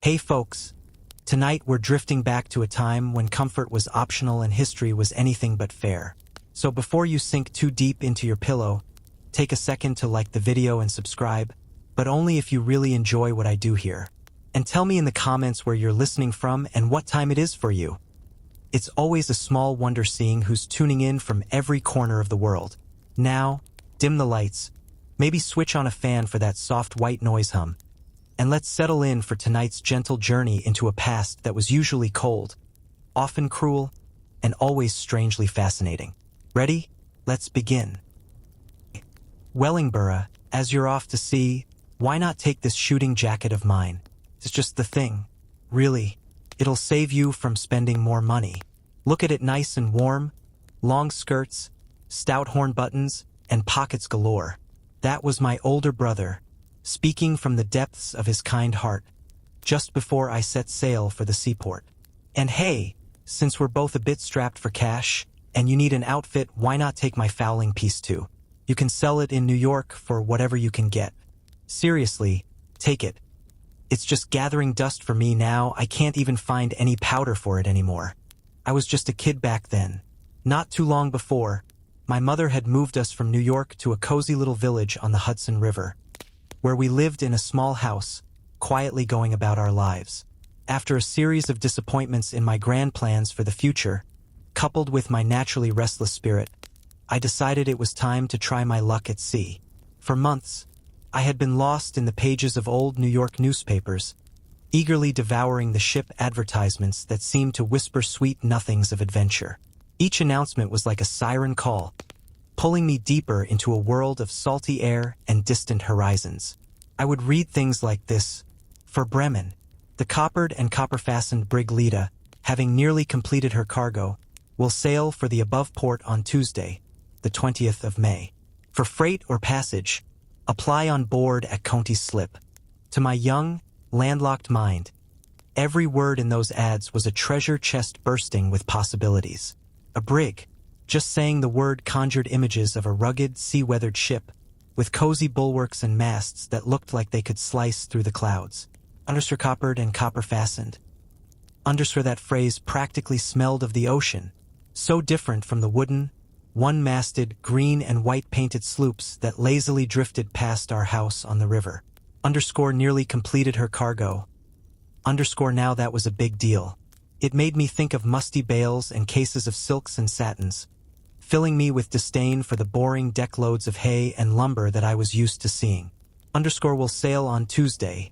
Hey folks, tonight we're drifting back to a time when comfort was optional and history was anything but fair. So before you sink too deep into your pillow, take a second to like the video and subscribe, but only if you really enjoy what I do here. And tell me in the comments where you're listening from and what time it is for you. It's always a small wonder seeing who's tuning in from every corner of the world. Now, dim the lights, maybe switch on a fan for that soft white noise hum, and let's settle in for tonight's gentle journey into a past that was usually cold, often cruel, and always strangely fascinating. Ready? Let's begin. Wellingborough, as you're off to sea, why not take this shooting jacket of mine? It's just the thing. Really, it'll save you from spending more money. Look at it, nice and warm, long skirts, stout horn buttons, and pockets galore. That was my older brother, speaking from the depths of his kind heart, just before I set sail for the seaport. And hey, since we're both a bit strapped for cash, and you need an outfit, why not take my fowling piece too? You can sell it in New York for whatever you can get. Seriously, take it. It's just gathering dust for me now. I can't even find any powder for it anymore. I was just a kid back then. Not too long before, my mother had moved us from New York to a cozy little village on the Hudson River, where we lived in a small house, quietly going about our lives. After a series of disappointments in my grand plans for the future, coupled with my naturally restless spirit, I decided it was time to try my luck at sea. For months, I had been lost in the pages of old New York newspapers, eagerly devouring the ship advertisements that seemed to whisper sweet nothings of adventure. Each announcement was like a siren call, pulling me deeper into a world of salty air and distant horizons. I would read things like this: for Bremen, the coppered and copper-fastened brig Leda, having nearly completed her cargo, will sail for the above port on Tuesday, the 20th of May. For freight or passage, apply on board at Conti's Slip. To my young, landlocked mind, every word in those ads was a treasure chest bursting with possibilities. A brig, just saying the word conjured images of a rugged, sea-weathered ship, with cozy bulwarks and masts that looked like they could slice through the clouds. Underscore coppered and copper-fastened. Underscore that phrase practically smelled of the ocean, so different from the wooden, one-masted, green and white-painted sloops that lazily drifted past our house on the river. Underscore nearly completed her cargo. Underscore now that was a big deal. It made me think of musty bales and cases of silks and satins, filling me with disdain for the boring deckloads of hay and lumber that I was used to seeing. Underscore will sail on Tuesday,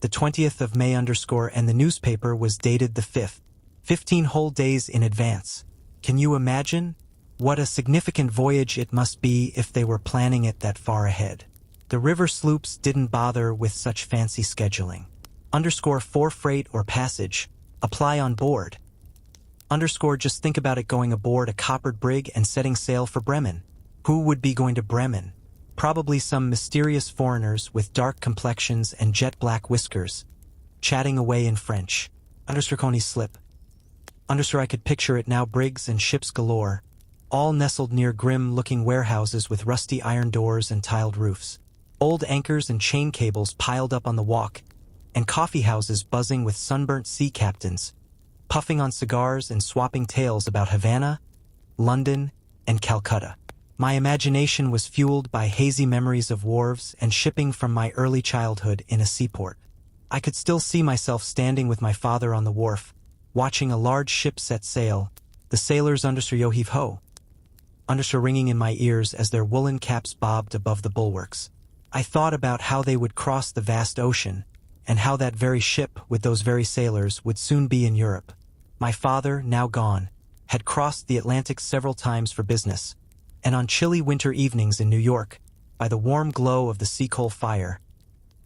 the 20th of May underscore, and the newspaper was dated the 5th, 15 whole days in advance. Can you imagine? What a significant voyage it must be if they were planning it that far ahead. The river sloops didn't bother with such fancy scheduling. Underscore for freight or passage, apply on board. Underscore just think about it, going aboard a coppered brig and setting sail for Bremen. Who would be going to Bremen? Probably some mysterious foreigners with dark complexions and jet-black whiskers, chatting away in French. Underscore Conti's Slip. Underscore I could picture it now, brigs and ships galore, all nestled near grim-looking warehouses with rusty iron doors and tiled roofs. Old anchors and chain cables piled up on the walk, and coffee houses buzzing with sunburnt sea captains, puffing on cigars and swapping tales about Havana, London, and Calcutta. My imagination was fueled by hazy memories of wharves and shipping from my early childhood in a seaport. I could still see myself standing with my father on the wharf, watching a large ship set sail, the sailors underscore yo heave ho, underscore ringing in my ears as their woolen caps bobbed above the bulwarks. I thought about how they would cross the vast ocean, and how that very ship with those very sailors would soon be in Europe. My father, now gone, had crossed the Atlantic several times for business, and on chilly winter evenings in New York, by the warm glow of the sea coal fire,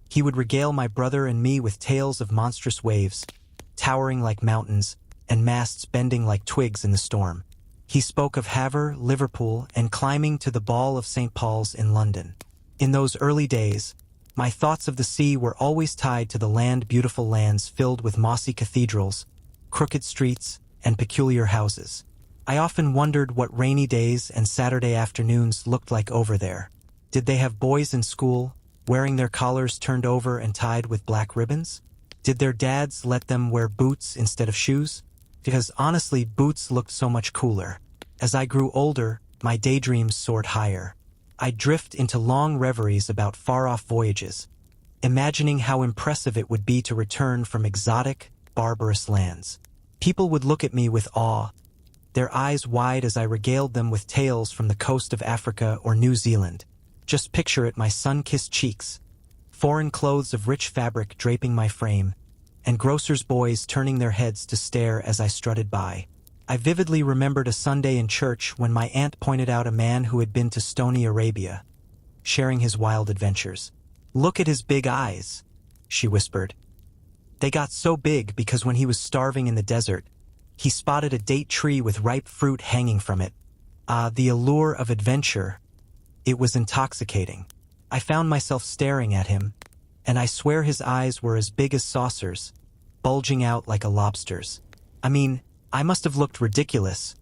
he would regale my brother and me with tales of monstrous waves, towering like mountains, and masts bending like twigs in the storm. He spoke of Havre, Liverpool, and climbing to the Ball of St. Paul's in London. In those early days, my thoughts of the sea were always tied to the land, beautiful lands filled with mossy cathedrals, crooked streets, and peculiar houses. I often wondered what rainy days and Saturday afternoons looked like over there. Did they have boys in school, wearing their collars turned over and tied with black ribbons? Did their dads let them wear boots instead of shoes? Because honestly, boots looked so much cooler. As I grew older, my daydreams soared higher. I'd drift into long reveries about far-off voyages, imagining how impressive it would be to return from exotic, barbarous lands. People would look at me with awe, their eyes wide as I regaled them with tales from the coast of Africa or New Zealand. Just picture it, my sun-kissed cheeks, foreign clothes of rich fabric draping my frame, and grocers' boys turning their heads to stare as I strutted by. I vividly remembered a Sunday in church when my aunt pointed out a man who had been to stony Arabia, sharing his wild adventures. "Look at his big eyes," she whispered. "They got so big because when he was starving in the desert, he spotted a date tree with ripe fruit hanging from it. The allure of adventure. It was intoxicating. I found myself staring at him, and I swear his eyes were as big as saucers, bulging out like a lobster's. I mean, I must have looked ridiculous,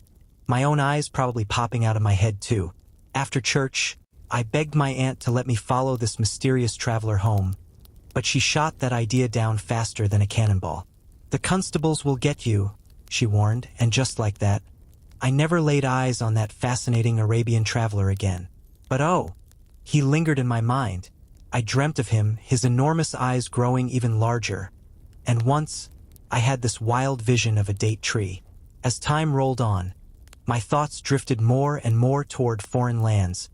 my own eyes probably popping out of my head too. After church, I begged my aunt to let me follow this mysterious traveler home, but she shot that idea down faster than a cannonball. "The constables will get you," she warned, and just like that, I never laid eyes on that fascinating Arabian traveler again. But oh, he lingered in my mind. I dreamt of him, his enormous eyes growing even larger. And once, I had this wild vision of a date tree. As time rolled on, my thoughts drifted more and more toward foreign lands,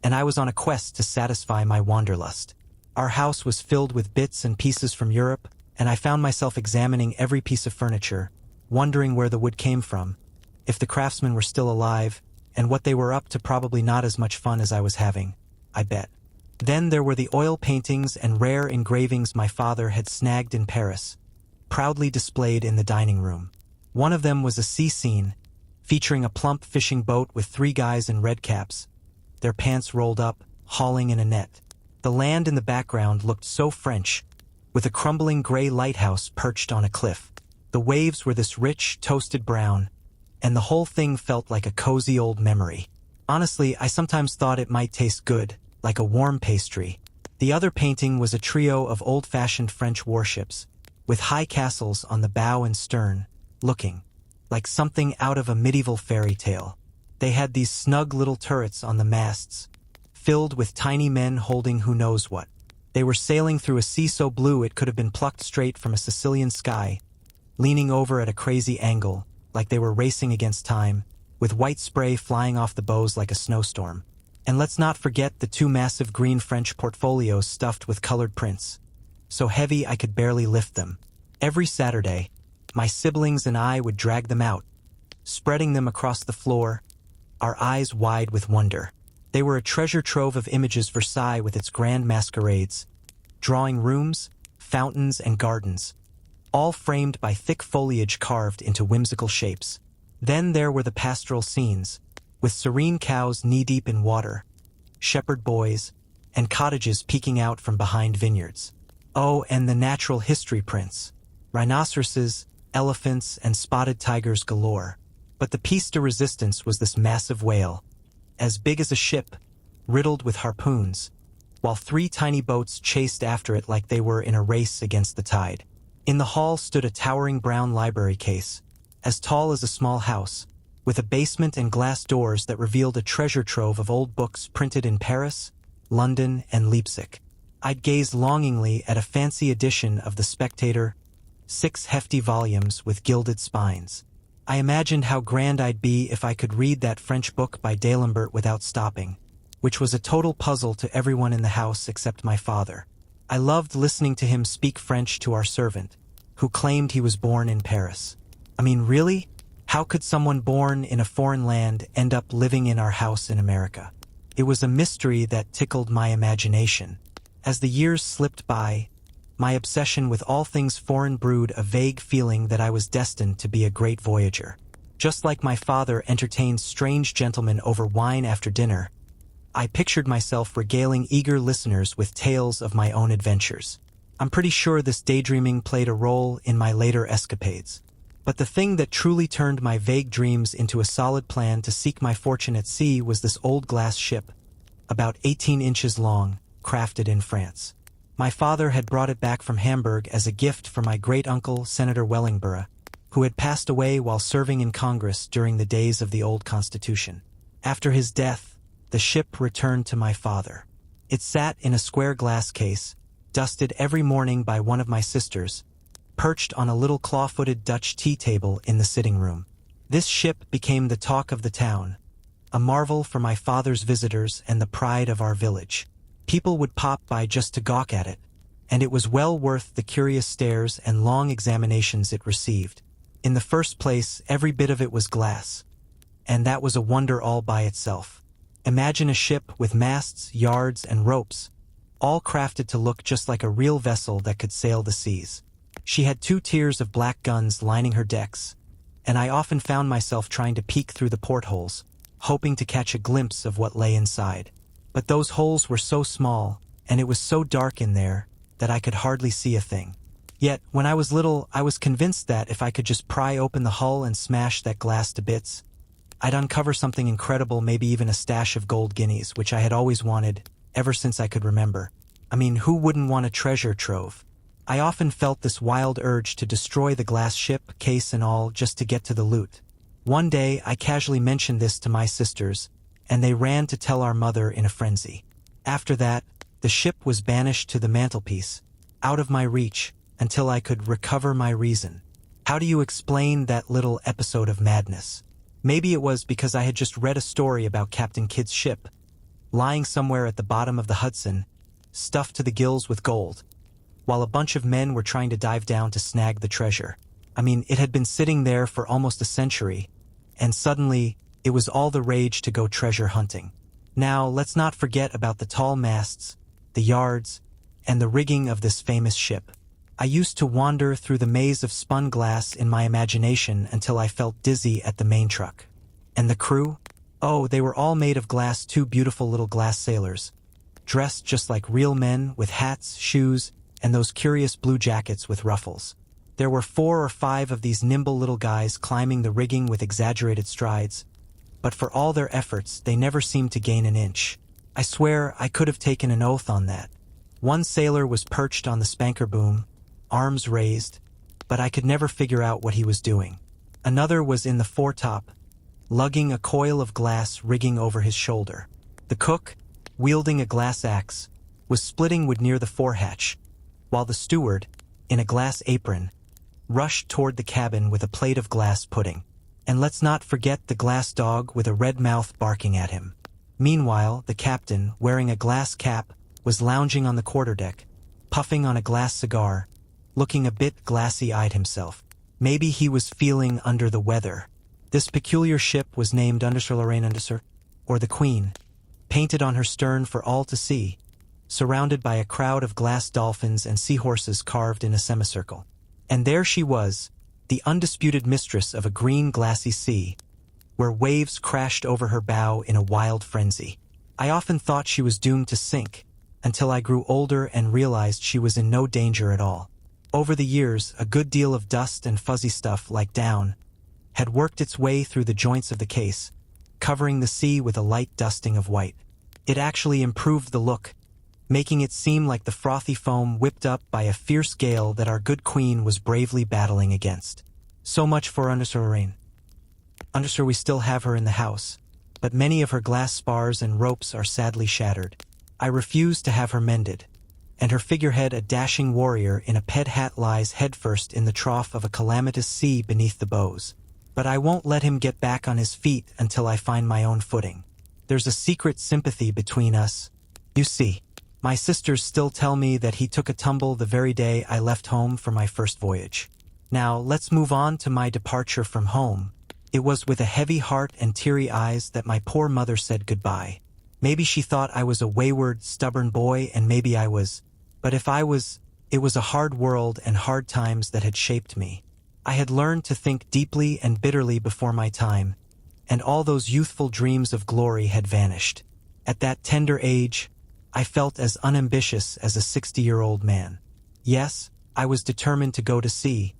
and I was on a quest to satisfy my wanderlust. Our house was filled with bits and pieces from Europe, and I found myself examining every piece of furniture, wondering where the wood came from, if the craftsmen were still alive, and what they were up to. Probably not as much fun as I was having, I bet. Then there were the oil paintings and rare engravings my father had snagged in Paris, proudly displayed in the dining room. One of them was a sea scene, featuring a plump fishing boat with 3 guys in red caps, their pants rolled up, hauling in a net. The land in the background looked so French, with a crumbling gray lighthouse perched on a cliff. The waves were this rich, toasted brown, and the whole thing felt like a cozy old memory. Honestly, I sometimes thought it might taste good, like a warm pastry. The other painting was a trio of old-fashioned French warships, with high castles on the bow and stern, looking like something out of a medieval fairy tale. They had these snug little turrets on the masts, filled with tiny men holding who knows what. They were sailing through a sea so blue it could have been plucked straight from a Sicilian sky, leaning over at a crazy angle, like they were racing against time, with white spray flying off the bows like a snowstorm. And let's not forget the 2 massive green French portfolios stuffed with colored prints, so heavy I could barely lift them. Every Saturday, my siblings and I would drag them out, spreading them across the floor, our eyes wide with wonder. They were a treasure trove of images. Versailles with its grand masquerades, drawing rooms, fountains, and gardens, all framed by thick foliage carved into whimsical shapes. Then there were the pastoral scenes, with serene cows knee-deep in water, shepherd boys, and cottages peeking out from behind vineyards. Oh, and the natural history prints, rhinoceroses, elephants, and spotted tigers galore. But the piece de resistance was this massive whale, as big as a ship, riddled with harpoons, while 3 tiny boats chased after it like they were in a race against the tide. In the hall stood a towering brown library case, as tall as a small house, with a basement and glass doors that revealed a treasure trove of old books printed in Paris, London, and Leipzig. I'd gaze longingly at a fancy edition of The Spectator, 6 hefty volumes with gilded spines. I imagined how grand I'd be if I could read that French book by D'Alembert without stopping, which was a total puzzle to everyone in the house except my father. I loved listening to him speak French to our servant, who claimed he was born in Paris. I mean, really? How could someone born in a foreign land end up living in our house in America? It was a mystery that tickled my imagination. As the years slipped by, my obsession with all things foreign brewed a vague feeling that I was destined to be a great voyager. Just like my father entertained strange gentlemen over wine after dinner, I pictured myself regaling eager listeners with tales of my own adventures. I'm pretty sure this daydreaming played a role in my later escapades. But the thing that truly turned my vague dreams into a solid plan to seek my fortune at sea was this old glass ship, about 18 inches long, crafted in France. My father had brought it back from Hamburg as a gift for my great-uncle, Senator Wellingborough, who had passed away while serving in Congress during the days of the old Constitution. After his death, the ship returned to my father. It sat in a square glass case, dusted every morning by one of my sisters, perched on a little claw-footed Dutch tea table in the sitting room. This ship became the talk of the town, a marvel for my father's visitors and the pride of our village. People would pop by just to gawk at it, and it was well worth the curious stares and long examinations it received. In the first place, every bit of it was glass, and that was a wonder all by itself. Imagine a ship with masts, yards, and ropes, all crafted to look just like a real vessel that could sail the seas. She had 2 tiers of black guns lining her decks, and I often found myself trying to peek through the portholes, hoping to catch a glimpse of what lay inside. But those holes were so small, and it was so dark in there, that I could hardly see a thing. Yet, when I was little, I was convinced that if I could just pry open the hull and smash that glass to bits, I'd uncover something incredible, maybe even a stash of gold guineas, which I had always wanted, ever since I could remember. I mean, who wouldn't want a treasure trove? I often felt this wild urge to destroy the glass ship, case and all, just to get to the loot. One day, I casually mentioned this to my sisters, and they ran to tell our mother in a frenzy. After that, the ship was banished to the mantelpiece, out of my reach, until I could recover my reason. How do you explain that little episode of madness? Maybe it was because I had just read a story about Captain Kidd's ship, lying somewhere at the bottom of the Hudson, stuffed to the gills with gold, while a bunch of men were trying to dive down to snag the treasure. I mean, it had been sitting there for almost a century, and suddenly, it was all the rage to go treasure hunting. Now, let's not forget about the tall masts, the yards, and the rigging of this famous ship. I used to wander through the maze of spun glass in my imagination until I felt dizzy at the main truck. And the crew? Oh, they were all made of glass, 2 beautiful little glass sailors, dressed just like real men with hats, shoes, and those curious blue jackets with ruffles. There were 4 or 5 of these nimble little guys climbing the rigging with exaggerated strides, but for all their efforts, they never seemed to gain an inch. I swear I could have taken an oath on that. One sailor was perched on the spanker boom, arms raised, but I could never figure out what he was doing. Another was in the foretop, lugging a coil of glass rigging over his shoulder. The cook, wielding a glass axe, was splitting wood near the forehatch, while the steward, in a glass apron, rushed toward the cabin with a plate of glass pudding. And let's not forget the glass dog with a red mouth barking at him. Meanwhile, the captain, wearing a glass cap, was lounging on the quarterdeck, puffing on a glass cigar, looking a bit glassy-eyed himself. Maybe he was feeling under the weather. This peculiar ship was named Undisturbed, or the Queen, painted on her stern for all to see, surrounded by a crowd of glass dolphins and seahorses carved in a semicircle. And there she was, the undisputed mistress of a green glassy sea, where waves crashed over her bow in a wild frenzy. I often thought she was doomed to sink, until I grew older and realized she was in no danger at all. Over the years, a good deal of dust and fuzzy stuff like down had worked its way through the joints of the case, covering the sea with a light dusting of white. It actually improved the look, making it seem like the frothy foam whipped up by a fierce gale that our good queen was bravely battling against. So much for Undisturbed. We still have her in the house, but many of her glass spars and ropes are sadly shattered. I refuse to have her mended, and her figurehead, a dashing warrior in a ped hat, lies headfirst in the trough of a calamitous sea beneath the bows. But I won't let him get back on his feet until I find my own footing. There's a secret sympathy between us. You see, my sisters still tell me that he took a tumble the very day I left home for my first voyage. Now, let's move on to my departure from home. It was with a heavy heart and teary eyes that my poor mother said goodbye. Maybe she thought I was a wayward, stubborn boy, and maybe I was. But if I was, it was a hard world and hard times that had shaped me. I had learned to think deeply and bitterly before my time, and all those youthful dreams of glory had vanished. At that tender age, I felt as unambitious as a 60-year-old man. Yes, I was determined to go to sea,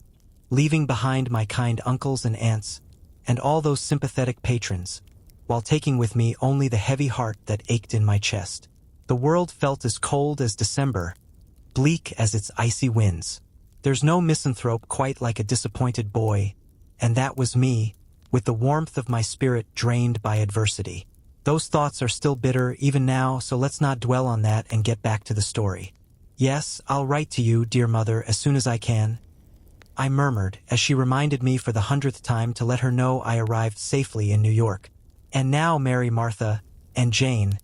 leaving behind my kind uncles and aunts, and all those sympathetic patrons, while taking with me only the heavy heart that ached in my chest. The world felt as cold as December, bleak as its icy winds. There's no misanthrope quite like a disappointed boy, and that was me, with the warmth of my spirit drained by adversity. Those thoughts are still bitter even now, so let's not dwell on that and get back to the story. Yes, I'll write to you, dear mother, as soon as I can, I murmured as she reminded me for the 100th time to let her know I arrived safely in New York. And now, Mary, Martha, and Jane,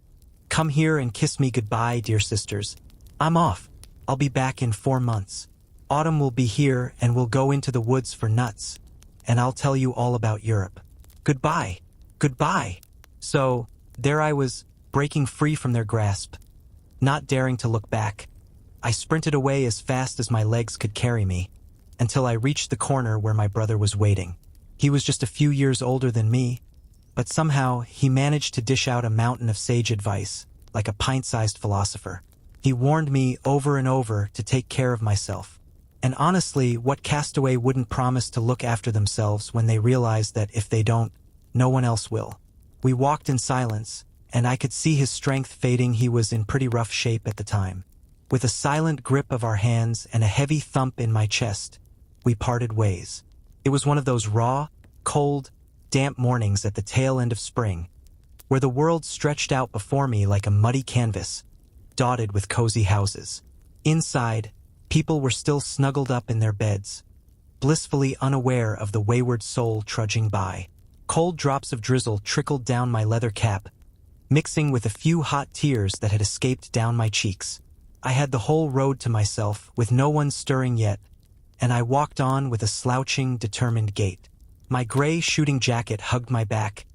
come here and kiss me goodbye, dear sisters. I'm off. I'll be back in 4 months. Autumn will be here and we'll go into the woods for nuts, and I'll tell you all about Europe. Goodbye. Goodbye. So, there I was, breaking free from their grasp. Not daring to look back, I sprinted away as fast as my legs could carry me, until I reached the corner where my brother was waiting. He was just a few years older than me, but somehow he managed to dish out a mountain of sage advice, like a pint-sized philosopher. He warned me over and over to take care of myself. And honestly, what castaway wouldn't promise to look after themselves when they realize that if they don't, no one else will? We walked in silence, and I could see his strength fading. He was in pretty rough shape at the time. With a silent grip of our hands and a heavy thump in my chest, we parted ways. It was one of those raw, cold, damp mornings at the tail end of spring, where the world stretched out before me like a muddy canvas, dotted with cozy houses. Inside, people were still snuggled up in their beds, blissfully unaware of the wayward soul trudging by. Cold drops of drizzle trickled down my leather cap, mixing with a few hot tears that had escaped down my cheeks. I had the whole road to myself, with no one stirring yet, and I walked on with a slouching, determined gait. My gray shooting jacket hugged my back,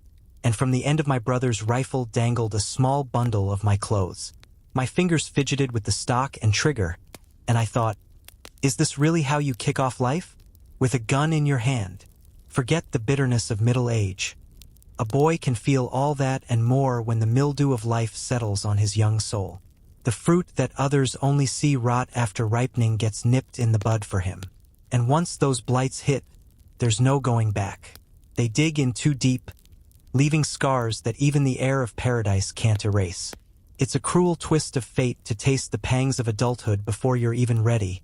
and from the end of my brother's rifle dangled a small bundle of my clothes. My fingers fidgeted with the stock and trigger, and I thought, is this really how you kick off life? With a gun in your hand? Forget the bitterness of middle age. A boy can feel all that and more when the mildew of life settles on his young soul. The fruit that others only see rot after ripening gets nipped in the bud for him. And once those blights hit, there's no going back. They dig in too deep, leaving scars that even the air of paradise can't erase. It's a cruel twist of fate to taste the pangs of adulthood before you're even ready,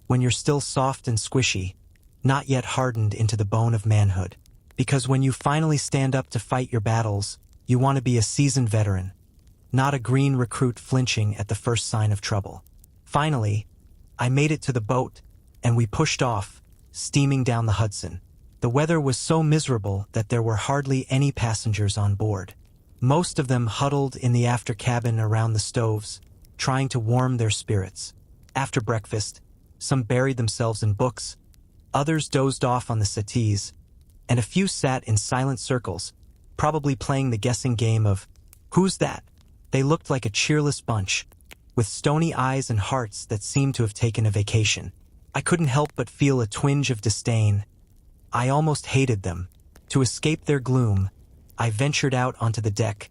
when you're still soft and squishy, not yet hardened into the bone of manhood. Because when you finally stand up to fight your battles, you want to be a seasoned veteran, not a green recruit flinching at the first sign of trouble. Finally, I made it to the boat, and we pushed off, steaming down the Hudson. The weather was so miserable that there were hardly any passengers on board. Most of them huddled in the after cabin around the stoves, trying to warm their spirits. After breakfast, some buried themselves in books, others dozed off on the settees, and a few sat in silent circles, probably playing the guessing game of, "Who's that?" They looked like a cheerless bunch, with stony eyes and hearts that seemed to have taken a vacation. I couldn't help but feel a twinge of disdain. I almost hated them. To escape their gloom, I ventured out onto the deck,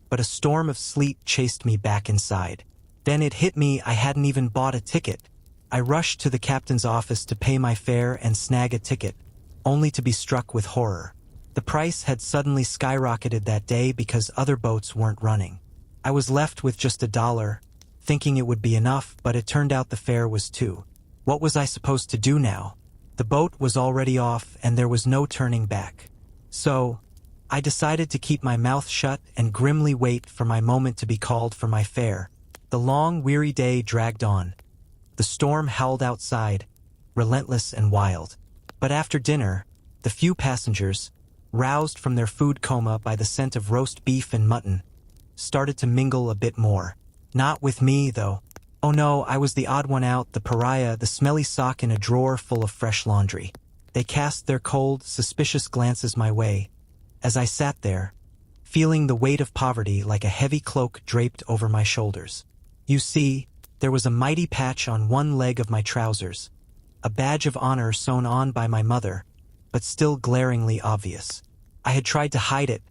but a storm of sleet chased me back inside. Then it hit me I hadn't even bought a ticket. I rushed to the captain's office to pay my fare and snag a ticket, only to be struck with horror. The price had suddenly skyrocketed that day because other boats weren't running. I was left with just $1, thinking it would be enough, but it turned out the fare was $2. What was I supposed to do now? The boat was already off and there was no turning back. So, I decided to keep my mouth shut and grimly wait for my moment to be called for my fare. The long, weary day dragged on. The storm howled outside, relentless and wild. But after dinner, the few passengers, roused from their food coma by the scent of roast beef and mutton, started to mingle a bit more. Not with me, though. Oh no, I was the odd one out, the pariah, the smelly sock in a drawer full of fresh laundry. They cast their cold, suspicious glances my way, as I sat there, feeling the weight of poverty like a heavy cloak draped over my shoulders. You see, there was a mighty patch on one leg of my trousers, a badge of honor sewn on by my mother, but still glaringly obvious. I had tried to hide it,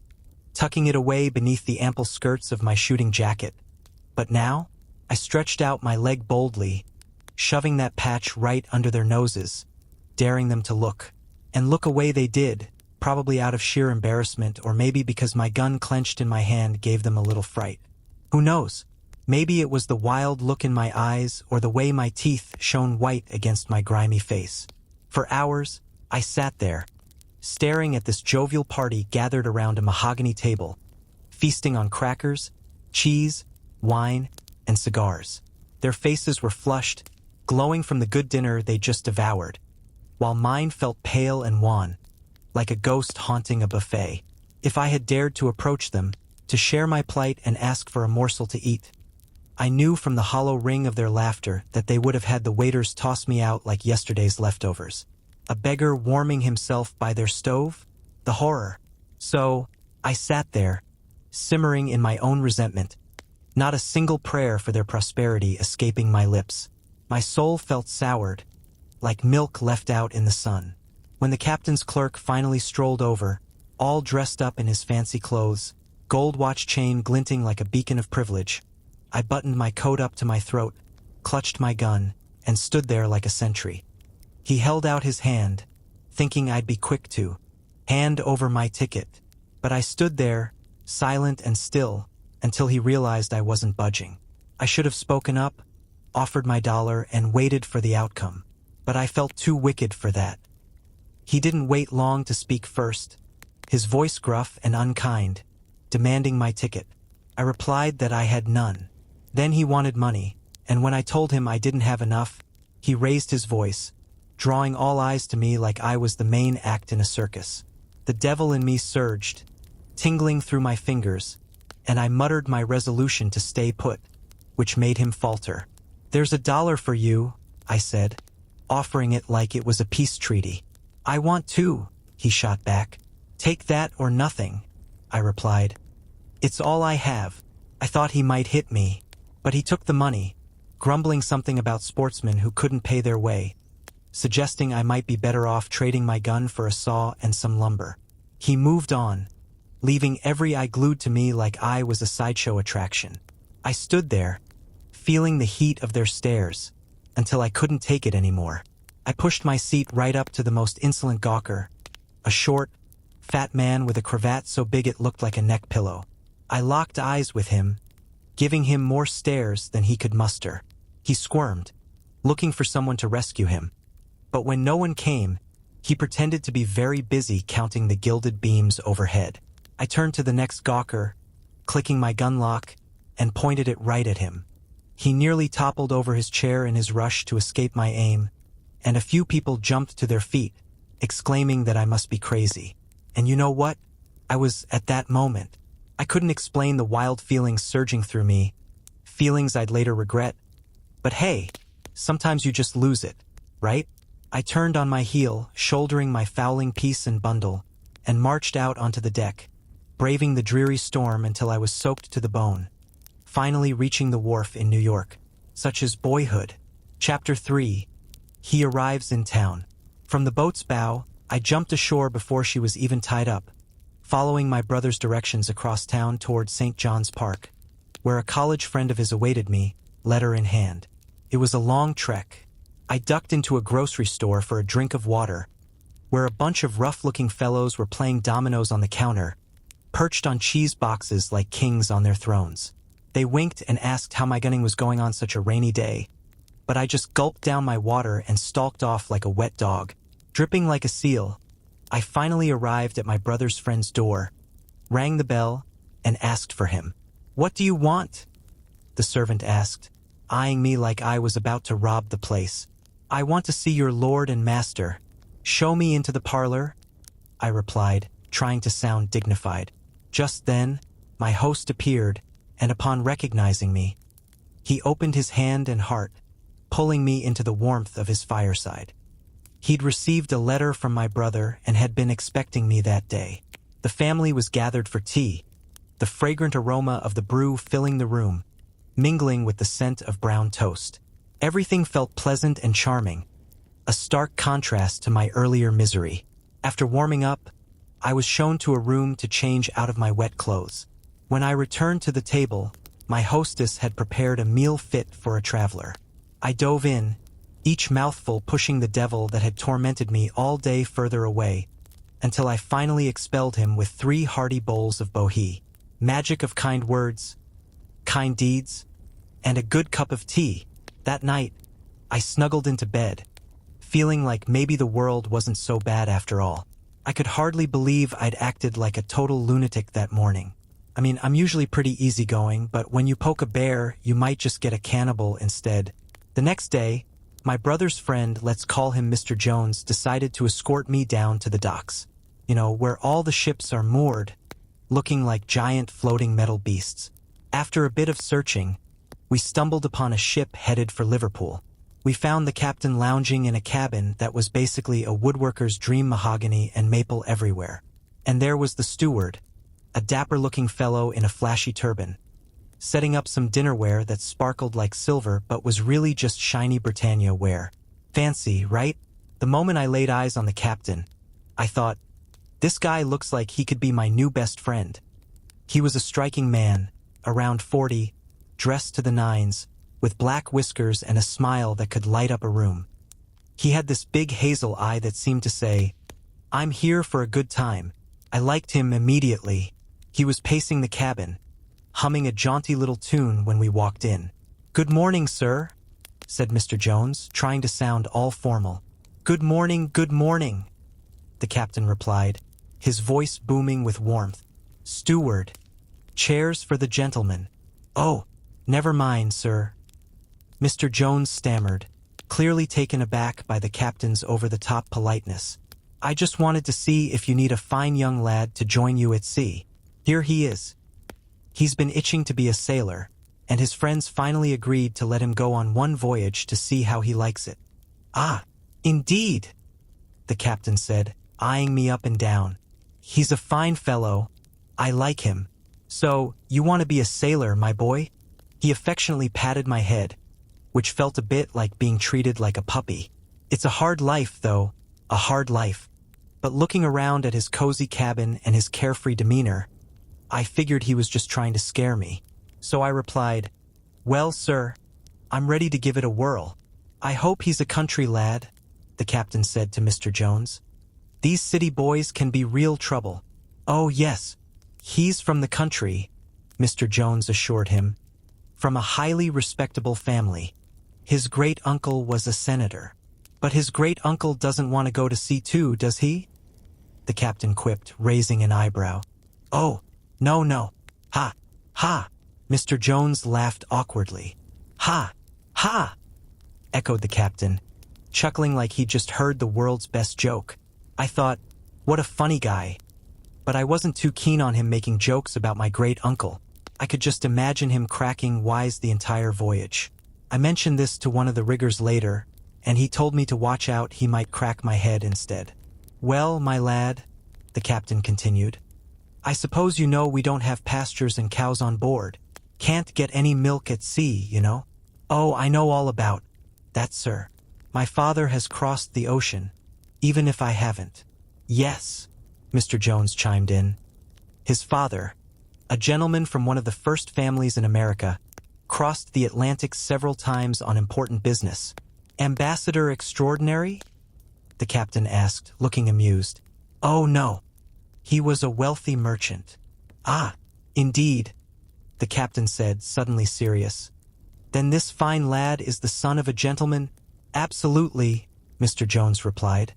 tucking it away beneath the ample skirts of my shooting jacket. But now, I stretched out my leg boldly, shoving that patch right under their noses, daring them to look. And look away they did, probably out of sheer embarrassment or maybe because my gun clenched in my hand gave them a little fright. Who knows? Maybe it was the wild look in my eyes or the way my teeth shone white against my grimy face. For hours, I sat there, staring at this jovial party gathered around a mahogany table, feasting on crackers, cheese, wine, and cigars. Their faces were flushed, glowing from the good dinner they just devoured, while mine felt pale and wan, like a ghost haunting a buffet. If I had dared to approach them, to share my plight and ask for a morsel to eat, I knew from the hollow ring of their laughter that they would have had the waiters toss me out like yesterday's leftovers. A beggar warming himself by their stove? The horror. So, I sat there, simmering in my own resentment, not a single prayer for their prosperity escaping my lips. My soul felt soured, like milk left out in the sun. When the captain's clerk finally strolled over, all dressed up in his fancy clothes, gold watch chain glinting like a beacon of privilege, I buttoned my coat up to my throat, clutched my gun, and stood there like a sentry. He held out his hand, thinking I'd be quick to hand over my ticket, but I stood there, silent and still, until he realized I wasn't budging. I should have spoken up, offered my dollar, and waited for the outcome, but I felt too wicked for that. He didn't wait long to speak first, his voice gruff and unkind, demanding my ticket. I replied that I had none. Then he wanted money, and when I told him I didn't have enough, he raised his voice, drawing all eyes to me like I was the main act in a circus. The devil in me surged, tingling through my fingers, and I muttered my resolution to stay put, which made him falter. "There's $1 for you," I said, offering it like it was a peace treaty. "I want two," he shot back. "Take that or nothing," I replied. "It's all I have." I thought he might hit me, but he took the money, grumbling something about sportsmen who couldn't pay their way, suggesting I might be better off trading my gun for a saw and some lumber. He moved on, leaving every eye glued to me like I was a sideshow attraction. I stood there, feeling the heat of their stares, until I couldn't take it anymore. I pushed my seat right up to the most insolent gawker, a short, fat man with a cravat so big it looked like a neck pillow. I locked eyes with him, giving him more stares than he could muster. He squirmed, looking for someone to rescue him. But when no one came, he pretended to be very busy counting the gilded beams overhead. I turned to the next gawker, clicking my gun lock, and pointed it right at him. He nearly toppled over his chair in his rush to escape my aim, and a few people jumped to their feet, exclaiming that I must be crazy. And you know what? I was at that moment. I couldn't explain the wild feelings surging through me, feelings I'd later regret. But hey, sometimes you just lose it, right? I turned on my heel, shouldering my fowling piece and bundle, and marched out onto the deck, braving the dreary storm until I was soaked to the bone, finally reaching the wharf in New York. Such is boyhood. Chapter 3. He arrives in town. From the boat's bow, I jumped ashore before she was even tied up, following my brother's directions across town toward St. John's Park, where a college friend of his awaited me, letter in hand. It was a long trek. I ducked into a grocery store for a drink of water, where a bunch of rough-looking fellows were playing dominoes on the counter, perched on cheese boxes like kings on their thrones. They winked and asked how my gunning was going on such a rainy day, but I just gulped down my water and stalked off like a wet dog. Dripping like a seal, I finally arrived at my brother's friend's door, rang the bell, and asked for him. "What do you want?" the servant asked, eyeing me like I was about to rob the place. "I want to see your lord and master. Show me into the parlor," I replied, trying to sound dignified. Just then, my host appeared, and upon recognizing me, he opened his hand and heart, pulling me into the warmth of his fireside. He'd received a letter from my brother and had been expecting me that day. The family was gathered for tea, the fragrant aroma of the brew filling the room, mingling with the scent of brown toast. Everything felt pleasant and charming, a stark contrast to my earlier misery. After warming up, I was shown to a room to change out of my wet clothes. When I returned to the table, my hostess had prepared a meal fit for a traveler. I dove in, each mouthful pushing the devil that had tormented me all day further away, until I finally expelled him with 3 hearty bowls of bohea. Magic of kind words, kind deeds, and a good cup of tea. That night, I snuggled into bed, feeling like maybe the world wasn't so bad after all. I could hardly believe I'd acted like a total lunatic that morning. I mean, I'm usually pretty easygoing, but when you poke a bear, you might just get a cannibal instead. The next day, my brother's friend, let's call him Mr. Jones, decided to escort me down to the docks. You know, where all the ships are moored, looking like giant floating metal beasts. After a bit of searching, we stumbled upon a ship headed for Liverpool. We found the captain lounging in a cabin that was basically a woodworker's dream, mahogany and maple everywhere. And there was the steward, a dapper-looking fellow in a flashy turban, setting up some dinnerware that sparkled like silver but was really just shiny Britannia ware. Fancy, right? The moment I laid eyes on the captain, I thought, this guy looks like he could be my new best friend. He was a striking man, around 40, dressed to the nines, with black whiskers and a smile that could light up a room. He had this big hazel eye that seemed to say, "I'm here for a good time." I liked him immediately. He was pacing the cabin, humming a jaunty little tune when we walked in. "Good morning, sir," said Mr. Jones, trying to sound all formal. Good morning," the captain replied, his voice booming with warmth. "Steward, chairs for the gentlemen." "Oh, never mind, sir," Mr. Jones stammered, clearly taken aback by the captain's over-the-top politeness. "I just wanted to see if you need a fine young lad to join you at sea. Here he is. He's been itching to be a sailor, and his friends finally agreed to let him go on one voyage to see how he likes it." "Ah, indeed," the captain said, eyeing me up and down. "He's a fine fellow. I like him. So, you want to be a sailor, my boy?" He affectionately patted my head, which felt a bit like being treated like a puppy. It's a hard life, though, a hard life. But looking around at his cozy cabin and his carefree demeanor, I figured he was just trying to scare me. So I replied, "Well, sir, I'm ready to give it a whirl." "I hope he's a country lad," the captain said to Mr. Jones. "These city boys can be real trouble." "Oh, yes, he's from the country," Mr. Jones assured him. "From a highly respectable family. His great-uncle was a senator." "But his great-uncle doesn't want to go to sea too, does he?" the captain quipped, raising an eyebrow. "Oh, no. Ha, ha." Mr. Jones laughed awkwardly. "Ha, ha," echoed the captain, chuckling like he'd just heard the world's best joke. I thought, what a funny guy. But I wasn't too keen on him making jokes about my great-uncle. I could just imagine him cracking wise the entire voyage. I mentioned this to one of the riggers later, and he told me to watch out, he might crack my head instead. "Well, my lad," the captain continued, "I suppose you know we don't have pastures and cows on board. Can't get any milk at sea, you know." "Oh, I know all about that, sir. My father has crossed the ocean, even if I haven't." "Yes," Mr. Jones chimed in. His father, a gentleman from one of the first families in America, crossed the Atlantic several times on important business. "Ambassador extraordinary?" the captain asked, looking amused. "Oh, no. He was a wealthy merchant." "Ah, indeed," the captain said, suddenly serious. "Then this fine lad is the son of a gentleman?" "Absolutely," Mr. Jones replied.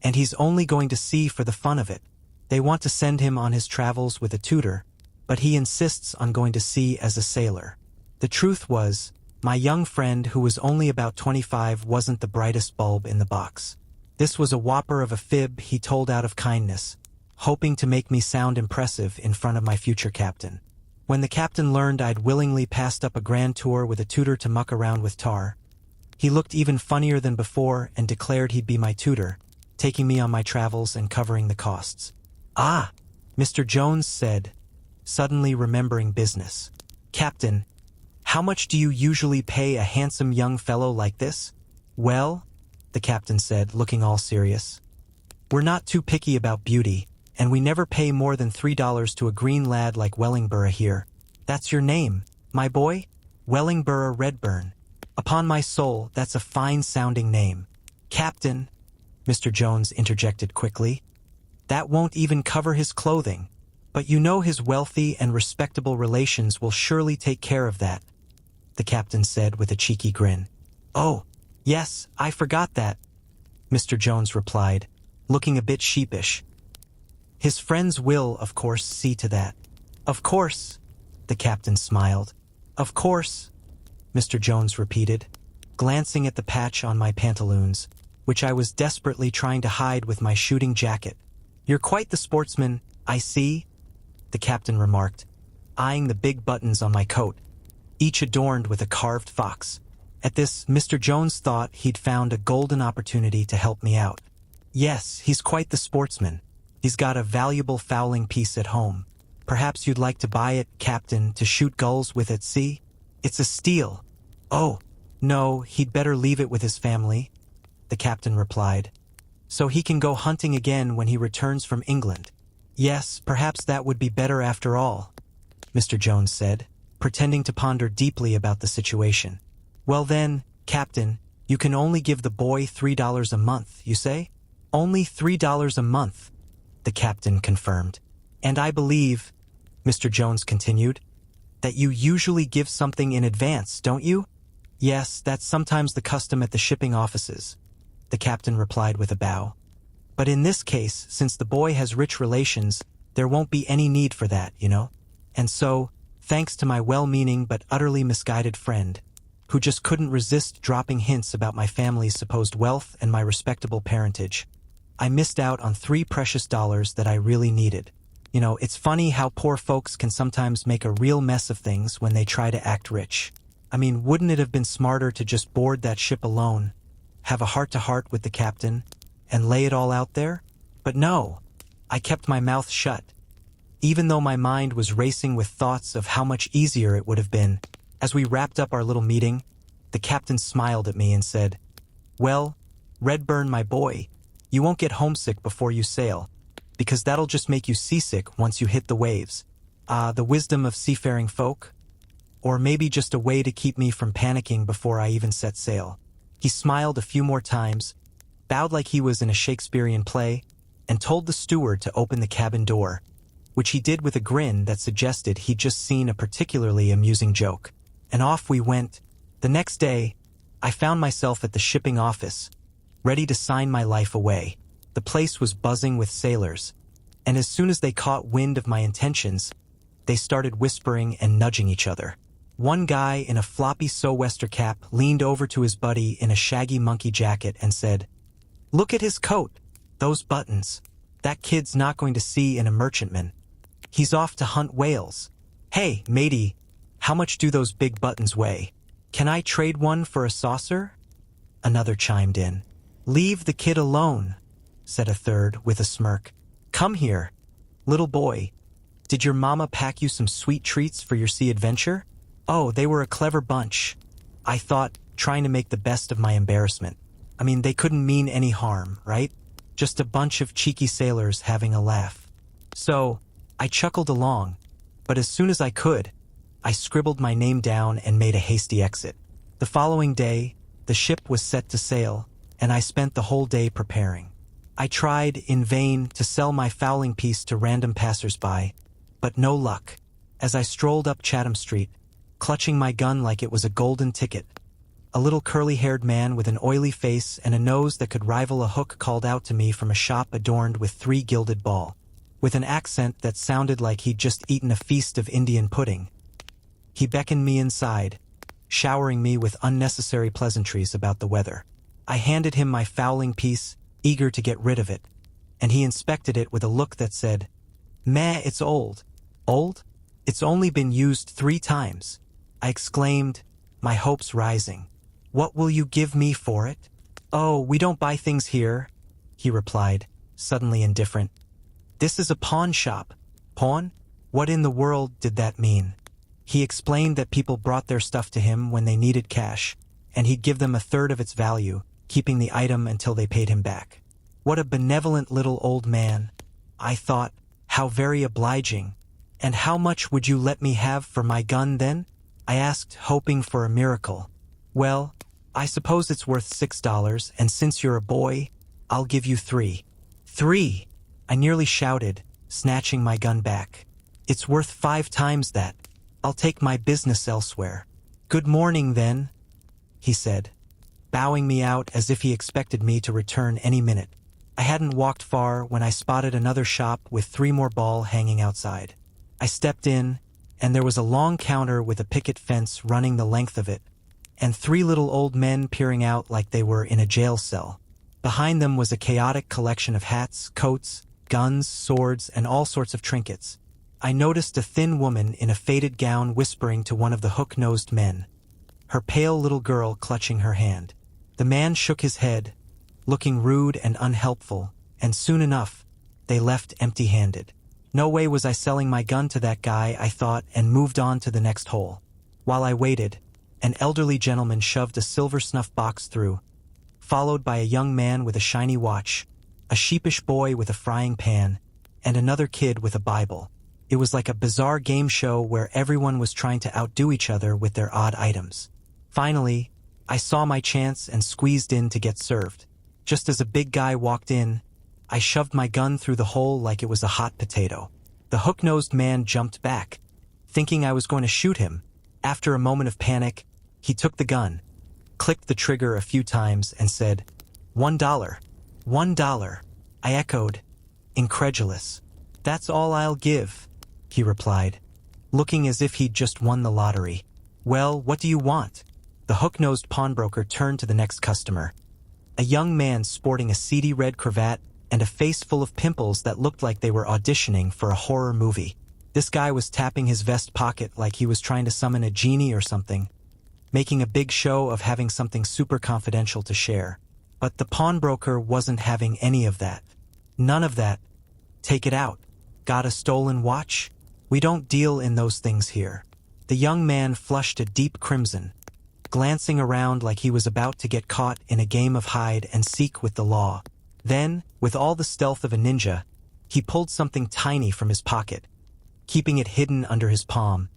"And he's only going to sea for the fun of it. They want to send him on his travels with a tutor, but he insists on going to sea as a sailor." The truth was, my young friend who was only about 25 wasn't the brightest bulb in the box. This was a whopper of a fib he told out of kindness, hoping to make me sound impressive in front of my future captain. When the captain learned I'd willingly passed up a grand tour with a tutor to muck around with tar, he looked even funnier than before and declared he'd be my tutor, taking me on my travels and covering the costs. "Ah," Mr. Jones said, suddenly remembering business. "Captain, how much do you usually pay a handsome young fellow like this?" "Well," the captain said, looking all serious, "we're not too picky about beauty, and we never pay more than $3 to a green lad like Wellingborough here." "That's your name, my boy? Wellingborough Redburn. Upon my soul, that's a fine-sounding name." "Captain," Mr. Jones interjected quickly, "that won't even cover his clothing. But you know his wealthy and respectable relations will surely take care of that." the captain said with a cheeky grin. "Oh, yes, I forgot that," Mr. Jones replied, looking a bit sheepish. "His friends will, of course, see to that." "Of course," the captain smiled. "Of course," Mr. Jones repeated, glancing at the patch on my pantaloons, which I was desperately trying to hide with my shooting jacket. "You're quite the sportsman, I see," the captain remarked, eyeing the big buttons on my coat, each adorned with a carved fox. At this, Mr. Jones thought he'd found a golden opportunity to help me out. "Yes, he's quite the sportsman. He's got a valuable fowling piece at home. Perhaps you'd like to buy it, Captain, to shoot gulls with at sea? It's a steal." "Oh, no, he'd better leave it with his family," the captain replied, "so he can go hunting again when he returns from England." "Yes, perhaps that would be better after all," Mr. Jones said, pretending to ponder deeply about the situation. "Well then, Captain, you can only give the boy $3 a month, you say?" "Only $3 a month," the captain confirmed. "And I believe," Mr. Jones continued, "that you usually give something in advance, don't you?" "Yes, that's sometimes the custom at the shipping offices," the captain replied with a bow. "But in this case, since the boy has rich relations, there won't be any need for that, you know? And so, thanks to my well-meaning but utterly misguided friend, who just couldn't resist dropping hints about my family's supposed wealth and my respectable parentage, I missed out on $3 precious that I really needed. You know, it's funny how poor folks can sometimes make a real mess of things when they try to act rich. I mean, wouldn't it have been smarter to just board that ship alone, have a heart-to-heart with the captain, and lay it all out there? But no, I kept my mouth shut, even though my mind was racing with thoughts of how much easier it would have been. As we wrapped up our little meeting, the captain smiled at me and said, "Well, Redburn, my boy, you won't get homesick before you sail, because that'll just make you seasick once you hit the waves. The wisdom of seafaring folk? Or maybe just a way to keep me from panicking before I even set sail." He smiled a few more times, bowed like he was in a Shakespearean play, and told the steward to open the cabin door, which he did with a grin that suggested he'd just seen a particularly amusing joke. And off we went. The next day, I found myself at the shipping office, ready to sign my life away. The place was buzzing with sailors, and as soon as they caught wind of my intentions, they started whispering and nudging each other. One guy in a floppy sou'wester cap leaned over to his buddy in a shaggy monkey jacket and said, "Look at his coat, those buttons. That kid's not going to sea in a merchantman. He's off to hunt whales. Hey, matey, how much do those big buttons weigh? Can I trade one for a saucer?" Another chimed in. "Leave the kid alone," said a third with a smirk. "Come here, little boy. Did your mama pack you some sweet treats for your sea adventure?" Oh, they were a clever bunch, I thought, trying to make the best of my embarrassment. I mean, they couldn't mean any harm, right? Just a bunch of cheeky sailors having a laugh. So, I chuckled along, but as soon as I could, I scribbled my name down and made a hasty exit. The following day, the ship was set to sail, and I spent the whole day preparing. I tried, in vain, to sell my fowling piece to random passers-by, but no luck. As I strolled up Chatham Street, clutching my gun like it was a golden ticket, a little curly-haired man with an oily face and a nose that could rival a hook called out to me from a shop adorned with 3 gilded ball, with an accent that sounded like he'd just eaten a feast of Indian pudding. He beckoned me inside, showering me with unnecessary pleasantries about the weather. I handed him my fowling piece, eager to get rid of it, and he inspected it with a look that said, "Meh, it's old." "Old? It's only been used 3 times. I exclaimed, my hopes rising. "What will you give me for it?" "Oh, we don't buy things here," he replied, suddenly indifferent. "This is a pawn shop." Pawn? What in the world did that mean? He explained that people brought their stuff to him when they needed cash, and he'd give them 1/3 of its value, keeping the item until they paid him back. What a benevolent little old man, I thought. How very obliging. "And how much would you let me have for my gun then?" I asked, hoping for a miracle. "Well, I suppose it's worth $6, and since you're a boy, I'll give you 3. 3! I nearly shouted, snatching my gun back. "It's worth 5 times that. I'll take my business elsewhere." "Good morning, then," he said, bowing me out as if he expected me to return any minute. I hadn't walked far when I spotted another shop with 3 more ball hanging outside. I stepped in, and there was a long counter with a picket fence running the length of it, and 3 little old men peering out like they were in a jail cell. Behind them was a chaotic collection of hats, coats, guns, swords, and all sorts of trinkets. I noticed a thin woman in a faded gown whispering to one of the hook-nosed men, her pale little girl clutching her hand. The man shook his head, looking rude and unhelpful, and soon enough, they left empty-handed. No way was I selling my gun to that guy, I thought, and moved on to the next hole. While I waited, an elderly gentleman shoved a silver snuff box through, followed by a young man with a shiny watch, a sheepish boy with a frying pan, and another kid with a Bible. It was like a bizarre game show where everyone was trying to outdo each other with their odd items. Finally, I saw my chance and squeezed in to get served. Just as a big guy walked in, I shoved my gun through the hole like it was a hot potato. The hook-nosed man jumped back, thinking I was going to shoot him. After a moment of panic, he took the gun, clicked the trigger a few times, and said, $1. $1. I echoed, incredulous. "That's all I'll give," he replied, looking as if he'd just won the lottery. "Well, what do you want?" The hook-nosed pawnbroker turned to the next customer, a young man sporting a seedy red cravat and a face full of pimples that looked like they were auditioning for a horror movie. This guy was tapping his vest pocket like he was trying to summon a genie or something, making a big show of having something super confidential to share. But the pawnbroker wasn't having any of that. None of that. "Take it out. Got a stolen watch? We don't deal in those things here." The young man flushed a deep crimson, glancing around like he was about to get caught in a game of hide and seek with the law. Then, with all the stealth of a ninja, he pulled something tiny from his pocket, keeping it hidden under his palm,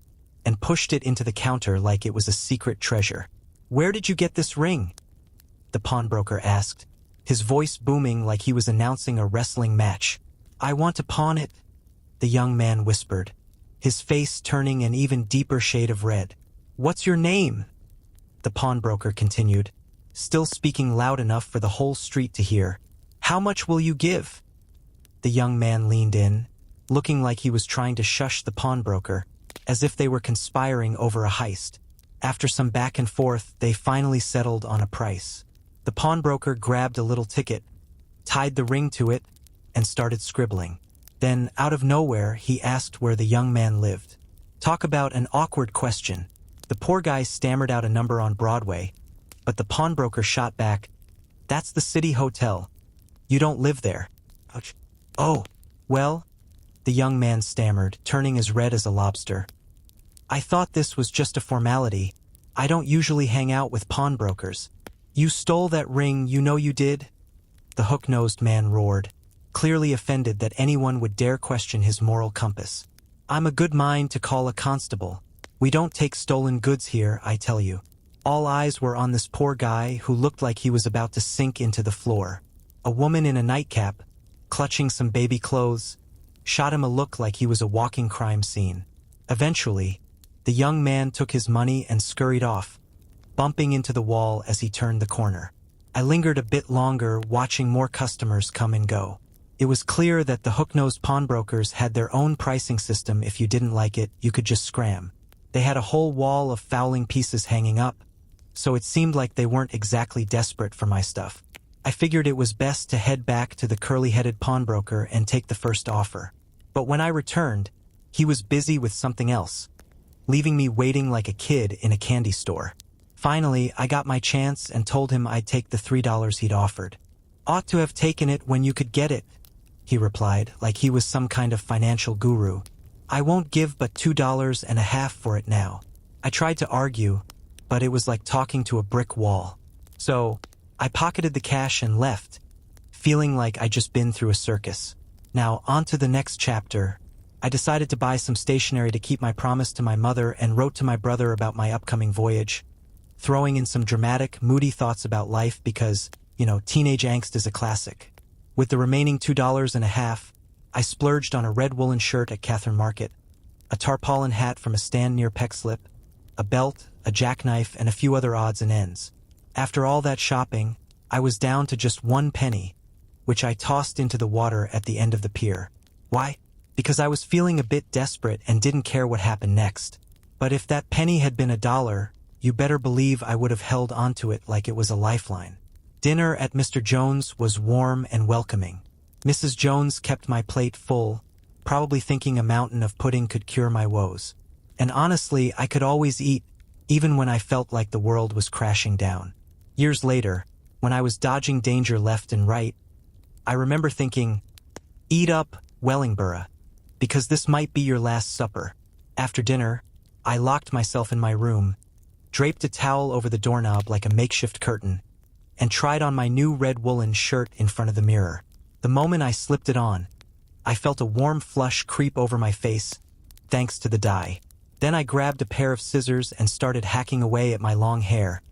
and pushed it into the counter like it was a secret treasure. "Where did you get this ring?" the pawnbroker asked, his voice booming like he was announcing a wrestling match. "I want to pawn it," the young man whispered, his face turning an even deeper shade of red. "What's your name?" the pawnbroker continued, still speaking loud enough for the whole street to hear. "How much will you give?" The young man leaned in, looking like he was trying to shush the pawnbroker, as if they were conspiring over a heist. After some back and forth, they finally settled on a price. The pawnbroker grabbed a little ticket, tied the ring to it, and started scribbling. Then, out of nowhere, he asked where the young man lived. Talk about an awkward question. The poor guy stammered out a number on Broadway, but the pawnbroker shot back, "That's the City Hotel. You don't live there." Ouch. "Oh, well," the young man stammered, turning as red as a lobster. "I thought this was just a formality. I don't usually hang out with pawnbrokers." "You stole that ring, you know you did?" the hook-nosed man roared, clearly offended that anyone would dare question his moral compass. "I'm a good mind to call a constable. We don't take stolen goods here, I tell you." All eyes were on this poor guy who looked like he was about to sink into the floor. A woman in a nightcap, clutching some baby clothes, shot him a look like he was a walking crime scene. Eventually, the young man took his money and scurried off, bumping into the wall as he turned the corner. I lingered a bit longer, watching more customers come and go. It was clear that the hook-nosed pawnbrokers had their own pricing system. If you didn't like it, you could just scram. They had a whole wall of fouling pieces hanging up, so it seemed like they weren't exactly desperate for my stuff. I figured it was best to head back to the curly-headed pawnbroker and take the first offer. But when I returned, he was busy with something else, leaving me waiting like a kid in a candy store. Finally, I got my chance and told him I'd take the $3 he'd offered. "Ought to have taken it when you could get it," he replied, like he was some kind of financial guru. "I won't give but $2.50 for it now." I tried to argue, but it was like talking to a brick wall. So, I pocketed the cash and left, feeling like I'd just been through a circus. Now, on to the next chapter. I decided to buy some stationery to keep my promise to my mother and wrote to my brother about my upcoming voyage, throwing in some dramatic, moody thoughts about life because, teenage angst is a classic. With the remaining $2.50, I splurged on a red woolen shirt at Catherine Market, a tarpaulin hat from a stand near Peckslip, a belt, a jackknife, and a few other odds and ends. After all that shopping, I was down to just 1 penny, which I tossed into the water at the end of the pier. Why? Because I was feeling a bit desperate and didn't care what happened next. But if that penny had been $1, you better believe I would have held onto it like it was a lifeline. Dinner at Mr. Jones was warm and welcoming. Mrs. Jones kept my plate full, probably thinking a mountain of pudding could cure my woes. And honestly, I could always eat, even when I felt like the world was crashing down. Years later, when I was dodging danger left and right, I remember thinking, eat up, Wellingborough, because this might be your last supper. After dinner, I locked myself in my room, draped a towel over the doorknob like a makeshift curtain, and tried on my new red woolen shirt in front of the mirror. The moment I slipped it on, I felt a warm flush creep over my face, thanks to the dye. Then I grabbed a pair of scissors and started hacking away at my long hair,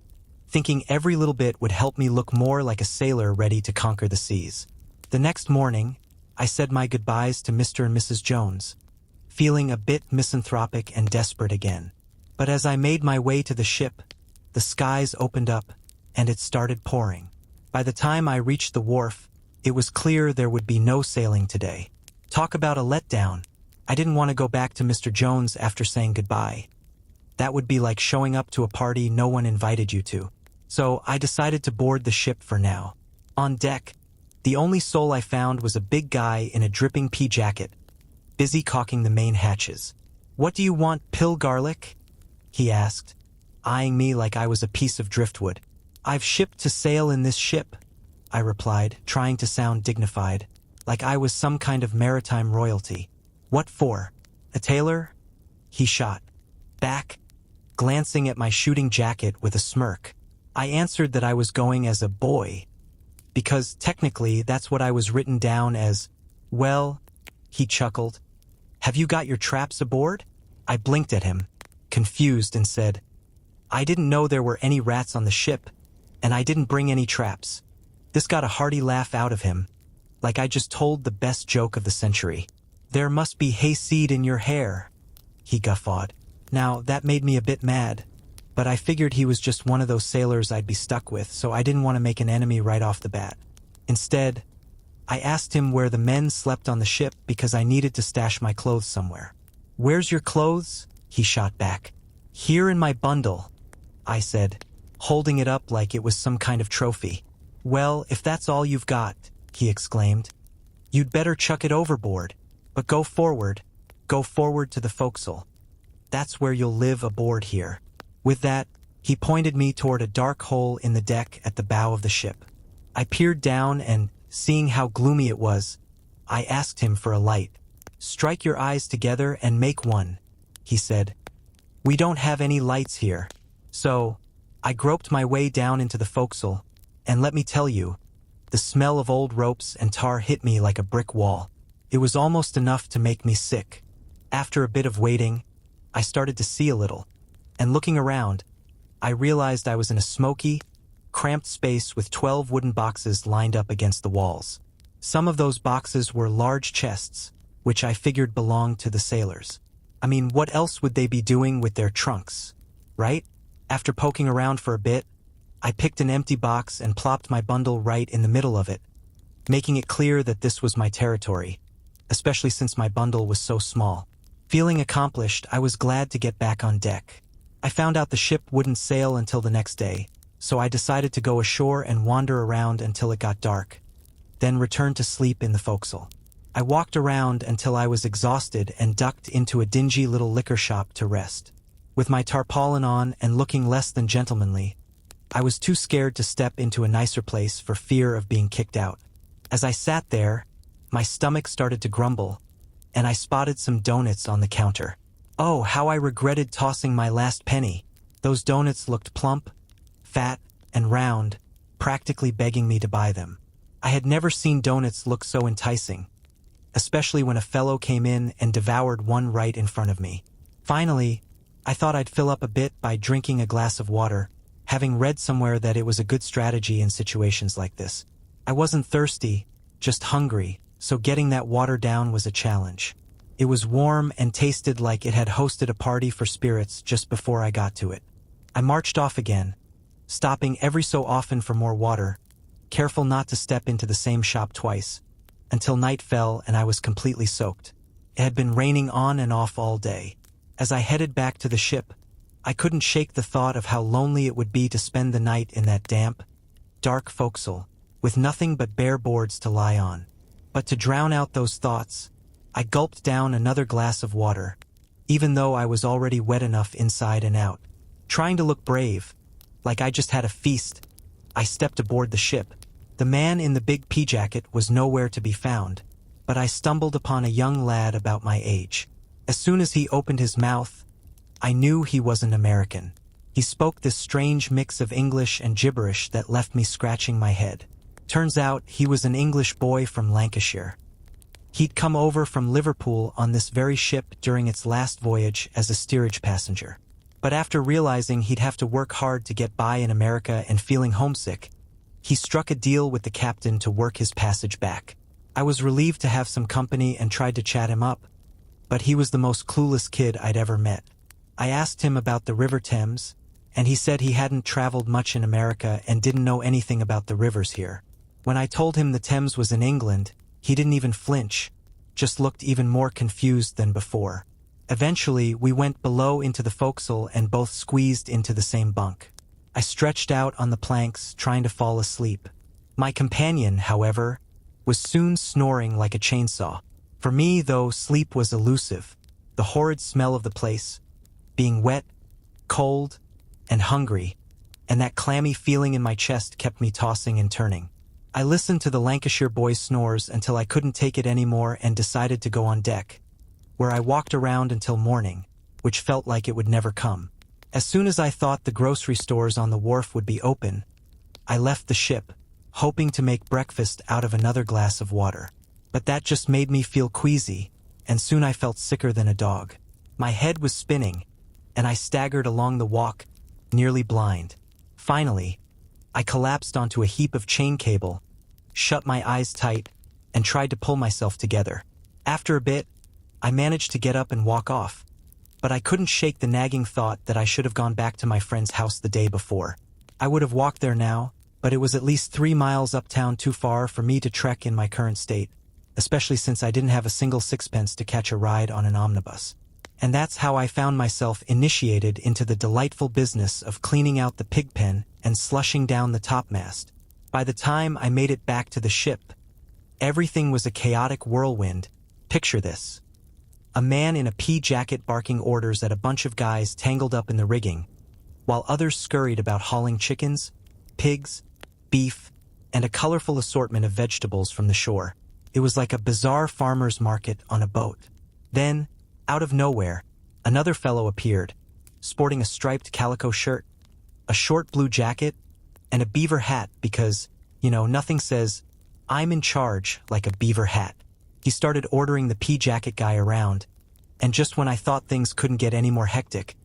thinking every little bit would help me look more like a sailor ready to conquer the seas. The next morning, I said my goodbyes to Mr. and Mrs. Jones, feeling a bit misanthropic and desperate again. But as I made my way to the ship, the skies opened up, and it started pouring. By the time I reached the wharf, it was clear there would be no sailing today. Talk about a letdown. I didn't want to go back to Mr. Jones after saying goodbye. That would be like showing up to a party no one invited you to. So I decided to board the ship for now. On deck, the only soul I found was a big guy in a dripping pea jacket, busy caulking the main hatches. "What do you want, pill garlic?" he asked, eyeing me like I was a piece of driftwood. "I've shipped to sail in this ship," I replied, trying to sound dignified, like I was some kind of maritime royalty. "What for? A tailor?" he shot back, glancing at my shooting jacket with a smirk. I answered that I was going as a boy, because technically that's what I was written down as. "Well," he chuckled, "have you got your traps aboard?" I blinked at him, confused, and said, "I didn't know there were any rats on the ship, and I didn't bring any traps." This got a hearty laugh out of him, like I just told the best joke of the century. "There must be hayseed in your hair," he guffawed. Now, that made me a bit mad, but I figured he was just one of those sailors I'd be stuck with, so I didn't want to make an enemy right off the bat. Instead, I asked him where the men slept on the ship because I needed to stash my clothes somewhere. "Where's your clothes?" he shot back. "Here in my bundle," I said, holding it up like it was some kind of trophy. "Well, if that's all you've got," he exclaimed, "you'd better chuck it overboard. But go forward to the forecastle. That's where you'll live aboard here." With that, he pointed me toward a dark hole in the deck at the bow of the ship. I peered down and, seeing how gloomy it was, I asked him for a light. "Strike your eyes together and make one," he said. "We don't have any lights here." So, I groped my way down into the forecastle, and let me tell you, the smell of old ropes and tar hit me like a brick wall. It was almost enough to make me sick. After a bit of waiting, I started to see a little, and looking around, I realized I was in a smoky, cramped space with 12 wooden boxes lined up against the walls. Some of those boxes were large chests, which I figured belonged to the sailors. I mean, what else would they be doing with their trunks, right? After poking around for a bit, I picked an empty box and plopped my bundle right in the middle of it, making it clear that this was my territory, especially since my bundle was so small. Feeling accomplished, I was glad to get back on deck. I found out the ship wouldn't sail until the next day, so I decided to go ashore and wander around until it got dark, then return to sleep in the forecastle. I walked around until I was exhausted and ducked into a dingy little liquor shop to rest. With my tarpaulin on and looking less than gentlemanly, I was too scared to step into a nicer place for fear of being kicked out. As I sat there, my stomach started to grumble, and I spotted some donuts on the counter. Oh, how I regretted tossing my last penny. Those donuts looked plump, fat, and round, practically begging me to buy them. I had never seen donuts look so enticing, especially when a fellow came in and devoured one right in front of me. Finally, I thought I'd fill up a bit by drinking a glass of water, having read somewhere that it was a good strategy in situations like this. I wasn't thirsty, just hungry, so getting that water down was a challenge. It was warm and tasted like it had hosted a party for spirits just before I got to it. I marched off again, stopping every so often for more water, careful not to step into the same shop twice, until night fell and I was completely soaked. It had been raining on and off all day. As I headed back to the ship, I couldn't shake the thought of how lonely it would be to spend the night in that damp, dark forecastle, with nothing but bare boards to lie on. But to drown out those thoughts, I gulped down another glass of water, even though I was already wet enough inside and out. Trying to look brave, like I just had a feast, I stepped aboard the ship. The man in the big pea jacket was nowhere to be found, but I stumbled upon a young lad about my age. As soon as he opened his mouth, I knew he wasn't American. He spoke this strange mix of English and gibberish that left me scratching my head. Turns out he was an English boy from Lancashire. He'd come over from Liverpool on this very ship during its last voyage as a steerage passenger. But after realizing he'd have to work hard to get by in America and feeling homesick, he struck a deal with the captain to work his passage back. I was relieved to have some company and tried to chat him up, but he was the most clueless kid I'd ever met. I asked him about the River Thames, and he said he hadn't traveled much in America and didn't know anything about the rivers here. When I told him the Thames was in England, he didn't even flinch, just looked even more confused than before. Eventually, we went below into the forecastle and both squeezed into the same bunk. I stretched out on the planks, trying to fall asleep. My companion, however, was soon snoring like a chainsaw. For me, though, sleep was elusive. The horrid smell of the place, being wet, cold, and hungry, and that clammy feeling in my chest kept me tossing and turning. I listened to the Lancashire boy's snores until I couldn't take it anymore and decided to go on deck, where I walked around until morning, which felt like it would never come. As soon as I thought the grocery stores on the wharf would be open, I left the ship, hoping to make breakfast out of another glass of water. But that just made me feel queasy, and soon I felt sicker than a dog. My head was spinning, and I staggered along the walk, nearly blind. Finally, I collapsed onto a heap of chain cable, shut my eyes tight, and tried to pull myself together. After a bit, I managed to get up and walk off, but I couldn't shake the nagging thought that I should have gone back to my friend's house the day before. I would have walked there now, but it was at least 3 miles uptown too far for me to trek in my current state, especially since I didn't have a single sixpence to catch a ride on an omnibus. And that's how I found myself initiated into the delightful business of cleaning out the pig pen and slushing down the topmast. By the time I made it back to the ship, everything was a chaotic whirlwind. Picture this: a man in a pea jacket barking orders at a bunch of guys tangled up in the rigging, while others scurried about hauling chickens, pigs, beef, and a colorful assortment of vegetables from the shore. It was like a bizarre farmer's market on a boat. Then, out of nowhere, another fellow appeared, sporting a striped calico shirt, a short blue jacket, and a beaver hat because, nothing says, "I'm in charge" like a beaver hat. He started ordering the pea jacket guy around, and just when I thought things couldn't get any more hectic,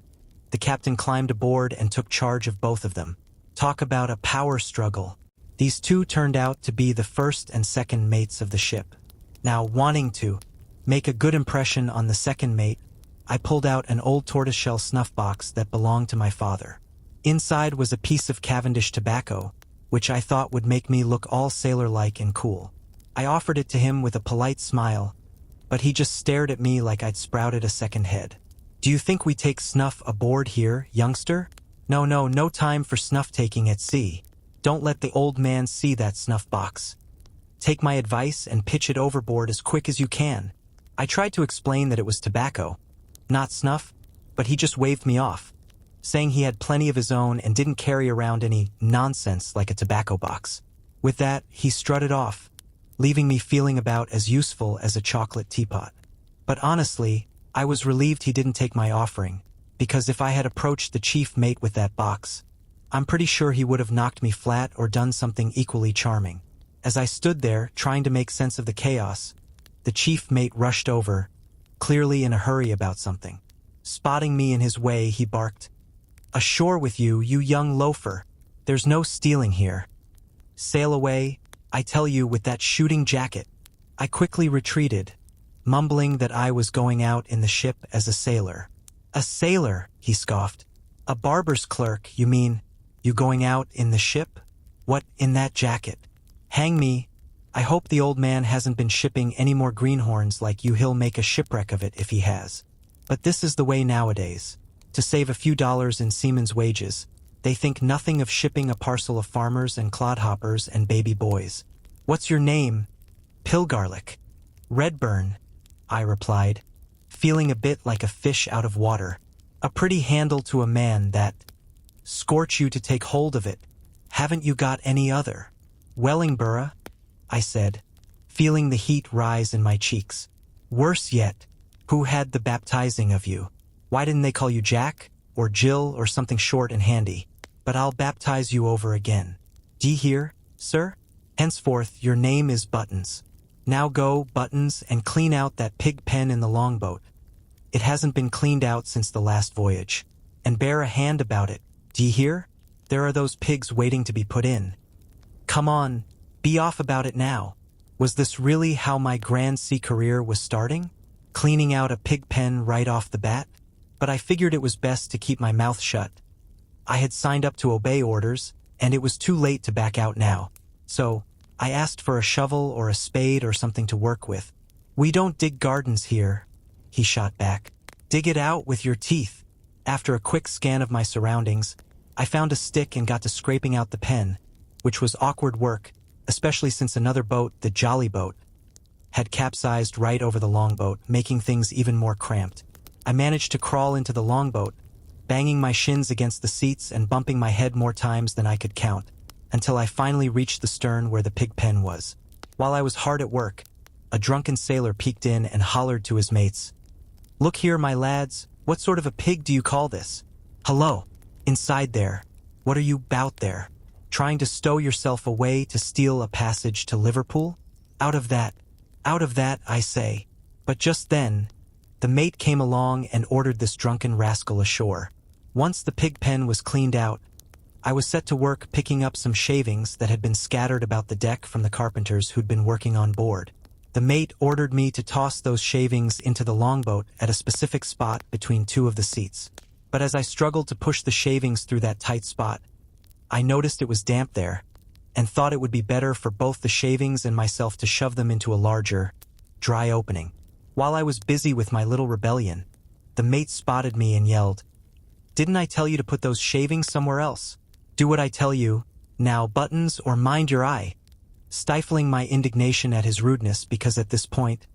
the captain climbed aboard and took charge of both of them. Talk about a power struggle. These two turned out to be the first and second mates of the ship. Now, wanting to make a good impression on the second mate, I pulled out an old tortoiseshell snuff box that belonged to my father. Inside was a piece of Cavendish tobacco, which I thought would make me look all sailor-like and cool. I offered it to him with a polite smile, but he just stared at me like I'd sprouted a second head. "Do you think we take snuff aboard here, youngster?" No time for snuff-taking at sea. Don't let the old man see that snuff box. Take my advice and pitch it overboard as quick as you can." I tried to explain that it was tobacco, not snuff, but he just waved me off, saying he had plenty of his own and didn't carry around any nonsense like a tobacco box. With that, he strutted off, leaving me feeling about as useful as a chocolate teapot. But honestly, I was relieved he didn't take my offering, because if I had approached the chief mate with that box, I'm pretty sure he would have knocked me flat or done something equally charming. As I stood there, trying to make sense of the chaos, the chief mate rushed over, clearly in a hurry about something. Spotting me in his way, he barked, "Ashore with you, you young loafer. There's no stealing here. Sail away, I tell you, with that shooting jacket." I quickly retreated, mumbling that I was going out in the ship as a sailor. "A sailor," he scoffed. A barber's clerk, you mean? You going out in the ship? What, in that jacket? Hang me. I hope the old man hasn't been shipping any more greenhorns like you. He'll make a shipwreck of it if he has. But this is the way nowadays. To save a few dollars in seamen's wages, they think nothing of shipping a parcel of farmers and clodhoppers and baby boys. What's your name? Pilgarlic. Redburn, I replied, feeling a bit like a fish out of water. A pretty handle to a man, that. Scorch you to take hold of it. Haven't you got any other? Wellingborough, I said, feeling the heat rise in my cheeks. Worse yet, who had the baptizing of you? Why didn't they call you Jack, or Jill, or something short and handy? But I'll baptize you over again. D'ye hear, sir? Henceforth your name is Buttons. Now go, Buttons, and clean out that pig pen in the longboat. It hasn't been cleaned out since the last voyage. And bear a hand about it, d'ye hear? There are those pigs waiting to be put in. Come on, be off about it now. Was this really how my grand sea career was starting? Cleaning out a pig pen right off the bat? But I figured it was best to keep my mouth shut. I had signed up to obey orders, and it was too late to back out now. So, I asked for a shovel or a spade or something to work with. We don't dig gardens here, he shot back. Dig it out with your teeth. After a quick scan of my surroundings, I found a stick and got to scraping out the pen, which was awkward work, especially since another boat, the jolly boat, had capsized right over the longboat, making things even more cramped. I managed to crawl into the longboat, banging my shins against the seats and bumping my head more times than I could count, until I finally reached the stern where the pig pen was. While I was hard at work, a drunken sailor peeked in and hollered to his mates. Look here, my lads, what sort of a pig do you call this? Hello, inside there. What are you bout there? Trying to stow yourself away to steal a passage to Liverpool? Out of that, I say. But just then, the mate came along and ordered this drunken rascal ashore. Once the pig pen was cleaned out, I was set to work picking up some shavings that had been scattered about the deck from the carpenters who'd been working on board. The mate ordered me to toss those shavings into the longboat at a specific spot between two of the seats. But as I struggled to push the shavings through that tight spot, I noticed it was damp there, and thought it would be better for both the shavings and myself to shove them into a larger, dry opening. While I was busy with my little rebellion, the mate spotted me and yelled, "Didn't I tell you to put those shavings somewhere else? Do what I tell you, now, Buttons, or mind your eye." Stifling my indignation at his rudeness, because at this point,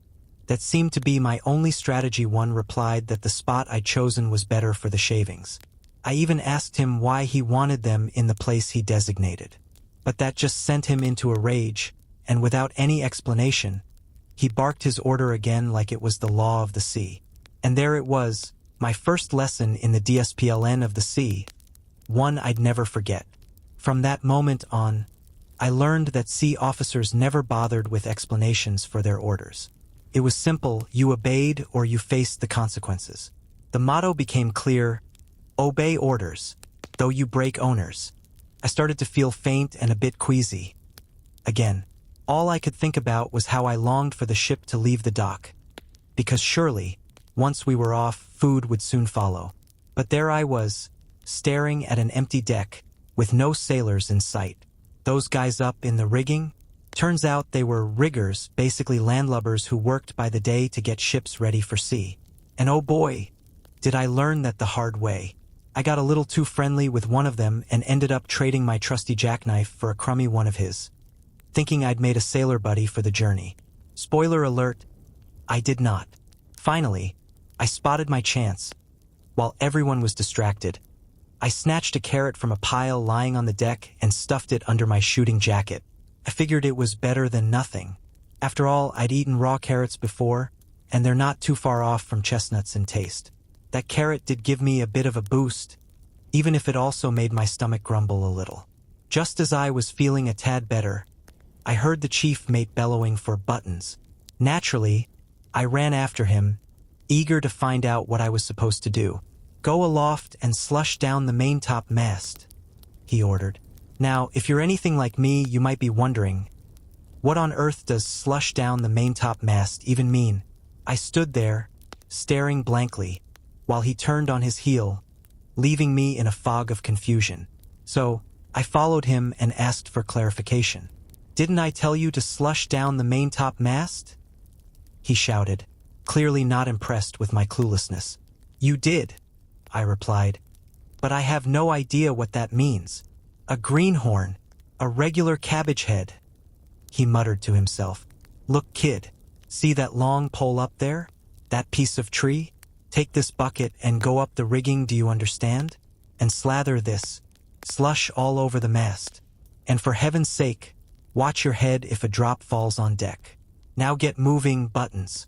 that seemed to be my only strategy, one replied that the spot I'd chosen was better for the shavings. I even asked him why he wanted them in the place he designated. But that just sent him into a rage, and without any explanation, he barked his order again like it was the law of the sea. And there it was, my first lesson in the DSPLN of the sea, one I'd never forget. From that moment on, I learned that sea officers never bothered with explanations for their orders. It was simple: you obeyed or you faced the consequences. The motto became clear: obey orders, though you break owners. I started to feel faint and a bit queasy. Again, all I could think about was how I longed for the ship to leave the dock, because surely, once we were off, food would soon follow. But there I was, staring at an empty deck, with no sailors in sight. Those guys up in the rigging? Turns out they were riggers, basically landlubbers who worked by the day to get ships ready for sea. And oh boy, did I learn that the hard way. I got a little too friendly with one of them and ended up trading my trusty jackknife for a crummy one of his, thinking I'd made a sailor buddy for the journey. Spoiler alert, I did not. Finally, I spotted my chance. While everyone was distracted, I snatched a carrot from a pile lying on the deck and stuffed it under my shooting jacket. I figured it was better than nothing. After all, I'd eaten raw carrots before, and they're not too far off from chestnuts in taste. That carrot did give me a bit of a boost, even if it also made my stomach grumble a little. Just as I was feeling a tad better, I heard the chief mate bellowing for Buttons. Naturally, I ran after him, eager to find out what I was supposed to do. "Go aloft and slush down the maintop mast," he ordered. Now, if you're anything like me, you might be wondering, what on earth does slush down the maintop mast even mean? I stood there, staring blankly, while he turned on his heel, leaving me in a fog of confusion. So, I followed him and asked for clarification. "Didn't I tell you to slush down the main top mast?" he shouted, clearly not impressed with my cluelessness. "You did," I replied, "but I have no idea what that means. A greenhorn, a regular cabbage head," he muttered to himself. "Look, kid, see that long pole up there? That piece of tree? Take this bucket and go up the rigging, do you understand? And slather this slush all over the mast. And for heaven's sake, watch your head if a drop falls on deck. Now get moving, buttons."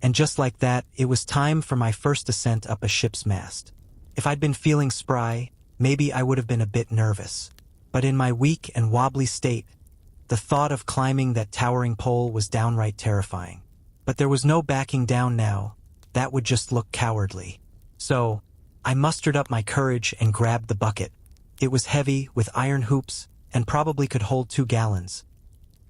And just like that, it was time for my first ascent up a ship's mast. If I'd been feeling spry, maybe I would have been a bit nervous. But in my weak and wobbly state, the thought of climbing that towering pole was downright terrifying. But there was no backing down now. That would just look cowardly. So, I mustered up my courage and grabbed the bucket. It was heavy, with iron hoops, and probably could hold 2 gallons.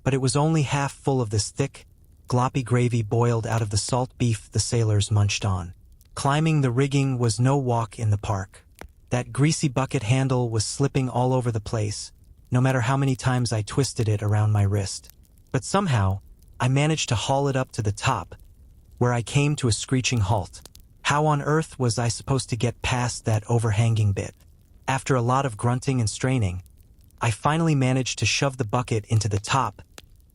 But it was only half full of this thick, gloppy gravy boiled out of the salt beef the sailors munched on. Climbing the rigging was no walk in the park. That greasy bucket handle was slipping all over the place, no matter how many times I twisted it around my wrist. But somehow, I managed to haul it up to the top, where I came to a screeching halt. How on earth was I supposed to get past that overhanging bit? After a lot of grunting and straining, I finally managed to shove the bucket into the top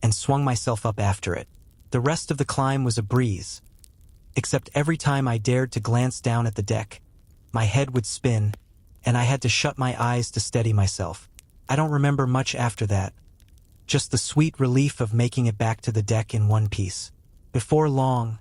and swung myself up after it. The rest of the climb was a breeze, except every time I dared to glance down at the deck, my head would spin, and I had to shut my eyes to steady myself. I don't remember much after that, just the sweet relief of making it back to the deck in one piece. Before long,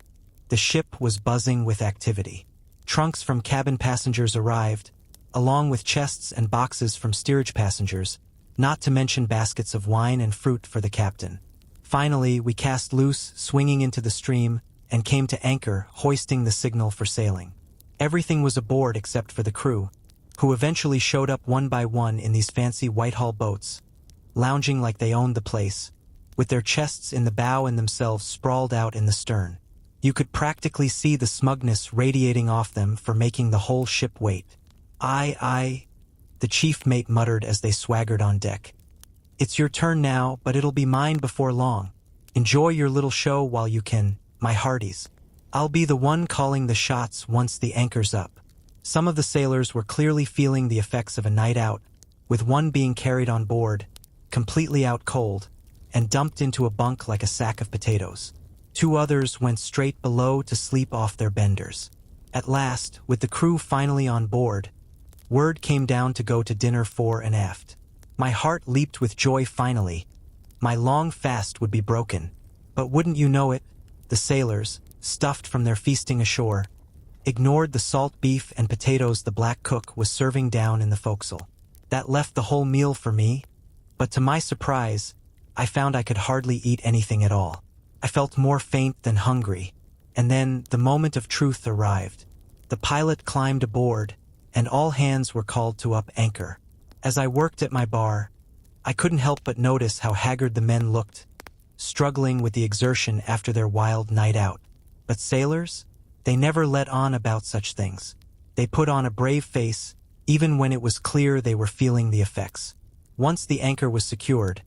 the ship was buzzing with activity. Trunks from cabin passengers arrived, along with chests and boxes from steerage passengers, not to mention baskets of wine and fruit for the captain. Finally, we cast loose, swinging into the stream, and came to anchor, hoisting the signal for sailing. Everything was aboard except for the crew, who eventually showed up one by one in these fancy Whitehall boats, lounging like they owned the place, with their chests in the bow and themselves sprawled out in the stern. You could practically see the smugness radiating off them for making the whole ship wait. Aye, the chief mate muttered as they swaggered on deck. "It's your turn now, but it'll be mine before long. Enjoy your little show while you can, my hearties. I'll be the one calling the shots once the anchor's up." Some of the sailors were clearly feeling the effects of a night out, with one being carried on board, completely out cold, and dumped into a bunk like a sack of potatoes. 2 others went straight below to sleep off their benders. At last, with the crew finally on board, word came down to go to dinner fore and aft. My heart leaped with joy finally. My long fast would be broken. But wouldn't you know it, the sailors, stuffed from their feasting ashore, ignored the salt beef and potatoes the black cook was serving down in the forecastle. That left the whole meal for me, but to my surprise, I found I could hardly eat anything at all. I felt more faint than hungry, and then the moment of truth arrived. The pilot climbed aboard, and all hands were called to up anchor. As I worked at my bar, I couldn't help but notice how haggard the men looked, struggling with the exertion after their wild night out. But sailors? They never let on about such things. They put on a brave face, even when it was clear they were feeling the effects. Once the anchor was secured,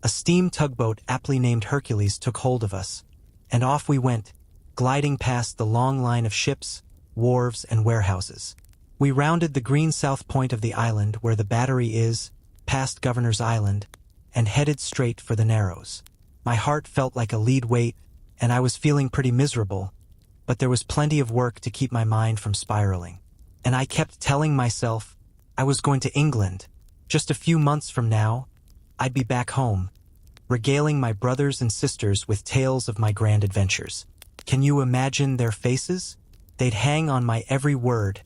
a steam tugboat aptly named Hercules took hold of us, and off we went, gliding past the long line of ships, wharves, and warehouses. We rounded the green south point of the island where the battery is, past Governor's Island, and headed straight for the Narrows. My heart felt like a lead weight, and I was feeling pretty miserable, but there was plenty of work to keep my mind from spiraling. And I kept telling myself I was going to England. Just a few months from now, I'd be back home, regaling my brothers and sisters with tales of my grand adventures. Can you imagine their faces? They'd hang on my every word,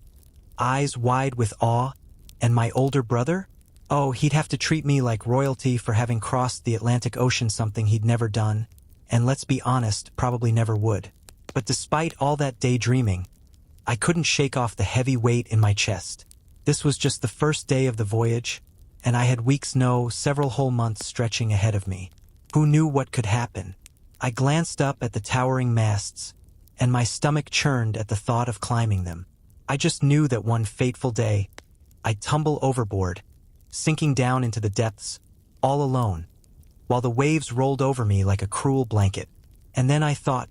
eyes wide with awe, and my older brother? Oh, he'd have to treat me like royalty for having crossed the Atlantic Ocean, something he'd never done, and let's be honest, probably never would. But despite all that daydreaming, I couldn't shake off the heavy weight in my chest. This was just the first day of the voyage, and I had weeks, no, several whole months stretching ahead of me. Who knew what could happen? I glanced up at the towering masts, and my stomach churned at the thought of climbing them. I just knew that one fateful day, I'd tumble overboard, sinking down into the depths, all alone, while the waves rolled over me like a cruel blanket. And then I thought,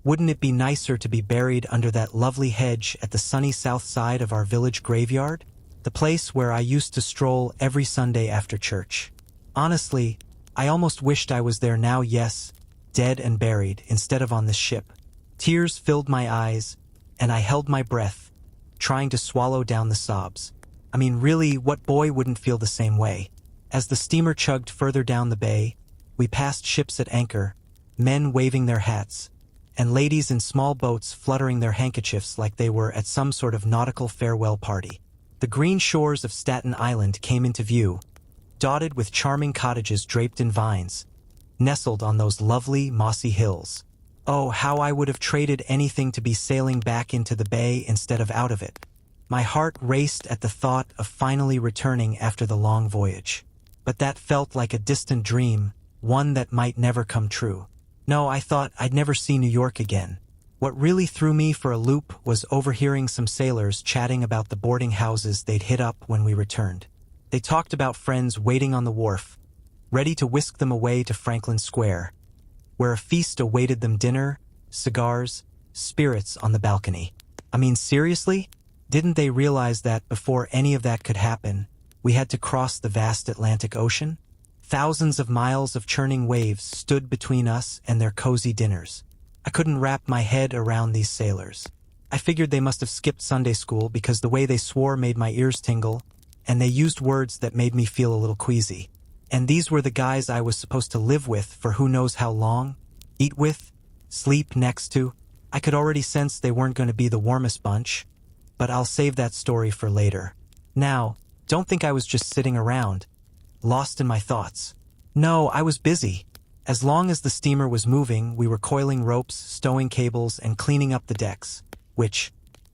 wouldn't it be nicer to be buried under that lovely hedge at the sunny south side of our village graveyard? The place where I used to stroll every Sunday after church. Honestly, I almost wished I was there now, yes, dead and buried, instead of on this ship. Tears filled my eyes, and I held my breath, trying to swallow down the sobs. I mean, really, what boy wouldn't feel the same way? As the steamer chugged further down the bay, we passed ships at anchor, men waving their hats, and ladies in small boats fluttering their handkerchiefs like they were at some sort of nautical farewell party. The green shores of Staten Island came into view, dotted with charming cottages draped in vines, nestled on those lovely, mossy hills. Oh, how I would have traded anything to be sailing back into the bay instead of out of it. My heart raced at the thought of finally returning after the long voyage. But that felt like a distant dream, one that might never come true. No, I thought I'd never see New York again. What really threw me for a loop was overhearing some sailors chatting about the boarding houses they'd hit up when we returned. They talked about friends waiting on the wharf, ready to whisk them away to Franklin Square, where a feast awaited them: dinner, cigars, spirits on the balcony. I mean, seriously? Didn't they realize that before any of that could happen, we had to cross the vast Atlantic Ocean? Thousands of miles of churning waves stood between us and their cozy dinners. I couldn't wrap my head around these sailors. I figured they must have skipped Sunday school because the way they swore made my ears tingle, and they used words that made me feel a little queasy. And these were the guys I was supposed to live with for who knows how long, eat with, sleep next to. I could already sense they weren't going to be the warmest bunch, but I'll save that story for later. Now, don't think I was just sitting around, lost in my thoughts. No, I was busy. As long as the steamer was moving, we were coiling ropes, stowing cables, and cleaning up the decks, which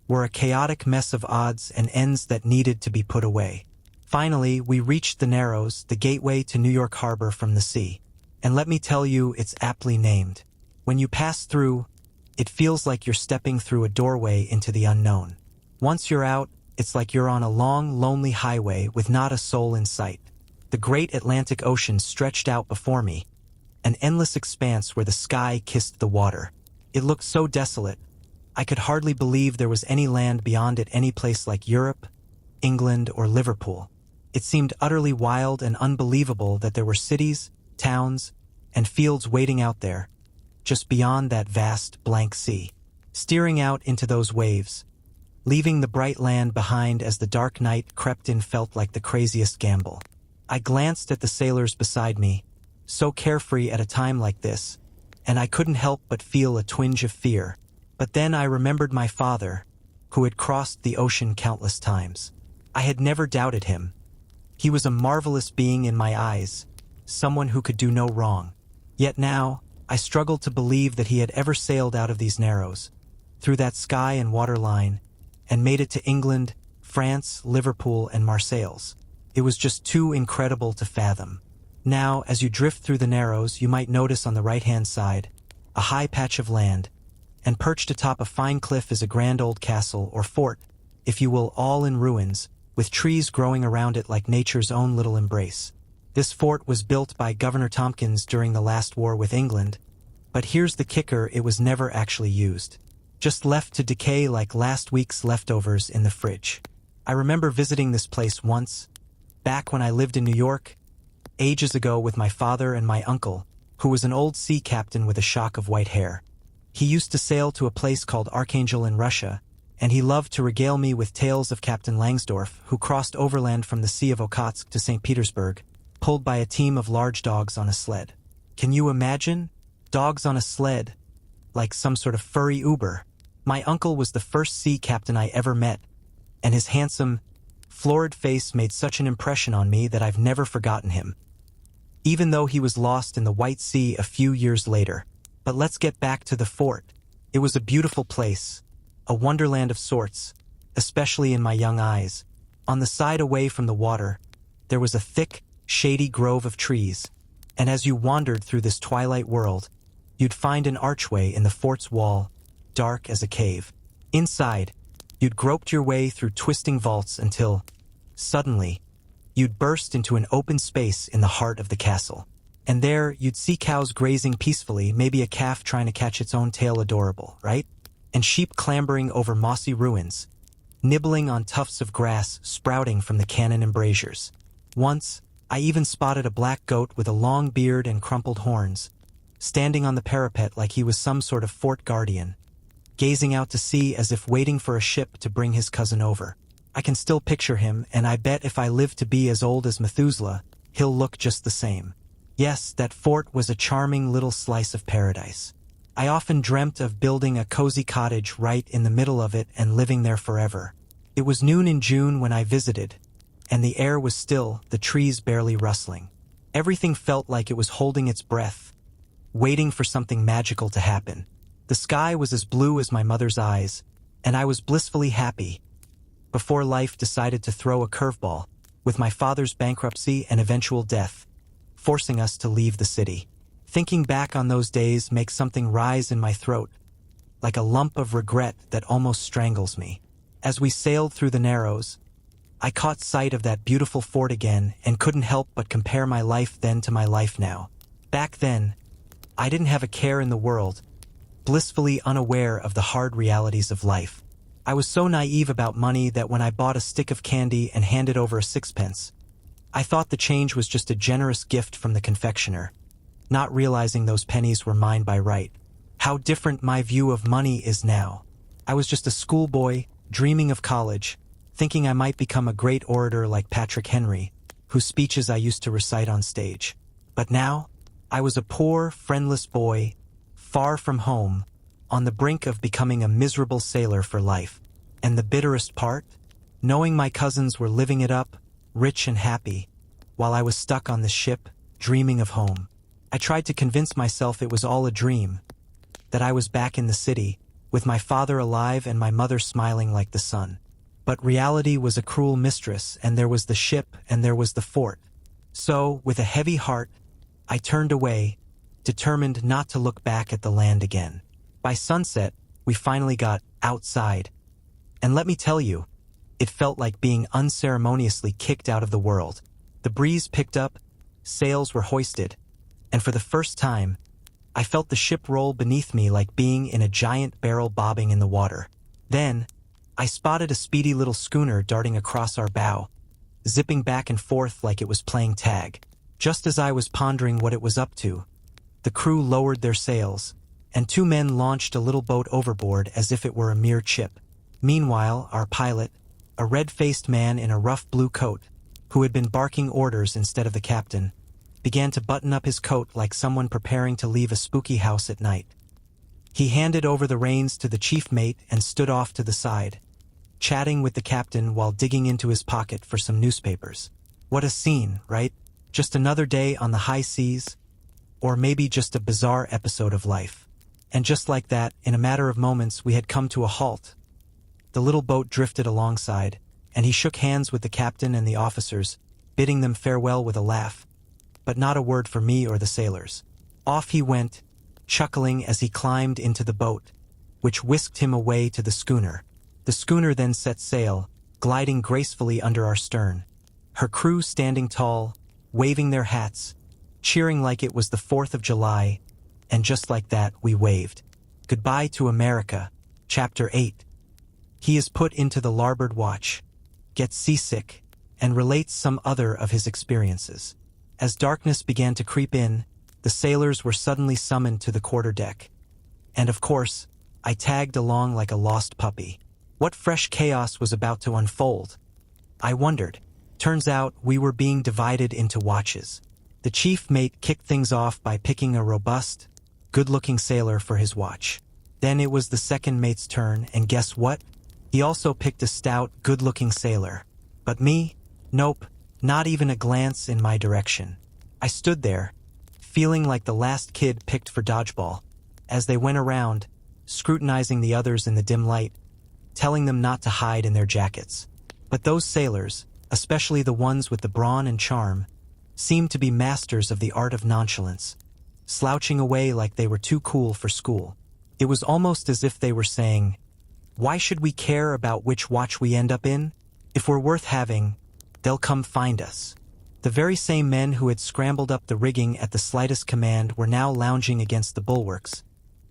were a chaotic mess of odds and ends that needed to be put away. Finally, we reached the Narrows, the gateway to New York Harbor from the sea. And let me tell you, it's aptly named. When you pass through, it feels like you're stepping through a doorway into the unknown. Once you're out, it's like you're on a long, lonely highway with not a soul in sight. The great Atlantic Ocean stretched out before me, an endless expanse where the sky kissed the water. It looked so desolate, I could hardly believe there was any land beyond it, any place like Europe, England, or Liverpool. It seemed utterly wild and unbelievable that there were cities, towns, and fields waiting out there, just beyond that vast, blank sea. Steering out into those waves, leaving the bright land behind as the dark night crept in, felt like the craziest gamble. I glanced at the sailors beside me, so carefree at a time like this, and I couldn't help but feel a twinge of fear. But then I remembered my father, who had crossed the ocean countless times. I had never doubted him. He was a marvelous being in my eyes, someone who could do no wrong. Yet now, I struggled to believe that he had ever sailed out of these Narrows, through that sky and water line, and made it to England, France, Liverpool, and Marseilles. It was just too incredible to fathom. Now, as you drift through the Narrows, you might notice on the right-hand side a high patch of land, and perched atop a fine cliff is a grand old castle, or fort, if you will, all in ruins, with trees growing around it like nature's own little embrace. This fort was built by Governor Tompkins during the last war with England, but here's the kicker: it was never actually used. Just left to decay like last week's leftovers in the fridge. I remember visiting this place once, back when I lived in New York, ages ago, with my father and my uncle, who was an old sea captain with a shock of white hair. He used to sail to a place called Archangel in Russia, and he loved to regale me with tales of Captain Langsdorff, who crossed overland from the Sea of Okhotsk to St. Petersburg, pulled by a team of large dogs on a sled. Can you imagine? Dogs on a sled, like some sort of furry Uber. My uncle was the first sea captain I ever met, and his handsome, florid face made such an impression on me that I've never forgotten him, even though he was lost in the White Sea a few years later. But let's get back to the fort. It was a beautiful place, a wonderland of sorts, especially in my young eyes. On the side away from the water, there was a thick, shady grove of trees, and as you wandered through this twilight world, you'd find an archway in the fort's wall, dark as a cave. Inside, You'd groped your way through twisting vaults until, suddenly, you'd burst into an open space in the heart of the castle. And there, you'd see cows grazing peacefully, maybe a calf trying to catch its own tail, adorable, right? And sheep clambering over mossy ruins, nibbling on tufts of grass sprouting from the cannon embrasures. Once, I even spotted a black goat with a long beard and crumpled horns, standing on the parapet like he was some sort of fort guardian, gazing out to sea as if waiting for a ship to bring his cousin over. I can still picture him, and I bet if I live to be as old as Methuselah, he'll look just the same. Yes, that fort was a charming little slice of paradise. I often dreamt of building a cozy cottage right in the middle of it and living there forever. It was noon in June when I visited, and the air was still, the trees barely rustling. Everything felt like it was holding its breath, waiting for something magical to happen. The sky was as blue as my mother's eyes, and I was blissfully happy, before life decided to throw a curveball, with my father's bankruptcy and eventual death, forcing us to leave the city. Thinking back on those days makes something rise in my throat, like a lump of regret that almost strangles me. As we sailed through the Narrows, I caught sight of that beautiful fort again and couldn't help but compare my life then to my life now. Back then, I didn't have a care in the world, blissfully unaware of the hard realities of life. I was so naive about money that when I bought a stick of candy and handed over a sixpence, I thought the change was just a generous gift from the confectioner, not realizing those pennies were mine by right. How different my view of money is now. I was just a schoolboy, dreaming of college, thinking I might become a great orator like Patrick Henry, whose speeches I used to recite on stage. But now, I was a poor, friendless boy, far from home, on the brink of becoming a miserable sailor for life. And the bitterest part? Knowing my cousins were living it up, rich and happy, while I was stuck on the ship, dreaming of home. I tried to convince myself it was all a dream, that I was back in the city, with my father alive and my mother smiling like the sun. But reality was a cruel mistress, and there was the ship and there was the fort. So, with a heavy heart, I turned away, determined not to look back at the land again. By sunset, we finally got outside. And let me tell you, it felt like being unceremoniously kicked out of the world. The breeze picked up, sails were hoisted, and for the first time, I felt the ship roll beneath me like being in a giant barrel bobbing in the water. Then, I spotted a speedy little schooner darting across our bow, zipping back and forth like it was playing tag. Just as I was pondering what it was up to, the crew lowered their sails, and two men launched a little boat overboard as if it were a mere chip. Meanwhile, our pilot, a red-faced man in a rough blue coat, who had been barking orders instead of the captain, began to button up his coat like someone preparing to leave a spooky house at night. He handed over the reins to the chief mate and stood off to the side, chatting with the captain while digging into his pocket for some newspapers. What a scene, right? Just another day on the high seas, or maybe just a bizarre episode of life. And just like that, in a matter of moments, we had come to a halt. The little boat drifted alongside, and he shook hands with the captain and the officers, bidding them farewell with a laugh, but not a word for me or the sailors. Off he went, chuckling as he climbed into the boat, which whisked him away to the schooner. The schooner then set sail, gliding gracefully under our stern, her crew standing tall, waving their hats, cheering like it was the 4th of July, and just like that, we waved. Goodbye to America. Chapter 8. He is put into the larboard watch, gets seasick, and relates some other of his experiences. As darkness began to creep in, the sailors were suddenly summoned to the quarterdeck. And of course, I tagged along like a lost puppy. What fresh chaos was about to unfold? I wondered. Turns out we were being divided into watches. The chief mate kicked things off by picking a robust, good-looking sailor for his watch. Then it was the second mate's turn, and guess what? He also picked a stout, good-looking sailor. But me? Nope, not even a glance in my direction. I stood there, feeling like the last kid picked for dodgeball, as they went around, scrutinizing the others in the dim light, telling them not to hide in their jackets. But those sailors, especially the ones with the brawn and charm, seemed to be masters of the art of nonchalance, slouching away like they were too cool for school. It was almost as if they were saying, Why should we care about which watch we end up in? If we're worth having, they'll come find us. The very same men who had scrambled up the rigging at the slightest command were now lounging against the bulwarks,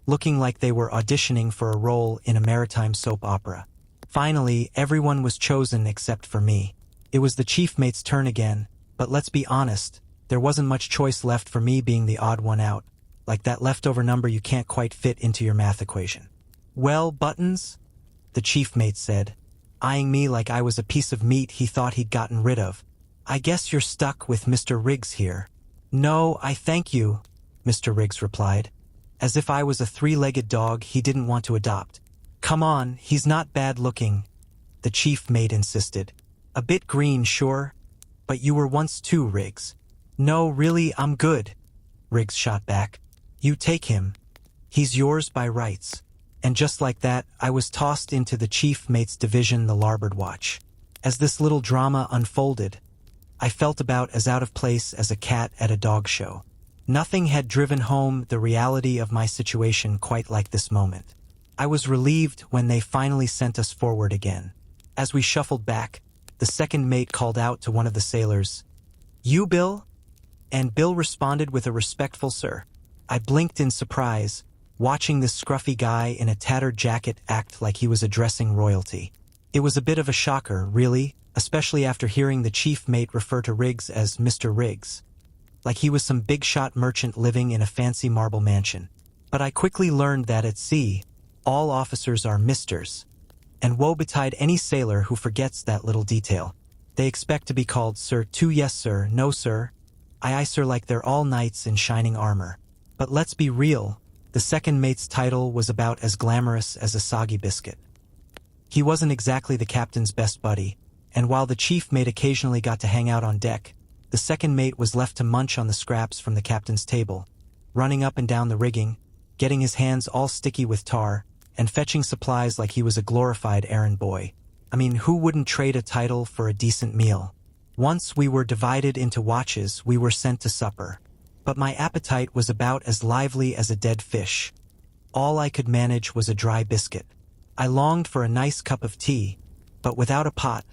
looking like they were auditioning for a role in a maritime soap opera. Finally, everyone was chosen except for me. It was the chief mate's turn again, but let's be honest, there wasn't much choice left for me being the odd one out, like that leftover number you can't quite fit into your math equation. "Well, Buttons," the chief mate said, eyeing me like I was a piece of meat he thought he'd gotten rid of. "I guess you're stuck with Mr. Riggs here." "No, I thank you," Mr. Riggs replied, as if I was a three-legged dog he didn't want to adopt. "Come on, he's not bad-looking," the chief mate insisted. "A bit green, sure, but you were once too, Riggs." "No, really, I'm good," Riggs shot back. "You take him. He's yours by rights." And just like that, I was tossed into the chief mate's division, the larboard watch. As this little drama unfolded, I felt about as out of place as a cat at a dog show. Nothing had driven home the reality of my situation quite like this moment. I was relieved when they finally sent us forward again. As we shuffled back, the second mate called out to one of the sailors, "You, Bill?" And Bill responded with a respectful "Sir." I blinked in surprise, watching this scruffy guy in a tattered jacket act like he was addressing royalty. It was a bit of a shocker, really, especially after hearing the chief mate refer to Riggs as Mr. Riggs, like he was some big-shot merchant living in a fancy marble mansion. But I quickly learned that at sea, all officers are misters, and woe betide any sailor who forgets that little detail. They expect to be called "Sir" too. "Yes, sir," "No, sir," "Aye, sir," like they're all knights in shining armor. But let's be real, the second mate's title was about as glamorous as a soggy biscuit. He wasn't exactly the captain's best buddy, and while the chief mate occasionally got to hang out on deck, the second mate was left to munch on the scraps from the captain's table, running up and down the rigging, getting his hands all sticky with tar, and fetching supplies like he was a glorified errand boy. I mean, who wouldn't trade a title for a decent meal? Once we were divided into watches, we were sent to supper. But my appetite was about as lively as a dead fish. All I could manage was a dry biscuit. I longed for a nice cup of tea, but without a pot,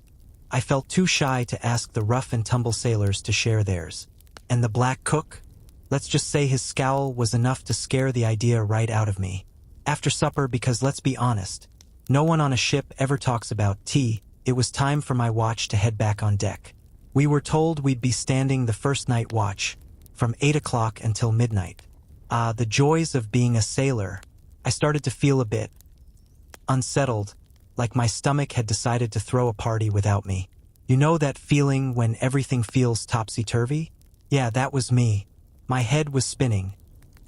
I felt too shy to ask the rough-and-tumble sailors to share theirs. And the black cook? Let's just say his scowl was enough to scare the idea right out of me. After supper, because let's be honest, no one on a ship ever talks about tea, it was time for my watch to head back on deck. We were told we'd be standing the first night watch, from 8 o'clock until midnight. The joys of being a sailor. I started to feel a bit unsettled, like my stomach had decided to throw a party without me. You know that feeling when everything feels topsy-turvy? Yeah, that was me. My head was spinning,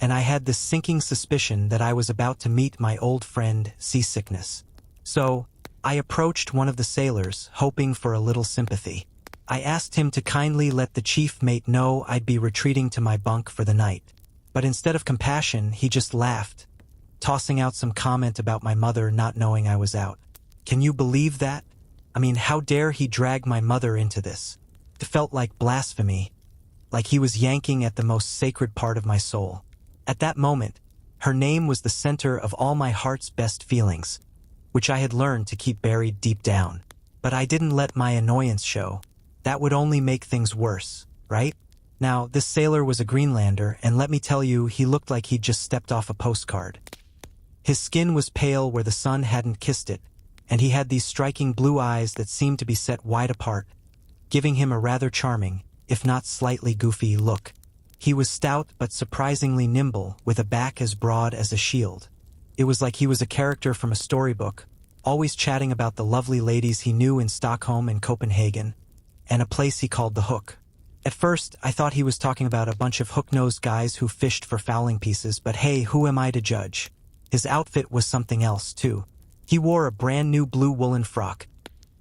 and I had this sinking suspicion that I was about to meet my old friend, seasickness. So, I approached one of the sailors, hoping for a little sympathy. I asked him to kindly let the chief mate know I'd be retreating to my bunk for the night. But instead of compassion, he just laughed, tossing out some comment about my mother not knowing I was out. Can you believe that? I mean, how dare he drag my mother into this? It felt like blasphemy, like he was yanking at the most sacred part of my soul. At that moment, her name was the center of all my heart's best feelings, which I had learned to keep buried deep down. But I didn't let my annoyance show. That would only make things worse, right? Now, this sailor was a Greenlander, and let me tell you, he looked like he'd just stepped off a postcard. His skin was pale where the sun hadn't kissed it, and he had these striking blue eyes that seemed to be set wide apart, giving him a rather charming, if not slightly goofy, look. He was stout but surprisingly nimble, with a back as broad as a shield. It was like he was a character from a storybook, always chatting about the lovely ladies he knew in Stockholm and Copenhagen, and a place he called the Hook. At first, I thought he was talking about a bunch of hook-nosed guys who fished for fowling pieces, but hey, who am I to judge? His outfit was something else, too. He wore a brand-new blue woolen frock.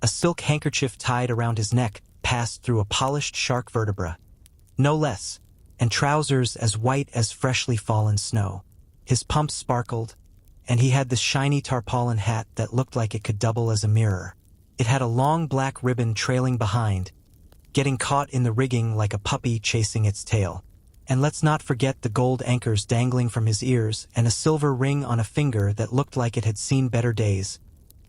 A silk handkerchief tied around his neck passed through a polished shark vertebra. No less, and trousers as white as freshly fallen snow. His pumps sparkled, and he had this shiny tarpaulin hat that looked like it could double as a mirror. It had a long black ribbon trailing behind, getting caught in the rigging like a puppy chasing its tail. And let's not forget the gold anchors dangling from his ears and a silver ring on a finger that looked like it had seen better days.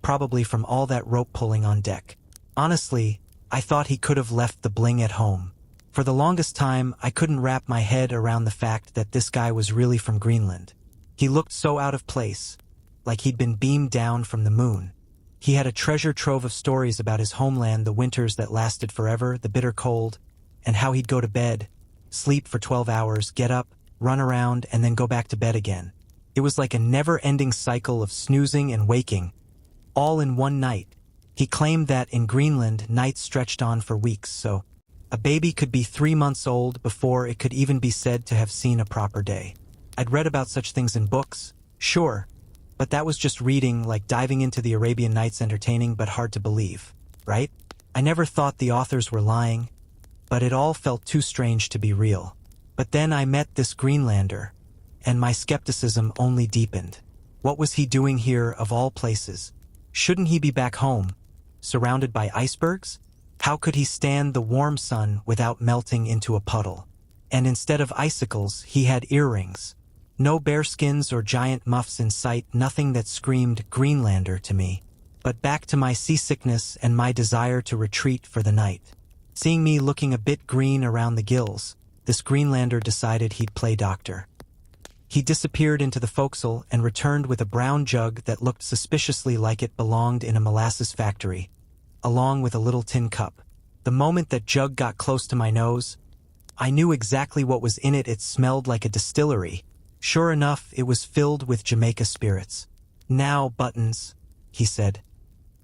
probably from all that rope pulling on deck. Honestly, I thought he could have left the bling at home. For the longest time, I couldn't wrap my head around the fact that this guy was really from Greenland. He looked so out of place, like he'd been beamed down from the moon. He had a treasure trove of stories about his homeland, the winters that lasted forever, the bitter cold, and how he'd go to bed, sleep for 12 hours, get up, run around, and then go back to bed again. It was like a never-ending cycle of snoozing and waking, all in one night. He claimed that in Greenland, nights stretched on for weeks, so a baby could be 3 months old before it could even be said to have seen a proper day. I'd read about such things in books, sure, but that was just reading, like diving into the Arabian Nights, entertaining but hard to believe, right? I never thought the authors were lying, but it all felt too strange to be real. But then I met this Greenlander, and my skepticism only deepened. What was he doing here of all places? Shouldn't he be back home, surrounded by icebergs? How could he stand the warm sun without melting into a puddle? And instead of icicles, he had earrings. No bearskins or giant muffs in sight, nothing that screamed Greenlander to me. But back to my seasickness and my desire to retreat for the night. Seeing me looking a bit green around the gills, this Greenlander decided he'd play doctor. He disappeared into the forecastle and returned with a brown jug that looked suspiciously like it belonged in a molasses factory, along with a little tin cup. The moment that jug got close to my nose, I knew exactly what was in it. It smelled like a distillery. Sure enough, it was filled with Jamaica spirits. "Now, Buttons," he said,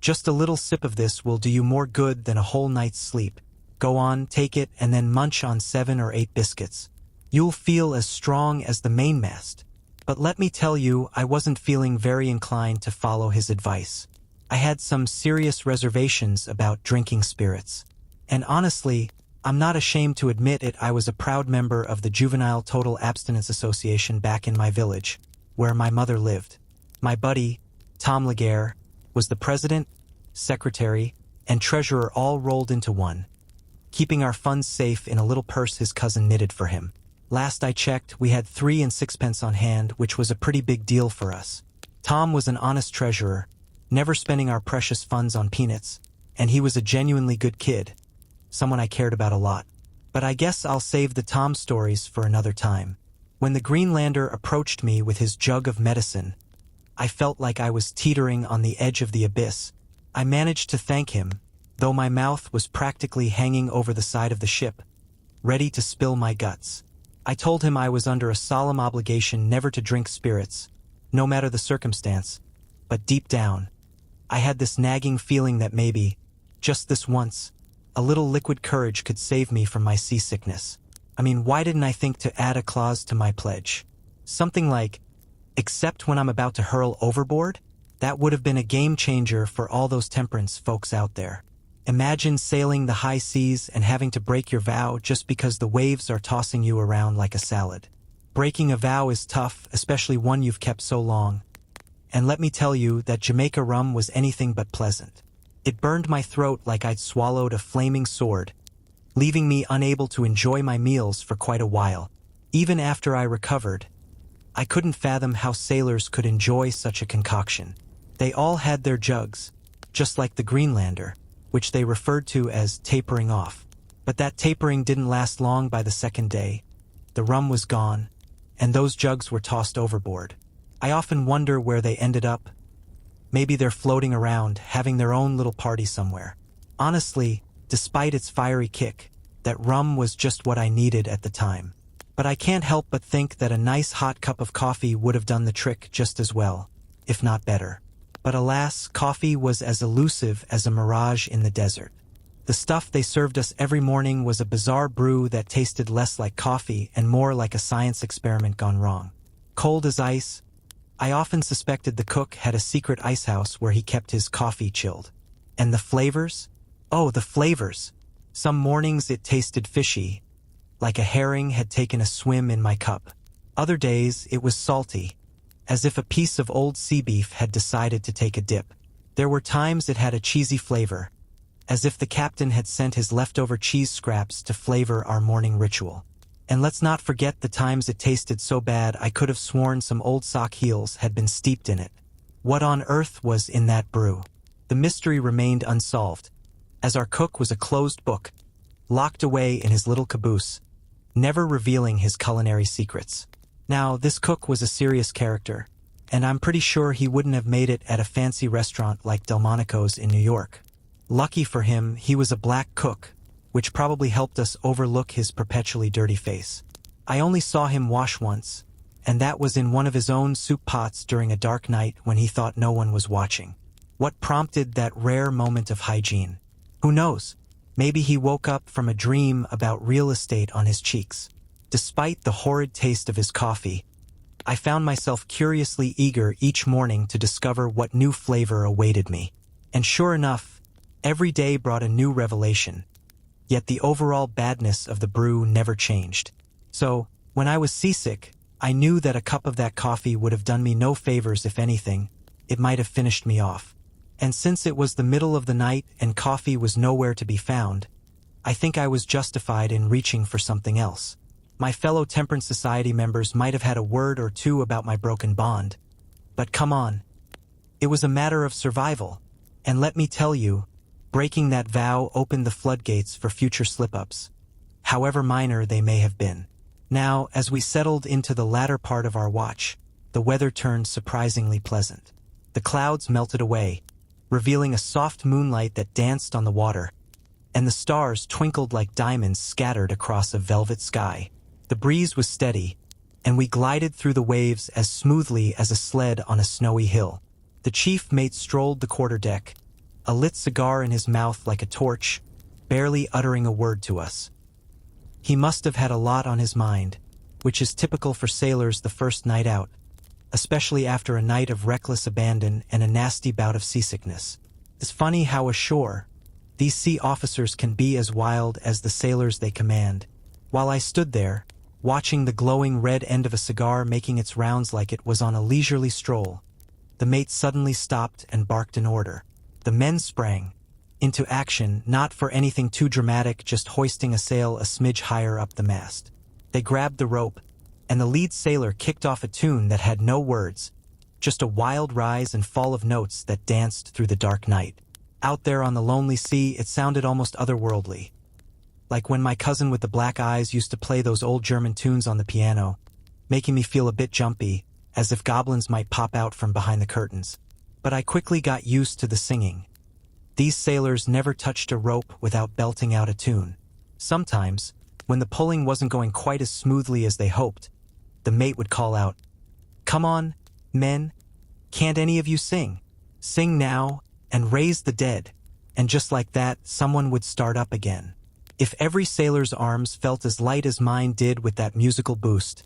"just a little sip of this will do you more good than a whole night's sleep. Go on, take it, and then munch on 7 or 8 biscuits. You'll feel as strong as the mainmast." But let me tell you, I wasn't feeling very inclined to follow his advice. I had some serious reservations about drinking spirits. And honestly, I'm not ashamed to admit it, I was a proud member of the Juvenile Total Abstinence Association back in my village, where my mother lived. My buddy, Tom Laguerre, was the president, secretary, and treasurer all rolled into one, keeping our funds safe in a little purse his cousin knitted for him. Last I checked, we had 3 and 6 on hand, which was a pretty big deal for us. Tom was an honest treasurer, never spending our precious funds on peanuts, and he was a genuinely good kid, someone I cared about a lot. But I guess I'll save the Tom stories for another time. When the Greenlander approached me with his jug of medicine, I felt like I was teetering on the edge of the abyss. I managed to thank him, though my mouth was practically hanging over the side of the ship, ready to spill my guts. I told him I was under a solemn obligation never to drink spirits, no matter the circumstance, but deep down, I had this nagging feeling that maybe, just this once, a little liquid courage could save me from my seasickness. I mean, why didn't I think to add a clause to my pledge? Something like, except when I'm about to hurl overboard? That would have been a game changer for all those temperance folks out there. Imagine sailing the high seas and having to break your vow just because the waves are tossing you around like a salad. Breaking a vow is tough, especially one you've kept so long. And let me tell you that Jamaica rum was anything but pleasant. It burned my throat like I'd swallowed a flaming sword, leaving me unable to enjoy my meals for quite a while. Even after I recovered, I couldn't fathom how sailors could enjoy such a concoction. They all had their jugs, just like the Greenlander, which they referred to as tapering off. But that tapering didn't last long. By the second day, the rum was gone, and those jugs were tossed overboard. I often wonder where they ended up. Maybe they're floating around, having their own little party somewhere. Honestly, despite its fiery kick, that rum was just what I needed at the time. But I can't help but think that a nice hot cup of coffee would have done the trick just as well, if not better. But alas, coffee was as elusive as a mirage in the desert. The stuff they served us every morning was a bizarre brew that tasted less like coffee and more like a science experiment gone wrong. Cold as ice, I often suspected the cook had a secret ice house where he kept his coffee chilled. And the flavors? Oh, the flavors! Some mornings it tasted fishy, like a herring had taken a swim in my cup. Other days it was salty, as if a piece of old sea beef had decided to take a dip. There were times it had a cheesy flavor, as if the captain had sent his leftover cheese scraps to flavor our morning ritual. And let's not forget the times it tasted so bad I could have sworn some old sock heels had been steeped in it. What on earth was in that brew? The mystery remained unsolved, as our cook was a closed book, locked away in his little caboose, never revealing his culinary secrets. Now, this cook was a serious character, and I'm pretty sure he wouldn't have made it at a fancy restaurant like Delmonico's in New York. Lucky for him, he was a black cook, which probably helped us overlook his perpetually dirty face. I only saw him wash once, and that was in one of his own soup pots during a dark night when he thought no one was watching. What prompted that rare moment of hygiene? Who knows? Maybe he woke up from a dream about real estate on his cheeks. Despite the horrid taste of his coffee, I found myself curiously eager each morning to discover what new flavor awaited me. And sure enough, every day brought a new revelation. Yet the overall badness of the brew never changed. So, when I was seasick, I knew that a cup of that coffee would have done me no favors. If anything, it might have finished me off. And since it was the middle of the night and coffee was nowhere to be found, I think I was justified in reaching for something else. My fellow Temperance Society members might have had a word or two about my broken bond. But come on. It was a matter of survival. And let me tell you, breaking that vow opened the floodgates for future slip-ups, however minor they may have been. Now, as we settled into the latter part of our watch, the weather turned surprisingly pleasant. The clouds melted away, revealing a soft moonlight that danced on the water, and the stars twinkled like diamonds scattered across a velvet sky. The breeze was steady, and we glided through the waves as smoothly as a sled on a snowy hill. The chief mate strolled the quarterdeck, a lit cigar in his mouth like a torch, barely uttering a word to us. He must have had a lot on his mind, which is typical for sailors the first night out, especially after a night of reckless abandon and a nasty bout of seasickness. It's funny how ashore, these sea officers can be as wild as the sailors they command. While I stood there, watching the glowing red end of a cigar making its rounds like it was on a leisurely stroll, the mate suddenly stopped and barked an order. The men sprang into action, not for anything too dramatic, just hoisting a sail a smidge higher up the mast. They grabbed the rope, and the lead sailor kicked off a tune that had no words, just a wild rise and fall of notes that danced through the dark night. Out there on the lonely sea, it sounded almost otherworldly, like when my cousin with the black eyes used to play those old German tunes on the piano, making me feel a bit jumpy, as if goblins might pop out from behind the curtains. But I quickly got used to the singing. These sailors never touched a rope without belting out a tune. Sometimes, when the pulling wasn't going quite as smoothly as they hoped, the mate would call out, "Come on, men, can't any of you sing? Sing now, and raise the dead." And just like that, someone would start up again. If every sailor's arms felt as light as mine did with that musical boost,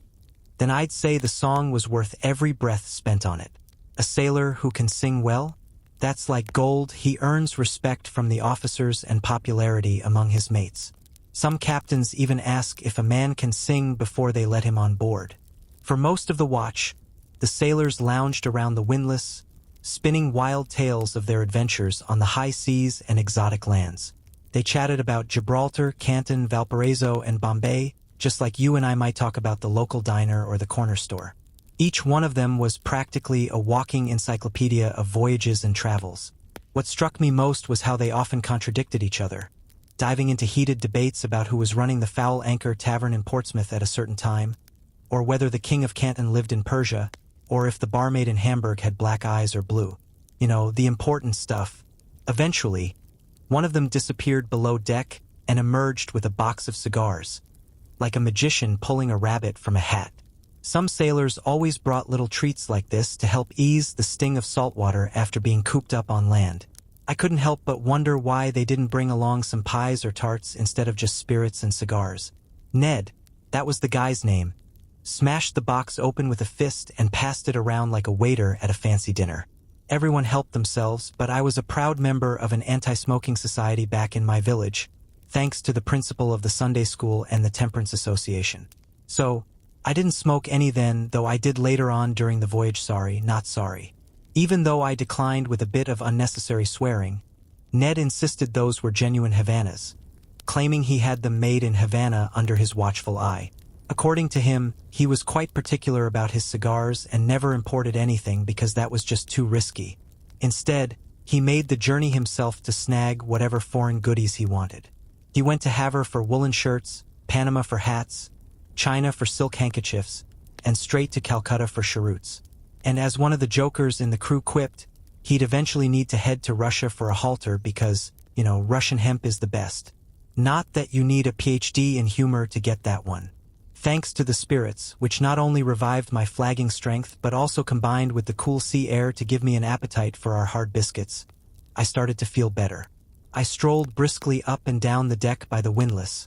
then I'd say the song was worth every breath spent on it. A sailor who can sing well? That's like gold. He earns respect from the officers and popularity among his mates. Some captains even ask if a man can sing before they let him on board. For most of the watch, the sailors lounged around the windlass, spinning wild tales of their adventures on the high seas and exotic lands. They chatted about Gibraltar, Canton, Valparaiso, and Bombay, just like you and I might talk about the local diner or the corner store. Each one of them was practically a walking encyclopedia of voyages and travels. What struck me most was how they often contradicted each other, diving into heated debates about who was running the Foul Anchor Tavern in Portsmouth at a certain time, or whether the King of Canton lived in Persia, or if the barmaid in Hamburg had black eyes or blue. You know, the important stuff. Eventually, one of them disappeared below deck and emerged with a box of cigars, like a magician pulling a rabbit from a hat. Some sailors always brought little treats like this to help ease the sting of saltwater after being cooped up on land. I couldn't help but wonder why they didn't bring along some pies or tarts instead of just spirits and cigars. Ned, that was the guy's name, smashed the box open with a fist and passed it around like a waiter at a fancy dinner. Everyone helped themselves, but I was a proud member of an anti-smoking society back in my village, thanks to the principal of the Sunday school and the Temperance Association. So, I didn't smoke any then, though I did later on during the voyage. Sorry, not sorry. Even though I declined with a bit of unnecessary swearing, Ned insisted those were genuine Havanas, claiming he had them made in Havana under his watchful eye. According to him, he was quite particular about his cigars and never imported anything because that was just too risky. Instead, he made the journey himself to snag whatever foreign goodies he wanted. He went to Havre for woolen shirts, Panama for hats, China for silk handkerchiefs, and straight to Calcutta for cheroots. And as one of the jokers in the crew quipped, he'd eventually need to head to Russia for a halter because, Russian hemp is the best. Not that you need a PhD in humor to get that one. Thanks to the spirits, which not only revived my flagging strength but also combined with the cool sea air to give me an appetite for our hard biscuits, I started to feel better. I strolled briskly up and down the deck by the windlass,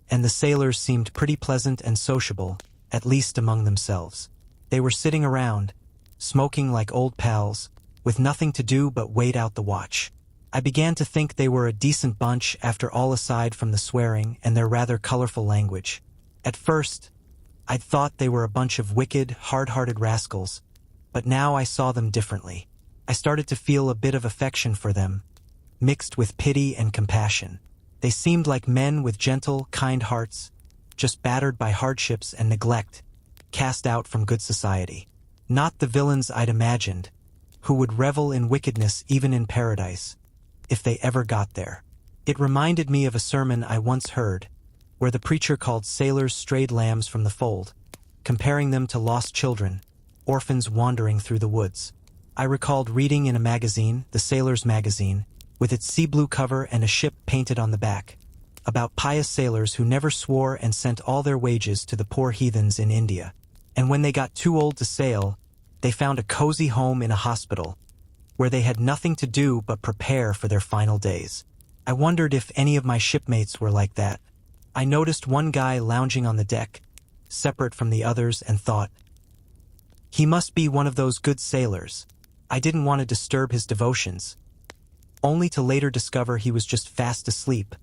and the sailors seemed pretty pleasant and sociable, at least among themselves. They were sitting around, smoking like old pals, with nothing to do but wait out the watch. I began to think they were a decent bunch after all aside from the swearing and their rather colorful language. At first, I'd thought they were a bunch of wicked, hard-hearted rascals, but now I saw them differently. I started to feel a bit of affection for them, mixed with pity and compassion. They seemed like men with gentle, kind hearts, just battered by hardships and neglect, cast out from good society. Not the villains I'd imagined, who would revel in wickedness even in paradise, if they ever got there. It reminded me of a sermon I once heard, where the preacher called sailors strayed lambs from the fold, comparing them to lost children, orphans wandering through the woods. I recalled reading in a magazine, the Sailor's Magazine, with its sea blue cover and a ship painted on the back, about pious sailors who never swore and sent all their wages to the poor heathens in India. And when they got too old to sail, they found a cozy home in a hospital, where they had nothing to do but prepare for their final days. I wondered if any of my shipmates were like that. I noticed one guy lounging on the deck, separate from the others, and thought, he must be one of those good sailors. I didn't want to disturb his devotions, only to later discover he was just fast asleep,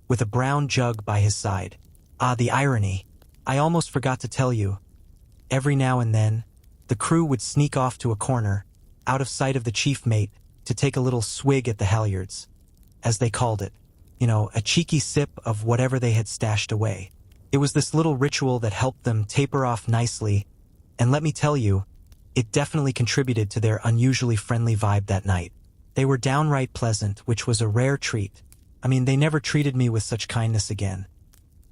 with a brown jug by his side. Ah, the irony. I almost forgot to tell you. Every now and then, the crew would sneak off to a corner, out of sight of the chief mate, to take a little swig at the halyards, as they called it. A cheeky sip of whatever they had stashed away. It was this little ritual that helped them taper off nicely, and let me tell you, it definitely contributed to their unusually friendly vibe that night. They were downright pleasant, which was a rare treat. They never treated me with such kindness again.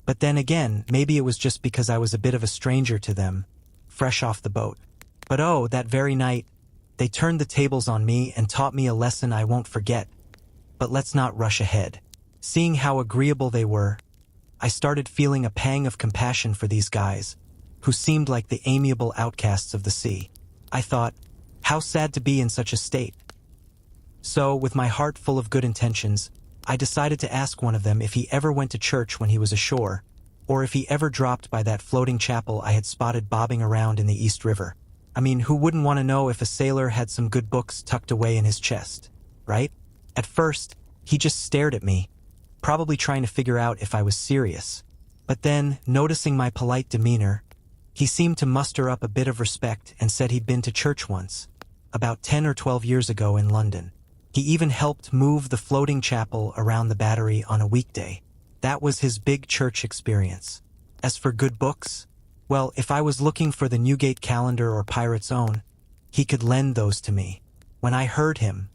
But then again, maybe it was just because I was a bit of a stranger to them, fresh off the boat. But oh, that very night, they turned the tables on me and taught me a lesson I won't forget. But let's not rush ahead. Seeing how agreeable they were, I started feeling a pang of compassion for these guys, who seemed like the amiable outcasts of the sea. I thought, how sad to be in such a state. So, with my heart full of good intentions, I decided to ask one of them if he ever went to church when he was ashore, or if he ever dropped by that floating chapel I had spotted bobbing around in the East River. Who wouldn't want to know if a sailor had some good books tucked away in his chest, right? At first, he just stared at me, probably trying to figure out if I was serious. But then, noticing my polite demeanor, he seemed to muster up a bit of respect and said he'd been to church once, about 10 or 12 years ago in London. He even helped move the floating chapel around the Battery on a weekday. That was his big church experience. As for good books, well, if I was looking for the Newgate Calendar or Pirate's Own, he could lend those to me. When I heard him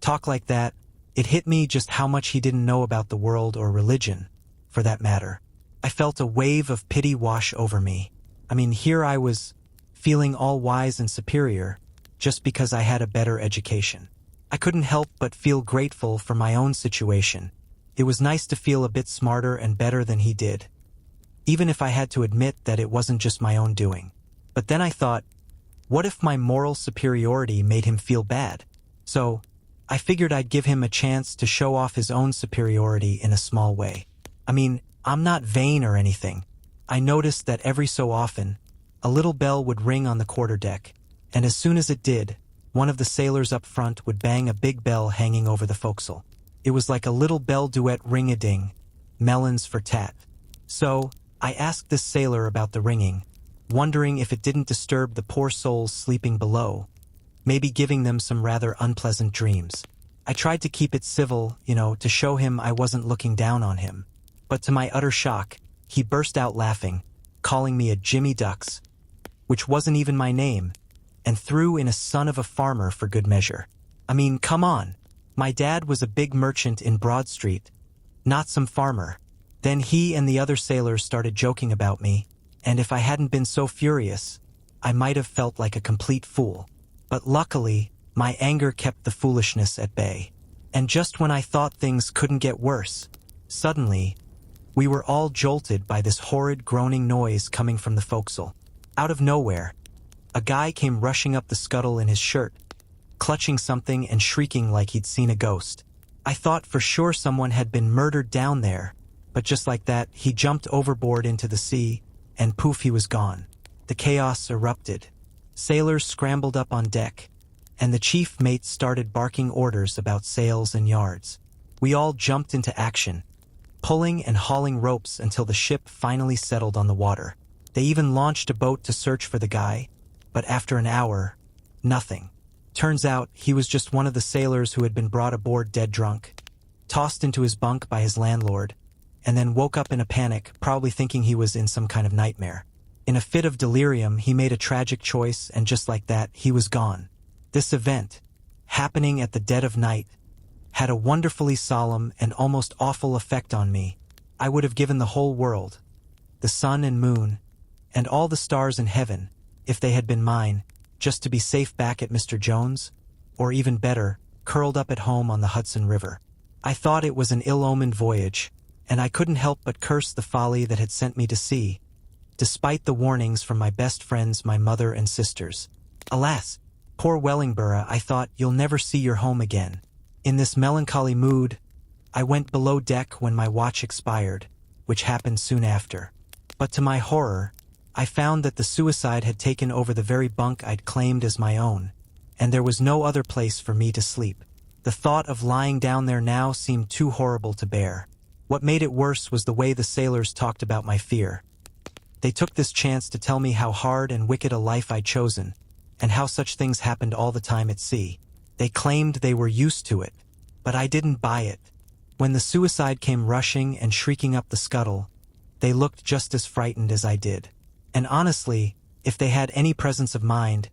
talk like that, it hit me just how much he didn't know about the world or religion, for that matter. I felt a wave of pity wash over me. Here I was, feeling all wise and superior, just because I had a better education. I couldn't help but feel grateful for my own situation. It was nice to feel a bit smarter and better than he did, even if I had to admit that it wasn't just my own doing. But then I thought, what if my moral superiority made him feel bad? So, I figured I'd give him a chance to show off his own superiority in a small way. I'm not vain or anything. I noticed that every so often, a little bell would ring on the quarterdeck, and as soon as it did, one of the sailors up front would bang a big bell hanging over the forecastle. It was like a little bell duet ring-a-ding, melons for tat. So, I asked this sailor about the ringing, wondering if it didn't disturb the poor souls sleeping below, maybe giving them some rather unpleasant dreams. I tried to keep it civil, to show him I wasn't looking down on him. But to my utter shock, he burst out laughing, calling me a Jimmy Ducks, which wasn't even my name, and threw in a son of a farmer for good measure. I mean, come on. My dad was a big merchant in Broad Street, not some farmer. Then he and the other sailors started joking about me, and if I hadn't been so furious, I might have felt like a complete fool. But luckily, my anger kept the foolishness at bay. And just when I thought things couldn't get worse, suddenly, we were all jolted by this horrid groaning noise coming from the forecastle. Out of nowhere, a guy came rushing up the scuttle in his shirt, clutching something and shrieking like he'd seen a ghost. I thought for sure someone had been murdered down there, but just like that, he jumped overboard into the sea, and poof, he was gone. The chaos erupted. Sailors scrambled up on deck, and the chief mate started barking orders about sails and yards. We all jumped into action, pulling and hauling ropes until the ship finally settled on the water. They even launched a boat to search for the guy, but after an hour, nothing. Turns out he was just one of the sailors who had been brought aboard dead drunk, tossed into his bunk by his landlord, and then woke up in a panic, probably thinking he was in some kind of nightmare. In a fit of delirium, he made a tragic choice, and just like that, he was gone. This event, happening at the dead of night, had a wonderfully solemn and almost awful effect on me. I would have given the whole world, the sun and moon, and all the stars in heaven, if they had been mine, just to be safe back at Mr. Jones, or even better, curled up at home on the Hudson River. I thought it was an ill-omened voyage, and I couldn't help but curse the folly that had sent me to sea, despite the warnings from my best friends, my mother and sisters. Alas, poor Wellingborough, I thought, you'll never see your home again. In this melancholy mood, I went below deck when my watch expired, which happened soon after. But to my horror, I found that the suicide had taken over the very bunk I'd claimed as my own, and there was no other place for me to sleep. The thought of lying down there now seemed too horrible to bear. What made it worse was the way the sailors talked about my fear. They took this chance to tell me how hard and wicked a life I'd chosen, and how such things happened all the time at sea. They claimed they were used to it, but I didn't buy it. When the suicide came rushing and shrieking up the scuttle, they looked just as frightened as I did. And honestly, if they had any presence of mind,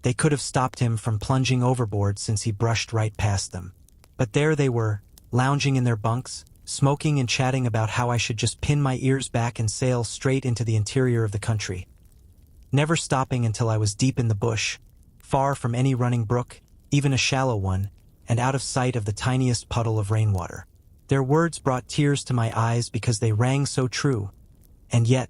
they could have stopped him from plunging overboard since he brushed right past them. But there they were, lounging in their bunks, smoking and chatting about how I should just pin my ears back and sail straight into the interior of the country, never stopping until I was deep in the bush, far from any running brook, even a shallow one, and out of sight of the tiniest puddle of rainwater. Their words brought tears to my eyes because they rang so true, and yet,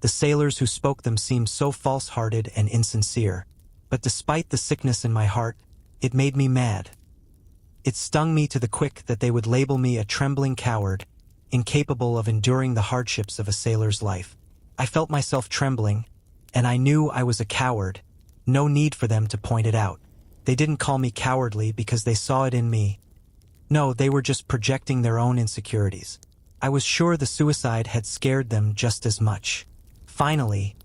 the sailors who spoke them seemed so false-hearted and insincere. But despite the sickness in my heart, it made me mad. It stung me to the quick that they would label me a trembling coward, incapable of enduring the hardships of a sailor's life. I felt myself trembling, and I knew I was a coward. No need for them to point it out. They didn't call me cowardly because they saw it in me. No, they were just projecting their own insecurities. I was sure the suicide had scared them just as much. Finally,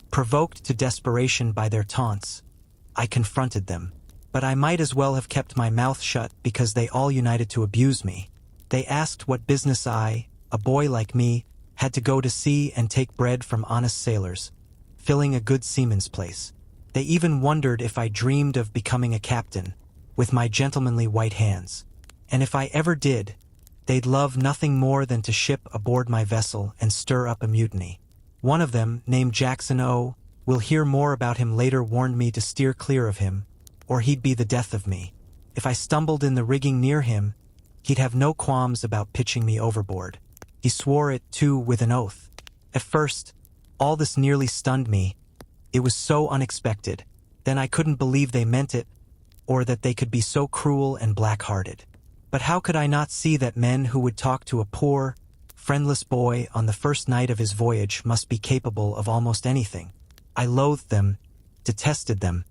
provoked to desperation by their taunts, I confronted them. But I might as well have kept my mouth shut because they all united to abuse me. They asked what business I, a boy like me, had to go to sea and take bread from honest sailors, filling a good seaman's place. They even wondered if I dreamed of becoming a captain, with my gentlemanly white hands. And if I ever did, they'd love nothing more than to ship aboard my vessel and stir up a mutiny. One of them, named Jackson O, we'll hear more about him later, warned me to steer clear of him, or he'd be the death of me. If I stumbled in the rigging near him, he'd have no qualms about pitching me overboard. He swore it, too, with an oath. At first, all this nearly stunned me. It was so unexpected. Then I couldn't believe they meant it, or that they could be so cruel and black-hearted. But how could I not see that men who would talk to a poor, friendless boy on the first night of his voyage must be capable of almost anything? I loathed them, detested them,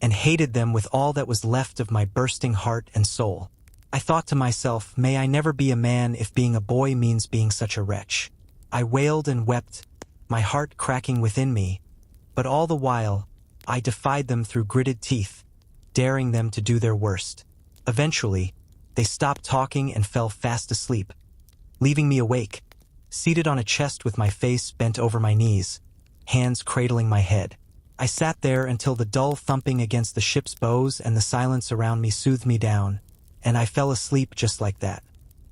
and hated them with all that was left of my bursting heart and soul. I thought to myself, may I never be a man if being a boy means being such a wretch. I wailed and wept, my heart cracking within me, but all the while, I defied them through gritted teeth, daring them to do their worst. Eventually, they stopped talking and fell fast asleep, leaving me awake, seated on a chest with my face bent over my knees, hands cradling my head. I sat there until the dull thumping against the ship's bows and the silence around me soothed me down, and I fell asleep just like that.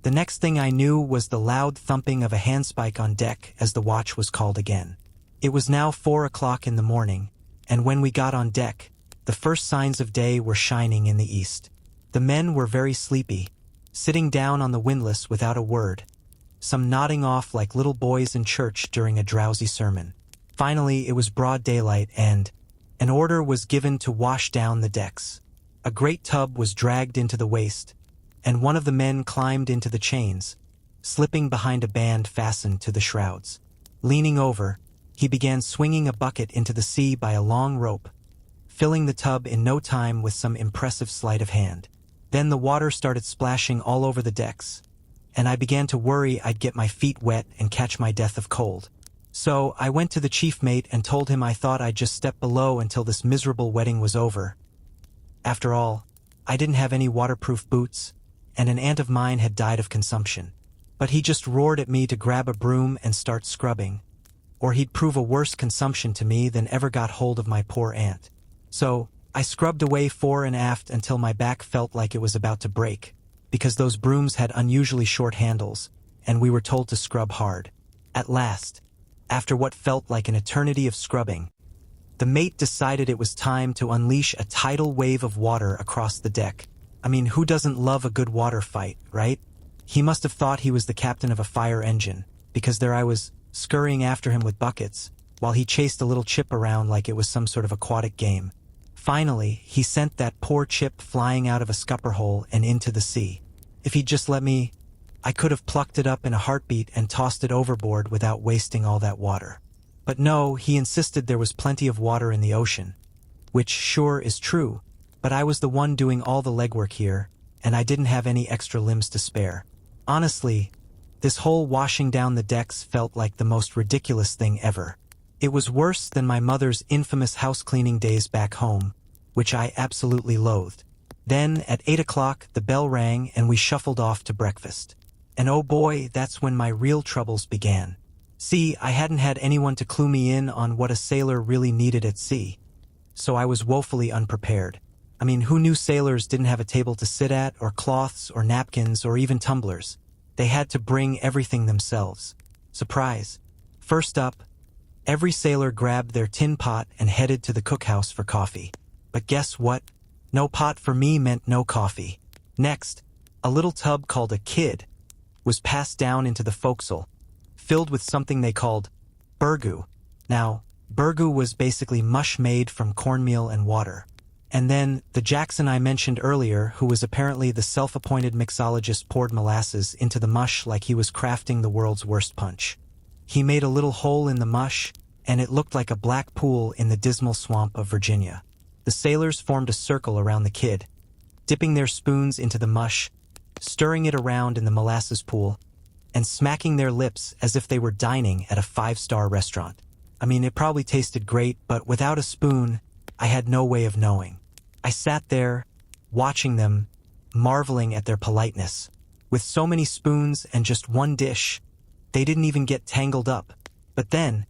The next thing I knew was the loud thumping of a handspike on deck as the watch was called again. It was now 4 o'clock in the morning, and when we got on deck, the first signs of day were shining in the east. The men were very sleepy, sitting down on the windlass without a word, some nodding off like little boys in church during a drowsy sermon. Finally, it was broad daylight and an order was given to wash down the decks. A great tub was dragged into the waist, and one of the men climbed into the chains, slipping behind a band fastened to the shrouds. Leaning over, he began swinging a bucket into the sea by a long rope, filling the tub in no time with some impressive sleight of hand. Then the water started splashing all over the decks, and I began to worry I'd get my feet wet and catch my death of cold. So I went to the chief mate and told him I thought I'd just step below until this miserable wedding was over. After all, I didn't have any waterproof boots, and an aunt of mine had died of consumption. But he just roared at me to grab a broom and start scrubbing, or he'd prove a worse consumption to me than ever got hold of my poor aunt. So I scrubbed away fore and aft until my back felt like it was about to break, because those brooms had unusually short handles, and we were told to scrub hard. At last, after what felt like an eternity of scrubbing, the mate decided it was time to unleash a tidal wave of water across the deck. I mean, who doesn't love a good water fight, right? He must have thought he was the captain of a fire engine, because there I was, scurrying after him with buckets, while he chased a little chip around like it was some sort of aquatic game. Finally, he sent that poor chip flying out of a scupper hole and into the sea. If he'd just let me, I could have plucked it up in a heartbeat and tossed it overboard without wasting all that water. But no, he insisted there was plenty of water in the ocean, which sure is true, but I was the one doing all the legwork here, and I didn't have any extra limbs to spare. Honestly, this whole washing down the decks felt like the most ridiculous thing ever. It was worse than my mother's infamous house-cleaning days back home, which I absolutely loathed. Then, at 8 o'clock, the bell rang and we shuffled off to breakfast. And oh boy, that's when my real troubles began. See, I hadn't had anyone to clue me in on what a sailor really needed at sea, so I was woefully unprepared. I mean, who knew sailors didn't have a table to sit at, or cloths, or napkins, or even tumblers? They had to bring everything themselves. Surprise. First up, every sailor grabbed their tin pot and headed to the cookhouse for coffee. But guess what? No pot for me meant no coffee. Next, a little tub called a kid was passed down into the forecastle, filled with something they called burgoo. Now, burgoo was basically mush made from cornmeal and water. And then, the Jackson I mentioned earlier, who was apparently the self-appointed mixologist, poured molasses into the mush like he was crafting the world's worst punch. He made a little hole in the mush, and it looked like a black pool in the dismal swamp of Virginia. The sailors formed a circle around the kid, dipping their spoons into the mush, stirring it around in the molasses pool, and smacking their lips as if they were dining at a 5-star restaurant. I mean, it probably tasted great, but without a spoon, I had no way of knowing. I sat there, watching them, marveling at their politeness. With so many spoons and just one dish, they didn't even get tangled up. But then,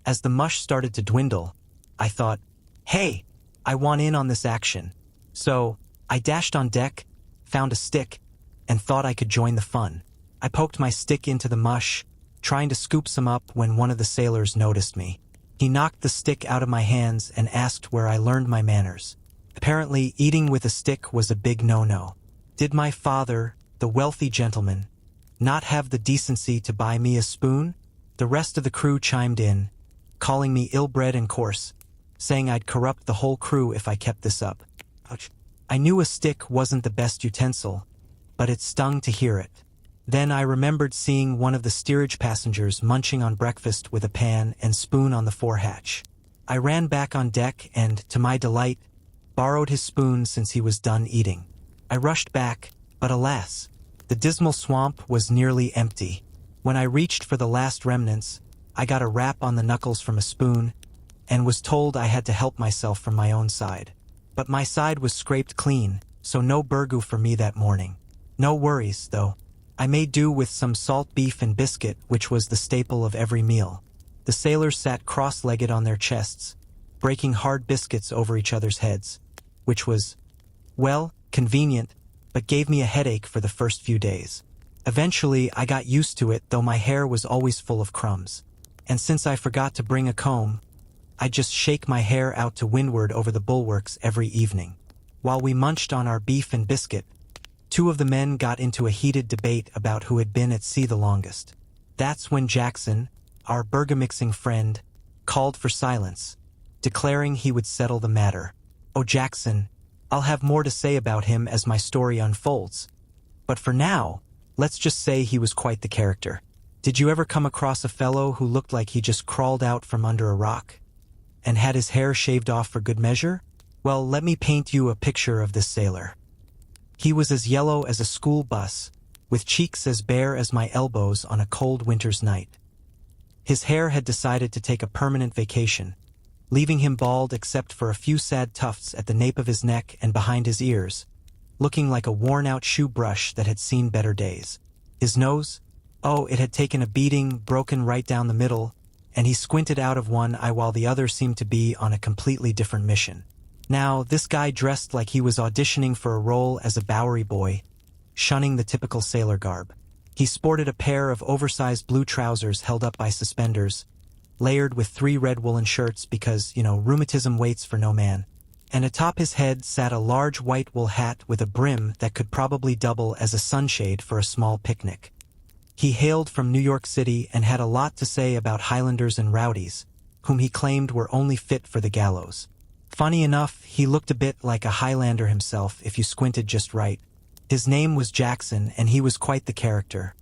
as the mush started to dwindle, I thought, hey, I want in on this action. So, I dashed on deck, found a stick, and thought I could join the fun. I poked my stick into the mush, trying to scoop some up when one of the sailors noticed me. He knocked the stick out of my hands and asked where I learned my manners. Apparently, eating with a stick was a big no-no. Did my father, the wealthy gentleman, not have the decency to buy me a spoon? The rest of the crew chimed in, calling me ill-bred and coarse, saying I'd corrupt the whole crew if I kept this up. Ouch. I knew a stick wasn't the best utensil, but it stung to hear it. Then I remembered seeing one of the steerage passengers munching on breakfast with a pan and spoon on the forehatch. I ran back on deck and, to my delight, borrowed his spoon since he was done eating. I rushed back, but alas, the dismal swamp was nearly empty. When I reached for the last remnants, I got a rap on the knuckles from a spoon and was told I had to help myself from my own side. But my side was scraped clean, so no burgoo for me that morning. No worries, though. I made do with some salt beef and biscuit, which was the staple of every meal. The sailors sat cross-legged on their chests, breaking hard biscuits over each other's heads, which was, well, convenient, but gave me a headache for the first few days. Eventually, I got used to it, though my hair was always full of crumbs. And since I forgot to bring a comb, I'd just shake my hair out to windward over the bulwarks every evening. While we munched on our beef and biscuit, two of the men got into a heated debate about who had been at sea the longest. That's when Jackson, our burger-mixing friend, called for silence, declaring he would settle the matter. Oh, Jackson, I'll have more to say about him as my story unfolds. But for now, let's just say he was quite the character. Did you ever come across a fellow who looked like he just crawled out from under a rock and had his hair shaved off for good measure? Well, let me paint you a picture of this sailor. He was as yellow as a school bus, with cheeks as bare as my elbows on a cold winter's night. His hair had decided to take a permanent vacation, leaving him bald except for a few sad tufts at the nape of his neck and behind his ears, looking like a worn-out shoe brush that had seen better days. His nose? Oh, it had taken a beating, broken right down the middle, and he squinted out of one eye while the other seemed to be on a completely different mission. Now, this guy dressed like he was auditioning for a role as a Bowery boy, shunning the typical sailor garb. He sported a pair of oversized blue trousers held up by suspenders, layered with 3 red woolen shirts because, rheumatism waits for no man. And atop his head sat a large white wool hat with a brim that could probably double as a sunshade for a small picnic. He hailed from New York City and had a lot to say about Highlanders and rowdies, whom he claimed were only fit for the gallows. Funny enough, he looked a bit like a Highlander himself if you squinted just right. His name was Jackson, and he was quite the character.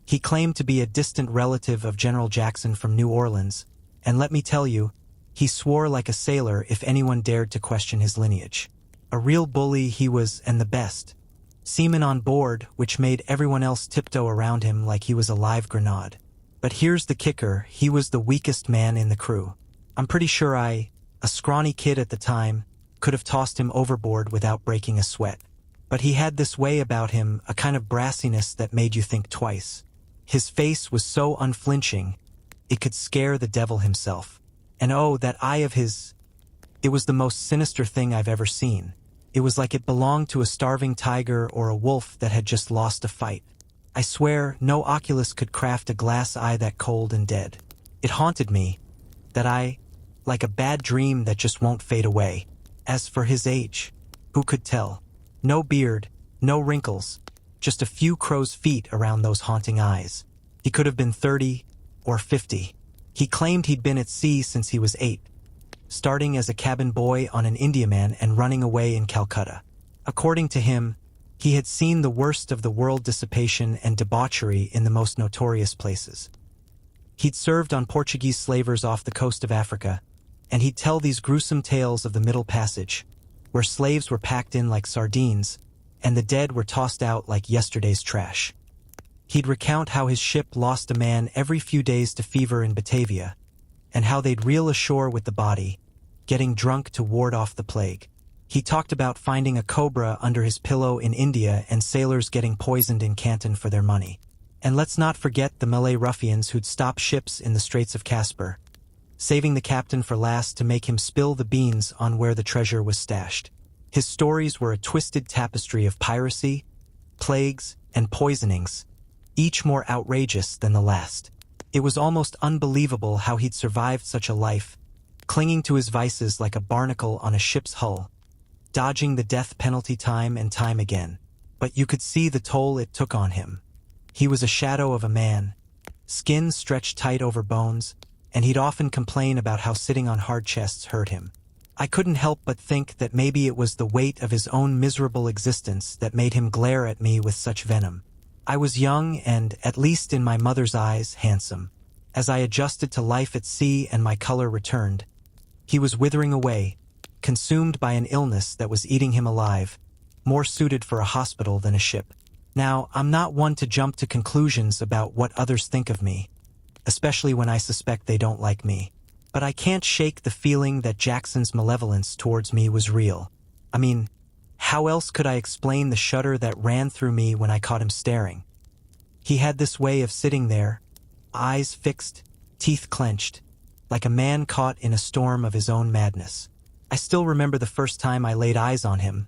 He claimed to be a distant relative of General Jackson from New Orleans, and let me tell you, he swore like a sailor if anyone dared to question his lineage. A real bully he was, and the best. Seaman on board, which made everyone else tiptoe around him like he was a live grenade. But here's the kicker, he was the weakest man in the crew. I'm pretty sure a scrawny kid at the time, could have tossed him overboard without breaking a sweat. But he had this way about him, a kind of brassiness that made you think twice. His face was so unflinching, it could scare the devil himself. And oh, that eye of his, it was the most sinister thing I've ever seen. It was like it belonged to a starving tiger or a wolf that had just lost a fight. I swear, no Oculus could craft a glass eye that cold and dead. It haunted me, that eye, like a bad dream that just won't fade away. As for his age, who could tell? No beard, no wrinkles, just a few crow's feet around those haunting eyes. He could have been 30 or 50. He claimed he'd been at sea since he was 8, starting as a cabin boy on an Indiaman and running away in Calcutta. According to him, he had seen the worst of the world dissipation and debauchery in the most notorious places. He'd served on Portuguese slavers off the coast of Africa, and he'd tell these gruesome tales of the Middle Passage, where slaves were packed in like sardines, and the dead were tossed out like yesterday's trash. He'd recount how his ship lost a man every few days to fever in Batavia, and how they'd reel ashore with the body, getting drunk to ward off the plague. He talked about finding a cobra under his pillow in India and sailors getting poisoned in Canton for their money. And let's not forget the Malay ruffians who'd stop ships in the Straits of Caspar, saving the captain for last to make him spill the beans on where the treasure was stashed. His stories were a twisted tapestry of piracy, plagues, and poisonings, each more outrageous than the last. It was almost unbelievable how he'd survived such a life, clinging to his vices like a barnacle on a ship's hull, dodging the death penalty time and time again. But you could see the toll it took on him. He was a shadow of a man, skin stretched tight over bones, and he'd often complain about how sitting on hard chests hurt him. I couldn't help but think that maybe it was the weight of his own miserable existence that made him glare at me with such venom. I was young and, at least in my mother's eyes, handsome. As I adjusted to life at sea and my color returned, he was withering away, consumed by an illness that was eating him alive, more suited for a hospital than a ship. Now, I'm not one to jump to conclusions about what others think of me, especially when I suspect they don't like me. But I can't shake the feeling that Jackson's malevolence towards me was real. I mean, how else could I explain the shudder that ran through me when I caught him staring? He had this way of sitting there, eyes fixed, teeth clenched, like a man caught in a storm of his own madness. I still remember the first time I laid eyes on him,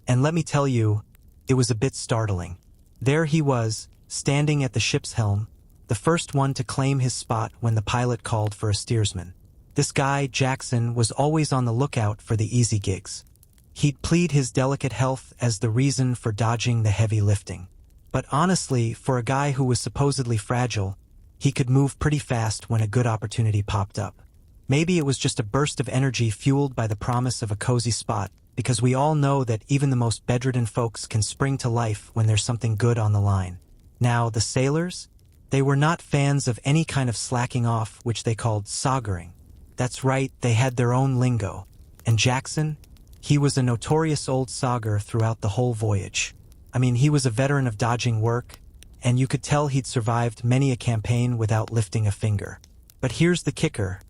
and let me tell you, it was a bit startling. There he was, standing at the ship's helm, the first one to claim his spot when the pilot called for a steersman. This guy, Jackson, was always on the lookout for the easy gigs. He'd plead his delicate health as the reason for dodging the heavy lifting. But honestly, for a guy who was supposedly fragile, he could move pretty fast when a good opportunity popped up. Maybe it was just a burst of energy fueled by the promise of a cozy spot, because we all know that even the most bedridden folks can spring to life when there's something good on the line. Now, the sailors? They were not fans of any kind of slacking off, which they called soggering. That's right, they had their own lingo. And Jackson? He was a notorious old sogger throughout the whole voyage. I mean, he was a veteran of dodging work, and you could tell he'd survived many a campaign without lifting a finger. But here's the kicker.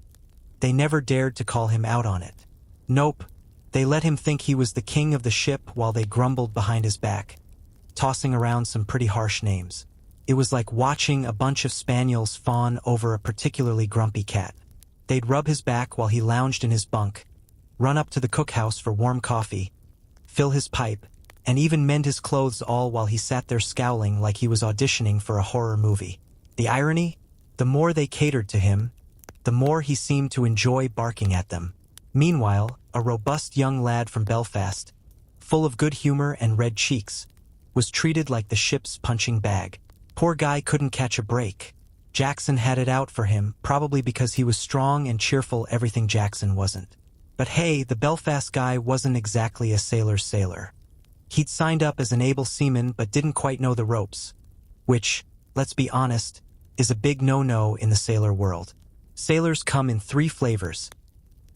They never dared to call him out on it. Nope, they let him think he was the king of the ship while they grumbled behind his back, tossing around some pretty harsh names. It was like watching a bunch of spaniels fawn over a particularly grumpy cat. They'd rub his back while he lounged in his bunk, run up to the cookhouse for warm coffee, fill his pipe, and even mend his clothes, all while he sat there scowling like he was auditioning for a horror movie. The irony? The more they catered to him, the more he seemed to enjoy barking at them. Meanwhile, a robust young lad from Belfast, full of good humor and red cheeks, was treated like the ship's punching bag. Poor guy couldn't catch a break. Jackson had it out for him, probably because he was strong and cheerful, everything Jackson wasn't. But hey, the Belfast guy wasn't exactly a sailor's sailor. He'd signed up as an able seaman but didn't quite know the ropes, which, let's be honest, is a big no-no in the sailor world. Sailors come in 3 flavors: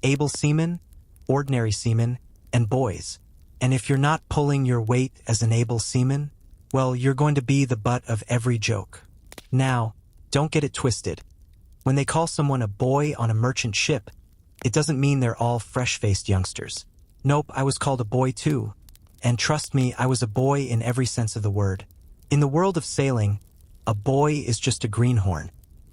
able seamen, ordinary seamen, and boys. And if you're not pulling your weight as an able seaman, well, you're going to be the butt of every joke. Now, don't get it twisted. When they call someone a boy on a merchant ship, it doesn't mean they're all fresh-faced youngsters. Nope, I was called a boy too. And trust me, I was a boy in every sense of the word. In the world of sailing, a boy is just a greenhorn.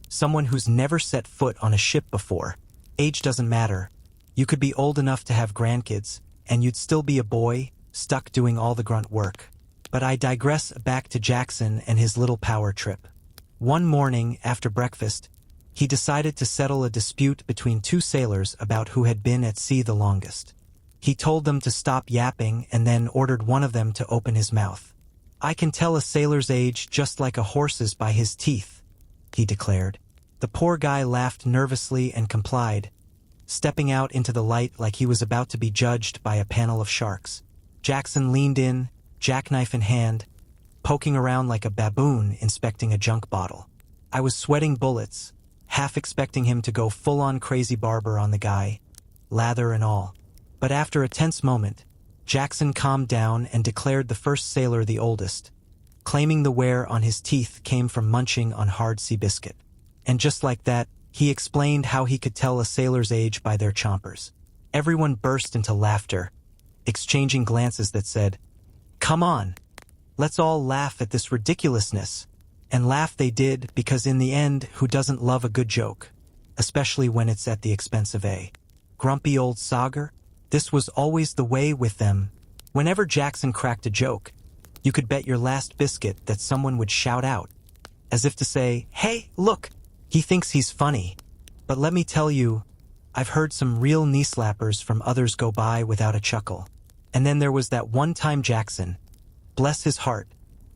Someone who's never set foot on a ship before. Age doesn't matter. You could be old enough to have grandkids, and you'd still be a boy, stuck doing all the grunt work. But I digress. Back to Jackson and his little power trip. One morning, after breakfast, he decided to settle a dispute between 2 sailors about who had been at sea the longest. He told them to stop yapping and then ordered one of them to open his mouth. "I can tell a sailor's age just like a horse's by his teeth," he declared. The poor guy laughed nervously and complied, stepping out into the light like he was about to be judged by a panel of sharks. Jackson leaned in, jackknife in hand, poking around like a baboon inspecting a junk bottle. I was sweating bullets, half expecting him to go full-on crazy barber on the guy, lather and all. But after a tense moment, Jackson calmed down and declared the first sailor the oldest, claiming the wear on his teeth came from munching on hard sea biscuit. And just like that, he explained how he could tell a sailor's age by their chompers. Everyone burst into laughter, exchanging glances that said, "Come on, let's all laugh at this ridiculousness." And laugh they did, because in the end, who doesn't love a good joke? Especially when it's at the expense of a grumpy old sogger? This was always the way with them. Whenever Jackson cracked a joke, you could bet your last biscuit that someone would shout out, as if to say, "Hey, look, he thinks he's funny." But let me tell you, I've heard some real knee-slappers from others go by without a chuckle. And then there was that one time Jackson, bless his heart,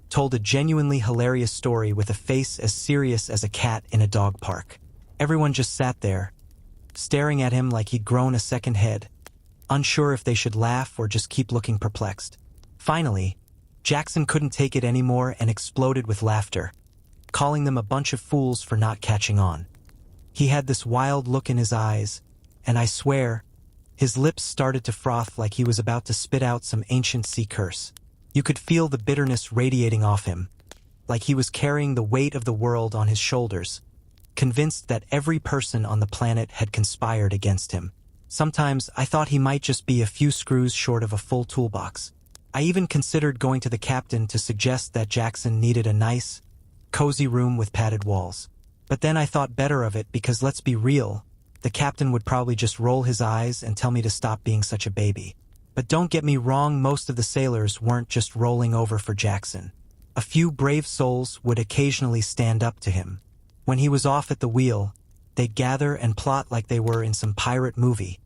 told a genuinely hilarious story with a face as serious as a cat in a dog park. Everyone just sat there, staring at him like he'd grown a second head, unsure if they should laugh or just keep looking perplexed. Finally, Jackson couldn't take it anymore and exploded with laughter, calling them a bunch of fools for not catching on. He had this wild look in his eyes, and I swear, his lips started to froth like he was about to spit out some ancient sea curse. You could feel the bitterness radiating off him, like he was carrying the weight of the world on his shoulders, convinced that every person on the planet had conspired against him. Sometimes I thought he might just be a few screws short of a full toolbox. I even considered going to the captain to suggest that Jackson needed a nice, cozy room with padded walls. But then I thought better of it because let's be real, the captain would probably just roll his eyes and tell me to stop being such a baby. But don't get me wrong, most of the sailors weren't just rolling over for Jackson. A few brave souls would occasionally stand up to him. When he was off at the wheel, they'd gather and plot like they were in some pirate movie,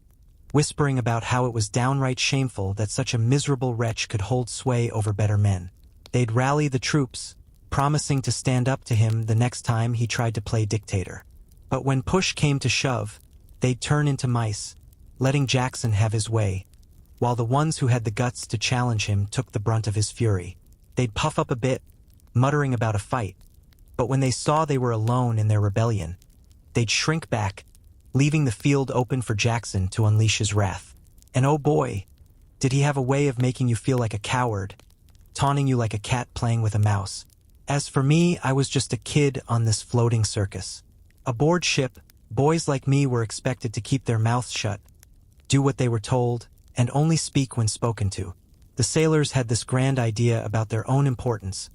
whispering about how it was downright shameful that such a miserable wretch could hold sway over better men. They'd rally the troops, promising to stand up to him the next time he tried to play dictator. But when push came to shove, they'd turn into mice, letting Jackson have his way, while the ones who had the guts to challenge him took the brunt of his fury. They'd puff up a bit, muttering about a fight, but when they saw they were alone in their rebellion, they'd shrink back, leaving the field open for Jackson to unleash his wrath. And oh boy, did he have a way of making you feel like a coward, taunting you like a cat playing with a mouse. As for me, I was just a kid on this floating circus. Aboard ship, boys like me were expected to keep their mouths shut, do what they were told, and only speak when spoken to. The sailors had this grand idea about their own importance,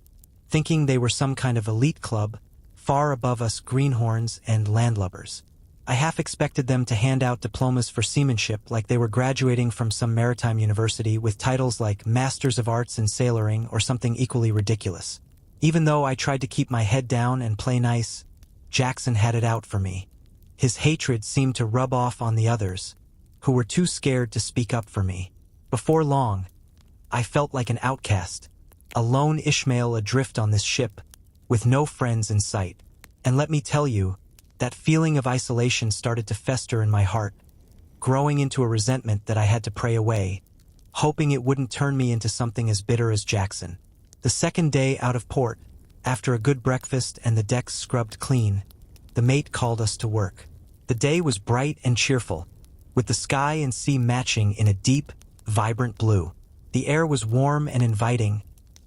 thinking they were some kind of elite club, far above us greenhorns and landlubbers. I half expected them to hand out diplomas for seamanship like they were graduating from some maritime university with titles like Masters of Arts in Sailoring or something equally ridiculous. Even though I tried to keep my head down and play nice, Jackson had it out for me. His hatred seemed to rub off on the others, who were too scared to speak up for me. Before long, I felt like an outcast, a lone Ishmael adrift on this ship, with no friends in sight. And let me tell you, that feeling of isolation started to fester in my heart, growing into a resentment that I had to pray away, hoping it wouldn't turn me into something as bitter as Jackson. The second day out of port, after a good breakfast and the decks scrubbed clean, the mate called us to work. The day was bright and cheerful, with the sky and sea matching in a deep, vibrant blue. The air was warm and inviting,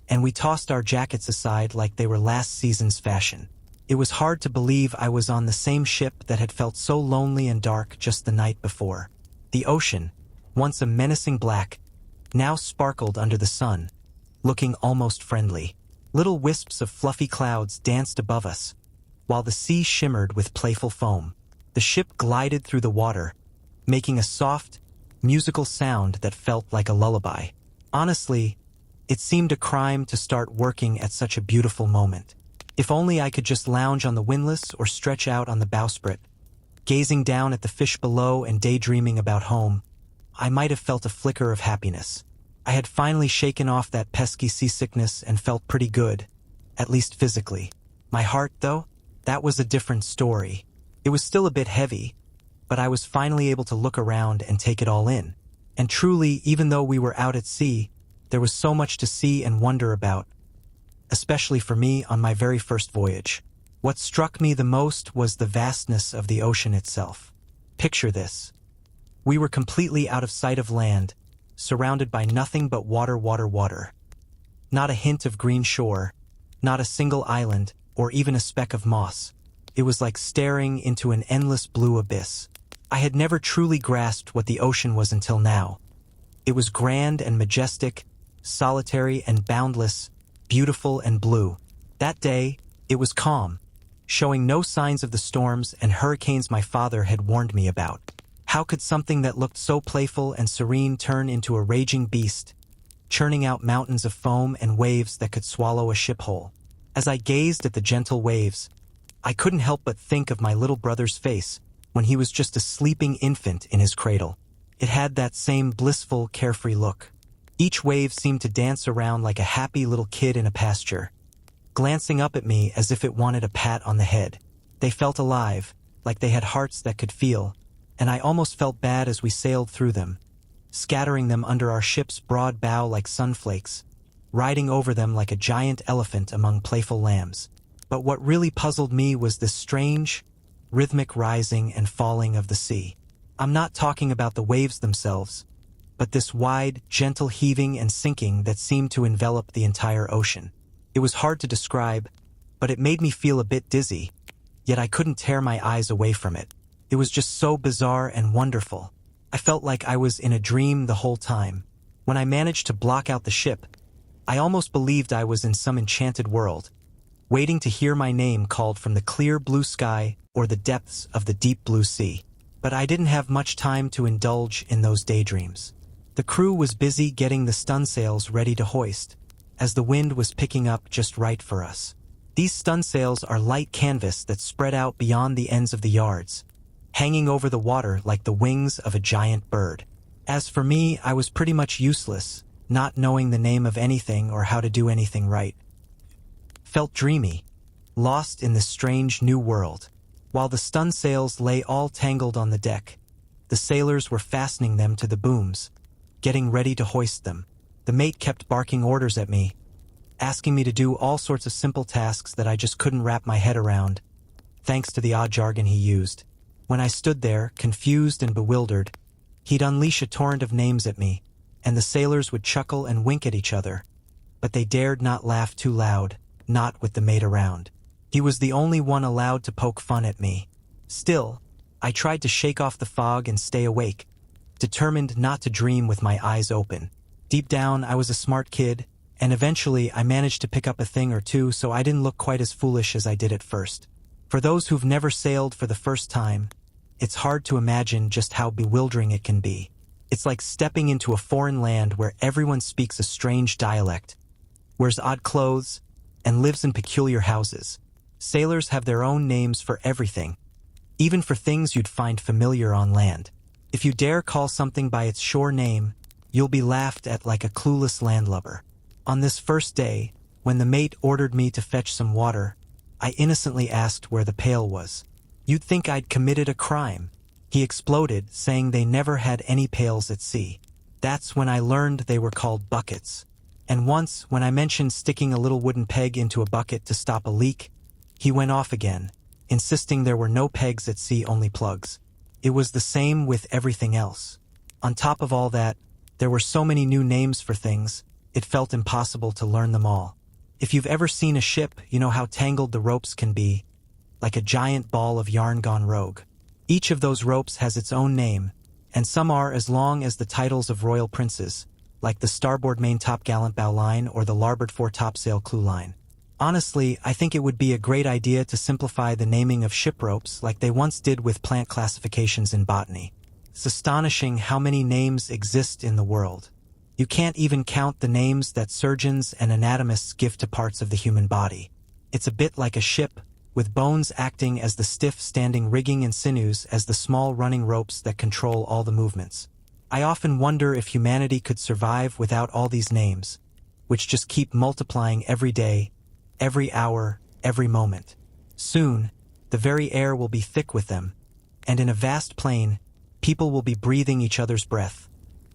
and we tossed our jackets aside like they were last season's fashion. It was hard to believe I was on the same ship that had felt so lonely and dark just the night before. The ocean, once a menacing black, now sparkled under the sun, looking almost friendly. Little wisps of fluffy clouds danced above us, while the sea shimmered with playful foam. The ship glided through the water, making a soft, musical sound that felt like a lullaby. Honestly, it seemed a crime to start working at such a beautiful moment. If only I could just lounge on the windlass or stretch out on the bowsprit, gazing down at the fish below and daydreaming about home, I might have felt a flicker of happiness. I had finally shaken off that pesky seasickness and felt pretty good, at least physically. My heart, though, that was a different story. It was still a bit heavy, but I was finally able to look around and take it all in. And truly, even though we were out at sea, there was so much to see and wonder about, especially for me on my very first voyage. What struck me the most was the vastness of the ocean itself. Picture this. We were completely out of sight of land, surrounded by nothing but water, water, water. Not a hint of green shore, not a single island, or even a speck of moss. It was like staring into an endless blue abyss. I had never truly grasped what the ocean was until now. It was grand and majestic, solitary and boundless, beautiful and blue. That day, it was calm, showing no signs of the storms and hurricanes my father had warned me about. How could something that looked so playful and serene turn into a raging beast, churning out mountains of foam and waves that could swallow a ship whole? As I gazed at the gentle waves, I couldn't help but think of my little brother's face when he was just a sleeping infant in his cradle. It had that same blissful, carefree look. Each wave seemed to dance around like a happy little kid in a pasture, glancing up at me as if it wanted a pat on the head. They felt alive, like they had hearts that could feel, and I almost felt bad as we sailed through them, scattering them under our ship's broad bow like sunflakes, riding over them like a giant elephant among playful lambs. But what really puzzled me was this strange, rhythmic rising and falling of the sea. I'm not talking about the waves themselves, but this wide, gentle heaving and sinking that seemed to envelop the entire ocean. It was hard to describe, but it made me feel a bit dizzy, yet I couldn't tear my eyes away from it. It was just so bizarre and wonderful. I felt like I was in a dream the whole time. When I managed to block out the ship, I almost believed I was in some enchanted world, waiting to hear my name called from the clear blue sky or the depths of the deep blue sea. But I didn't have much time to indulge in those daydreams. The crew was busy getting the stun sails ready to hoist, as the wind was picking up just right for us. These stun sails are light canvas that spread out beyond the ends of the yards, hanging over the water like the wings of a giant bird. As for me, I was pretty much useless, not knowing the name of anything or how to do anything right. Felt dreamy, lost in this strange new world. While the stun sails lay all tangled on the deck, the sailors were fastening them to the booms, getting ready to hoist them. The mate kept barking orders at me, asking me to do all sorts of simple tasks that I just couldn't wrap my head around, thanks to the odd jargon he used. When I stood there, confused and bewildered, he'd unleash a torrent of names at me, and the sailors would chuckle and wink at each other, but they dared not laugh too loud, not with the mate around. He was the only one allowed to poke fun at me. Still, I tried to shake off the fog and stay awake, determined not to dream with my eyes open. Deep down, I was a smart kid, and eventually I managed to pick up a thing or two so I didn't look quite as foolish as I did at first. For those who've never sailed for the first time, it's hard to imagine just how bewildering it can be. It's like stepping into a foreign land where everyone speaks a strange dialect, wears odd clothes, and lives in peculiar houses. Sailors have their own names for everything, even for things you'd find familiar on land. If you dare call something by its shore name, you'll be laughed at like a clueless landlubber. On this first day, when the mate ordered me to fetch some water, I innocently asked where the pail was. You'd think I'd committed a crime. He exploded, saying they never had any pails at sea. That's when I learned they were called buckets. And once, when I mentioned sticking a little wooden peg into a bucket to stop a leak, he went off again, insisting there were no pegs at sea, only plugs. It was the same with everything else. On top of all that, there were so many new names for things, it felt impossible to learn them all. If you've ever seen a ship, you know how tangled the ropes can be, like a giant ball of yarn gone rogue. Each of those ropes has its own name, and some are as long as the titles of royal princes, like the starboard main top gallant bow line or the larboard fore topsail clew line. Honestly, I think it would be a great idea to simplify the naming of ship ropes like they once did with plant classifications in botany. It's astonishing how many names exist in the world. You can't even count the names that surgeons and anatomists give to parts of the human body. It's a bit like a ship, with bones acting as the stiff standing rigging and sinews as the small running ropes that control all the movements. I often wonder if humanity could survive without all these names, which just keep multiplying every day, every hour, every moment. Soon, the very air will be thick with them, and in a vast plain, people will be breathing each other's breath,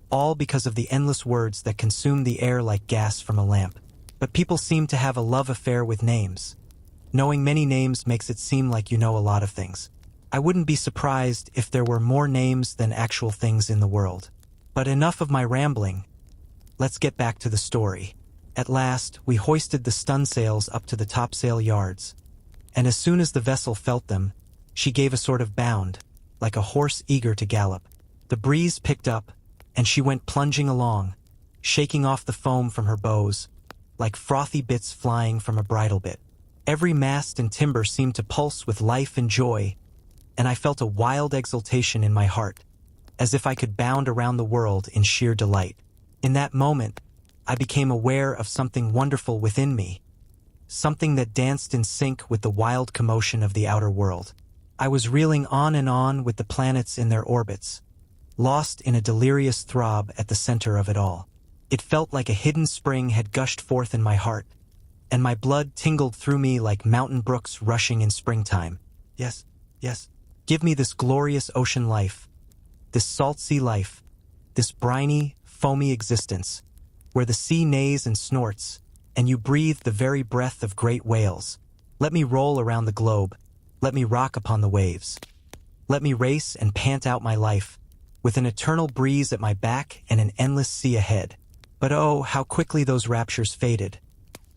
all because of the endless words that consume the air like gas from a lamp. But people seem to have a love affair with names. Knowing many names makes it seem like you know a lot of things. I wouldn't be surprised if there were more names than actual things in the world. But enough of my rambling. Let's get back to the story. At last, we hoisted the stun sails up to the topsail yards, and as soon as the vessel felt them, she gave a sort of bound, like a horse eager to gallop. The breeze picked up, and she went plunging along, shaking off the foam from her bows, like frothy bits flying from a bridle bit. Every mast and timber seemed to pulse with life and joy, and I felt a wild exultation in my heart, as if I could bound around the world in sheer delight. In that moment, I became aware of something wonderful within me, something that danced in sync with the wild commotion of the outer world. I was reeling on and on with the planets in their orbits, lost in a delirious throb at the center of it all. It felt like a hidden spring had gushed forth in my heart, and my blood tingled through me like mountain brooks rushing in springtime. Yes, yes, give me this glorious ocean life, this salt sea life, this briny, foamy existence, where the sea neighs and snorts, and you breathe the very breath of great whales. Let me roll around the globe. Let me rock upon the waves. Let me race and pant out my life, with an eternal breeze at my back and an endless sea ahead. But oh, how quickly those raptures faded,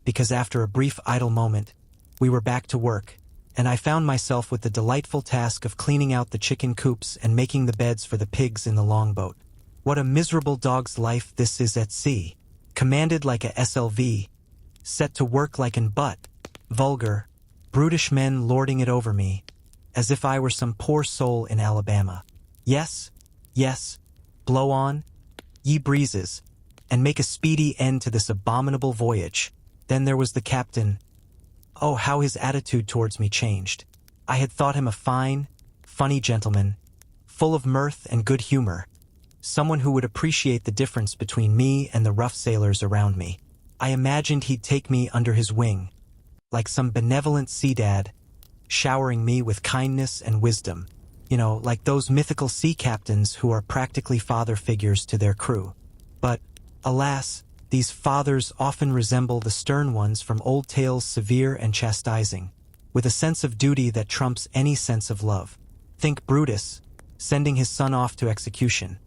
because after a brief idle moment, we were back to work, and I found myself with the delightful task of cleaning out the chicken coops and making the beds for the pigs in the longboat. What a miserable dog's life this is at sea, commanded like a SLV, set to work like an butt, vulgar, brutish men lording it over me, as if I were some poor soul in Alabama. Yes, yes, blow on, ye breezes, and make a speedy end to this abominable voyage. Then there was the captain. Oh, how his attitude towards me changed. I had thought him a fine, funny gentleman, full of mirth and good humor, someone who would appreciate the difference between me and the rough sailors around me. I imagined he'd take me under his wing, like some benevolent sea dad, showering me with kindness and wisdom. You know, like those mythical sea captains who are practically father figures to their crew. But, alas, these fathers often resemble the stern ones from old tales, severe and chastising, with a sense of duty that trumps any sense of love. Think Brutus, sending his son off to execution.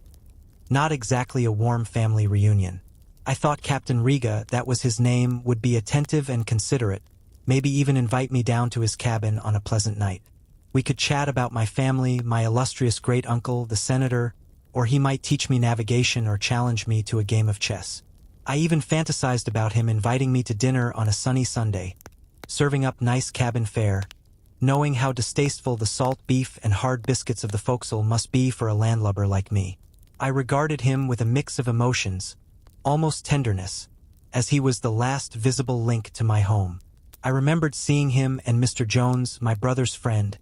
Not exactly a warm family reunion. I thought Captain Riga, that was his name, would be attentive and considerate, maybe even invite me down to his cabin on a pleasant night. We could chat about my family, my illustrious great-uncle, the senator, or he might teach me navigation or challenge me to a game of chess. I even fantasized about him inviting me to dinner on a sunny Sunday, serving up nice cabin fare, knowing how distasteful the salt beef and hard biscuits of the forecastle must be for a landlubber like me. I regarded him with a mix of emotions, almost tenderness, as he was the last visible link to my home. I remembered seeing him and Mr. Jones, my brother's friend,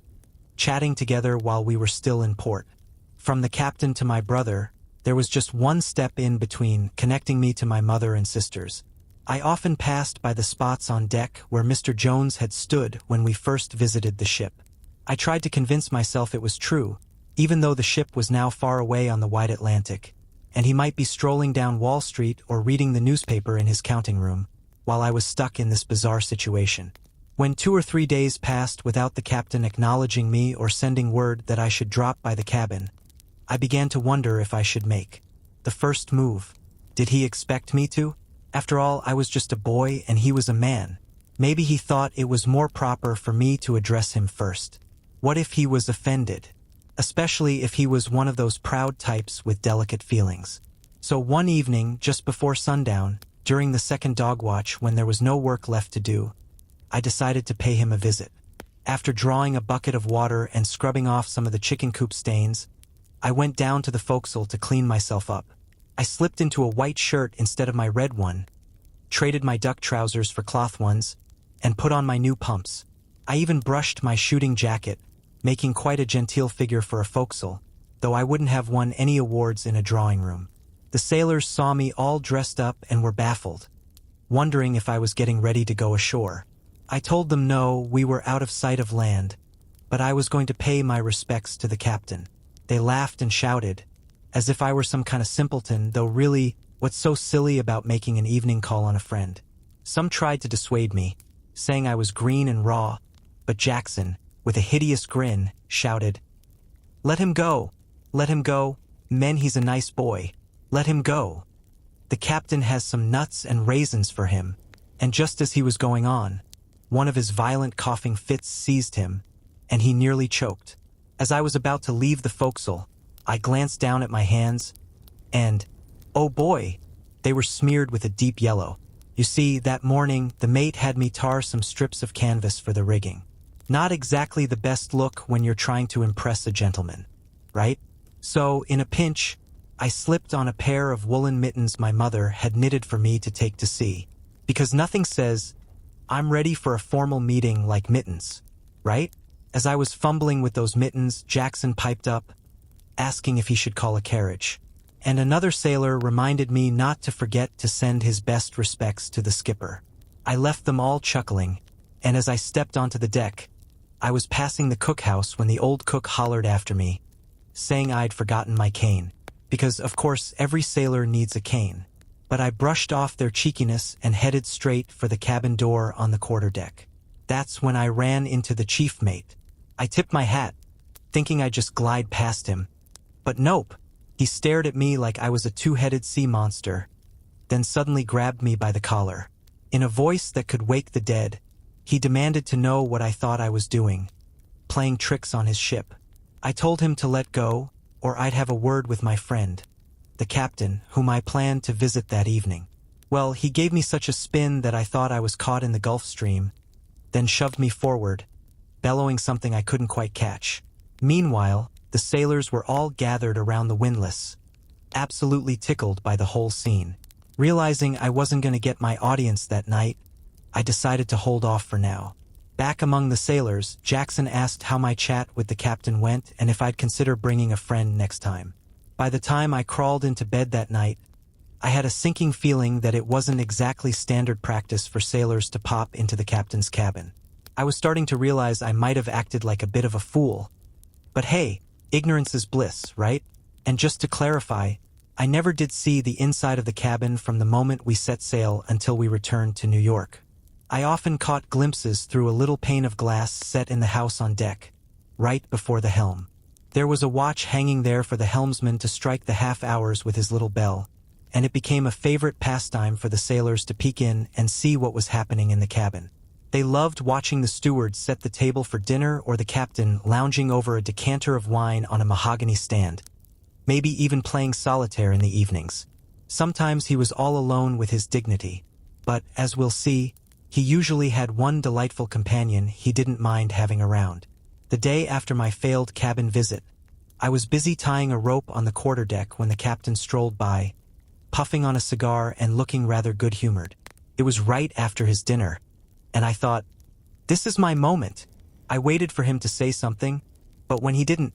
chatting together while we were still in port. From the captain to my brother, there was just one step in between, connecting me to my mother and sisters. I often passed by the spots on deck where Mr. Jones had stood when we first visited the ship. I tried to convince myself it was true, even though the ship was now far away on the wide Atlantic, and he might be strolling down Wall Street or reading the newspaper in his counting room, while I was stuck in this bizarre situation. When 2 or 3 days passed without the captain acknowledging me or sending word that I should drop by the cabin, I began to wonder if I should make the first move. Did he expect me to? After all, I was just a boy and he was a man. Maybe he thought it was more proper for me to address him first. What if he was offended? Especially if he was one of those proud types with delicate feelings. So one evening, just before sundown, during the second dog watch when there was no work left to do, I decided to pay him a visit. After drawing a bucket of water and scrubbing off some of the chicken coop stains, I went down to the forecastle to clean myself up. I slipped into a white shirt instead of my red one, traded my duck trousers for cloth ones, and put on my new pumps. I even brushed my shooting jacket, making quite a genteel figure for a forecastle, though I wouldn't have won any awards in a drawing room. The sailors saw me all dressed up and were baffled, wondering if I was getting ready to go ashore. I told them no, we were out of sight of land, but I was going to pay my respects to the captain. They laughed and shouted, as if I were some kind of simpleton, though really, what's so silly about making an evening call on a friend? Some tried to dissuade me, saying I was green and raw, but Jackson, with a hideous grin, shouted, "Let him go! Let him go! Men, he's a nice boy. Let him go. The captain has some nuts and raisins for him." And just as he was going on, one of his violent coughing fits seized him, and he nearly choked. As I was about to leave the forecastle, I glanced down at my hands, and, oh boy, they were smeared with a deep yellow. You see, that morning, the mate had me tar some strips of canvas for the rigging. Not exactly the best look when you're trying to impress a gentleman, right? So, in a pinch, I slipped on a pair of woolen mittens my mother had knitted for me to take to sea, because nothing says, "I'm ready for a formal meeting" like mittens, right? As I was fumbling with those mittens, Jackson piped up, asking if he should call a carriage. And another sailor reminded me not to forget to send his best respects to the skipper. I left them all chuckling, and as I stepped onto the deck, I was passing the cookhouse when the old cook hollered after me, saying I'd forgotten my cane. Because, of course, every sailor needs a cane. But I brushed off their cheekiness and headed straight for the cabin door on the quarterdeck. That's when I ran into the chief mate. I tipped my hat, thinking I'd just glide past him. But nope, he stared at me like I was a two-headed sea monster, then suddenly grabbed me by the collar. In a voice that could wake the dead, he demanded to know what I thought I was doing, playing tricks on his ship. I told him to let go, or I'd have a word with my friend, the captain, whom I planned to visit that evening. Well, he gave me such a spin that I thought I was caught in the Gulf Stream, then shoved me forward, bellowing something I couldn't quite catch. Meanwhile, The sailors were all gathered around the windlass, absolutely tickled by the whole scene. Realizing I wasn't going to get my audience that night, I decided to hold off for now. Back among the sailors, Jackson asked how my chat with the captain went and if I'd consider bringing a friend next time. By the time I crawled into bed that night, I had a sinking feeling that it wasn't exactly standard practice for sailors to pop into the captain's cabin. I was starting to realize I might have acted like a bit of a fool. But hey, ignorance is bliss, right? And just to clarify, I never did see the inside of the cabin from the moment we set sail until we returned to New York. I often caught glimpses through a little pane of glass set in the house on deck, right before the helm. There was a watch hanging there for the helmsman to strike the half hours with his little bell, and it became a favorite pastime for the sailors to peek in and see what was happening in the cabin. They loved watching the steward set the table for dinner or the captain lounging over a decanter of wine on a mahogany stand, maybe even playing solitaire in the evenings. Sometimes he was all alone with his dignity, but, as we'll see, he usually had one delightful companion he didn't mind having around. The day after my failed cabin visit, I was busy tying a rope on the quarterdeck when the captain strolled by, puffing on a cigar and looking rather good-humored. It was right after his dinner, and I thought, this is my moment. I waited for him to say something, but when he didn't,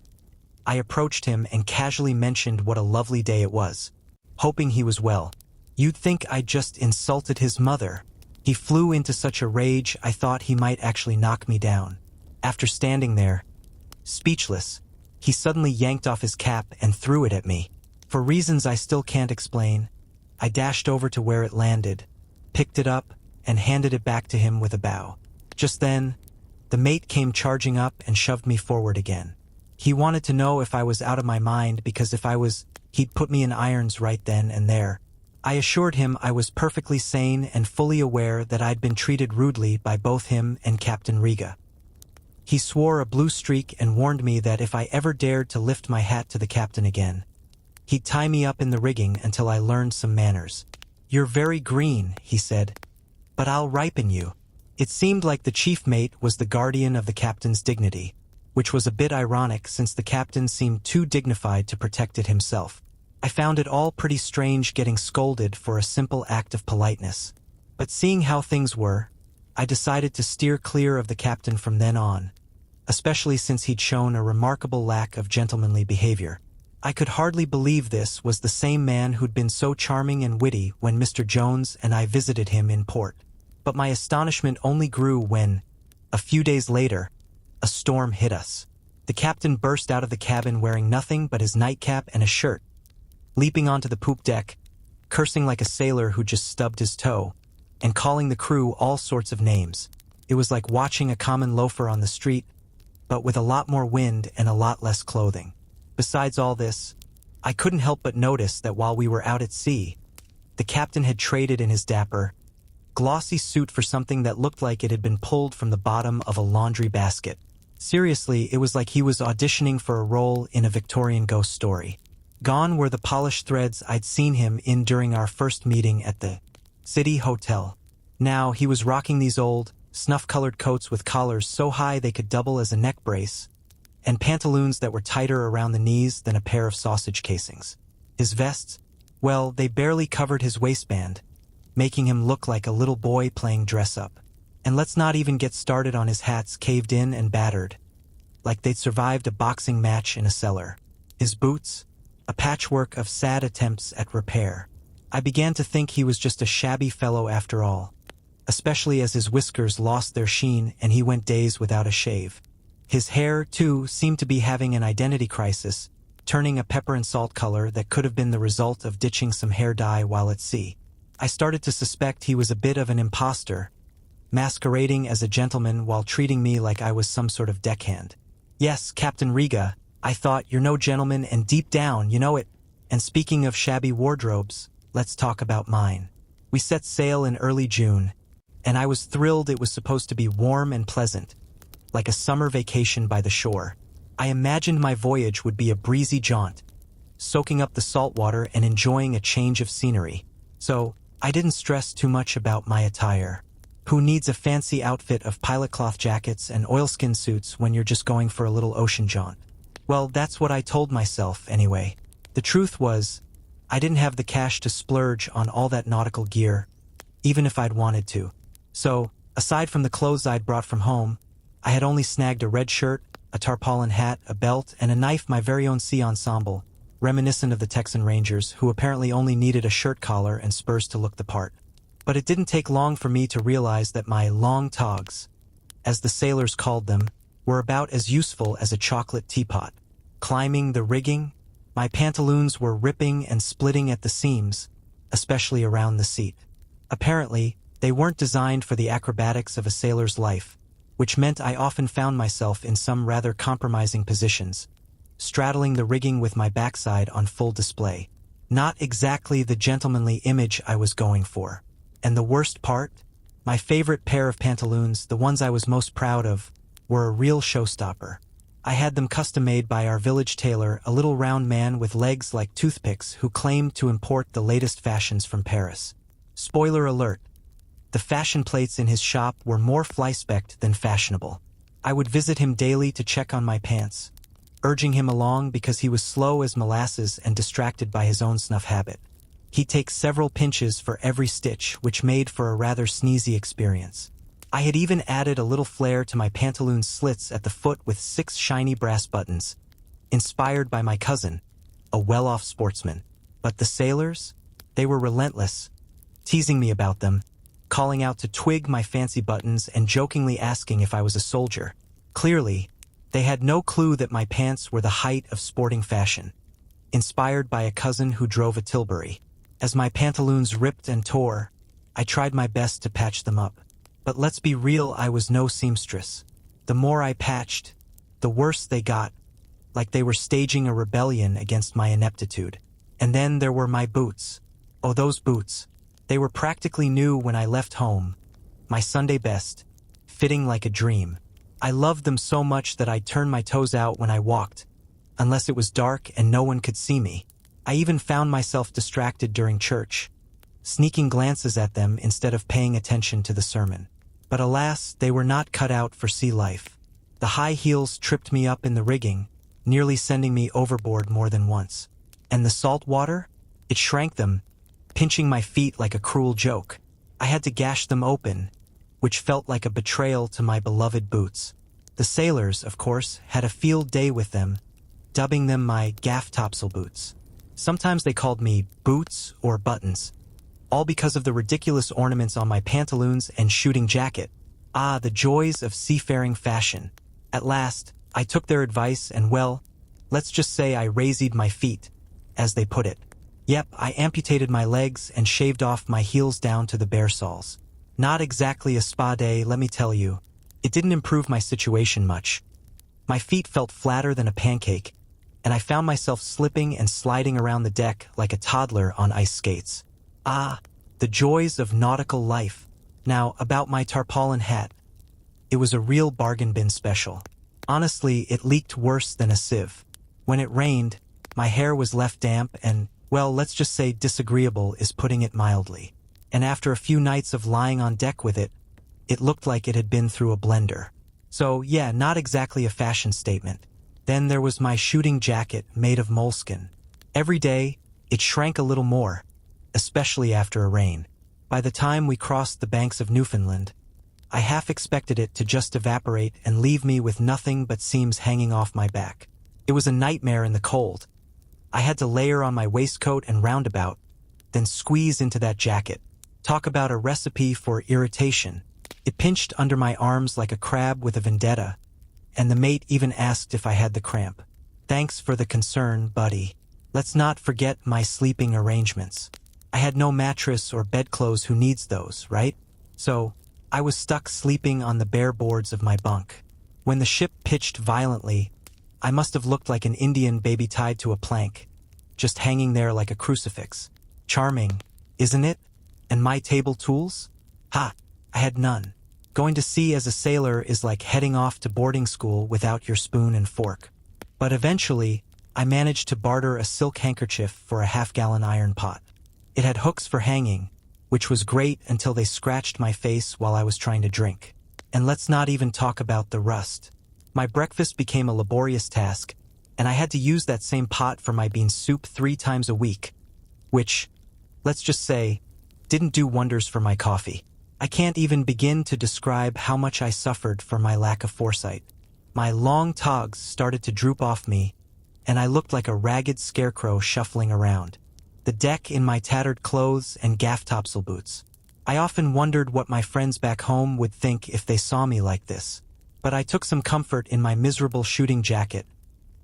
I approached him and casually mentioned what a lovely day it was, hoping he was well. You'd think I'd just insulted his mother. He flew into such a rage I thought he might actually knock me down. After standing there, speechless, he suddenly yanked off his cap and threw it at me. For reasons I still can't explain, I dashed over to where it landed, picked it up, and handed it back to him with a bow. Just then, the mate came charging up and shoved me forward again. He wanted to know if I was out of my mind because if I was, he'd put me in irons right then and there. I assured him I was perfectly sane and fully aware that I'd been treated rudely by both him and Captain Riga. He swore a blue streak and warned me that if I ever dared to lift my hat to the captain again, he'd tie me up in the rigging until I learned some manners. You're very green, he said, but I'll ripen you. It seemed like the chief mate was the guardian of the captain's dignity, which was a bit ironic since the captain seemed too dignified to protect it himself. I found it all pretty strange getting scolded for a simple act of politeness. But seeing how things were, I decided to steer clear of the captain from then on, especially since he'd shown a remarkable lack of gentlemanly behavior. I could hardly believe this was the same man who'd been so charming and witty when Mr. Jones and I visited him in port. But my astonishment only grew when, a few days later, a storm hit us. The captain burst out of the cabin wearing nothing but his nightcap and a shirt, leaping onto the poop deck, cursing like a sailor who just stubbed his toe, and calling the crew all sorts of names. It was like watching a common loafer on the street, but with a lot more wind and a lot less clothing. Besides all this, I couldn't help but notice that while we were out at sea, the captain had traded in his dapper, glossy suit for something that looked like it had been pulled from the bottom of a laundry basket. Seriously, it was like he was auditioning for a role in a Victorian ghost story. Gone were the polished threads I'd seen him in during our first meeting at the City Hotel. Now he was rocking these old, snuff-colored coats with collars so high they could double as a neck brace, and pantaloons that were tighter around the knees than a pair of sausage casings. His vests, well, they barely covered his waistband, making him look like a little boy playing dress-up. And let's not even get started on his hats caved in and battered, like they'd survived a boxing match in a cellar. His boots, a patchwork of sad attempts at repair. I began to think he was just a shabby fellow after all, especially as his whiskers lost their sheen and he went days without a shave. His hair, too, seemed to be having an identity crisis, turning a pepper and salt color that could have been the result of ditching some hair dye while at sea. I started to suspect he was a bit of an imposter, masquerading as a gentleman while treating me like I was some sort of deckhand. Yes, Captain Riga, I thought, you're no gentleman and deep down, you know it. And speaking of shabby wardrobes, let's talk about mine. We set sail in early June, and I was thrilled it was supposed to be warm and pleasant, like a summer vacation by the shore. I imagined my voyage would be a breezy jaunt, soaking up the salt water and enjoying a change of scenery. So, I didn't stress too much about my attire. Who needs a fancy outfit of pilot cloth jackets and oilskin suits when you're just going for a little ocean jaunt? Well, that's what I told myself, anyway. The truth was, I didn't have the cash to splurge on all that nautical gear, even if I'd wanted to. So, aside from the clothes I'd brought from home, I had only snagged a red shirt, a tarpaulin hat, a belt, and a knife, my very own sea ensemble, reminiscent of the Texan Rangers, who apparently only needed a shirt collar and spurs to look the part. But it didn't take long for me to realize that my long togs, as the sailors called them, were about as useful as a chocolate teapot. Climbing the rigging, my pantaloons were ripping and splitting at the seams, especially around the seat. Apparently, they weren't designed for the acrobatics of a sailor's life, which meant I often found myself in some rather compromising positions, straddling the rigging with my backside on full display. Not exactly the gentlemanly image I was going for. And the worst part? My favorite pair of pantaloons, the ones I was most proud of, were a real showstopper. I had them custom-made by our village tailor, a little round man with legs like toothpicks who claimed to import the latest fashions from Paris. Spoiler alert. The fashion plates in his shop were more fly-specked than fashionable. I would visit him daily to check on my pants, urging him along because he was slow as molasses and distracted by his own snuff habit. He'd take several pinches for every stitch, which made for a rather sneezy experience. I had even added a little flair to my pantaloon slits at the foot with 6 shiny brass buttons, inspired by my cousin, a well-off sportsman. But the sailors? They were relentless, teasing me about them, calling out to twig my fancy buttons and jokingly asking if I was a soldier. Clearly, they had no clue that my pants were the height of sporting fashion, inspired by a cousin who drove a Tilbury. As my pantaloons ripped and tore, I tried my best to patch them up. But let's be real, I was no seamstress. The more I patched, the worse they got, like they were staging a rebellion against my ineptitude. And then there were my boots. Oh, those boots. They were practically new when I left home, my Sunday best, fitting like a dream. I loved them so much that I'd turn my toes out when I walked, unless it was dark and no one could see me. I even found myself distracted during church, sneaking glances at them instead of paying attention to the sermon. But alas, they were not cut out for sea life. The high heels tripped me up in the rigging, nearly sending me overboard more than once. And the salt water? It shrank them, pinching my feet like a cruel joke. I had to gash them open, which felt like a betrayal to my beloved boots. The sailors, of course, had a field day with them, dubbing them my gaff topsail boots. Sometimes they called me Boots or Buttons, all because of the ridiculous ornaments on my pantaloons and shooting jacket. Ah, the joys of seafaring fashion. At last, I took their advice and, well, let's just say I raisied my feet, as they put it. Yep, I amputated my legs and shaved off my heels down to the bare soles. Not exactly a spa day, let me tell you. It didn't improve my situation much. My feet felt flatter than a pancake, and I found myself slipping and sliding around the deck like a toddler on ice skates. Ah, the joys of nautical life. Now, about my tarpaulin hat. It was a real bargain bin special. Honestly, it leaked worse than a sieve. When it rained, my hair was left damp and, well, let's just say disagreeable is putting it mildly. And after a few nights of lying on deck with it, it looked like it had been through a blender. So, yeah, not exactly a fashion statement. Then there was my shooting jacket made of moleskin. Every day, it shrank a little more, especially after a rain. By the time we crossed the banks of Newfoundland, I half expected it to just evaporate and leave me with nothing but seams hanging off my back. It was a nightmare in the cold. I had to layer on my waistcoat and roundabout, then squeeze into that jacket. Talk about a recipe for irritation. It pinched under my arms like a crab with a vendetta, and the mate even asked if I had the cramp. Thanks for the concern, buddy. Let's not forget my sleeping arrangements. I had no mattress or bedclothes, who needs those, right? So, I was stuck sleeping on the bare boards of my bunk. When the ship pitched violently, I must have looked like an Indian baby tied to a plank, just hanging there like a crucifix. Charming, isn't it? And my table tools? Ha! I had none. Going to sea as a sailor is like heading off to boarding school without your spoon and fork. But eventually, I managed to barter a silk handkerchief for a half-gallon iron pot. It had hooks for hanging, which was great until they scratched my face while I was trying to drink. And let's not even talk about the rust. My breakfast became a laborious task, and I had to use that same pot for my bean soup 3 times a week, which, let's just say, didn't do wonders for my coffee. I can't even begin to describe how much I suffered for my lack of foresight. My long togs started to droop off me, and I looked like a ragged scarecrow shuffling around, the deck in my tattered clothes and gaff topsail boots. I often wondered what my friends back home would think if they saw me like this, but I took some comfort in my miserable shooting jacket,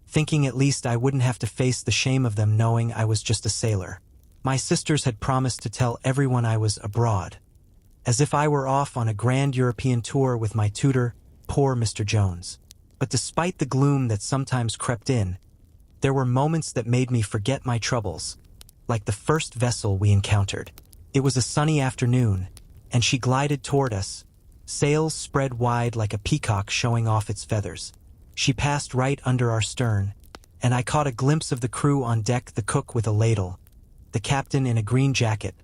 thinking at least I wouldn't have to face the shame of them knowing I was just a sailor. My sisters had promised to tell everyone I was abroad, as if I were off on a grand European tour with my tutor, poor Mr. Jones. But despite the gloom that sometimes crept in, there were moments that made me forget my troubles, like the first vessel we encountered. It was a sunny afternoon, and she glided toward us, sails spread wide like a peacock showing off its feathers. She passed right under our stern, and I caught a glimpse of the crew on deck, the cook with a ladle, the captain in a green jacket,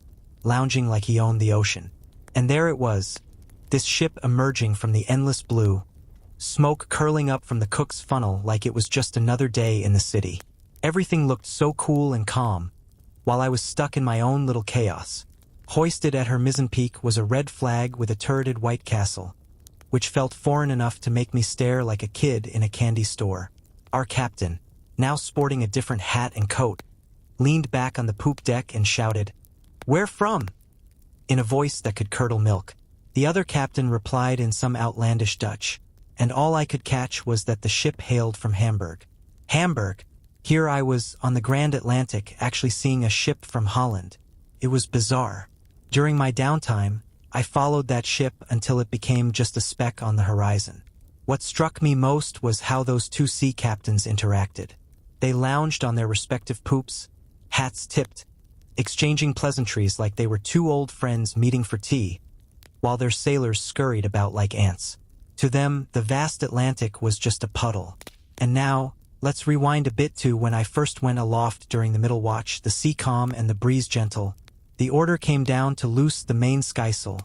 lounging like he owned the ocean. And there it was, this ship emerging from the endless blue, smoke curling up from the cook's funnel like it was just another day in the city. Everything looked so cool and calm, while I was stuck in my own little chaos. Hoisted at her mizzen peak was a red flag with a turreted white castle, which felt foreign enough to make me stare like a kid in a candy store. Our captain, now sporting a different hat and coat, leaned back on the poop deck and shouted, "Where from?" in a voice that could curdle milk. The other captain replied in some outlandish Dutch, and all I could catch was that the ship hailed from Hamburg. Hamburg? Here I was on the Grand Atlantic actually seeing a ship from Holland. It was bizarre. During my downtime, I followed that ship until it became just a speck on the horizon. What struck me most was how those two sea captains interacted. They lounged on their respective poops, hats tipped, exchanging pleasantries like they were two old friends meeting for tea, while their sailors scurried about like ants. To them, the vast Atlantic was just a puddle. And now, let's rewind a bit to when I first went aloft during the middle watch, the sea calm and the breeze gentle. The order came down to loose the main skysail,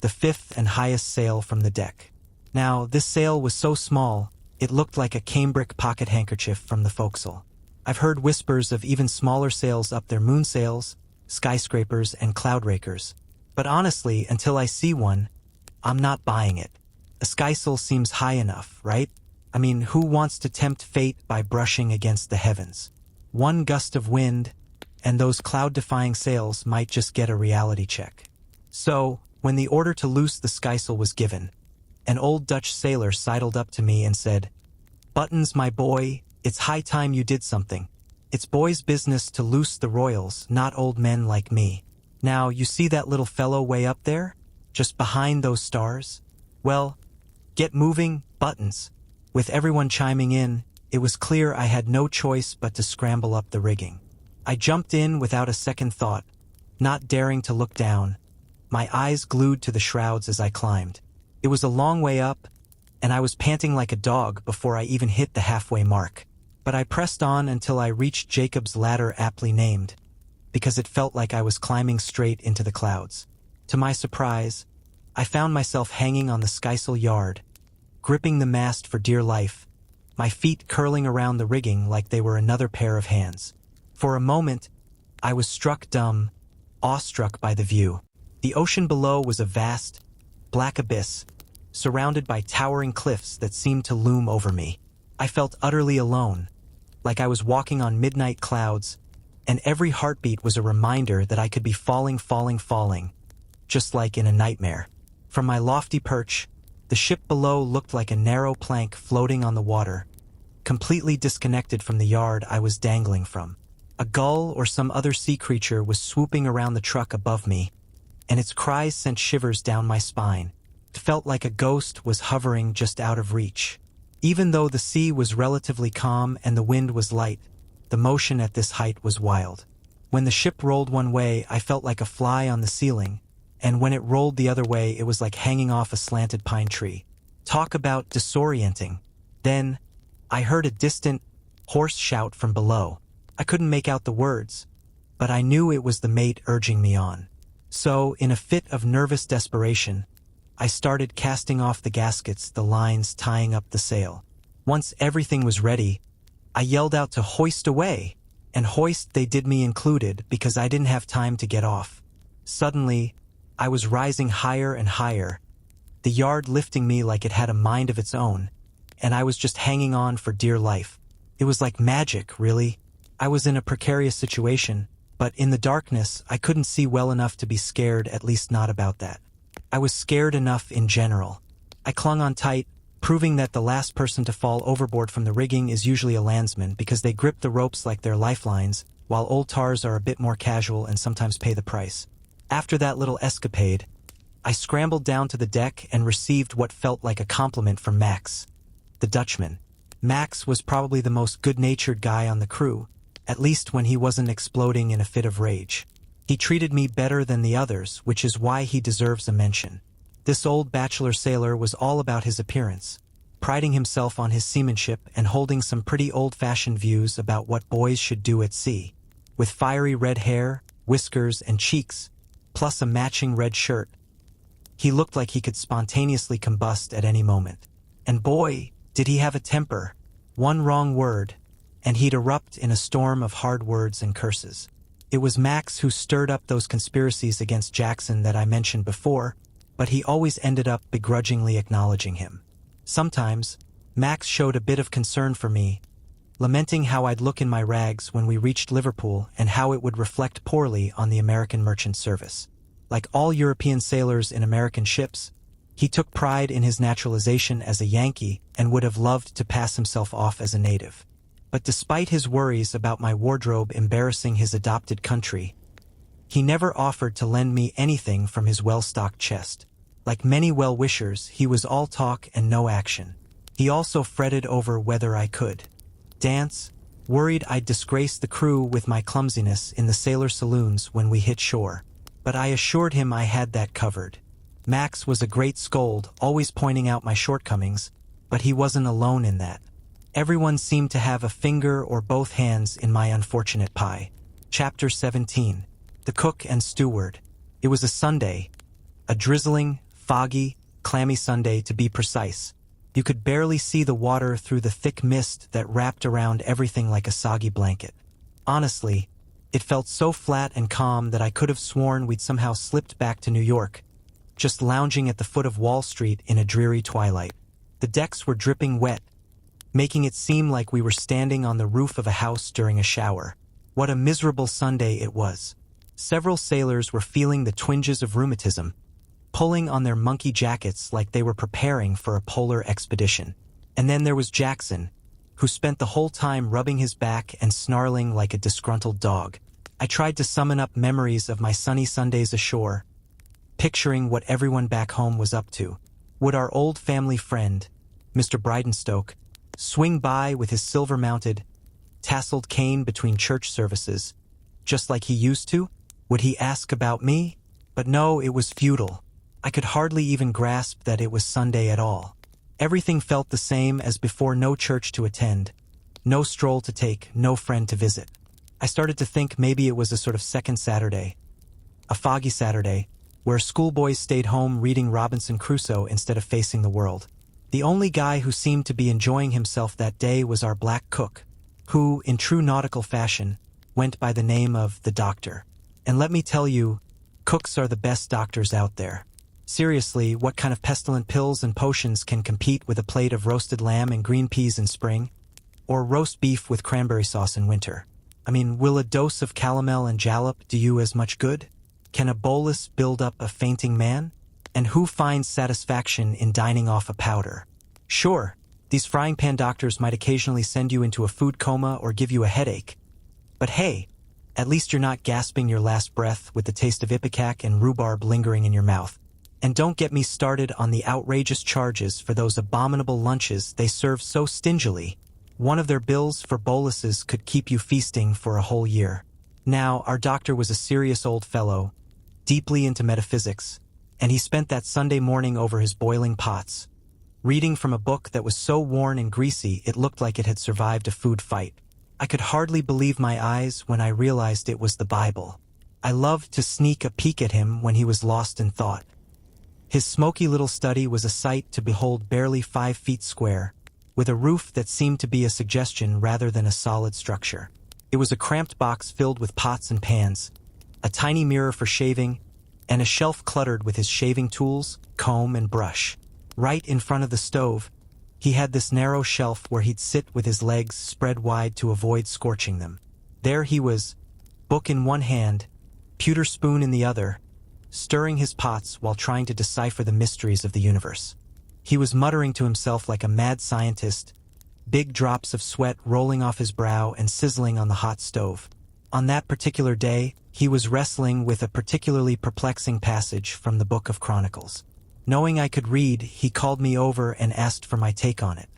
the fifth and highest sail from the deck. Now, this sail was so small, it looked like a cambric pocket handkerchief from the forecastle. I've heard whispers of even smaller sails up there, moonsails, skyscrapers, and cloud rakers. But honestly, until I see one, I'm not buying it. A skysail seems high enough, right? I mean, who wants to tempt fate by brushing against the heavens? One gust of wind, and those cloud-defying sails might just get a reality check. So, when the order to loose the skysail was given, an old Dutch sailor sidled up to me and said, "Buttons, my boy, it's high time you did something. It's boys' business to loose the royals, not old men like me. Now, you see that little fellow way up there? Just behind those stars? Well, get moving, Buttons." With everyone chiming in, it was clear I had no choice but to scramble up the rigging. I jumped in without a second thought, not daring to look down, my eyes glued to the shrouds as I climbed. It was a long way up, and I was panting like a dog before I even hit the halfway mark. But I pressed on until I reached Jacob's ladder, aptly named, because it felt like I was climbing straight into the clouds. To my surprise, I found myself hanging on the skysail yard, gripping the mast for dear life, my feet curling around the rigging like they were another pair of hands. For a moment, I was struck dumb, awestruck by the view. The ocean below was a vast, black abyss, surrounded by towering cliffs that seemed to loom over me. I felt utterly alone, like I was walking on midnight clouds, and every heartbeat was a reminder that I could be falling, just like in a nightmare. From my lofty perch, the ship below looked like a narrow plank floating on the water, completely disconnected from the yard I was dangling from. A gull or some other sea creature was swooping around the truck above me, and its cries sent shivers down my spine. It felt like a ghost was hovering just out of reach. Even though the sea was relatively calm and the wind was light, the motion at this height was wild. When the ship rolled one way, I felt like a fly on the ceiling, and when it rolled the other way, it was like hanging off a slanted pine tree. Talk about disorienting. Then, I heard a distant, hoarse shout from below. I couldn't make out the words, but I knew it was the mate urging me on. So, in a fit of nervous desperation, I started casting off the gaskets, the lines tying up the sail. Once everything was ready, I yelled out to hoist away, and hoist they did, me included, because I didn't have time to get off. Suddenly, I was rising higher and higher, the yard lifting me like it had a mind of its own, and I was just hanging on for dear life. It was like magic, really. I was in a precarious situation, but in the darkness, I couldn't see well enough to be scared, at least not about that. I was scared enough in general. I clung on tight, proving that the last person to fall overboard from the rigging is usually a landsman because they grip the ropes like they're lifelines, while old tars are a bit more casual and sometimes pay the price. After that little escapade, I scrambled down to the deck and received what felt like a compliment from Max, the Dutchman. Max was probably the most good-natured guy on the crew, at least when he wasn't exploding in a fit of rage. He treated me better than the others, which is why he deserves a mention. This old bachelor sailor was all about his appearance, priding himself on his seamanship and holding some pretty old-fashioned views about what boys should do at sea. With fiery red hair, whiskers, and cheeks, plus a matching red shirt, he looked like he could spontaneously combust at any moment. And boy, did he have a temper. One wrong word, and he'd erupt in a storm of hard words and curses. It was Max who stirred up those conspiracies against Jackson that I mentioned before, but he always ended up begrudgingly acknowledging him. Sometimes, Max showed a bit of concern for me, lamenting how I'd look in my rags when we reached Liverpool and how it would reflect poorly on the American merchant service. Like all European sailors in American ships, he took pride in his naturalization as a Yankee and would have loved to pass himself off as a native. But despite his worries about my wardrobe embarrassing his adopted country, he never offered to lend me anything from his well-stocked chest. Like many well-wishers, he was all talk and no action. He also fretted over whether I could dance, worried I'd disgrace the crew with my clumsiness in the sailor saloons when we hit shore. But I assured him I had that covered. Max was a great scold, always pointing out my shortcomings, but he wasn't alone in that. Everyone seemed to have a finger or both hands in my unfortunate pie. Chapter 17. The Cook and Steward. It was a Sunday. A drizzling, foggy, clammy Sunday to be precise. You could barely see the water through the thick mist that wrapped around everything like a soggy blanket. Honestly, it felt so flat and calm that I could have sworn we'd somehow slipped back to New York, just lounging at the foot of Wall Street in a dreary twilight. The decks were dripping wet, making it seem like we were standing on the roof of a house during a shower. What a miserable Sunday it was. Several sailors were feeling the twinges of rheumatism, pulling on their monkey jackets like they were preparing for a polar expedition. And then there was Jackson, who spent the whole time rubbing his back and snarling like a disgruntled dog. I tried to summon up memories of my sunny Sundays ashore, picturing what everyone back home was up to. Would our old family friend, Mr. Bridenstoke, swing by with his silver-mounted, tasseled cane between church services, just like he used to? Would he ask about me? But no, it was futile. I could hardly even grasp that it was Sunday at all. Everything felt the same as before: no church to attend, no stroll to take, no friend to visit. I started to think maybe it was a sort of second Saturday, a foggy Saturday, where schoolboys stayed home reading Robinson Crusoe instead of facing the world. The only guy who seemed to be enjoying himself that day was our black cook, who, in true nautical fashion, went by the name of the Doctor. And let me tell you, cooks are the best doctors out there. Seriously, what kind of pestilent pills and potions can compete with a plate of roasted lamb and green peas in spring? Or roast beef with cranberry sauce in winter? I mean, will a dose of calomel and jalap do you as much good? Can a bolus build up a fainting man? And who finds satisfaction in dining off a powder? Sure, these frying pan doctors might occasionally send you into a food coma or give you a headache. But hey, at least you're not gasping your last breath with the taste of ipecac and rhubarb lingering in your mouth. And don't get me started on the outrageous charges for those abominable lunches they serve so stingily. One of their bills for boluses could keep you feasting for a whole year. Now, our doctor was a serious old fellow, deeply into metaphysics, and he spent that Sunday morning over his boiling pots, reading from a book that was so worn and greasy it looked like it had survived a food fight. I could hardly believe my eyes when I realized it was the Bible. I loved to sneak a peek at him when he was lost in thought. His smoky little study was a sight to behold, barely 5 feet square, with a roof that seemed to be a suggestion rather than a solid structure. It was a cramped box filled with pots and pans, a tiny mirror for shaving, and a shelf cluttered with his shaving tools, comb, and brush. Right in front of the stove, he had this narrow shelf where he'd sit with his legs spread wide to avoid scorching them. There he was, book in one hand, pewter spoon in the other, stirring his pots while trying to decipher the mysteries of the universe. He was muttering to himself like a mad scientist, big drops of sweat rolling off his brow and sizzling on the hot stove. On that particular day, he was wrestling with a particularly perplexing passage from the Book of Chronicles. Knowing I could read, he called me over and asked for my take on it.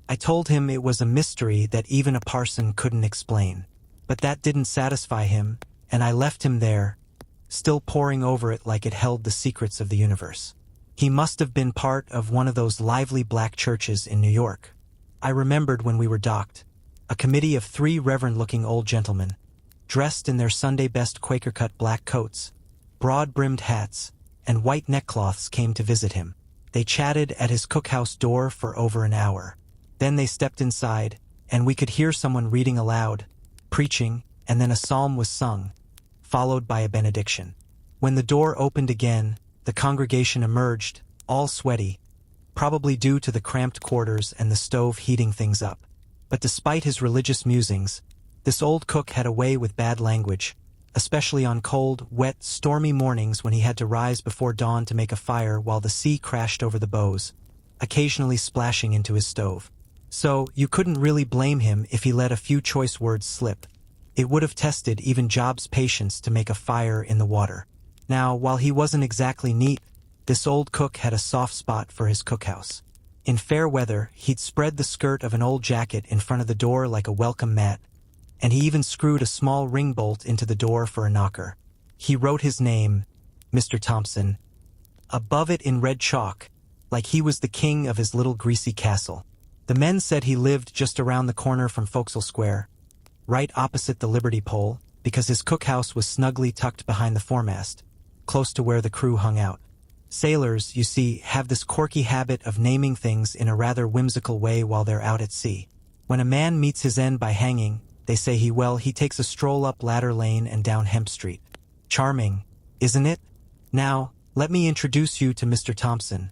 I told him it was a mystery that even a parson couldn't explain. But that didn't satisfy him, and I left him there, still poring over it like it held the secrets of the universe. He must have been part of one of those lively black churches in New York. I remembered when we were docked, a committee of 3 reverend-looking old gentlemen, dressed in their Sunday-best Quaker-cut black coats, broad-brimmed hats, and white neckcloths came to visit him. They chatted at his cookhouse door for over an hour. Then they stepped inside, and we could hear someone reading aloud, preaching, and then a psalm was sung, followed by a benediction. When the door opened again, the congregation emerged, all sweaty, probably due to the cramped quarters and the stove heating things up. But despite his religious musings, this old cook had a way with bad language, especially on cold, wet, stormy mornings when he had to rise before dawn to make a fire while the sea crashed over the bows, occasionally splashing into his stove. So, you couldn't really blame him if he let a few choice words slip. It would have tested even Job's patience to make a fire in the water. Now, while he wasn't exactly neat, this old cook had a soft spot for his cookhouse. In fair weather, he'd spread the skirt of an old jacket in front of the door like a welcome mat, and he even screwed a small ring bolt into the door for a knocker. He wrote his name, Mr. Thompson, above it in red chalk, like he was the king of his little greasy castle. The men said he lived just around the corner from Forecastle Square, right opposite the Liberty Pole, because his cookhouse was snugly tucked behind the foremast, close to where the crew hung out. Sailors, you see, have this quirky habit of naming things in a rather whimsical way while they're out at sea. When a man meets his end by hanging, they say he takes a stroll up Ladder Lane and down Hemp Street. Charming, isn't it? Now, let me introduce you to Mr. Thompson,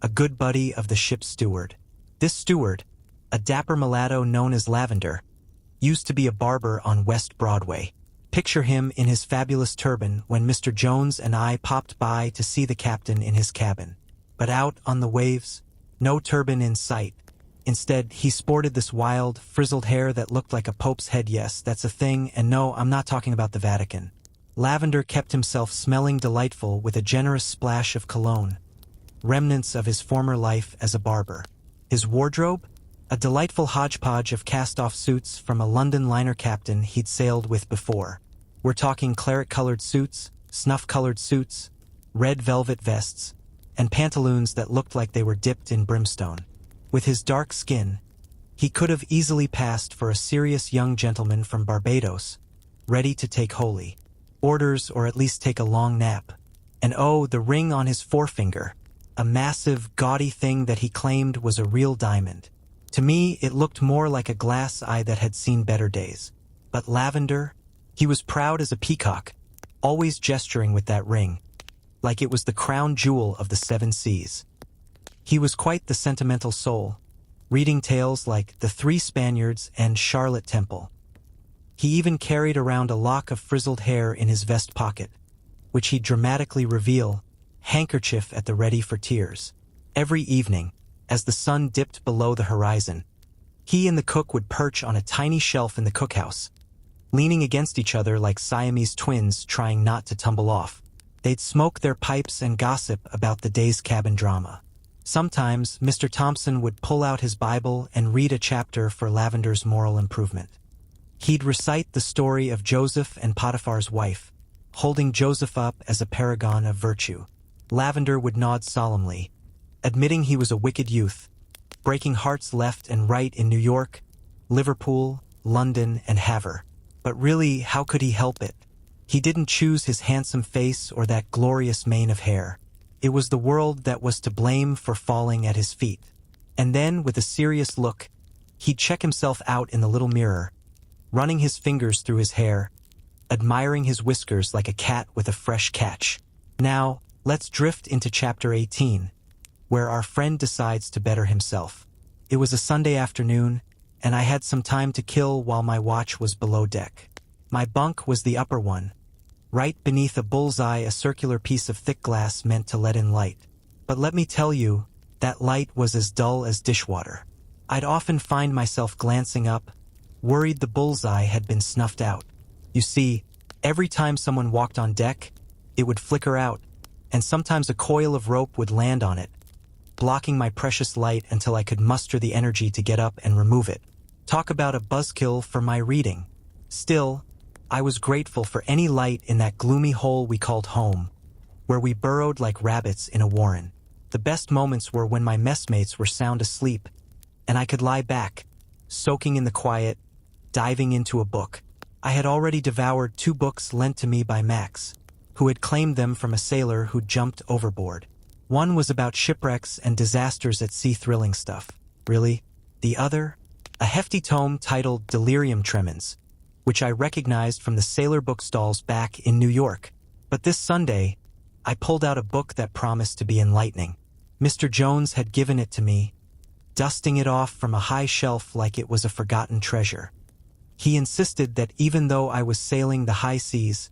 a good buddy of the ship's steward. This steward, a dapper mulatto known as Lavender, used to be a barber on West Broadway. Picture him in his fabulous turban when Mr. Jones and I popped by to see the captain in his cabin. But out on the waves, no turban in sight. Instead, he sported this wild, frizzled hair that looked like a pope's head. Yes, that's a thing, and no, I'm not talking about the Vatican. Lavender kept himself smelling delightful with a generous splash of cologne, remnants of his former life as a barber. His wardrobe? A delightful hodgepodge of cast-off suits from a London liner captain he'd sailed with before. We're talking claret-colored suits, snuff-colored suits, red velvet vests, and pantaloons that looked like they were dipped in brimstone. With his dark skin, he could have easily passed for a serious young gentleman from Barbados, ready to take holy orders or at least take a long nap. And oh, the ring on his forefinger, a massive, gaudy thing that he claimed was a real diamond. To me, it looked more like a glass eye that had seen better days. But Lavender, he was proud as a peacock, always gesturing with that ring, like it was the crown jewel of the 7 seas. He was quite the sentimental soul, reading tales like The 3 Spaniards and Charlotte Temple. He even carried around a lock of frizzled hair in his vest pocket, which he'd dramatically reveal, handkerchief at the ready for tears. Every evening, as the sun dipped below the horizon, he and the cook would perch on a tiny shelf in the cookhouse, leaning against each other like Siamese twins trying not to tumble off. They'd smoke their pipes and gossip about the day's cabin drama. Sometimes, Mr. Thompson would pull out his Bible and read a chapter for Lavender's moral improvement. He'd recite the story of Joseph and Potiphar's wife, holding Joseph up as a paragon of virtue. Lavender would nod solemnly, admitting he was a wicked youth, breaking hearts left and right in New York, Liverpool, London, and Havre. But really, how could he help it? He didn't choose his handsome face or that glorious mane of hair. It was the world that was to blame for falling at his feet. And then, with a serious look, he'd check himself out in the little mirror, running his fingers through his hair, admiring his whiskers like a cat with a fresh catch. Now, let's drift into chapter 18, where our friend decides to better himself. It was a Sunday afternoon, and I had some time to kill while my watch was below deck. My bunk was the upper one, right beneath a bullseye, a circular piece of thick glass meant to let in light. But let me tell you, that light was as dull as dishwater. I'd often find myself glancing up, worried the bullseye had been snuffed out. You see, every time someone walked on deck, it would flicker out, and sometimes a coil of rope would land on it, blocking my precious light until I could muster the energy to get up and remove it. Talk about a buzzkill for my reading. Still, I was grateful for any light in that gloomy hole we called home, where we burrowed like rabbits in a warren. The best moments were when my messmates were sound asleep, and I could lie back, soaking in the quiet, diving into a book. I had already devoured 2 books lent to me by Max, who had claimed them from a sailor who'd jumped overboard. One was about shipwrecks and disasters at sea, thrilling stuff. Really? The other? A hefty tome titled Delirium Tremens, which I recognized from the sailor bookstalls back in New York. But this Sunday, I pulled out a book that promised to be enlightening. Mr. Jones had given it to me, dusting it off from a high shelf like it was a forgotten treasure. He insisted that even though I was sailing the high seas,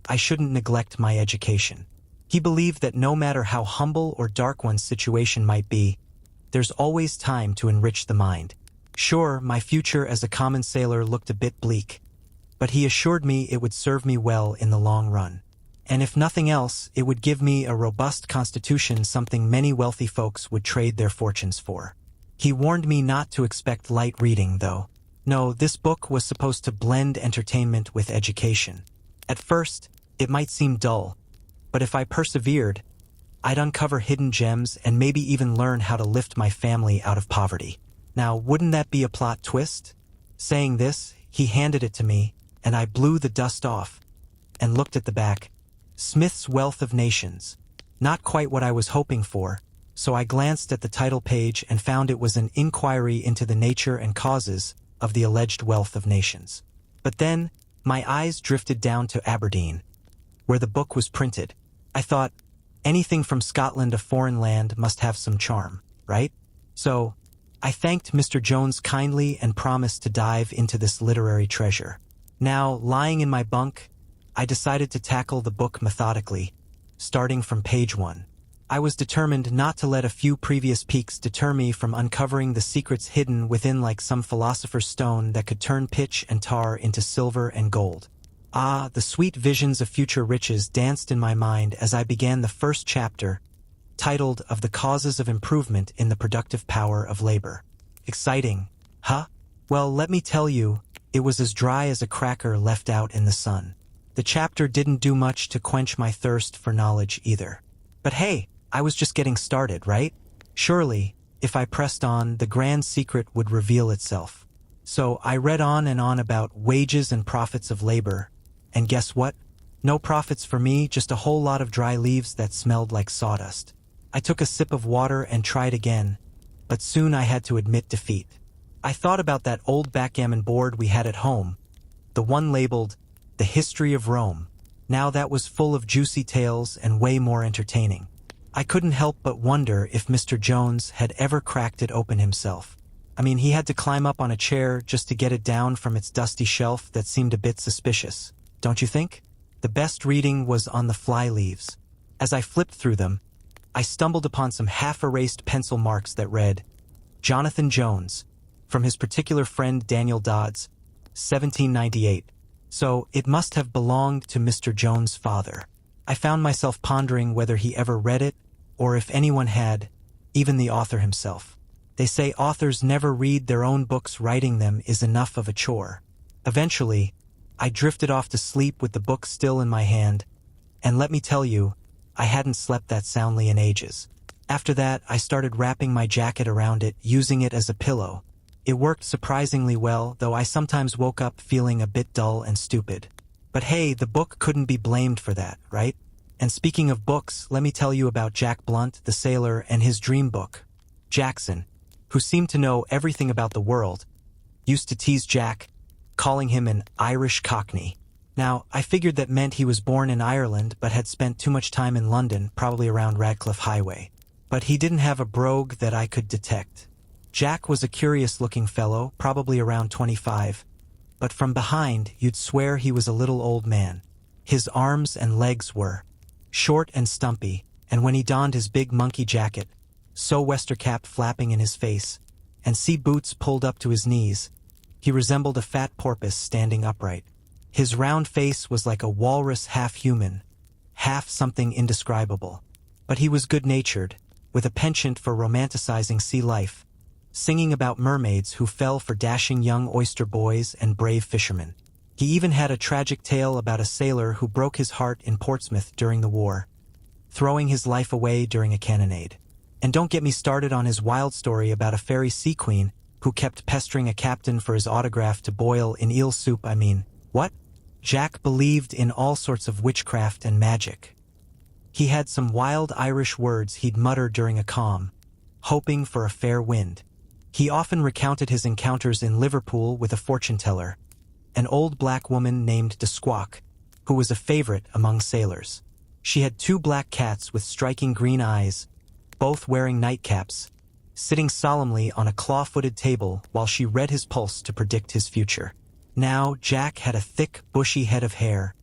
I shouldn't neglect my education. He believed that no matter how humble or dark one's situation might be, there's always time to enrich the mind. Sure, my future as a common sailor looked a bit bleak, but he assured me it would serve me well in the long run. And if nothing else, it would give me a robust constitution, something many wealthy folks would trade their fortunes for. He warned me not to expect light reading, though. No, this book was supposed to blend entertainment with education. At first, it might seem dull, but if I persevered, I'd uncover hidden gems and maybe even learn how to lift my family out of poverty. Now, wouldn't that be a plot twist? Saying this, he handed it to me, and I blew the dust off and looked at the back. Smith's Wealth of Nations. Not quite what I was hoping for, so I glanced at the title page and found it was an inquiry into the nature and causes of the alleged wealth of nations. But then, my eyes drifted down to Aberdeen, where the book was printed. I thought, anything from Scotland, a foreign land, must have some charm, right? So, I thanked Mr. Jones kindly and promised to dive into this literary treasure. Now, lying in my bunk, I decided to tackle the book methodically, starting from page 1. I was determined not to let a few previous peeks deter me from uncovering the secrets hidden within, like some philosopher's stone that could turn pitch and tar into silver and gold. Ah, the sweet visions of future riches danced in my mind as I began the first chapter, titled Of the Causes of Improvement in the Productive Power of Labor. Exciting, huh? Well, let me tell you, it was as dry as a cracker left out in the sun. The chapter didn't do much to quench my thirst for knowledge either. But hey, I was just getting started, right? Surely, if I pressed on, the grand secret would reveal itself. So I read on and on about wages and profits of labor, and guess what? No profits for me, just a whole lot of dry leaves that smelled like sawdust. I took a sip of water and tried again, but soon I had to admit defeat. I thought about that old backgammon board we had at home, the one labeled The History of Rome. Now that was full of juicy tales and way more entertaining. I couldn't help but wonder if Mr. Jones had ever cracked it open himself. I mean, he had to climb up on a chair just to get it down from its dusty shelf that seemed a bit suspicious, don't you think? The best reading was on the fly leaves. As I flipped through them, I stumbled upon some half-erased pencil marks that read, Jonathan Jones, from his particular friend Daniel Dodds, 1798. So it must have belonged to Mr. Jones' father. I found myself pondering whether he ever read it, or if anyone had, even the author himself. They say authors never read their own books. Writing them is enough of a chore. Eventually, I drifted off to sleep with the book still in my hand, and let me tell you, I hadn't slept that soundly in ages. After that, I started wrapping my jacket around it, using it as a pillow. It worked surprisingly well, though I sometimes woke up feeling a bit dull and stupid. But hey, the book couldn't be blamed for that, right? And speaking of books, let me tell you about Jack Blunt, the sailor, and his dream book. Jackson, who seemed to know everything about the world, used to tease Jack, calling him an Irish Cockney. Now, I figured that meant he was born in Ireland but had spent too much time in London, probably around Radcliffe Highway. But he didn't have a brogue that I could detect. Jack was a curious-looking fellow, probably around 25, but from behind you'd swear he was a little old man. His arms and legs were short and stumpy, and when he donned his big monkey jacket, sou'wester cap flapping in his face, and sea boots pulled up to his knees, he resembled a fat porpoise standing upright. His round face was like a walrus, half human, half something indescribable. But he was good-natured, with a penchant for romanticizing sea life, singing about mermaids who fell for dashing young oyster boys and brave fishermen. He even had a tragic tale about a sailor who broke his heart in Portsmouth during the war, throwing his life away during a cannonade. And don't get me started on his wild story about a fairy sea queen who kept pestering a captain for his autograph to boil in eel soup. What? Jack believed in all sorts of witchcraft and magic. He had some wild Irish words he'd mutter during a calm, hoping for a fair wind. He often recounted his encounters in Liverpool with a fortune-teller, an old black woman named De Squawk, who was a favorite among sailors. She had 2 black cats with striking green eyes, both wearing nightcaps, sitting solemnly on a claw-footed table while she read his pulse to predict his future. Now, Jack had a thick, bushy head of hair,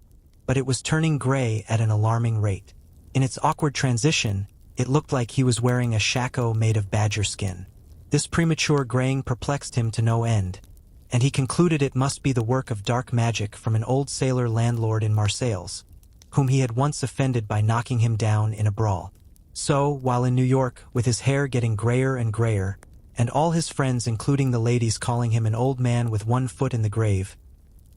but it was turning gray at an alarming rate. In its awkward transition, it looked like he was wearing a shako made of badger skin. This premature graying perplexed him to no end, and he concluded it must be the work of dark magic from an old sailor landlord in Marseilles, whom he had once offended by knocking him down in a brawl. So, while in New York, with his hair getting grayer and grayer, and all his friends, including the ladies, calling him an old man with 1 foot in the grave,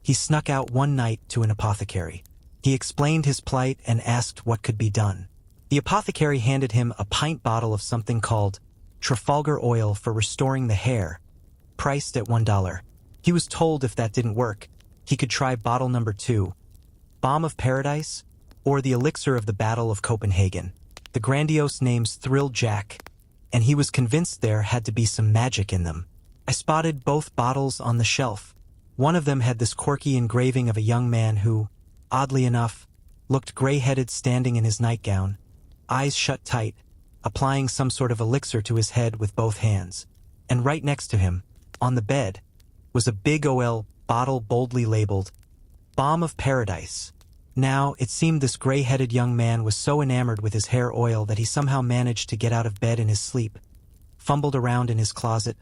he snuck out one night to an apothecary. He explained his plight and asked what could be done. The apothecary handed him a pint bottle of something called Trafalgar oil for restoring the hair, priced at $1. He was told if that didn't work, he could try bottle number 2, Balm of Paradise, or the elixir of the Battle of Copenhagen. The grandiose names thrilled Jack, and he was convinced there had to be some magic in them. I spotted both bottles on the shelf. One of them had this quirky engraving of a young man who, oddly enough, looked gray-headed standing in his nightgown, eyes shut tight, applying some sort of elixir to his head with both hands. And right next to him, on the bed, was a big OL bottle boldly labeled Balm of Paradise. Now, it seemed this gray-headed young man was so enamored with his hair oil that he somehow managed to get out of bed in his sleep, fumbled around in his closet,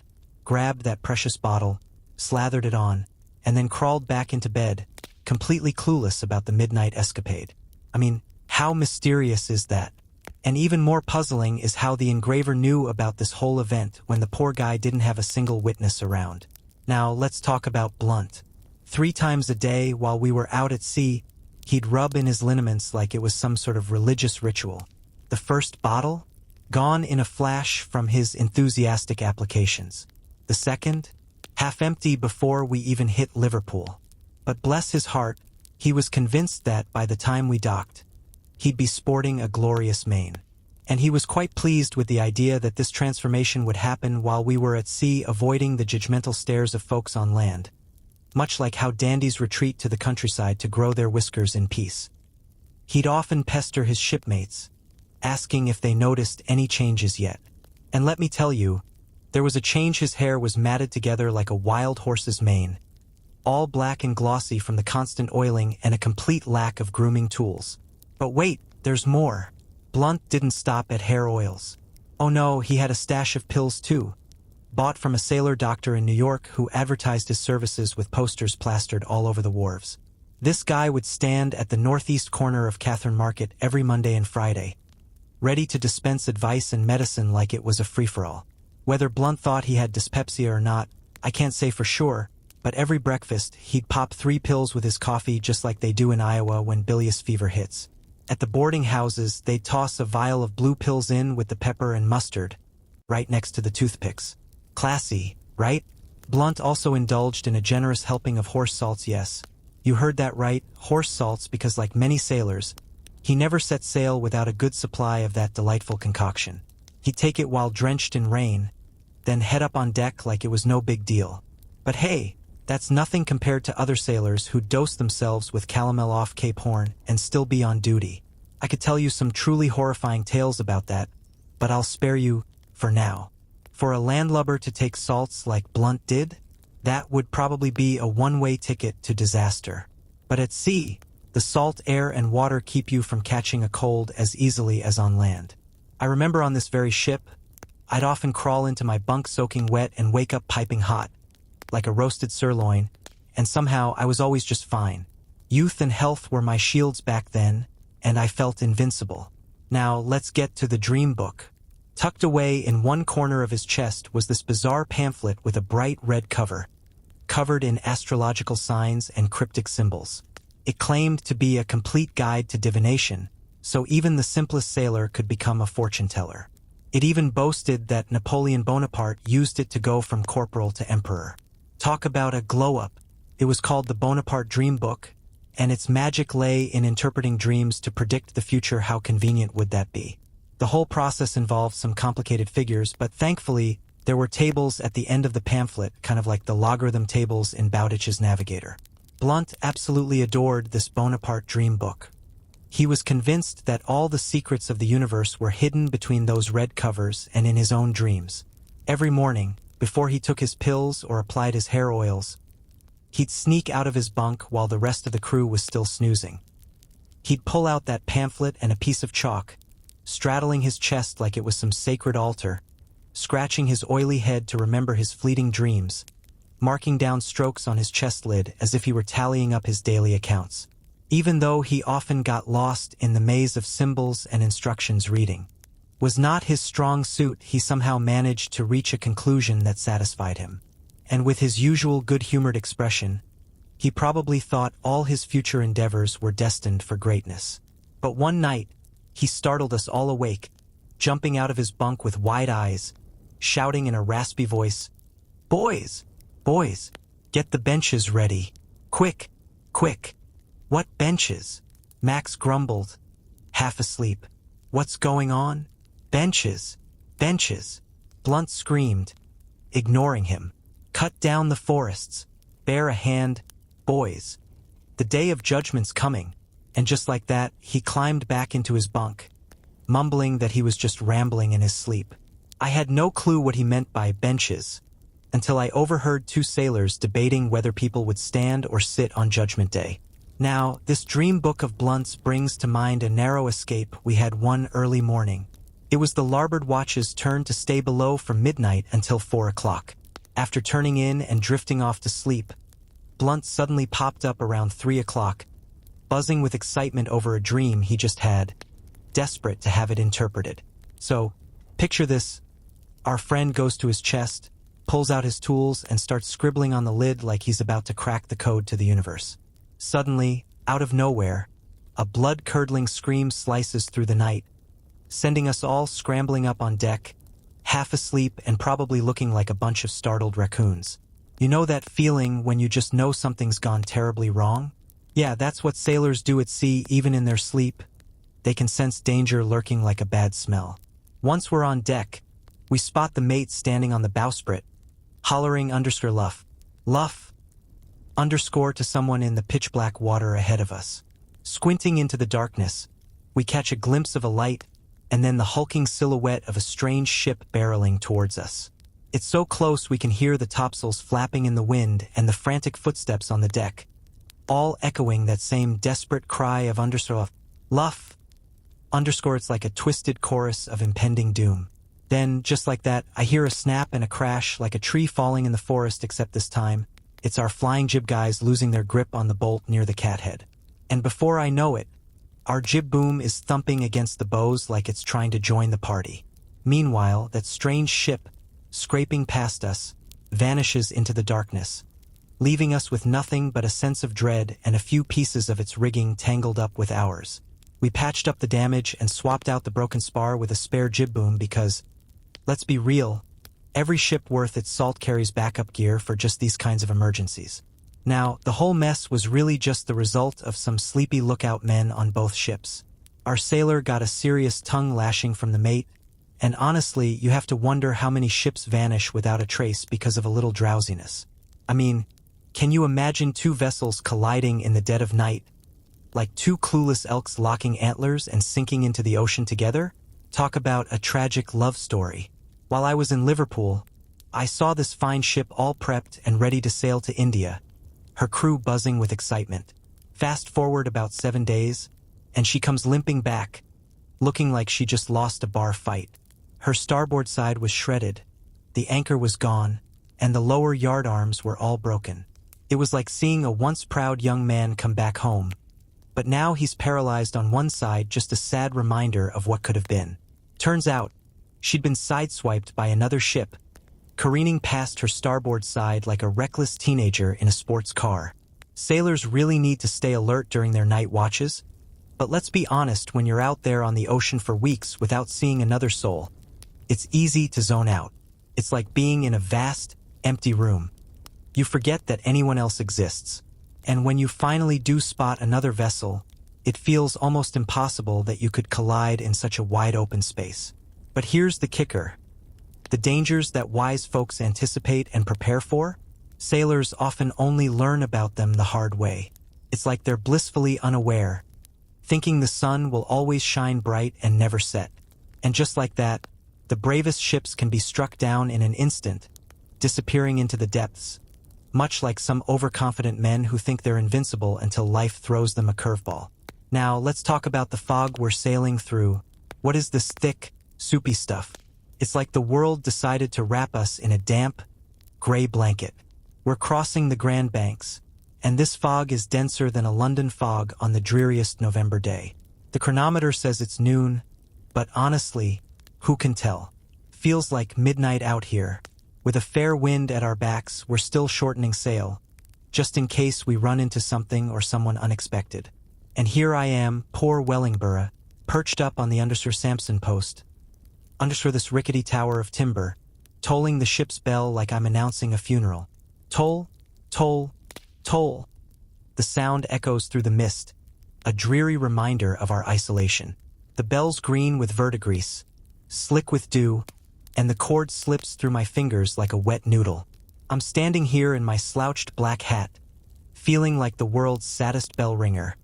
grabbed that precious bottle, slathered it on, and then crawled back into bed, completely clueless about the midnight escapade. How mysterious is that? And even more puzzling is how the engraver knew about this whole event when the poor guy didn't have a single witness around. Now, let's talk about Blunt. 3 times a day while we were out at sea, he'd rub in his lineaments like it was some sort of religious ritual. The first bottle? Gone in a flash from his enthusiastic applications. The second? Half empty before we even hit Liverpool. But bless his heart, he was convinced that by the time we docked, he'd be sporting a glorious mane. And he was quite pleased with the idea that this transformation would happen while we were at sea, avoiding the judgmental stares of folks on land, much like how dandies retreat to the countryside to grow their whiskers in peace. He'd often pester his shipmates, asking if they noticed any changes yet. And let me tell you, there was a change. His hair was matted together like a wild horse's mane, all black and glossy from the constant oiling and a complete lack of grooming tools. But wait, there's more. Blunt didn't stop at hair oils. Oh no, he had a stash of pills too, bought from a sailor doctor in New York who advertised his services with posters plastered all over the wharves. This guy would stand at the northeast corner of Catherine Market every Monday and Friday, ready to dispense advice and medicine like it was a free-for-all. Whether Blunt thought he had dyspepsia or not, I can't say for sure, but every breakfast he'd pop 3 pills with his coffee just like they do in Iowa when bilious fever hits. At the boarding houses, they'd toss a vial of blue pills in with the pepper and mustard, right next to the toothpicks. Classy, right? Blunt also indulged in a generous helping of horse salts. Yes, you heard that right, horse salts, because like many sailors, he never set sail without a good supply of that delightful concoction. He'd take it while drenched in rain, then head up on deck like it was no big deal. But hey, that's nothing compared to other sailors who dose themselves with calomel off Cape Horn and still be on duty. I could tell you some truly horrifying tales about that, but I'll spare you for now. For a landlubber to take salts like Blunt did, that would probably be a one-way ticket to disaster. But at sea, the salt air and water keep you from catching a cold as easily as on land. I remember on this very ship, I'd often crawl into my bunk soaking wet and wake up piping hot, like a roasted sirloin, and somehow I was always just fine. Youth and health were my shields back then, and I felt invincible. Now let's get to the dream book. Tucked away in one corner of his chest was this bizarre pamphlet with a bright red cover, covered in astrological signs and cryptic symbols. It claimed to be a complete guide to divination, so even the simplest sailor could become a fortune-teller. It even boasted that Napoleon Bonaparte used it to go from corporal to emperor. Talk about a glow-up. It was called the Bonaparte Dream Book, and its magic lay in interpreting dreams to predict the future. How convenient would that be? The whole process involved some complicated figures, but thankfully, there were tables at the end of the pamphlet, kind of like the logarithm tables in Bowditch's Navigator. Blunt absolutely adored this Bonaparte Dream Book. He was convinced that all the secrets of the universe were hidden between those red covers and in his own dreams. Every morning, before he took his pills or applied his hair oils, he'd sneak out of his bunk while the rest of the crew was still snoozing. He'd pull out that pamphlet and a piece of chalk, straddling his chest like it was some sacred altar, scratching his oily head to remember his fleeting dreams, marking down strokes on his chest lid as if he were tallying up his daily accounts. Even though he often got lost in the maze of symbols and instructions, reading was not his strong suit. He somehow managed to reach a conclusion that satisfied him. And with his usual good-humored expression, he probably thought all his future endeavors were destined for greatness. But one night, he startled us all awake, jumping out of his bunk with wide eyes, shouting in a raspy voice, "Boys! Boys! Get the benches ready! Quick! Quick!" "What benches?" Max grumbled, half asleep. "What's going on?" "Benches! Benches!" Blunt screamed, ignoring him. "Cut down the forests! Bear a hand, boys! The day of judgment's coming!" And just like that, he climbed back into his bunk, mumbling that he was just rambling in his sleep. I had no clue what he meant by benches, until I overheard two sailors debating whether people would stand or sit on Judgment Day. Now, this dream book of Blunt's brings to mind a narrow escape we had one early morning. It was the larboard watch's turn to stay below from midnight until 4 o'clock. After turning in and drifting off to sleep, Blunt suddenly popped up around 3 o'clock, buzzing with excitement over a dream he just had, desperate to have it interpreted. So, picture this. Our friend goes to his chest, pulls out his tools, and starts scribbling on the lid like he's about to crack the code to the universe. Suddenly, out of nowhere, a blood-curdling scream slices through the night, sending us all scrambling up on deck, half asleep and probably looking like a bunch of startled raccoons. You know that feeling when you just know something's gone terribly wrong? Yeah, that's what sailors do at sea even in their sleep. They can sense danger lurking like a bad smell. Once we're on deck, we spot the mate standing on the bowsprit, hollering underscore luff, luff, underscore to someone in the pitch-black water ahead of us. Squinting into the darkness, we catch a glimpse of a light, and then the hulking silhouette of a strange ship barreling towards us. It's so close we can hear the topsails flapping in the wind and the frantic footsteps on the deck, all echoing that same desperate cry of underscore luff, underscore. It's like a twisted chorus of impending doom. Then, just like that, I hear a snap and a crash like a tree falling in the forest, except this time, it's our flying jib guys losing their grip on the bolt near the cathead. And before I know it, our jib boom is thumping against the bows like it's trying to join the party. Meanwhile, that strange ship, scraping past us, vanishes into the darkness, leaving us with nothing but a sense of dread and a few pieces of its rigging tangled up with ours. We patched up the damage and swapped out the broken spar with a spare jib boom because, let's be real, every ship worth its salt carries backup gear for just these kinds of emergencies. Now, the whole mess was really just the result of some sleepy lookout men on both ships. Our sailor got a serious tongue lashing from the mate, And honestly, you have to wonder how many ships vanish without a trace because of a little drowsiness. I mean, can you imagine two vessels colliding in the dead of night, like two clueless elks locking antlers and sinking into the ocean together? Talk about a tragic love story. While I was in Liverpool, I saw this fine ship all prepped and ready to sail to India, her crew buzzing with excitement. Fast forward about 7 days, and she comes limping back, looking like she just lost a bar fight. Her starboard side was shredded, the anchor was gone, and the lower yard arms were all broken. It was like seeing a once proud young man come back home, but now he's paralyzed on one side, just a sad reminder of what could have been. Turns out, she'd been sideswiped by another ship, careening past her starboard side like a reckless teenager in a sports car. Sailors really need to stay alert during their night watches, but let's be honest, when you're out there on the ocean for weeks without seeing another soul, it's easy to zone out. It's like being in a vast, empty room. You forget that anyone else exists. And when you finally do spot another vessel, it feels almost impossible that you could collide in such a wide open space. But here's the kicker. The dangers that wise folks anticipate and prepare for, sailors often only learn about them the hard way. It's like they're blissfully unaware, thinking the sun will always shine bright and never set. And just like that, the bravest ships can be struck down in an instant, disappearing into the depths, much like some overconfident men who think they're invincible until life throws them a curveball. Now, let's talk about the fog we're sailing through. What is this thick, soupy stuff? It's like the world decided to wrap us in a damp, gray blanket. We're crossing the Grand Banks, and this fog is denser than a London fog on the dreariest November day. The chronometer says it's noon, but honestly, who can tell? Feels like midnight out here. With a fair wind at our backs, we're still shortening sail, just in case we run into something or someone unexpected. And here I am, poor Wellingborough, perched up on the Undersir Sampson post, under this rickety tower of timber, tolling the ship's bell like I'm announcing a funeral. Toll, toll, toll. The sound echoes through the mist, a dreary reminder of our isolation. The bell's green with verdigris, slick with dew, and the cord slips through my fingers like a wet noodle. I'm standing here in my slouched black hat, feeling like the world's saddest bell ringer,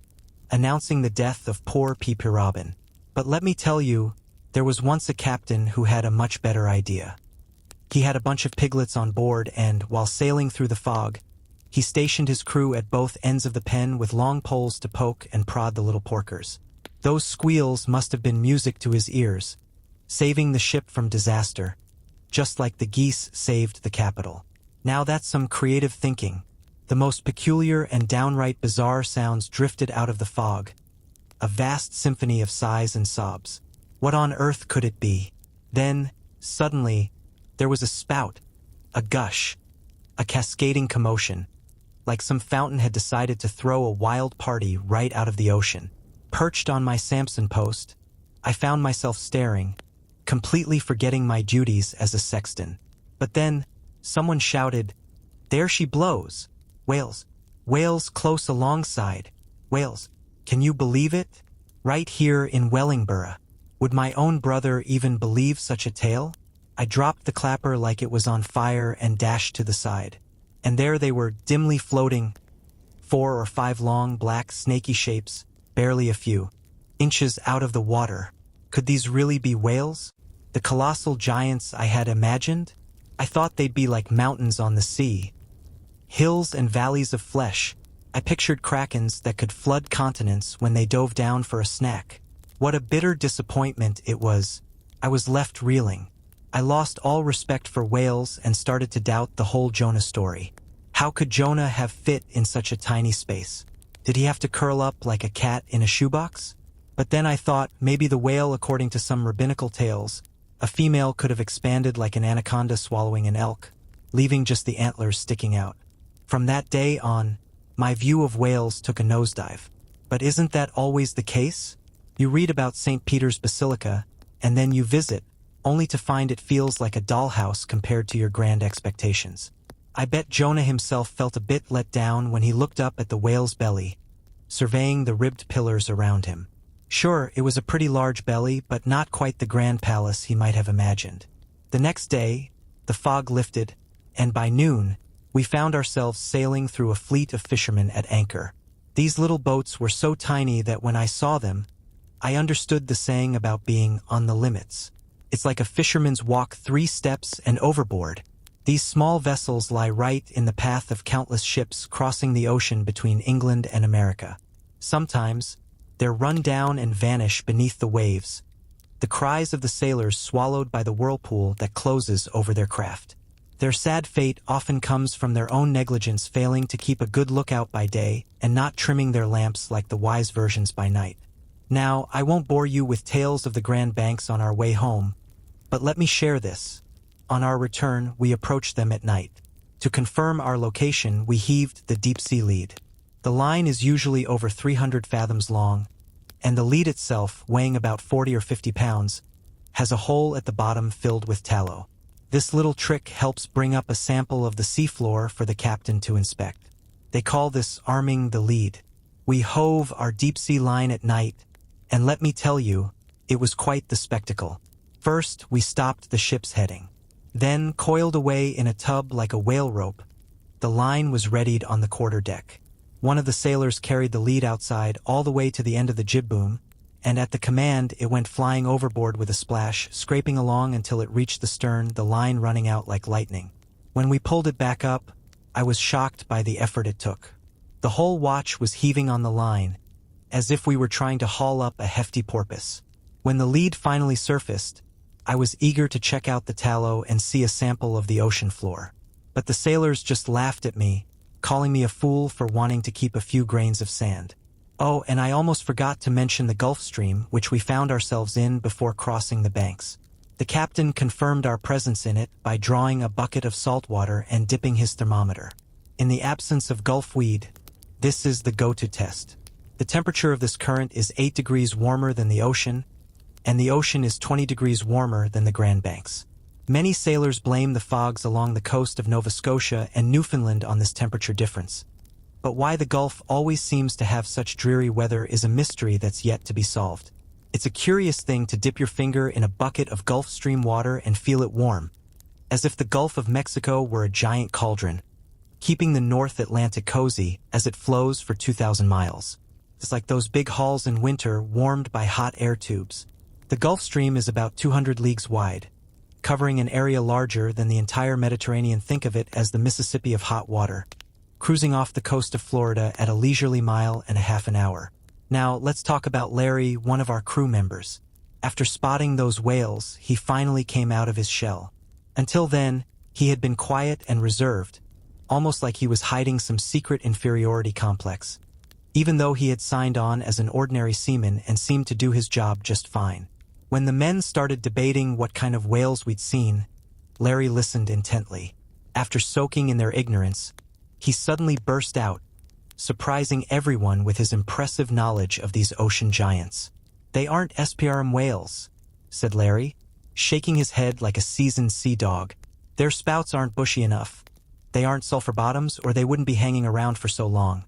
announcing the death of poor P.P. Robin. But let me tell you, there was once a captain who had a much better idea. He had a bunch of piglets on board, and while sailing through the fog, he stationed his crew at both ends of the pen with long poles to poke and prod the little porkers. Those squeals must have been music to his ears, saving the ship from disaster, just like the geese saved the capital. Now that's some creative thinking. The most peculiar and downright bizarre sounds drifted out of the fog, a vast symphony of sighs and sobs. What on earth could it be? Then, suddenly, there was a spout, a gush, a cascading commotion, like some fountain had decided to throw a wild party right out of the ocean. Perched on my Sampson post, I found myself staring, completely forgetting my duties as a sexton. But then, someone shouted, "There she blows! Whales! Whales close alongside! Whales! Can you believe it? Right here in Wellingborough! Would my own brother even believe such a tale?" I dropped the clapper like it was on fire and dashed to the side. And there they were, dimly floating, 4 or 5 long, black, snaky shapes, barely a few inches out of the water. Could these really be whales? The colossal giants I had imagined? I thought they'd be like mountains on the sea, hills and valleys of flesh. I pictured krakens that could flood continents when they dove down for a snack. What a bitter disappointment it was. I was left reeling. I lost all respect for whales and started to doubt the whole Jonah story. How could Jonah have fit in such a tiny space? Did he have to curl up like a cat in a shoebox? But then I thought maybe the whale, according to some rabbinical tales, a female could have expanded like an anaconda swallowing an elk, leaving just the antlers sticking out. From that day on, my view of whales took a nosedive. But isn't that always the case? You read about St. Peter's Basilica, and then you visit, only to find it feels like a dollhouse compared to your grand expectations. I bet Jonah himself felt a bit let down when he looked up at the whale's belly, surveying the ribbed pillars around him. Sure, it was a pretty large belly, but not quite the grand palace he might have imagined. The next day, the fog lifted, and by noon, we found ourselves sailing through a fleet of fishermen at anchor. These little boats were so tiny that when I saw them, I understood the saying about being on the limits. It's like a fisherman's walk 3 steps and overboard. These small vessels lie right in the path of countless ships crossing the ocean between England and America. Sometimes, they're run down and vanish beneath the waves, the cries of the sailors swallowed by the whirlpool that closes over their craft. Their sad fate often comes from their own negligence failing to keep a good lookout by day and not trimming their lamps like the wise versions by night. Now, I won't bore you with tales of the Grand Banks on our way home, but let me share this. On our return, we approached them at night. To confirm our location, we heaved the deep-sea lead. The line is usually over 300 fathoms long, and the lead itself, weighing about 40 or 50 pounds, has a hole at the bottom filled with tallow. This little trick helps bring up a sample of the seafloor for the captain to inspect. They call this arming the lead. We hove our deep-sea line at night, and let me tell you, it was quite the spectacle. First, we stopped the ship's heading. Then, coiled away in a tub like a whale rope, the line was readied on the quarter-deck. One of the sailors carried the lead outside all the way to the end of the jib boom, and at the command it went flying overboard with a splash, scraping along until it reached the stern, the line running out like lightning. When we pulled it back up, I was shocked by the effort it took. The whole watch was heaving on the line, as if we were trying to haul up a hefty porpoise. When the lead finally surfaced, I was eager to check out the tallow and see a sample of the ocean floor. But the sailors just laughed at me, calling me a fool for wanting to keep a few grains of sand. Oh, and I almost forgot to mention the Gulf Stream, which we found ourselves in before crossing the banks. The captain confirmed our presence in it by drawing a bucket of salt water and dipping his thermometer. In the absence of Gulf weed, this is the go-to test. The temperature of this current is 8 degrees warmer than the ocean, and the ocean is 20 degrees warmer than the Grand Banks. Many sailors blame the fogs along the coast of Nova Scotia and Newfoundland on this temperature difference. But why the Gulf always seems to have such dreary weather is a mystery that's yet to be solved. It's a curious thing to dip your finger in a bucket of Gulf Stream water and feel it warm, as if the Gulf of Mexico were a giant cauldron, keeping the North Atlantic cozy as it flows for 2,000 miles. It's like those big halls in winter warmed by hot air tubes. The Gulf Stream is about 200 leagues wide, covering an area larger than the entire Mediterranean. Think of it as the Mississippi of hot water, cruising off the coast of Florida at a leisurely mile and a half an hour. Now, let's talk about Larry, one of our crew members. After spotting those whales, he finally came out of his shell. Until then, he had been quiet and reserved, almost like he was hiding some secret inferiority complex, even though he had signed on as an ordinary seaman and seemed to do his job just fine. When the men started debating what kind of whales we'd seen, Larry listened intently. After soaking in their ignorance, he suddenly burst out, surprising everyone with his impressive knowledge of these ocean giants. "They aren't SPRM whales," said Larry, shaking his head like a seasoned sea dog. "Their spouts aren't bushy enough. They aren't sulfur bottoms, or they wouldn't be hanging around for so long.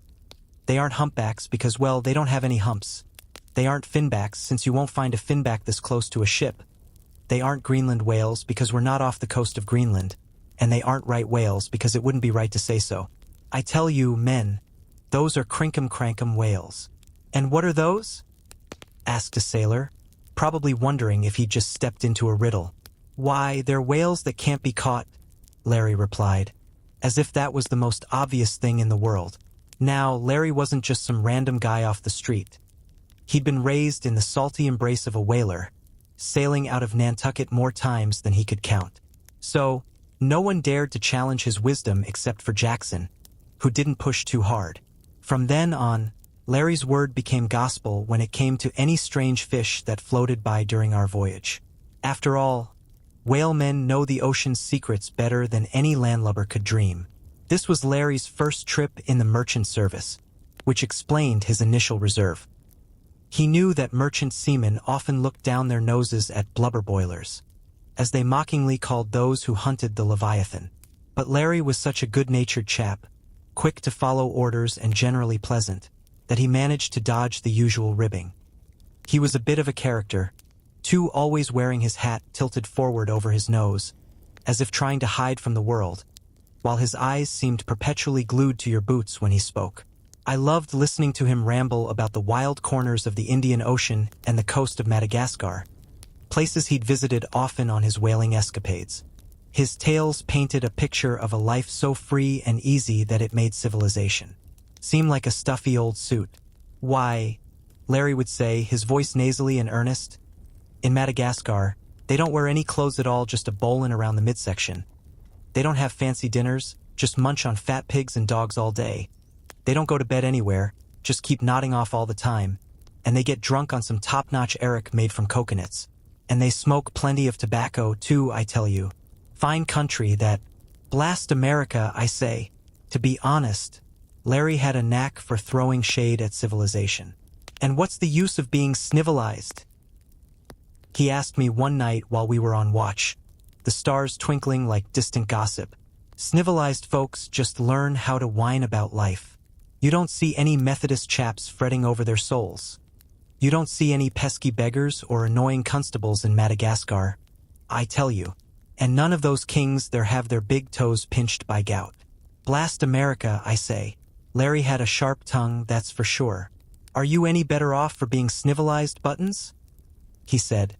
They aren't humpbacks because, well, they don't have any humps. They aren't finbacks, since you won't find a finback this close to a ship. They aren't Greenland whales because we're not off the coast of Greenland. And they aren't right whales because it wouldn't be right to say so. I tell you, men, those are crinkum-crankum whales." "And what are those?" asked a sailor, probably wondering if he'd just stepped into a riddle. "Why, they're whales that can't be caught," Larry replied, as if that was the most obvious thing in the world. Now, Larry wasn't just some random guy off the street. He'd been raised in the salty embrace of a whaler, sailing out of Nantucket more times than he could count. So, no one dared to challenge his wisdom except for Jackson, who didn't push too hard. From then on, Larry's word became gospel when it came to any strange fish that floated by during our voyage. After all, whalemen know the ocean's secrets better than any landlubber could dream. This was Larry's first trip in the merchant service, which explained his initial reserve. He knew that merchant seamen often looked down their noses at blubber boilers, as they mockingly called those who hunted the Leviathan. But Larry was such a good-natured chap, quick to follow orders and generally pleasant, that he managed to dodge the usual ribbing. He was a bit of a character, too, always wearing his hat tilted forward over his nose, as if trying to hide from the world, while his eyes seemed perpetually glued to your boots when he spoke. I loved listening to him ramble about the wild corners of the Indian Ocean and the coast of Madagascar, places he'd visited often on his whaling escapades. His tales painted a picture of a life so free and easy that it made civilization seem like a stuffy old suit. "Why," Larry would say, his voice nasally and earnest, "in Madagascar, they don't wear any clothes at all, just a bowlin' around the midsection. They don't have fancy dinners, just munch on fat pigs and dogs all day. They don't go to bed anywhere, just keep nodding off all the time. And they get drunk on some top-notch arak made from coconuts. And they smoke plenty of tobacco, too, I tell you. Fine country, that. Blast America, I say." To be honest, Larry had a knack for throwing shade at civilization. "And what's the use of being snivelized?" he asked me one night while we were on watch, the stars twinkling like distant gossip. "Snivelized folks just learn how to whine about life. You don't see any Methodist chaps fretting over their souls. You don't see any pesky beggars or annoying constables in Madagascar, I tell you. And none of those kings there have their big toes pinched by gout. Blast America, I say." Larry had a sharp tongue, that's for sure. "Are you any better off for being snivelized, Buttons?" he said,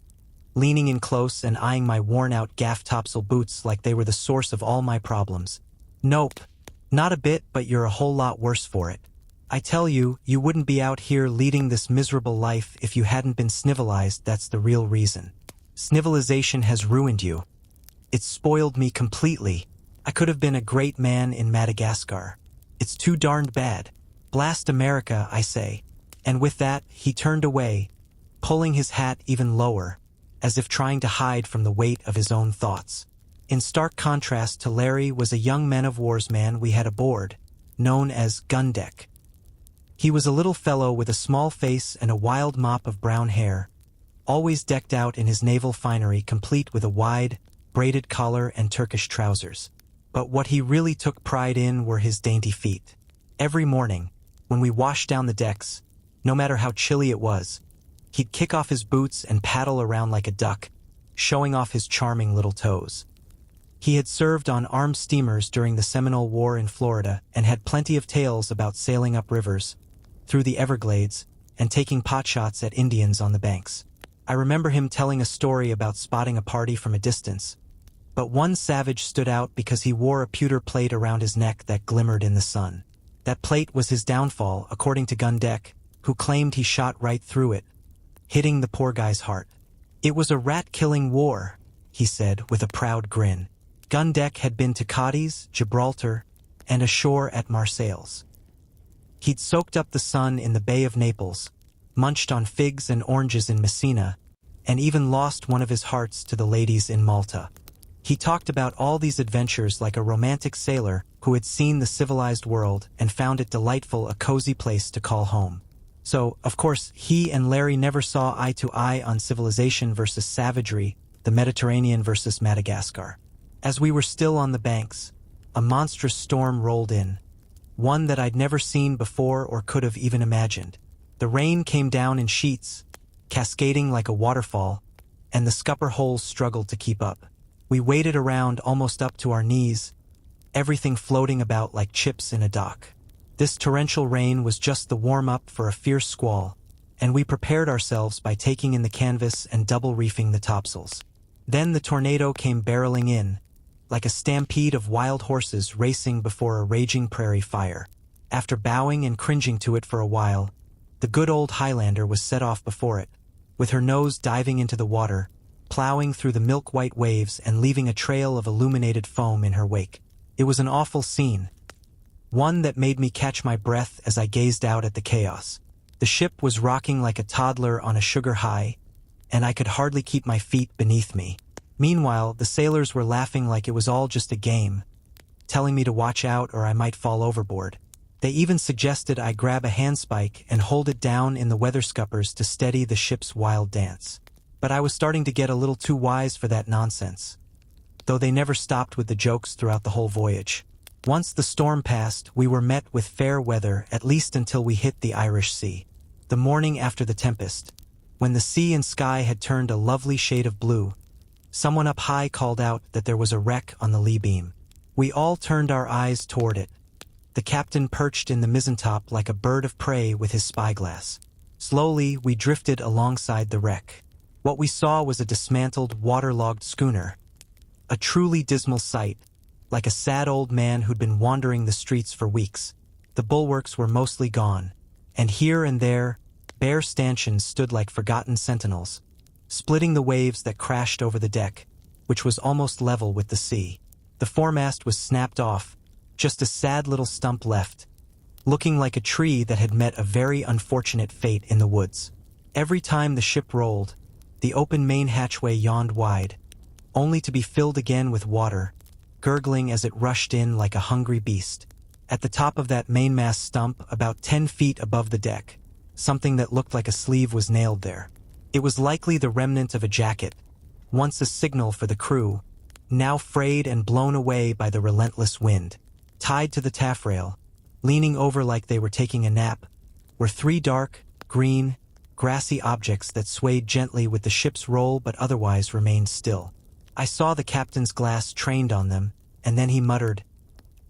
leaning in close and eyeing my worn-out gaff-topsail boots like they were the source of all my problems. "Nope, not a bit, but you're a whole lot worse for it. I tell you, you wouldn't be out here leading this miserable life if you hadn't been snivelized, that's the real reason. Snivelization has ruined you. It's spoiled me completely. I could have been a great man in Madagascar. It's too darned bad. Blast America, I say." And with that, he turned away, pulling his hat even lower, as if trying to hide from the weight of his own thoughts. In stark contrast to Larry was a young man-of-war's man we had aboard, known as Gundeck. He was a little fellow with a small face and a wild mop of brown hair, always decked out in his naval finery, complete with a wide, braided collar and Turkish trousers. But what he really took pride in were his dainty feet. Every morning, when we washed down the decks, no matter how chilly it was, he'd kick off his boots and paddle around like a duck, showing off his charming little toes. He had served on armed steamers during the Seminole War in Florida and had plenty of tales about sailing up rivers, through the Everglades, and taking potshots at Indians on the banks. I remember him telling a story about spotting a party from a distance, but one savage stood out because he wore a pewter plate around his neck that glimmered in the sun. That plate was his downfall, according to Gundeck, who claimed he shot right through it, hitting the poor guy's heart. "It was a rat-killing war," he said with a proud grin. Gundeck had been to Cadiz, Gibraltar, and ashore at Marseilles. He'd soaked up the sun in the Bay of Naples, munched on figs and oranges in Messina, and even lost one of his hearts to the ladies in Malta. He talked about all these adventures like a romantic sailor who had seen the civilized world and found it delightful, a cozy place to call home. So, of course, he and Larry never saw eye to eye on civilization versus savagery, the Mediterranean versus Madagascar. As we were still on the banks, a monstrous storm rolled in, one that I'd never seen before or could have even imagined. The rain came down in sheets, cascading like a waterfall, and the scupper holes struggled to keep up. We waded around almost up to our knees, everything floating about like chips in a dock. This torrential rain was just the warm-up for a fierce squall, and we prepared ourselves by taking in the canvas and double-reefing the topsails. Then the tornado came barreling in, like a stampede of wild horses racing before a raging prairie fire. After bowing and cringing to it for a while, the good old Highlander was set off before it, with her nose diving into the water, plowing through the milk-white waves and leaving a trail of illuminated foam in her wake. It was an awful scene, one that made me catch my breath as I gazed out at the chaos. The ship was rocking like a toddler on a sugar high, and I could hardly keep my feet beneath me. Meanwhile, the sailors were laughing like it was all just a game, telling me to watch out or I might fall overboard. They even suggested I grab a handspike and hold it down in the weather scuppers to steady the ship's wild dance. But I was starting to get a little too wise for that nonsense, though they never stopped with the jokes throughout the whole voyage. Once the storm passed, we were met with fair weather, at least until we hit the Irish Sea. The morning after the tempest, When the sea and sky had turned a lovely shade of blue, someone up high called out that there was a wreck on the lee beam. We all turned our eyes toward it. The captain perched in the mizentop like a bird of prey with his spyglass. Slowly, we drifted alongside the wreck. What we saw was a dismantled, waterlogged schooner. A truly dismal sight, like a sad old man who'd been wandering the streets for weeks. The bulwarks were mostly gone, and here and there, bare stanchions stood like forgotten sentinels, splitting the waves that crashed over the deck, which was almost level with the sea. The foremast was snapped off, just a sad little stump left, looking like a tree that had met a very unfortunate fate in the woods. Every time the ship rolled, the open main hatchway yawned wide, only to be filled again with water, gurgling as it rushed in like a hungry beast. At the top of that mainmast stump, about 10 feet above the deck, something that looked like a sleeve was nailed there. It was likely the remnant of a jacket, once a signal for the crew, now frayed and blown away by the relentless wind. Tied to the taffrail, leaning over like they were taking a nap, were 3 dark, green, grassy objects that swayed gently with the ship's roll but otherwise remained still. I saw the captain's glass trained on them, and then he muttered,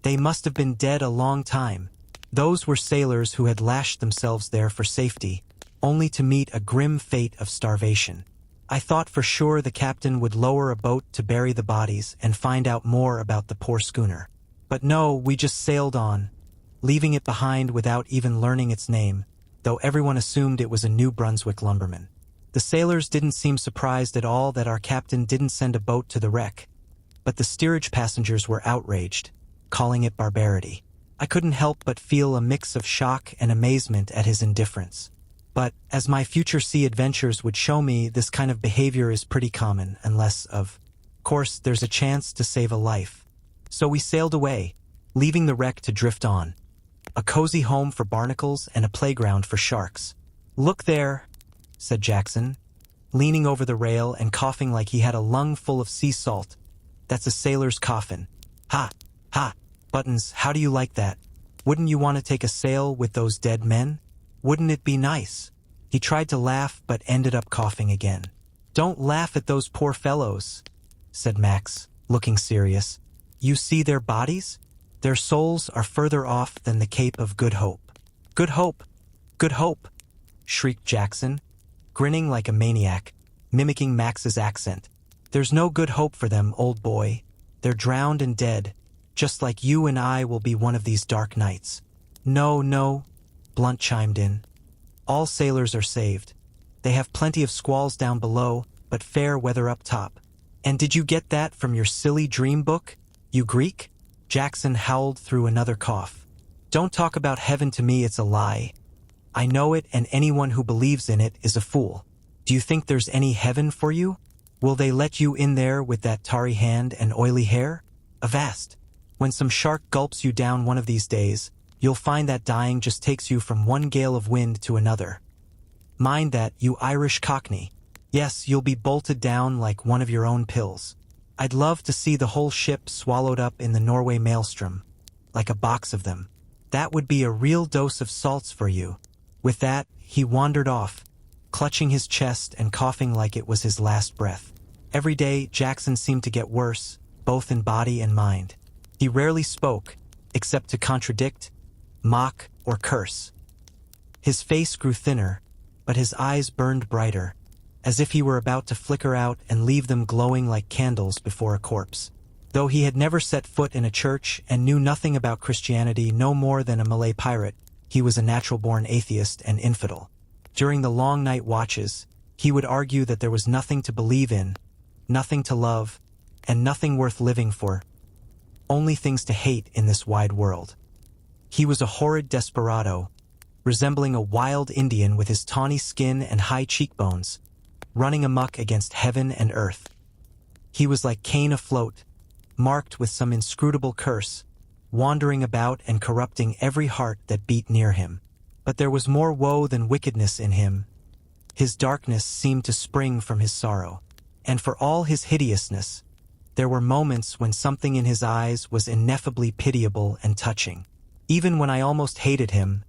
"They must have been dead a long time." Those were sailors who had lashed themselves there for safety, only to meet a grim fate of starvation. I thought for sure the captain would lower a boat to bury the bodies and find out more about the poor schooner. But no, we just sailed on, leaving it behind without even learning its name, though everyone assumed it was a New Brunswick lumberman. The sailors didn't seem surprised at all that our captain didn't send a boat to the wreck, but the steerage passengers were outraged, calling it barbarity. I couldn't help but feel a mix of shock and amazement at his indifference. But, as my future sea adventures would show me, this kind of behavior is pretty common, unless, of course, there's a chance to save a life. So we sailed away, leaving the wreck to drift on. A cozy home for barnacles and a playground for sharks. "Look there," said Jackson, leaning over the rail and coughing like he had a lung full of sea salt. "That's a sailor's coffin." "Ha, ha, Buttons, how do you like that? Wouldn't you want to take a sail with those dead men? Wouldn't it be nice?" He tried to laugh but ended up coughing again. "Don't laugh at those poor fellows," said Max, looking serious. "You see their bodies? Their souls are further off than the Cape of Good Hope." "Good Hope! Good Hope!" shrieked Jackson, grinning like a maniac, mimicking Max's accent. "There's no good hope for them, old boy. They're drowned and dead, just like you and I will be one of these dark nights." "No, no," Blunt chimed in. "All sailors are saved. They have plenty of squalls down below, but fair weather up top." "And did you get that from your silly dream book, you Greek?" Jackson howled through another cough. "Don't talk about heaven to me, it's a lie. I know it, and anyone who believes in it is a fool. Do you think there's any heaven for you? Will they let you in there with that tarry hand and oily hair? Avast! When some shark gulps you down one of these days, you'll find that dying just takes you from one gale of wind to another. Mind that, you Irish cockney. Yes, you'll be bolted down like one of your own pills. I'd love to see the whole ship swallowed up in the Norway maelstrom, like a box of them. That would be a real dose of salts for you." With that, he wandered off, clutching his chest and coughing like it was his last breath. Every day, Jackson seemed to get worse, both in body and mind. He rarely spoke, except to contradict, mock, or curse. His face grew thinner, but his eyes burned brighter, as if he were about to flicker out and leave them glowing like candles before a corpse. Though he had never set foot in a church and knew nothing about Christianity no more than a Malay pirate, he was a natural-born atheist and infidel. During the long night watches, he would argue that there was nothing to believe in, nothing to love, and nothing worth living for, only things to hate in this wide world. He was a horrid desperado, resembling a wild Indian with his tawny skin and high cheekbones, running amok against heaven and earth. He was like Cain afloat, marked with some inscrutable curse, wandering about and corrupting every heart that beat near him. But there was more woe than wickedness in him. His darkness seemed to spring from his sorrow. And for all his hideousness, there were moments when something in his eyes was ineffably pitiable and touching. Even when I almost hated him,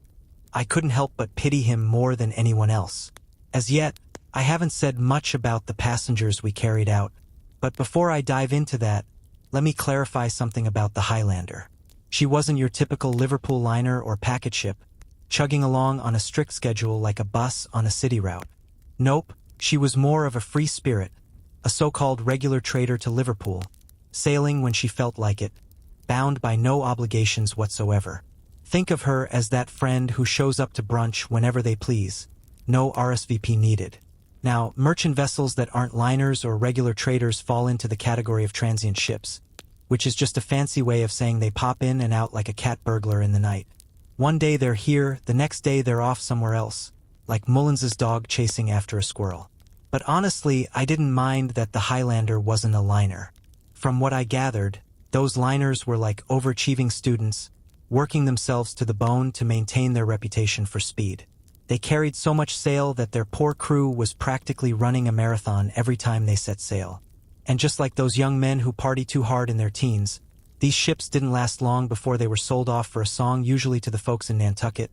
I couldn't help but pity him more than anyone else. As yet, I haven't said much about the passengers we carried out, but before I dive into that, let me clarify something about the Highlander. She wasn't your typical Liverpool liner or packet ship, chugging along on a strict schedule like a bus on a city route. Nope, she was more of a free spirit, a so-called regular trader to Liverpool, sailing when she felt like it, bound by no obligations whatsoever. Think of her as that friend who shows up to brunch whenever they please, no RSVP needed. Now, merchant vessels that aren't liners or regular traders fall into the category of transient ships, which is just a fancy way of saying they pop in and out like a cat burglar in the night. One day they're here, the next day they're off somewhere else, like Mullins's dog chasing after a squirrel. But honestly, I didn't mind that the Highlander wasn't a liner. From what I gathered, those liners were like overachieving students, working themselves to the bone to maintain their reputation for speed. They carried so much sail that their poor crew was practically running a marathon every time they set sail. And just like those young men who party too hard in their teens, these ships didn't last long before they were sold off for a song, usually to the folks in Nantucket,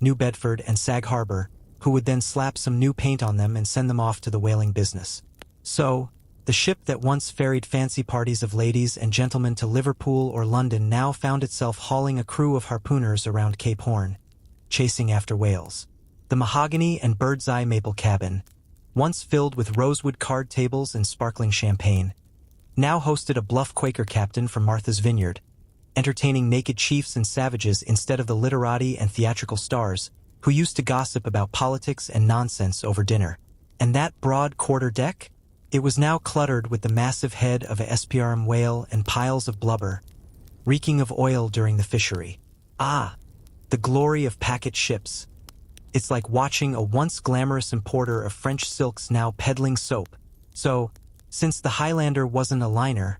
New Bedford, and Sag Harbor, who would then slap some new paint on them and send them off to the whaling business. So, the ship that once ferried fancy parties of ladies and gentlemen to Liverpool or London now found itself hauling a crew of harpooners around Cape Horn, chasing after whales. The mahogany and bird's-eye maple cabin, once filled with rosewood card tables and sparkling champagne, now hosted a bluff Quaker captain from Martha's Vineyard, entertaining naked chiefs and savages instead of the literati and theatrical stars who used to gossip about politics and nonsense over dinner. And that broad quarter deck? It was now cluttered with the massive head of a SPRM whale and piles of blubber, reeking of oil during the fishery. Ah, the glory of packet ships. It's like watching a once glamorous importer of French silks now peddling soap. So, since the Highlander wasn't a liner,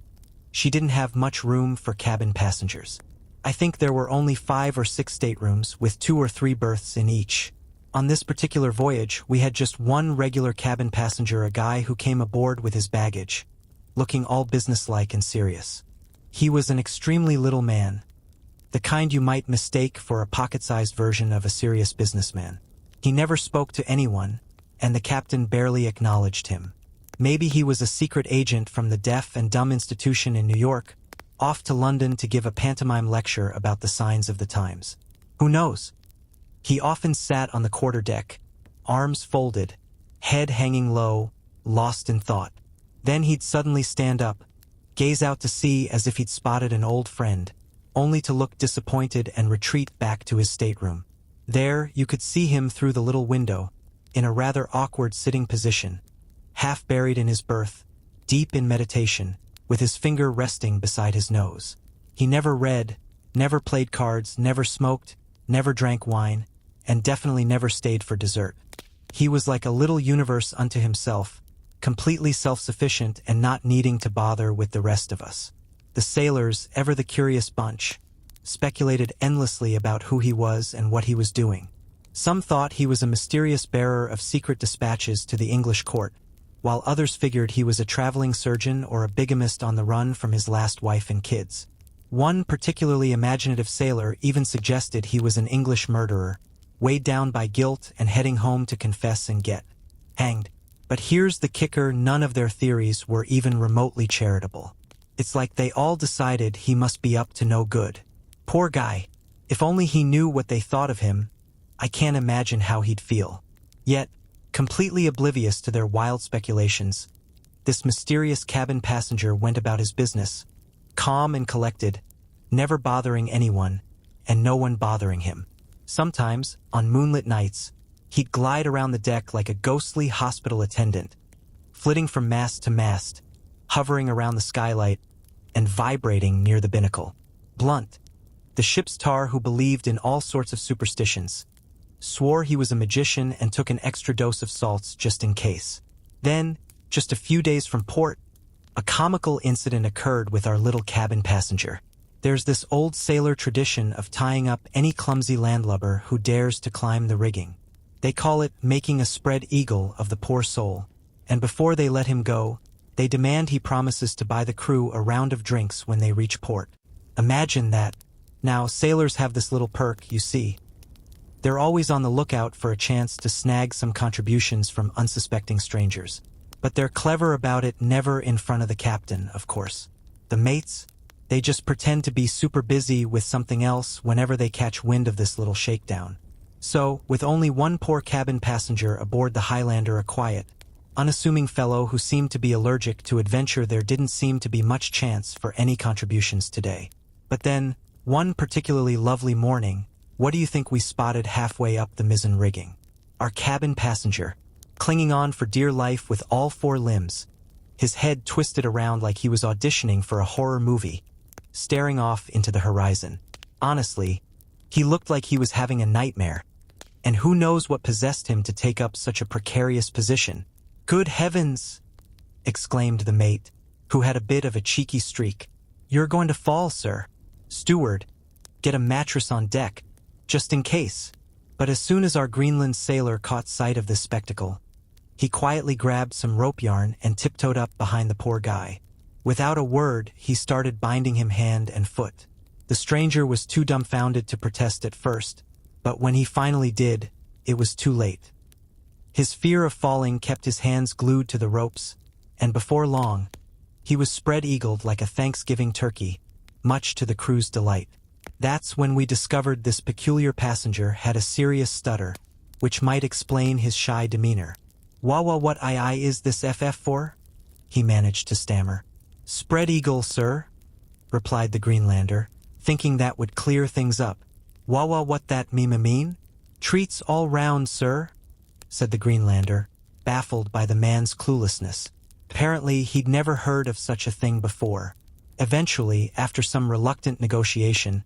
she didn't have much room for cabin passengers. I think there were only 5 or 6 staterooms with 2 or 3 berths in each. On this particular voyage, we had just one regular cabin passenger, a guy who came aboard with his baggage, looking all businesslike and serious. He was an extremely little man, the kind you might mistake for a pocket-sized version of a serious businessman. He never spoke to anyone, and the captain barely acknowledged him. Maybe he was a secret agent from the deaf and dumb institution in New York, off to London to give a pantomime lecture about the signs of the times. Who knows? He often sat on the quarterdeck, arms folded, head hanging low, lost in thought. Then he'd suddenly stand up, gaze out to sea as if he'd spotted an old friend, only to look disappointed and retreat back to his stateroom. There, you could see him through the little window, in a rather awkward sitting position, half buried in his berth, deep in meditation, with his finger resting beside his nose. He never read, never played cards, never smoked, never drank wine, and definitely never stayed for dessert. He was like a little universe unto himself, completely self-sufficient and not needing to bother with the rest of us. The sailors, ever the curious bunch, speculated endlessly about who he was and what he was doing. Some thought he was a mysterious bearer of secret dispatches to the English court, while others figured he was a traveling surgeon or a bigamist on the run from his last wife and kids. One particularly imaginative sailor even suggested he was an English murderer, weighed down by guilt and heading home to confess and get hanged. But here's the kicker: none of their theories were even remotely charitable. It's like they all decided he must be up to no good. Poor guy. If only he knew what they thought of him, I can't imagine how he'd feel. Yet, completely oblivious to their wild speculations, this mysterious cabin passenger went about his business, calm and collected, never bothering anyone, and no one bothering him. Sometimes, on moonlit nights, he'd glide around the deck like a ghostly hospital attendant, flitting from mast to mast, hovering around the skylight, and vibrating near the binnacle. Blunt, the ship's tar who believed in all sorts of superstitions, swore he was a magician and took an extra dose of salts just in case. Then, just a few days from port, a comical incident occurred with our little cabin passenger. There's this old sailor tradition of tying up any clumsy landlubber who dares to climb the rigging. They call it making a spread eagle of the poor soul, and before they let him go, they demand he promises to buy the crew a round of drinks when they reach port. Imagine that. Now, sailors have this little perk, you see. They're always on the lookout for a chance to snag some contributions from unsuspecting strangers. But they're clever about it, never in front of the captain, of course. The mates, they just pretend to be super busy with something else whenever they catch wind of this little shakedown. So, with only one poor cabin passenger aboard the Highlander, a quiet, unassuming fellow who seemed to be allergic to adventure, there didn't seem to be much chance for any contributions today. But then, one particularly lovely morning, what do you think we spotted halfway up the mizzen rigging? Our cabin passenger, clinging on for dear life with all four limbs, his head twisted around like he was auditioning for a horror movie, staring off into the horizon. Honestly, he looked like he was having a nightmare, and who knows what possessed him to take up such a precarious position. "Good heavens!" exclaimed the mate, who had a bit of a cheeky streak. "You're going to fall, sir. Steward, get a mattress on deck, just in case." But as soon as our Greenland sailor caught sight of this spectacle, he quietly grabbed some rope yarn and tiptoed up behind the poor guy. Without a word, he started binding him hand and foot. The stranger was too dumbfounded to protest at first, but when he finally did, it was too late. His fear of falling kept his hands glued to the ropes, and before long, he was spread-eagled like a Thanksgiving turkey, much to the crew's delight. That's when we discovered this peculiar passenger had a serious stutter, which might explain his shy demeanor. What I is this FF for?" he managed to stammer. "Spread eagle, sir," replied the Greenlander, thinking that would clear things up. What that mean?" "Treats all round, sir," said the Greenlander, baffled by the man's cluelessness. Apparently, he'd never heard of such a thing before. Eventually, after some reluctant negotiation,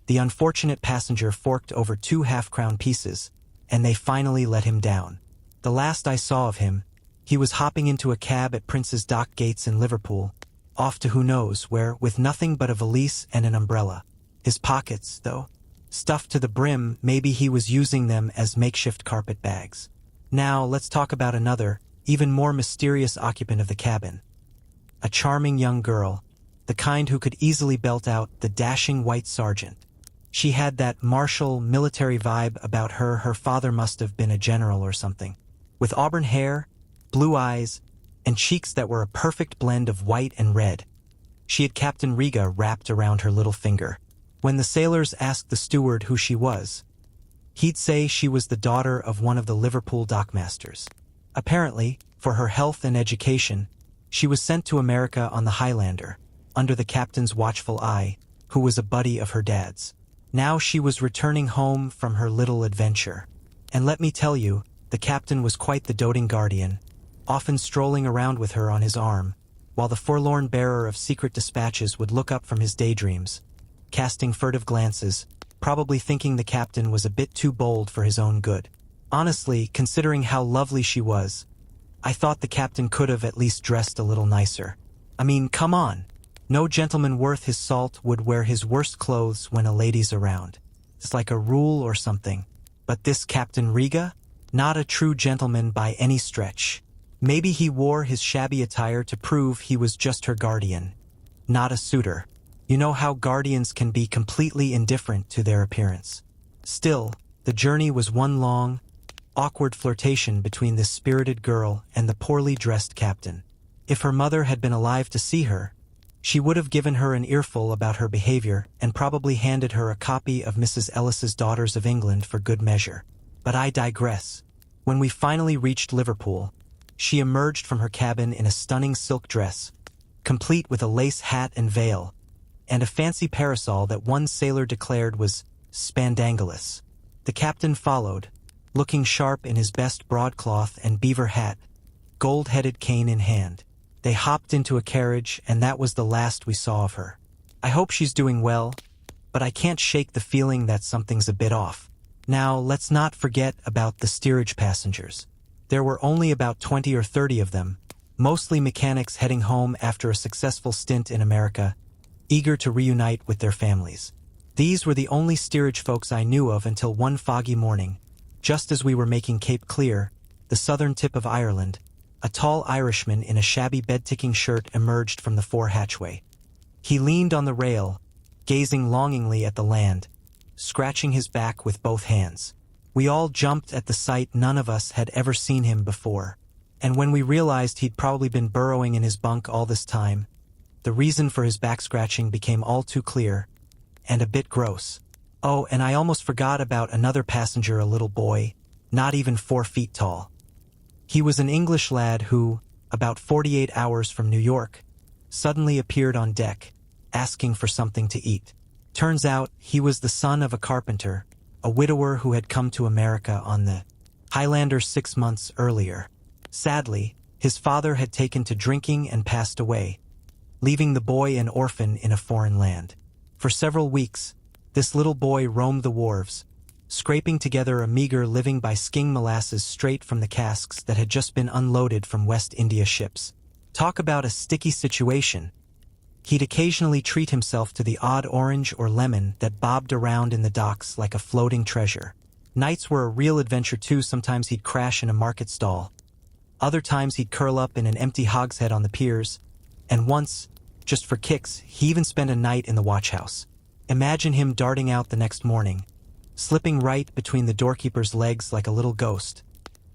the unfortunate passenger forked over 2 half-crown pieces, and they finally let him down. The last I saw of him, he was hopping into a cab at Prince's Dock gates in Liverpool, off to who knows where, with nothing but a valise and an umbrella. His pockets, though, stuffed to the brim, maybe he was using them as makeshift carpet bags. Now, let's talk about another, even more mysterious occupant of the cabin. A charming young girl, the kind who could easily belt out the dashing white sergeant. She had that martial, military vibe about her. Her father must have been a general or something. With auburn hair, blue eyes, and cheeks that were a perfect blend of white and red. She had Captain Riga wrapped around her little finger. When the sailors asked the steward who she was, he'd say she was the daughter of one of the Liverpool dockmasters. Apparently, for her health and education, she was sent to America on the Highlander, under the captain's watchful eye, who was a buddy of her dad's. Now she was returning home from her little adventure. And let me tell you, the captain was quite the doting guardian, often strolling around with her on his arm, while the forlorn bearer of secret dispatches would look up from his daydreams, casting furtive glances, probably thinking the captain was a bit too bold for his own good. Honestly, considering how lovely she was, I thought the captain could have at least dressed a little nicer. I mean, come on. No gentleman worth his salt would wear his worst clothes when a lady's around. It's like a rule or something. But this Captain Riga? Not a true gentleman by any stretch. Maybe he wore his shabby attire to prove he was just her guardian, not a suitor. You know how guardians can be completely indifferent to their appearance. Still, the journey was one long, awkward flirtation between this spirited girl and the poorly dressed captain. If her mother had been alive to see her, she would have given her an earful about her behavior and probably handed her a copy of Mrs. Ellis's Daughters of England for good measure. But I digress. When we finally reached Liverpool, she emerged from her cabin in a stunning silk dress, complete with a lace hat and veil, and a fancy parasol that one sailor declared was spandangulous. The captain followed, looking sharp in his best broadcloth and beaver hat, gold-headed cane in hand. They hopped into a carriage, and that was the last we saw of her. I hope she's doing well, but I can't shake the feeling that something's a bit off. Now, let's not forget about the steerage passengers. There were only about 20 or 30 of them, mostly mechanics heading home after a successful stint in America, eager to reunite with their families. These were the only steerage folks I knew of until one foggy morning, just as we were making Cape Clear, the southern tip of Ireland. A tall Irishman in a shabby bed-ticking shirt emerged from the fore hatchway. He leaned on the rail, gazing longingly at the land, scratching his back with both hands. We all jumped at the sight. None of us had ever seen him before. And when we realized he'd probably been burrowing in his bunk all this time, the reason for his back scratching became all too clear, and a bit gross. Oh, and I almost forgot about another passenger, a little boy, not even 4 feet tall. He was an English lad who, about 48 hours from New York, suddenly appeared on deck, asking for something to eat. Turns out he was the son of a carpenter, a widower who had come to America on the Highlander 6 months earlier. Sadly, his father had taken to drinking and passed away, leaving the boy an orphan in a foreign land. For several weeks, this little boy roamed the wharves, scraping together a meager living by sking molasses straight from the casks that had just been unloaded from West India ships. Talk about a sticky situation. He'd occasionally treat himself to the odd orange or lemon that bobbed around in the docks like a floating treasure. Nights were a real adventure too. Sometimes he'd crash in a market stall. Other times he'd curl up in an empty hogshead on the piers. And once, just for kicks, he even spent a night in the watchhouse. Imagine him darting out the next morning, slipping right between the doorkeeper's legs like a little ghost,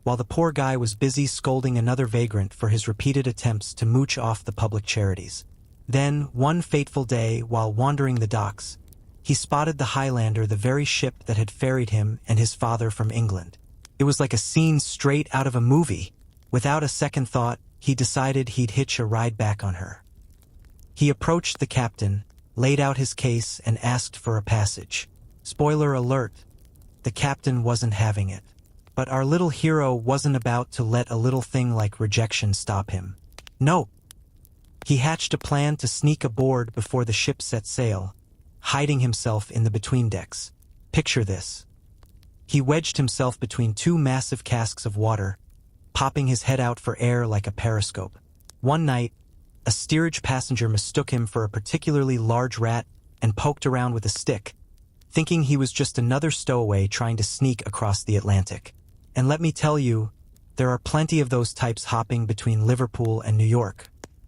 while the poor guy was busy scolding another vagrant for his repeated attempts to mooch off the public charities. Then, one fateful day, while wandering the docks, he spotted the Highlander, the very ship that had ferried him and his father from England. It was like a scene straight out of a movie. Without a second thought, he decided he'd hitch a ride back on her. He approached the captain, laid out his case, and asked for a passage. Spoiler alert, the captain wasn't having it. But our little hero wasn't about to let a little thing like rejection stop him. No. He hatched a plan to sneak aboard before the ship set sail, hiding himself in the between-decks. Picture this. He wedged himself between 2 massive casks of water, popping his head out for air like a periscope. One night, a steerage passenger mistook him for a particularly large rat and poked around with a stick, thinking he was just another stowaway trying to sneak across the Atlantic. And let me tell you, there are plenty of those types hopping between Liverpool and New York.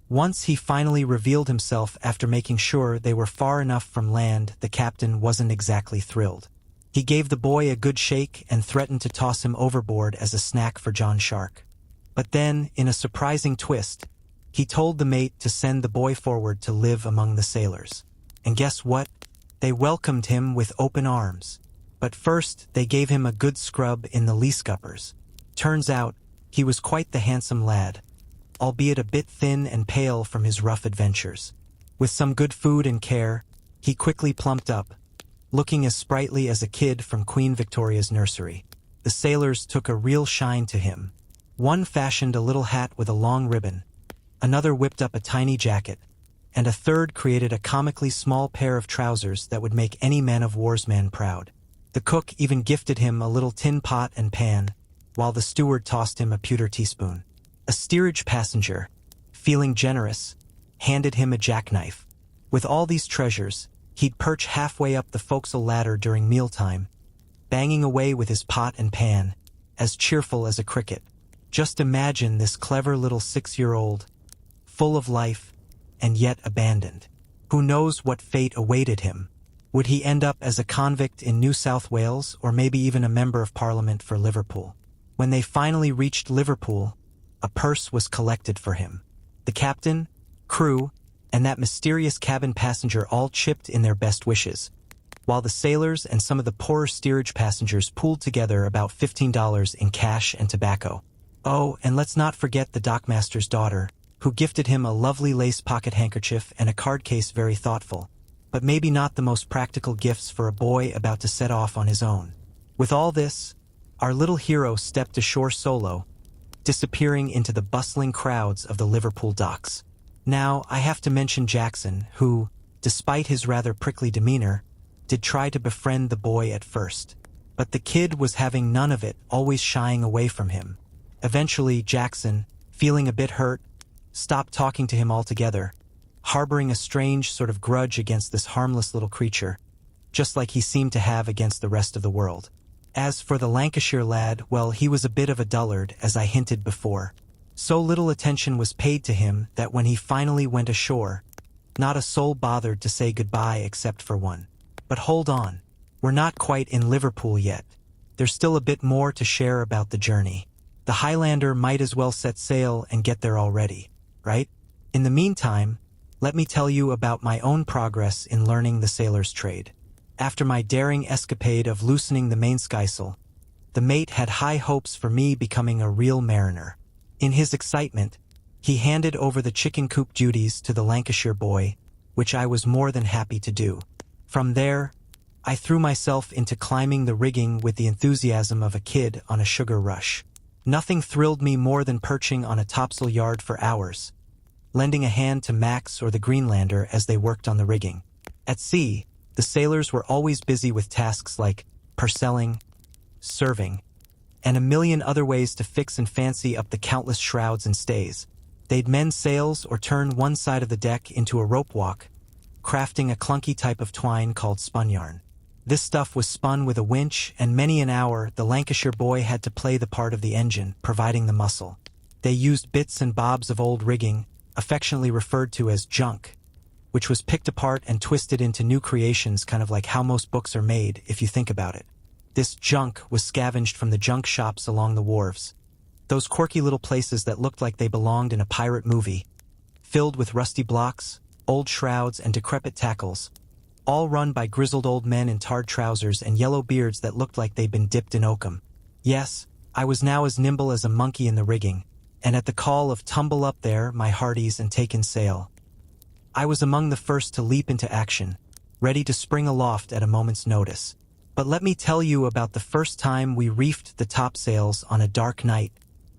Once he finally revealed himself after making sure they were far enough from land, the captain wasn't exactly thrilled. He gave the boy a good shake and threatened to toss him overboard as a snack for John Shark. But then, in a surprising twist, he told the mate to send the boy forward to live among the sailors. And guess what? They welcomed him with open arms. But first, they gave him a good scrub in the lee scuppers. Turns out, he was quite the handsome lad, albeit a bit thin and pale from his rough adventures. With some good food and care, he quickly plumped up, looking as sprightly as a kid from Queen Victoria's nursery. The sailors took a real shine to him. One fashioned a little hat with a long ribbon, another whipped up a tiny jacket, and a third created a comically small pair of trousers that would make any man-of-war's man proud. The cook even gifted him a little tin pot and pan, while the steward tossed him a pewter teaspoon. A steerage passenger, feeling generous, handed him a jackknife. With all these treasures, he'd perch halfway up the forecastle ladder during mealtime, banging away with his pot and pan, as cheerful as a cricket. Just imagine this clever little 6-year-old, full of life, and yet abandoned. Who knows what fate awaited him? Would he end up as a convict in New South Wales, or maybe even a member of Parliament for Liverpool? When they finally reached Liverpool, a purse was collected for him. The captain, crew, and that mysterious cabin passenger all chipped in their best wishes, while the sailors and some of the poorer steerage passengers pooled together about $15 in cash and tobacco. Oh, and let's not forget the dockmaster's daughter, who gifted him a lovely lace pocket handkerchief and a card case. Very thoughtful, but maybe not the most practical gifts for a boy about to set off on his own. With all this, our little hero stepped ashore solo, disappearing into the bustling crowds of the Liverpool docks. Now, I have to mention Jackson, who, despite his rather prickly demeanor, did try to befriend the boy at first. But the kid was having none of it, always shying away from him. Eventually, Jackson, feeling a bit hurt, stopped talking to him altogether, harboring a strange sort of grudge against this harmless little creature, just like he seemed to have against the rest of the world. As for the Lancashire lad, well, he was a bit of a dullard, as I hinted before. So little attention was paid to him that when he finally went ashore, not a soul bothered to say goodbye except for one. But hold on, we're not quite in Liverpool yet. there's still a bit more to share about the journey. The Highlander might as well set sail and get there already, right? In the meantime, let me tell you about my own progress in learning the sailor's trade. After my daring escapade of loosening the mainskysail, the mate had high hopes for me becoming a real mariner. In his excitement, he handed over the chicken coop duties to the Lancashire boy, which I was more than happy to do. From there, I threw myself into climbing the rigging with the enthusiasm of a kid on a sugar rush. Nothing thrilled me more than perching on a topsail yard for hours, lending a hand to Max or the Greenlander as they worked on the rigging. At sea, the sailors were always busy with tasks like purselling, serving, and a million other ways to fix and fancy up the countless shrouds and stays. They'd mend sails or turn one side of the deck into a rope walk, crafting a clunky type of twine called spun yarn. This stuff was spun with a winch, and many an hour the Lancashire boy had to play the part of the engine, providing the muscle. They used bits and bobs of old rigging, affectionately referred to as junk, which was picked apart and twisted into new creations, kind of like how most books are made, if you think about it. This junk was scavenged from the junk shops along the wharves, those quirky little places that looked like they belonged in a pirate movie, filled with rusty blocks, old shrouds, and decrepit tackles, all run by grizzled old men in tarred trousers and yellow beards that looked like they'd been dipped in oakum. Yes, I was now as nimble as a monkey in the rigging, and at the call of "Tumble up there, my hearties, and take in sail," I was among the first to leap into action, ready to spring aloft at a moment's notice. But let me tell you about the first time we reefed the topsails on a dark night.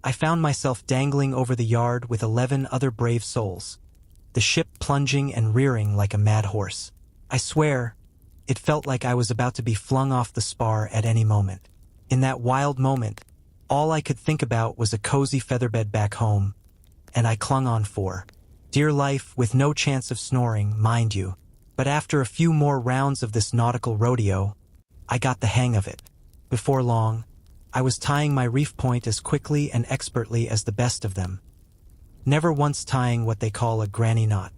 I found myself dangling over the yard with 11 other brave souls, the ship plunging and rearing like a mad horse. I swear, it felt like I was about to be flung off the spar at any moment. In that wild moment, all I could think about was a cozy featherbed back home, and I clung on for dear life, with no chance of snoring, mind you. But after a few more rounds of this nautical rodeo, I got the hang of it. Before long, I was tying my reef point as quickly and expertly as the best of them, never once tying what they call a granny knot.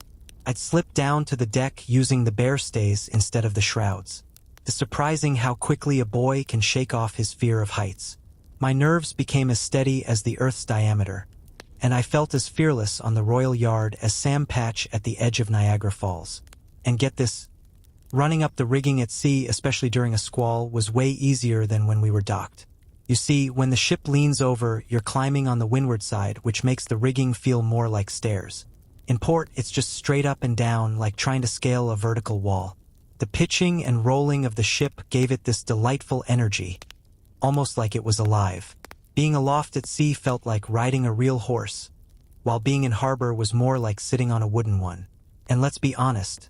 I'd slipped down to the deck using the bear stays instead of the shrouds. It's surprising how quickly a boy can shake off his fear of heights. My nerves became as steady as the Earth's diameter, and I felt as fearless on the Royal Yard as Sam Patch at the edge of Niagara Falls. And get this, running up the rigging at sea, especially during a squall, was way easier than when we were docked. You see, when the ship leans over, you're climbing on the windward side, which makes the rigging feel more like stairs. In port, it's just straight up and down, like trying to scale a vertical wall. The pitching and rolling of the ship gave it this delightful energy, almost like it was alive. Being aloft at sea felt like riding a real horse, while being in harbor was more like sitting on a wooden one. And let's be honest,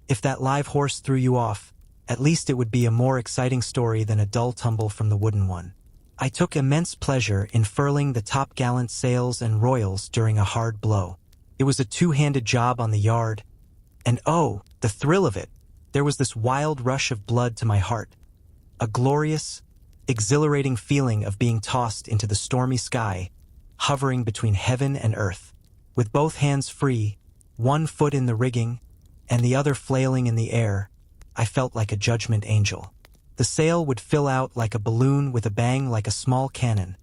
if that live horse threw you off, at least it would be a more exciting story than a dull tumble from the wooden one. I took immense pleasure in furling the topgallant sails and royals during a hard blow. It was a two-handed job on the yard, and oh, the thrill of it! There was this wild rush of blood to my heart, a glorious, exhilarating feeling of being tossed into the stormy sky, hovering between heaven and earth. With both hands free, one foot in the rigging, and the other flailing in the air, I felt like a judgment angel. The sail would fill out like a balloon with a bang like a small cannon,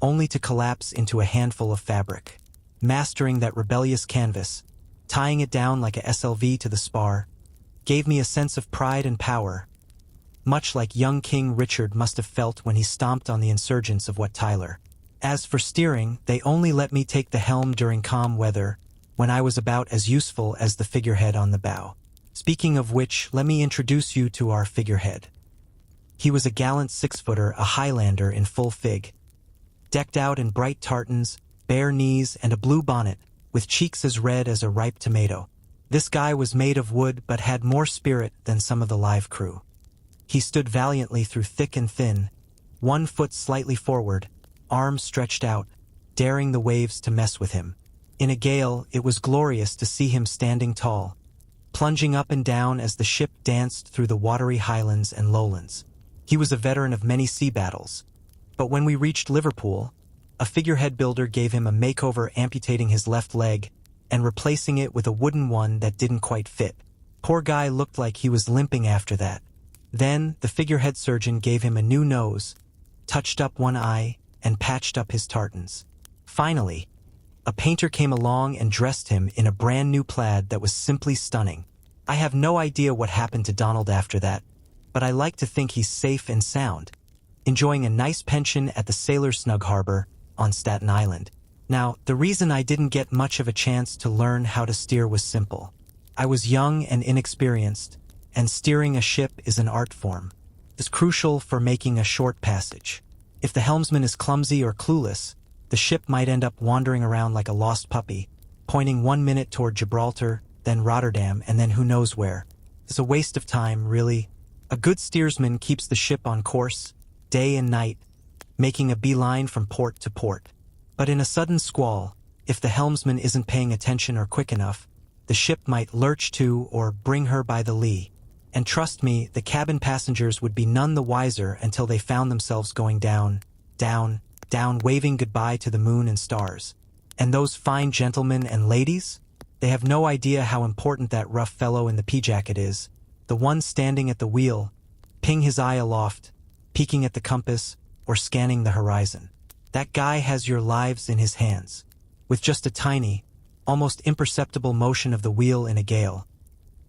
only to collapse into a handful of fabric. Mastering that rebellious canvas, tying it down like a SLV to the spar, gave me a sense of pride and power, much like young King Richard must have felt when he stomped on the insurgents of Wat Tyler. As for steering, they only let me take the helm during calm weather, when I was about as useful as the figurehead on the bow. Speaking of which, let me introduce you to our figurehead. He was a gallant 6-footer, a Highlander in full fig, decked out in bright tartans, bare knees, and a blue bonnet, with cheeks as red as a ripe tomato. This guy was made of wood but had more spirit than some of the live crew. He stood valiantly through thick and thin, one foot slightly forward, arms stretched out, daring the waves to mess with him. In a gale, it was glorious to see him standing tall, plunging up and down as the ship danced through the watery highlands and lowlands. He was a veteran of many sea battles, but when we reached Liverpool, a figurehead builder gave him a makeover, amputating his left leg and replacing it with a wooden one that didn't quite fit. Poor guy looked like he was limping after that. Then, the figurehead surgeon gave him a new nose touched up one eye, and patched up his tartans. Finally, a painter came along and dressed him in a brand new plaid that was simply stunning. I have no idea what happened to Donald after that, but I like to think he's safe and sound, enjoying a nice pension at the Sailor's Snug Harbor on Staten Island. Now, the reason I didn't get much of a chance to learn how to steer was simple. I was young and inexperienced, and steering a ship is an art form. It's crucial for making a short passage. If the helmsman is clumsy or clueless, the ship might end up wandering around like a lost puppy, pointing 1 minute toward Gibraltar, then Rotterdam, and then who knows where. It's a waste of time, really. A good steersman keeps the ship on course, day and night, making a beeline from port to port. But in a sudden squall, if the helmsman isn't paying attention or quick enough, the ship might lurch to or bring her by the lee. And trust me, the cabin passengers would be none the wiser until they found themselves going down, down, down, waving goodbye to the moon and stars. And those fine gentlemen and ladies? They have no idea how important that rough fellow in the pea-jacket is, the one standing at the wheel, ping his eye aloft, peeking at the compass, or scanning the horizon. That guy has your lives in his hands. With just a tiny, almost imperceptible motion of the wheel in a gale,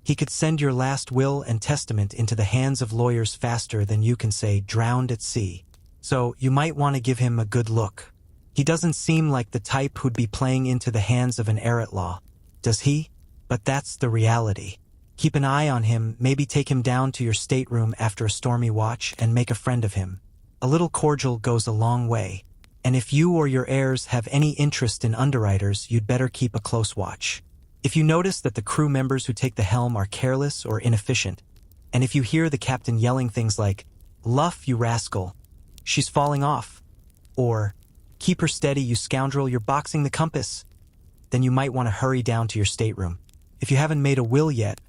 he could send your last will and testament into the hands of lawyers faster than you can say drowned at sea. So you might want to give him a good look. He doesn't seem like the type who'd be playing into the hands of an heir-at-law, does he? But that's the reality. Keep an eye on him, maybe take him down to your stateroom after a stormy watch and make a friend of him. A little cordial goes a long way. And if you or your heirs have any interest in underwriters, you'd better keep a close watch. If you notice that the crew members who take the helm are careless or inefficient, and if you hear the captain yelling things like, "Luff, you rascal, she's falling off," or "Keep her steady, you scoundrel, you're boxing the compass," then you might want to hurry down to your stateroom. If you haven't made a will yet,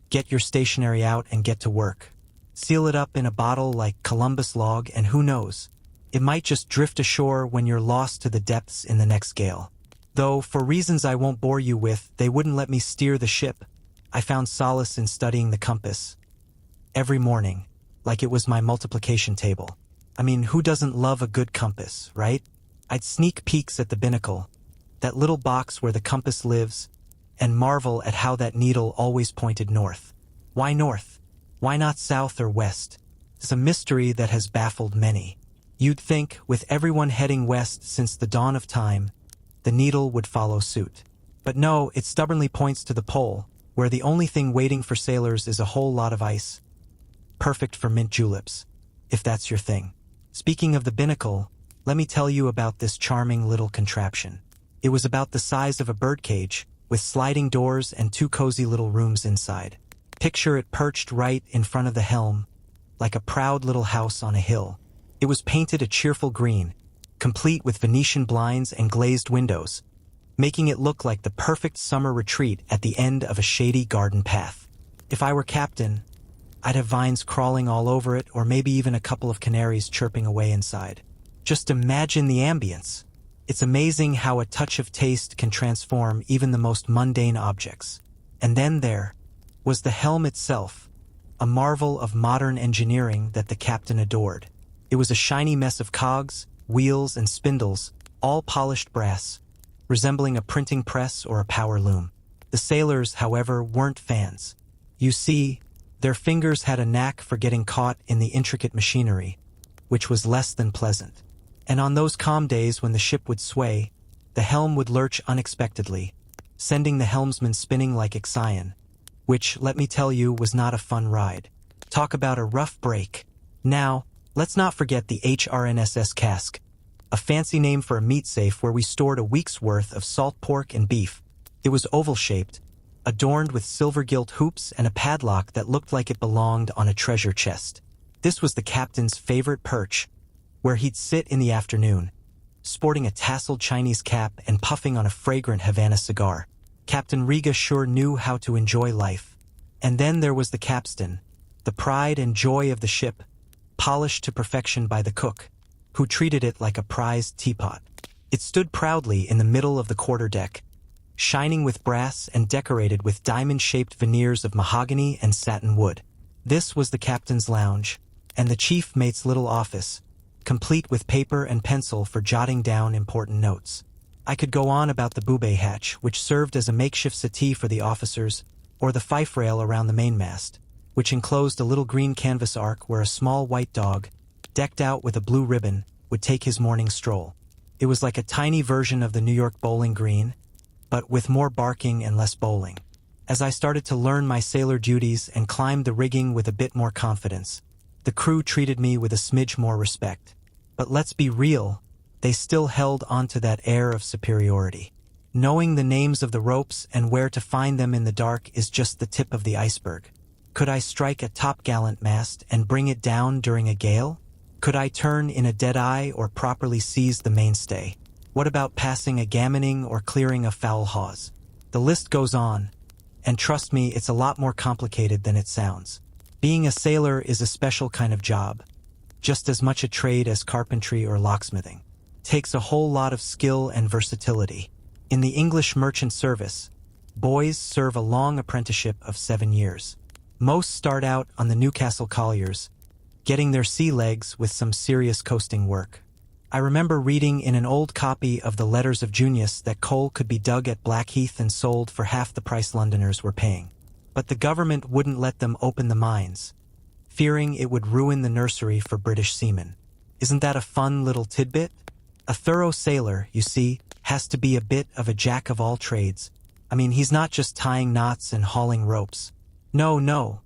get your stationery out and get to work. Seal it up in a bottle like Columbus log, and who knows, it might just drift ashore when you're lost to the depths in the next gale. Though, for reasons I won't bore you with, they wouldn't let me steer the ship. I found solace in studying the compass. Every morning, like it was my multiplication table. I mean, who doesn't love a good compass, right? I'd sneak peeks at the binnacle, that little box where the compass lives, and marvel at how that needle always pointed north. Why north? Why not south or west? It's a mystery that has baffled many. You'd think, with everyone heading west since the dawn of time, the needle would follow suit. But no, it stubbornly points to the pole, where the only thing waiting for sailors is a whole lot of ice. Perfect for mint juleps, if that's your thing. Speaking of the binnacle, let me tell you about this charming little contraption. It was about the size of a birdcage, with sliding doors and 2 cozy little rooms inside. Picture it perched right in front of the helm, like a proud little house on a hill. It was painted a cheerful green, complete with Venetian blinds and glazed windows, making it look like the perfect summer retreat at the end of a shady garden path. If I were captain, I'd have vines crawling all over it, or maybe even a couple of canaries chirping away inside. Just imagine the ambience. It's amazing how a touch of taste can transform even the most mundane objects. And then there was the helm itself, a marvel of modern engineering that the captain adored. It was a shiny mess of cogs, wheels, and spindles, all polished brass, resembling a printing press or a power loom. The sailors, however, weren't fans. You see, their fingers had a knack for getting caught in the intricate machinery, which was less than pleasant. And on those calm days when the ship would sway, the helm would lurch unexpectedly, sending the helmsman spinning like Ixion, which, let me tell you, was not a fun ride. Talk about a rough break. Now, let's not forget the HRNSS cask, a fancy name for a meat safe where we stored a week's worth of salt pork and beef. It was oval-shaped, adorned with silver-gilt hoops and a padlock that looked like it belonged on a treasure chest. This was the captain's favorite perch, where he'd sit in the afternoon, sporting a tasseled Chinese cap and puffing on a fragrant Havana cigar. Captain Riga sure knew how to enjoy life. And then there was the capstan, the pride and joy of the ship, polished to perfection by the cook, who treated it like a prized teapot. It stood proudly in the middle of the quarterdeck, shining with brass and decorated with diamond-shaped veneers of mahogany and satin wood. This was the captain's lounge, and the chief mate's little office, complete with paper and pencil for jotting down important notes. I could go on about the boobay hatch, which served as a makeshift settee for the officers, or the fife rail around the mainmast, which enclosed a little green canvas ark where a small white dog, decked out with a blue ribbon, would take his morning stroll. It was like a tiny version of the New York bowling green, but with more barking and less bowling. As I started to learn my sailor duties and climbed the rigging with a bit more confidence, the crew treated me with a smidge more respect. But let's be real, they still held onto that air of superiority. Knowing the names of the ropes and where to find them in the dark is just the tip of the iceberg. Could I strike a topgallant mast and bring it down during a gale? Could I turn in a dead-eye or properly seize the mainstay? What about passing a gammoning or clearing a foul hawse? The list goes on, and trust me, it's a lot more complicated than it sounds. Being a sailor is a special kind of job, just as much a trade as carpentry or locksmithing. Takes a whole lot of skill and versatility. In the English merchant service, boys serve a long apprenticeship of 7 years. Most start out on the Newcastle colliers, getting their sea legs with some serious coasting work. I remember reading in an old copy of the Letters of Junius that coal could be dug at Blackheath and sold for half the price Londoners were paying. But the government wouldn't let them open the mines, fearing it would ruin the nursery for British seamen. Isn't that a fun little tidbit? A thorough sailor, you see, has to be a bit of a jack of all trades. I mean, he's not just tying knots and hauling ropes. No.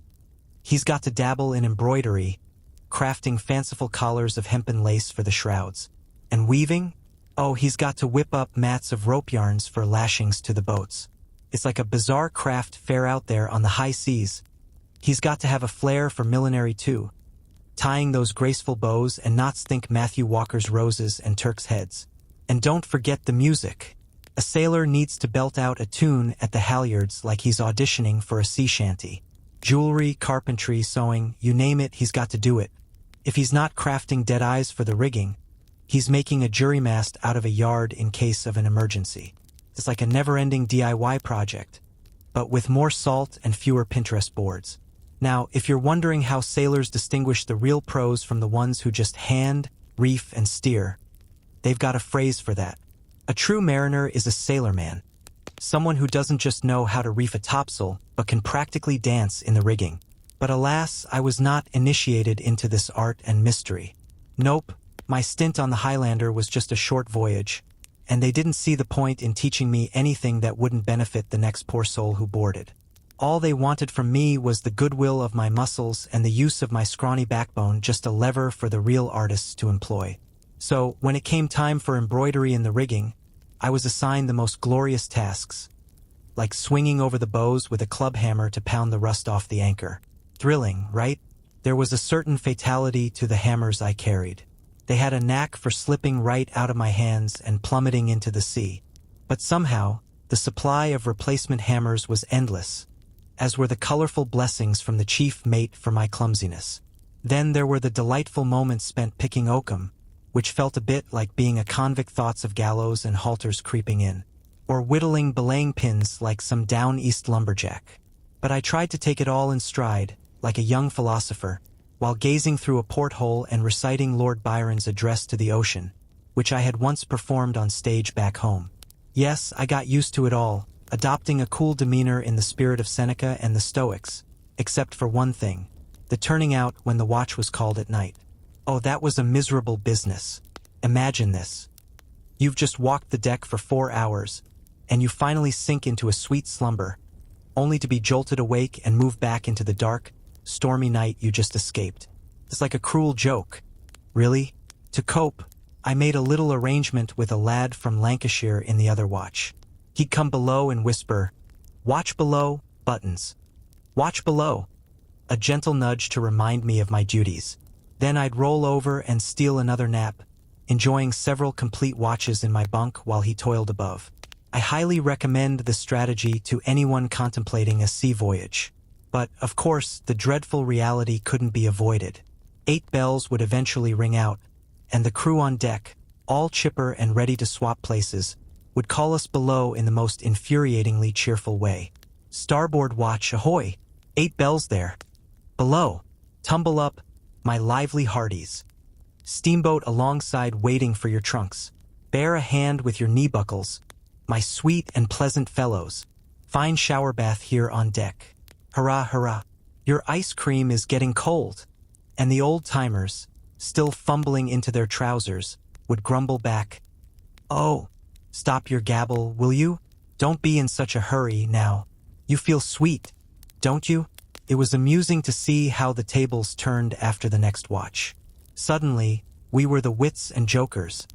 He's got to dabble in embroidery, crafting fanciful collars of hempen lace for the shrouds. And weaving? Oh, he's got to whip up mats of rope yarns for lashings to the boats. It's like a bizarre craft fair out there on the high seas. He's got to have a flair for millinery too, tying those graceful bows and knots. Think Matthew Walker's roses and Turk's heads. And don't forget the music. A sailor needs to belt out a tune at the halyards like he's auditioning for a sea shanty. Jewelry, carpentry, sewing, you name it, he's got to do it. If he's not crafting dead-eyes for the rigging, he's making a jury mast out of a yard in case of an emergency. It's like a never-ending DIY project, but with more salt and fewer Pinterest boards. Now, if you're wondering how sailors distinguish the real pros from the ones who just hand, reef, and steer, they've got a phrase for that. A true mariner is a sailorman, someone who doesn't just know how to reef a topsail, but can practically dance in the rigging. But alas, I was not initiated into this art and mystery. Nope, my stint on the Highlander was just a short voyage, and they didn't see the point in teaching me anything that wouldn't benefit the next poor soul who boarded. All they wanted from me was the goodwill of my muscles and the use of my scrawny backbone, just a lever for the real artists to employ. So, when it came time for embroidery in the rigging, I was assigned the most glorious tasks, like swinging over the bows with a club hammer to pound the rust off the anchor. Thrilling, right? There was a certain fatality to the hammers I carried. They had a knack for slipping right out of my hands and plummeting into the sea. But somehow, the supply of replacement hammers was endless, as were the colorful blessings from the chief mate for my clumsiness. Then there were the delightful moments spent picking oakum, which felt a bit like being a convict, thoughts of gallows and halters creeping in, or whittling belaying pins like some down east lumberjack. But I tried to take it all in stride, like a young philosopher, while gazing through a porthole and reciting Lord Byron's Address to the Ocean, which I had once performed on stage back home. Yes, I got used to it all, adopting a cool demeanor in the spirit of Seneca and the Stoics, except for one thing, the turning out when the watch was called at night. Oh, that was a miserable business. Imagine this. You've just walked the deck for 4 hours, and you finally sink into a sweet slumber, only to be jolted awake and moved back into the dark, stormy night you just escaped. It's like a cruel joke. Really? To cope, I made a little arrangement with a lad from Lancashire in the other watch. He'd come below and whisper, "Watch below, buttons. Watch below." A gentle nudge to remind me of my duties. Then I'd roll over and steal another nap, enjoying several complete watches in my bunk while he toiled above. I highly recommend this strategy to anyone contemplating a sea voyage. But, of course, the dreadful reality couldn't be avoided. 8 bells would eventually ring out, and the crew on deck, all chipper and ready to swap places, would call us below in the most infuriatingly cheerful way. "Starboard watch, ahoy! 8 bells there. Below. Tumble up, my lively hearties." Steamboat alongside waiting for your trunks. Bear a hand with your knee buckles. My sweet and pleasant fellows. Fine shower bath here on deck. Hurrah, hurrah. Your ice cream is getting cold. And the old-timers, still fumbling into their trousers, would grumble back, "Oh, stop your gabble, will you? Don't be in such a hurry now. You feel sweet, don't you?" It was amusing to see how the tables turned after the next watch. Suddenly, we were the wits and jokers,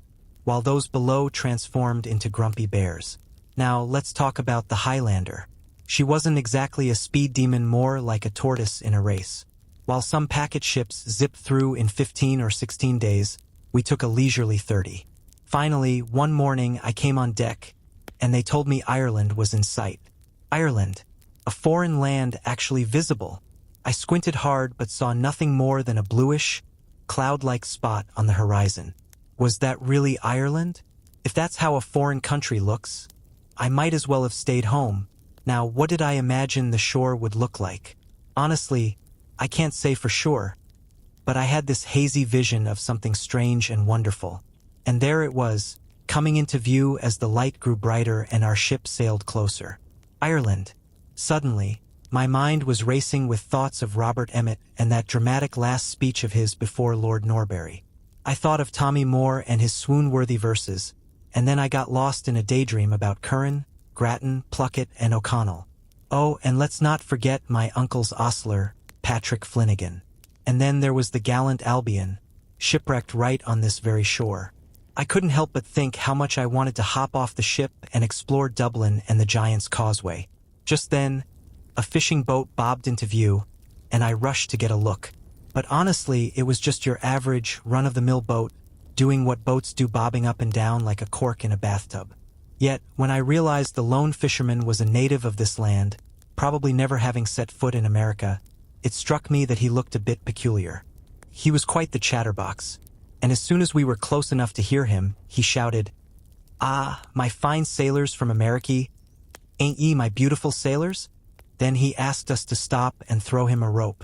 while those below transformed into grumpy bears. Now, let's talk about the Highlander. She wasn't exactly a speed demon, more like a tortoise in a race. While some packet ships zipped through in 15 or 16 days, we took a leisurely 30. Finally, one morning I came on deck, and they told me Ireland was in sight. Ireland, a foreign land actually visible. I squinted hard but saw nothing more than a bluish, cloud-like spot on the horizon. Was that really Ireland? If that's how a foreign country looks, I might as well have stayed home. Now, what did I imagine the shore would look like? Honestly, I can't say for sure, but I had this hazy vision of something strange and wonderful. And there it was, coming into view as the light grew brighter and our ship sailed closer. Ireland. Suddenly, my mind was racing with thoughts of Robert Emmet and that dramatic last speech of his before Lord Norbury. I thought of Tommy Moore and his swoon-worthy verses, and then I got lost in a daydream about Curran, Grattan, Pluckett, and O'Connell. Oh, and let's not forget my uncle's ostler, Patrick Flanagan. And then there was the gallant Albion, shipwrecked right on this very shore. I couldn't help but think how much I wanted to hop off the ship and explore Dublin and the Giant's Causeway. Just then, a fishing boat bobbed into view, and I rushed to get a look. But honestly, it was just your average, run-of-the-mill boat, doing what boats do, bobbing up and down like a cork in a bathtub. Yet, when I realized the lone fisherman was a native of this land, probably never having set foot in America, it struck me that he looked a bit peculiar. He was quite the chatterbox, and as soon as we were close enough to hear him, he shouted, "Ah, my fine sailors from Ameriky, ain't ye my beautiful sailors?" Then he asked us to stop and throw him a rope.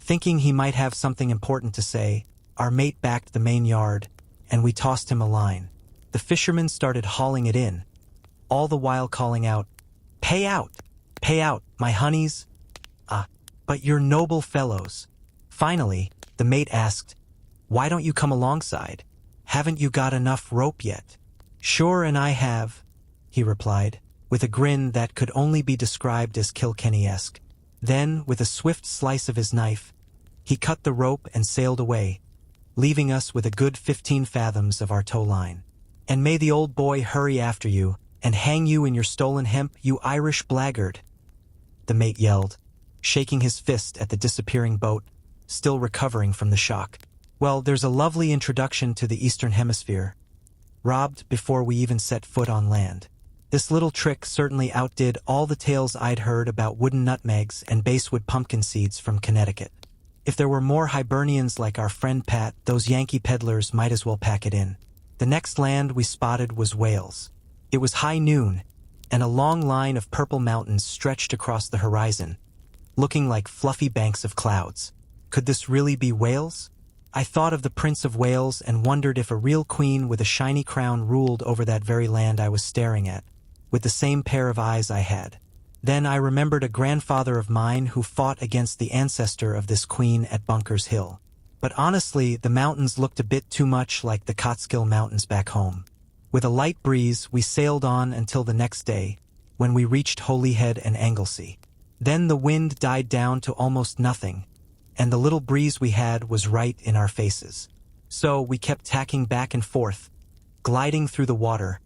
Thinking he might have something important to say, our mate backed the main yard, and we tossed him a line. The fishermen started hauling it in, all the while calling out, pay out, my honeys." But you're noble fellows." Finally, the mate asked, "Why don't you come alongside? Haven't you got enough rope yet?" "Sure, and I have," he replied, with a grin that could only be described as Kilkenny-esque. Then, with a swift slice of his knife, he cut the rope and sailed away, leaving us with a good 15 fathoms of our tow line. "And may the old boy hurry after you, and hang you in your stolen hemp, you Irish blackguard," the mate yelled, shaking his fist at the disappearing boat, still recovering from the shock. Well, there's a lovely introduction to the Eastern Hemisphere, robbed before we even set foot on land. This little trick certainly outdid all the tales I'd heard about wooden nutmegs and basswood pumpkin seeds from Connecticut. If there were more Hibernians like our friend Pat, those Yankee peddlers might as well pack it in. The next land we spotted was Wales. It was high noon, and a long line of purple mountains stretched across the horizon, looking like fluffy banks of clouds. Could this really be Wales? I thought of the Prince of Wales and wondered if a real queen with a shiny crown ruled over that very land I was staring at, with the same pair of eyes I had. Then I remembered a grandfather of mine who fought against the ancestor of this queen at Bunker's Hill. But honestly, the mountains looked a bit too much like the Catskill Mountains back home. With a light breeze, we sailed on until the next day, when we reached Holyhead and Anglesey. Then the wind died down to almost nothing, and the little breeze we had was right in our faces. So we kept tacking back and forth, gliding through the water,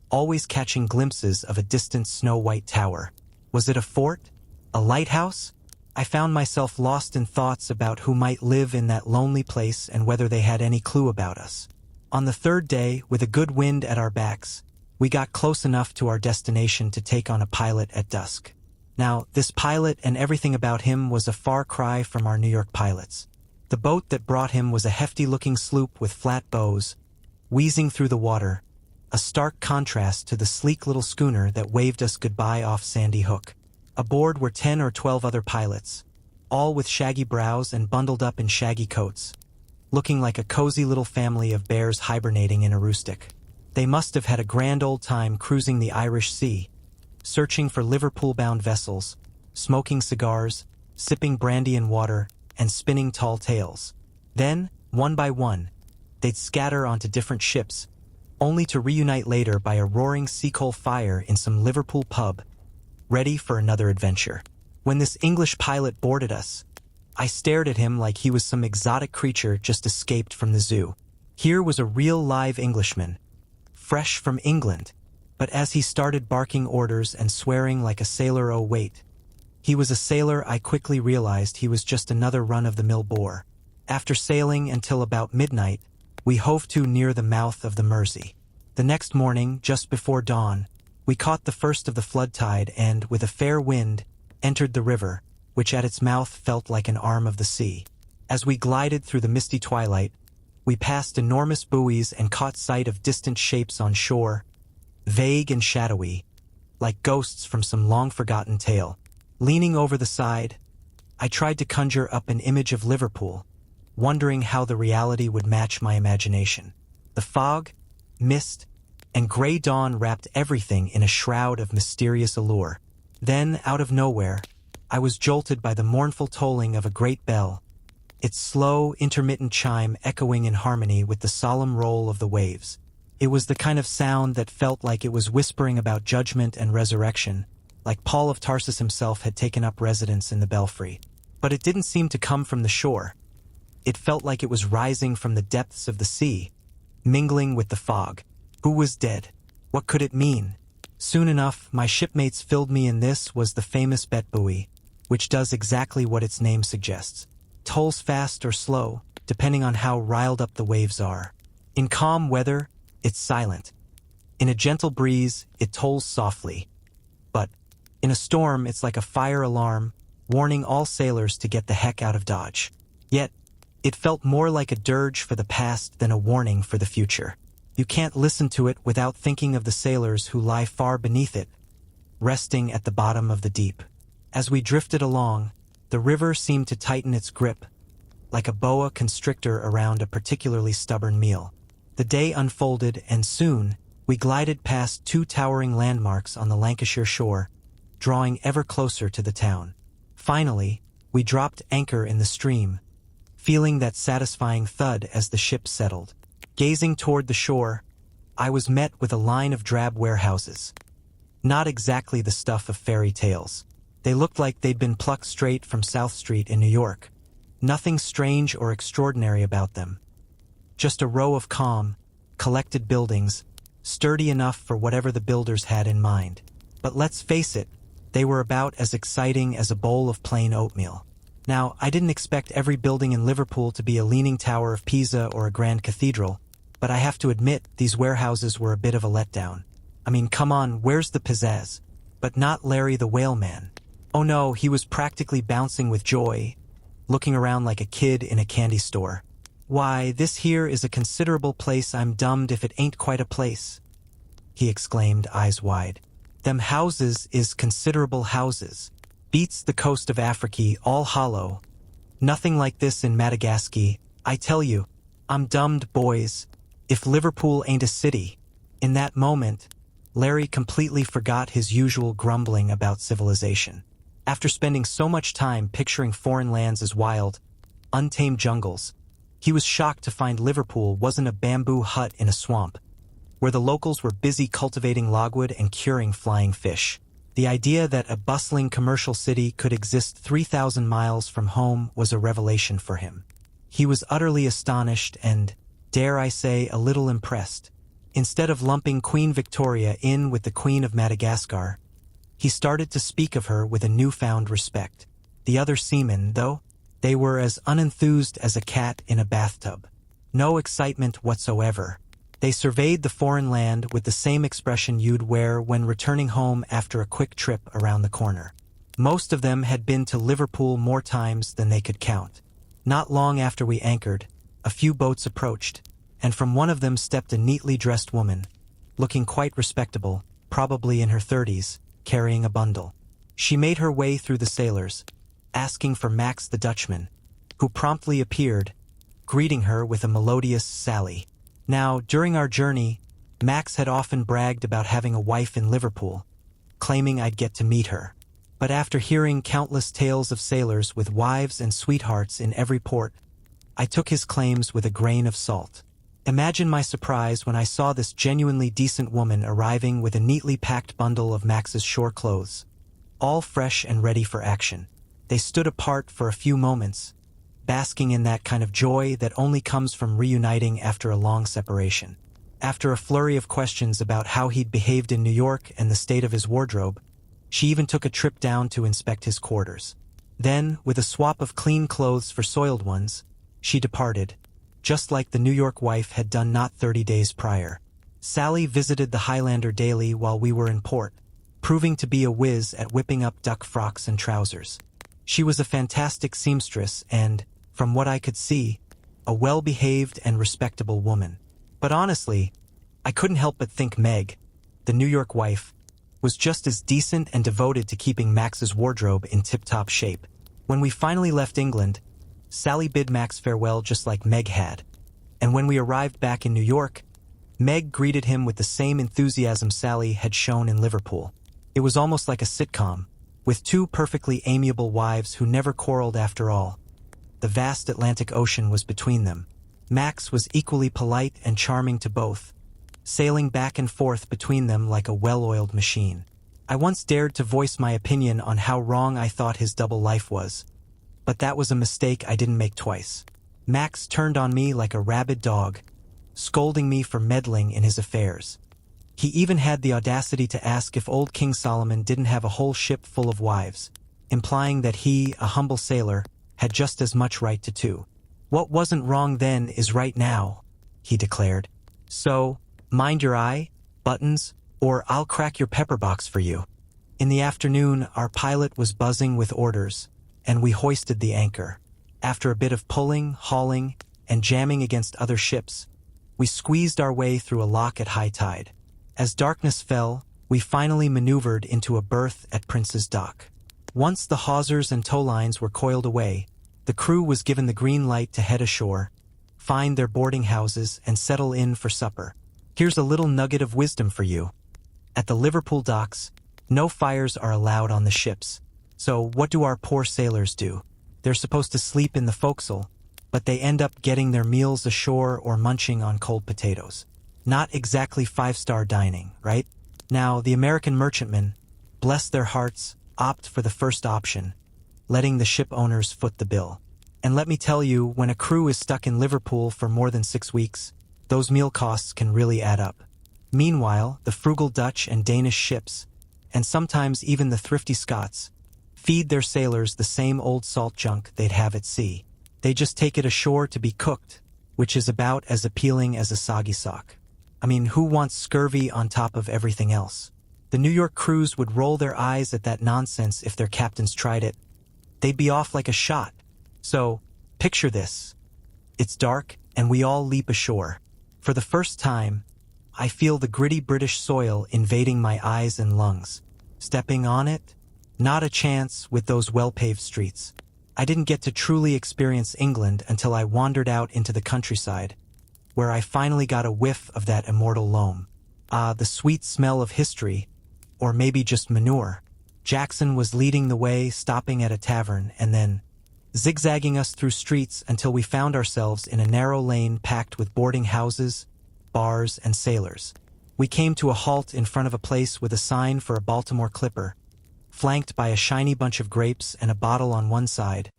always catching glimpses of a distant snow-white tower. Was it a fort? A lighthouse? I found myself lost in thoughts about who might live in that lonely place and whether they had any clue about us. On the third day, with a good wind at our backs, we got close enough to our destination to take on a pilot at dusk. Now, this pilot and everything about him was a far cry from our New York pilots. The boat that brought him was a hefty-looking sloop with flat bows, wheezing through the water, a stark contrast to the sleek little schooner that waved us goodbye off Sandy Hook. Aboard were 10 or 12 other pilots, all with shaggy brows and bundled up in shaggy coats, looking like a cozy little family of bears hibernating in a rustic. They must have had a grand old time cruising the Irish Sea, searching for Liverpool-bound vessels, smoking cigars, sipping brandy and water, and spinning tall tales. Then, one by one, they'd scatter onto different ships, only to reunite later by a roaring sea-coal fire in some Liverpool pub, ready for another adventure. When this English pilot boarded us, I stared at him like he was some exotic creature just escaped from the zoo. Here was a real live Englishman, fresh from England, but as he started barking orders and swearing like a sailor, oh wait, he was a sailor, I quickly realized he was just another run-of-the-mill bore. After sailing until about midnight, we hove to near the mouth of the Mersey. The next morning, just before dawn, we caught the first of the flood tide and, with a fair wind, entered the river, which at its mouth felt like an arm of the sea. As we glided through the misty twilight, we passed enormous buoys and caught sight of distant shapes on shore, vague and shadowy, like ghosts from some long-forgotten tale. Leaning over the side, I tried to conjure up an image of Liverpool, wondering how the reality would match my imagination. The fog, mist, and gray dawn wrapped everything in a shroud of mysterious allure. Then, out of nowhere, I was jolted by the mournful tolling of a great bell, its slow, intermittent chime echoing in harmony with the solemn roll of the waves. It was the kind of sound that felt like it was whispering about judgment and resurrection, like Paul of Tarsus himself had taken up residence in the belfry. But it didn't seem to come from the shore. It felt like it was rising from the depths of the sea, mingling with the fog. Who was dead? What could it mean? Soon enough, my shipmates filled me in. This was the famous bet buoy, which does exactly what its name suggests. Tolls fast or slow, depending on how riled up the waves are. In calm weather, it's silent. In a gentle breeze, it tolls softly. But in a storm, it's like a fire alarm, warning all sailors to get the heck out of Dodge. Yet, it felt more like a dirge for the past than a warning for the future. You can't listen to it without thinking of the sailors who lie far beneath it, resting at the bottom of the deep. As we drifted along, the river seemed to tighten its grip, like a boa constrictor around a particularly stubborn meal. The day unfolded, and soon, we glided past two towering landmarks on the Lancashire shore, drawing ever closer to the town. Finally, we dropped anchor in the stream, feeling that satisfying thud as the ship settled. Gazing toward the shore, I was met with a line of drab warehouses. Not exactly the stuff of fairy tales. They looked like they'd been plucked straight from South Street in New York. Nothing strange or extraordinary about them. Just a row of calm, collected buildings, sturdy enough for whatever the builders had in mind. But let's face it, they were about as exciting as a bowl of plain oatmeal. Now, I didn't expect every building in Liverpool to be a leaning tower of Pisa or a grand cathedral, but I have to admit these warehouses were a bit of a letdown. I mean, come on, where's the pizzazz? But not Larry the whaleman. Oh no, he was practically bouncing with joy, looking around like a kid in a candy store. Why, this here is a considerable place, I'm dummed if it ain't quite a place, he exclaimed, eyes wide. Them houses is considerable houses. Beats the coast of Africa all hollow. Nothing like this in Madagascar, I tell you. I'm dummed, boys. If Liverpool ain't a city. In that moment, Larry completely forgot his usual grumbling about civilization. After spending so much time picturing foreign lands as wild, untamed jungles, he was shocked to find Liverpool wasn't a bamboo hut in a swamp, where the locals were busy cultivating logwood and curing flying fish. The idea that a bustling commercial city could exist 3,000 miles from home was a revelation for him. He was utterly astonished and, dare I say, a little impressed. Instead of lumping Queen Victoria in with the Queen of Madagascar, he started to speak of her with a newfound respect. The other seamen, though, they were as unenthused as a cat in a bathtub. No excitement whatsoever. They surveyed the foreign land with the same expression you'd wear when returning home after a quick trip around the corner. Most of them had been to Liverpool more times than they could count. Not long after we anchored, a few boats approached, and from one of them stepped a neatly dressed woman, looking quite respectable, probably in her 30s, carrying a bundle. She made her way through the sailors, asking for Max the Dutchman, who promptly appeared, greeting her with a melodious sally. Now, during our journey, Max had often bragged about having a wife in Liverpool, claiming I'd get to meet her. But after hearing countless tales of sailors with wives and sweethearts in every port, I took his claims with a grain of salt. Imagine my surprise when I saw this genuinely decent woman arriving with a neatly packed bundle of Max's shore clothes, all fresh and ready for action. They stood apart for a few moments, basking in that kind of joy that only comes from reuniting after a long separation. After a flurry of questions about how he'd behaved in New York and the state of his wardrobe, she even took a trip down to inspect his quarters. Then, with a swap of clean clothes for soiled ones, she departed, just like the New York wife had done not 30 days prior. Sally visited the Highlander daily while we were in port, proving to be a whiz at whipping up duck frocks and trousers. She was a fantastic seamstress and, from what I could see, a well-behaved and respectable woman. But honestly, I couldn't help but think Meg, the New York wife, was just as decent and devoted to keeping Max's wardrobe in tip-top shape. When we finally left England, Sally bid Max farewell just like Meg had. And when we arrived back in New York, Meg greeted him with the same enthusiasm Sally had shown in Liverpool. It was almost like a sitcom, with two perfectly amiable wives who never quarreled after all. The vast Atlantic Ocean was between them. Max was equally polite and charming to both, sailing back and forth between them like a well-oiled machine. I once dared to voice my opinion on how wrong I thought his double life was, but that was a mistake I didn't make twice. Max turned on me like a rabid dog, scolding me for meddling in his affairs. He even had the audacity to ask if old King Solomon didn't have a whole ship full of wives, implying that he, a humble sailor, had just as much right to two. What wasn't wrong then is right now, he declared. So, mind your eye, Buttons, or I'll crack your pepper box for you. In the afternoon, our pilot was buzzing with orders, and we hoisted the anchor. After a bit of pulling, hauling, and jamming against other ships, we squeezed our way through a lock at high tide. As darkness fell, we finally maneuvered into a berth at Prince's Dock. Once the hawsers and tow lines were coiled away, the crew was given the green light to head ashore, find their boarding houses, and settle in for supper. Here's a little nugget of wisdom for you. At the Liverpool docks, no fires are allowed on the ships. So what do our poor sailors do? They're supposed to sleep in the forecastle, but they end up getting their meals ashore or munching on cold potatoes. Not exactly five-star dining, right? Now, the American merchantmen, bless their hearts, opt for the first option, letting the ship owners foot the bill. And let me tell you, when a crew is stuck in Liverpool for more than 6 weeks, those meal costs can really add up. Meanwhile, the frugal Dutch and Danish ships, and sometimes even the thrifty Scots, feed their sailors the same old salt junk they'd have at sea. They just take it ashore to be cooked, which is about as appealing as a soggy sock. I mean, who wants scurvy on top of everything else? The New York crews would roll their eyes at that nonsense if their captains tried it. They'd be off like a shot. So, picture this. It's dark, and we all leap ashore. For the first time, I feel the gritty British soil invading my eyes and lungs. Stepping on it? Not a chance with those well-paved streets. I didn't get to truly experience England until I wandered out into the countryside, where I finally got a whiff of that immortal loam. The sweet smell of history, or maybe just manure. Jackson was leading the way, stopping at a tavern, and then zigzagging us through streets until we found ourselves in a narrow lane packed with boarding houses, bars, and sailors. We came to a halt in front of a place with a sign for a Baltimore Clipper, flanked by a shiny bunch of grapes and a bottle on one side,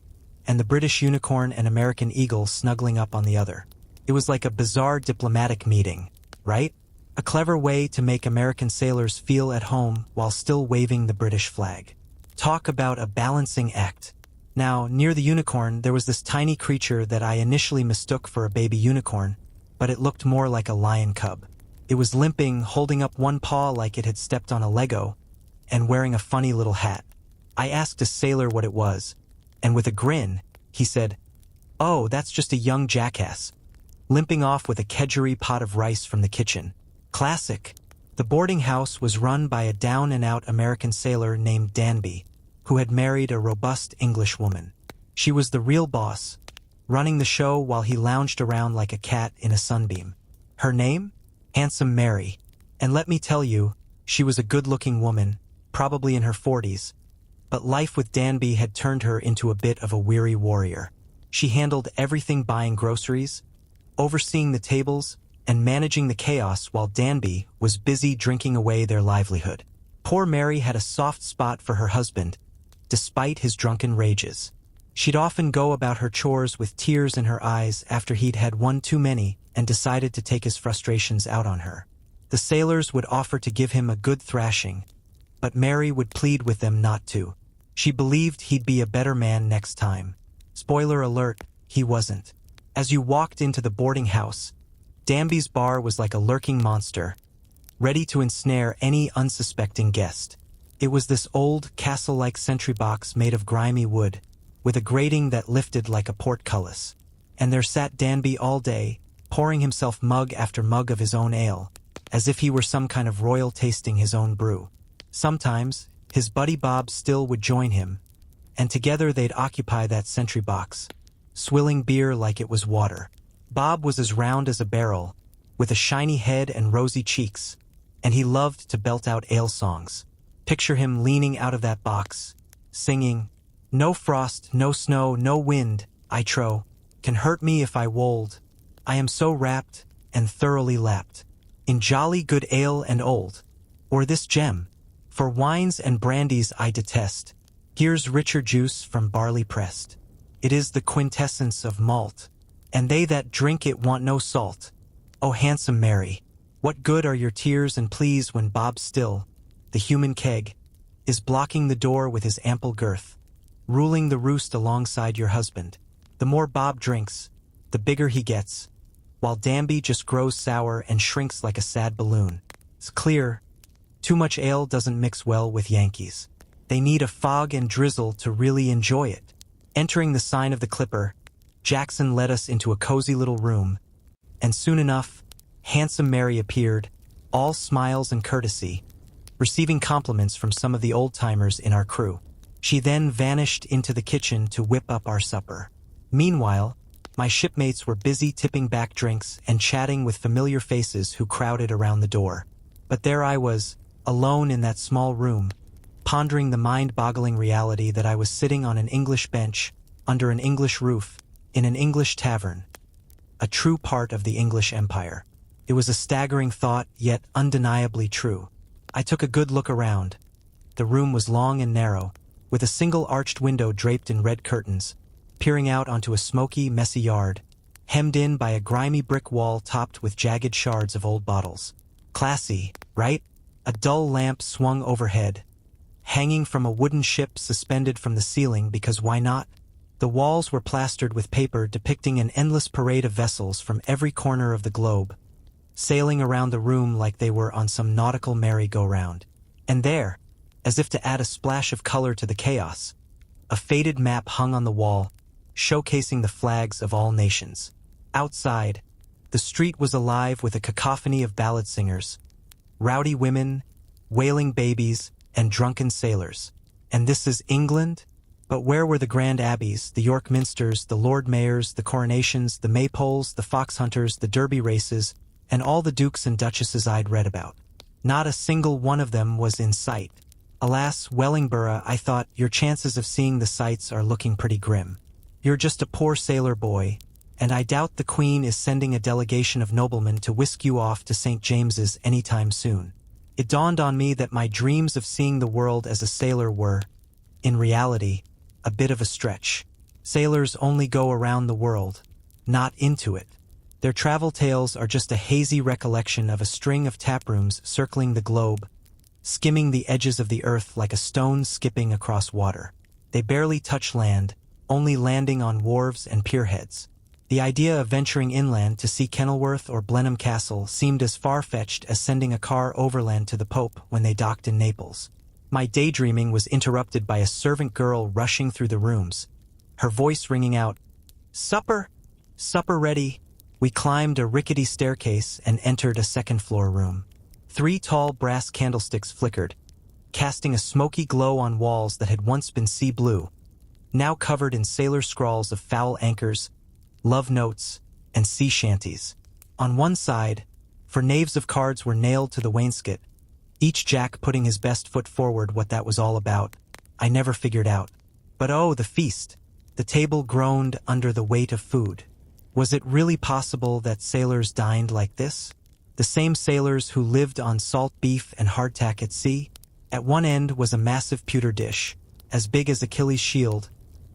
and the British Unicorn and American Eagle snuggling up on the other. It was like a bizarre diplomatic meeting, right? A clever way to make American sailors feel at home while still waving the British flag. Talk about a balancing act. Now, near the Unicorn, there was this tiny creature that I initially mistook for a baby unicorn, but it looked more like a lion cub. It was limping, holding up one paw like it had stepped on a Lego, and wearing a funny little hat. I asked a sailor what it was, and with a grin, he said, "Oh, that's just a young jackass," limping off with a kedgeree pot of rice from the kitchen. Classic. The boarding house was run by a down-and-out American sailor named Danby, who had married a robust English woman. She was the real boss, running the show while he lounged around like a cat in a sunbeam. Her name? Handsome Mary. And let me tell you, she was a good-looking woman, probably in her 40s. But life with Danby had turned her into a bit of a weary warrior. She handled everything, buying groceries, overseeing the tables, and managing the chaos while Danby was busy drinking away their livelihood. Poor Mary had a soft spot for her husband, despite his drunken rages. She'd often go about her chores with tears in her eyes after he'd had one too many and decided to take his frustrations out on her. The sailors would offer to give him a good thrashing, but Mary would plead with them not to. She believed he'd be a better man next time. Spoiler alert, he wasn't. As you walked into the boarding house, Danby's bar was like a lurking monster, ready to ensnare any unsuspecting guest. It was this old, castle-like sentry box made of grimy wood, with a grating that lifted like a portcullis. And there sat Danby all day, pouring himself mug after mug of his own ale, as if he were some kind of royal tasting his own brew. Sometimes, his buddy Bob still would join him, and together they'd occupy that sentry box, swilling beer like it was water. Bob was as round as a barrel, with a shiny head and rosy cheeks, and he loved to belt out ale songs. Picture him leaning out of that box, singing, "No frost, no snow, no wind, I trow, can hurt me if I wold. I am so wrapped and thoroughly lapped in jolly good ale and old, or this gem, for wines and brandies I detest. Here's richer juice from barley pressed. It is the quintessence of malt, and they that drink it want no salt. Oh, handsome Mary, what good are your tears and pleas when Bob still, the human keg, is blocking the door with his ample girth, ruling the roost alongside your husband. The more Bob drinks, the bigger he gets, while Danby just grows sour and shrinks like a sad balloon. It's clear, too much ale doesn't mix well with Yankees. They need a fog and drizzle to really enjoy it." Entering the sign of the Clipper, Jackson led us into a cozy little room, and soon enough, handsome Mary appeared, all smiles and courtesy, receiving compliments from some of the old-timers in our crew. She then vanished into the kitchen to whip up our supper. Meanwhile, my shipmates were busy tipping back drinks and chatting with familiar faces who crowded around the door. But there I was, alone in that small room, pondering the mind-boggling reality that I was sitting on an English bench, under an English roof, in an English tavern, a true part of the English Empire. It was a staggering thought, yet undeniably true. I took a good look around. The room was long and narrow, with a single arched window draped in red curtains, peering out onto a smoky, messy yard, hemmed in by a grimy brick wall topped with jagged shards of old bottles. Classy, right? A dull lamp swung overhead, hanging from a wooden ship suspended from the ceiling because why not? The walls were plastered with paper depicting an endless parade of vessels from every corner of the globe, sailing around the room like they were on some nautical merry-go-round. And there, as if to add a splash of color to the chaos, a faded map hung on the wall, showcasing the flags of all nations. Outside, the street was alive with a cacophony of ballad singers, rowdy women, wailing babies, and drunken sailors. And this is England? But where were the grand abbeys, the York minsters, the Lord Mayors, the coronations, the maypoles, the fox hunters, the derby races, and all the dukes and duchesses I'd read about? Not a single one of them was in sight. Alas, Wellingborough, I thought, your chances of seeing the sights are looking pretty grim. You're just a poor sailor boy, and I doubt the Queen is sending a delegation of noblemen to whisk you off to St. James's anytime soon. It dawned on me that my dreams of seeing the world as a sailor were, in reality, a bit of a stretch. Sailors only go around the world, not into it. Their travel tales are just a hazy recollection of a string of taprooms circling the globe, skimming the edges of the earth like a stone skipping across water. They barely touch land, only landing on wharves and pierheads. The idea of venturing inland to see Kenilworth or Blenheim Castle seemed as far-fetched as sending a car overland to the Pope when they docked in Naples. My daydreaming was interrupted by a servant girl rushing through the rooms, her voice ringing out, "Supper! Supper ready!" We climbed a rickety staircase and entered a second-floor room. 3 tall brass candlesticks flickered, casting a smoky glow on walls that had once been sea blue, now covered in sailor scrawls of foul anchors, love notes, and sea shanties. On one side, for knaves of cards were nailed to the wainscot, each Jack putting his best foot forward. What that was all about, I never figured out. But oh, the feast! The table groaned under the weight of food. Was it really possible that sailors dined like this? The same sailors who lived on salt beef and hardtack at sea? At one end was a massive pewter dish, as big as Achilles' shield,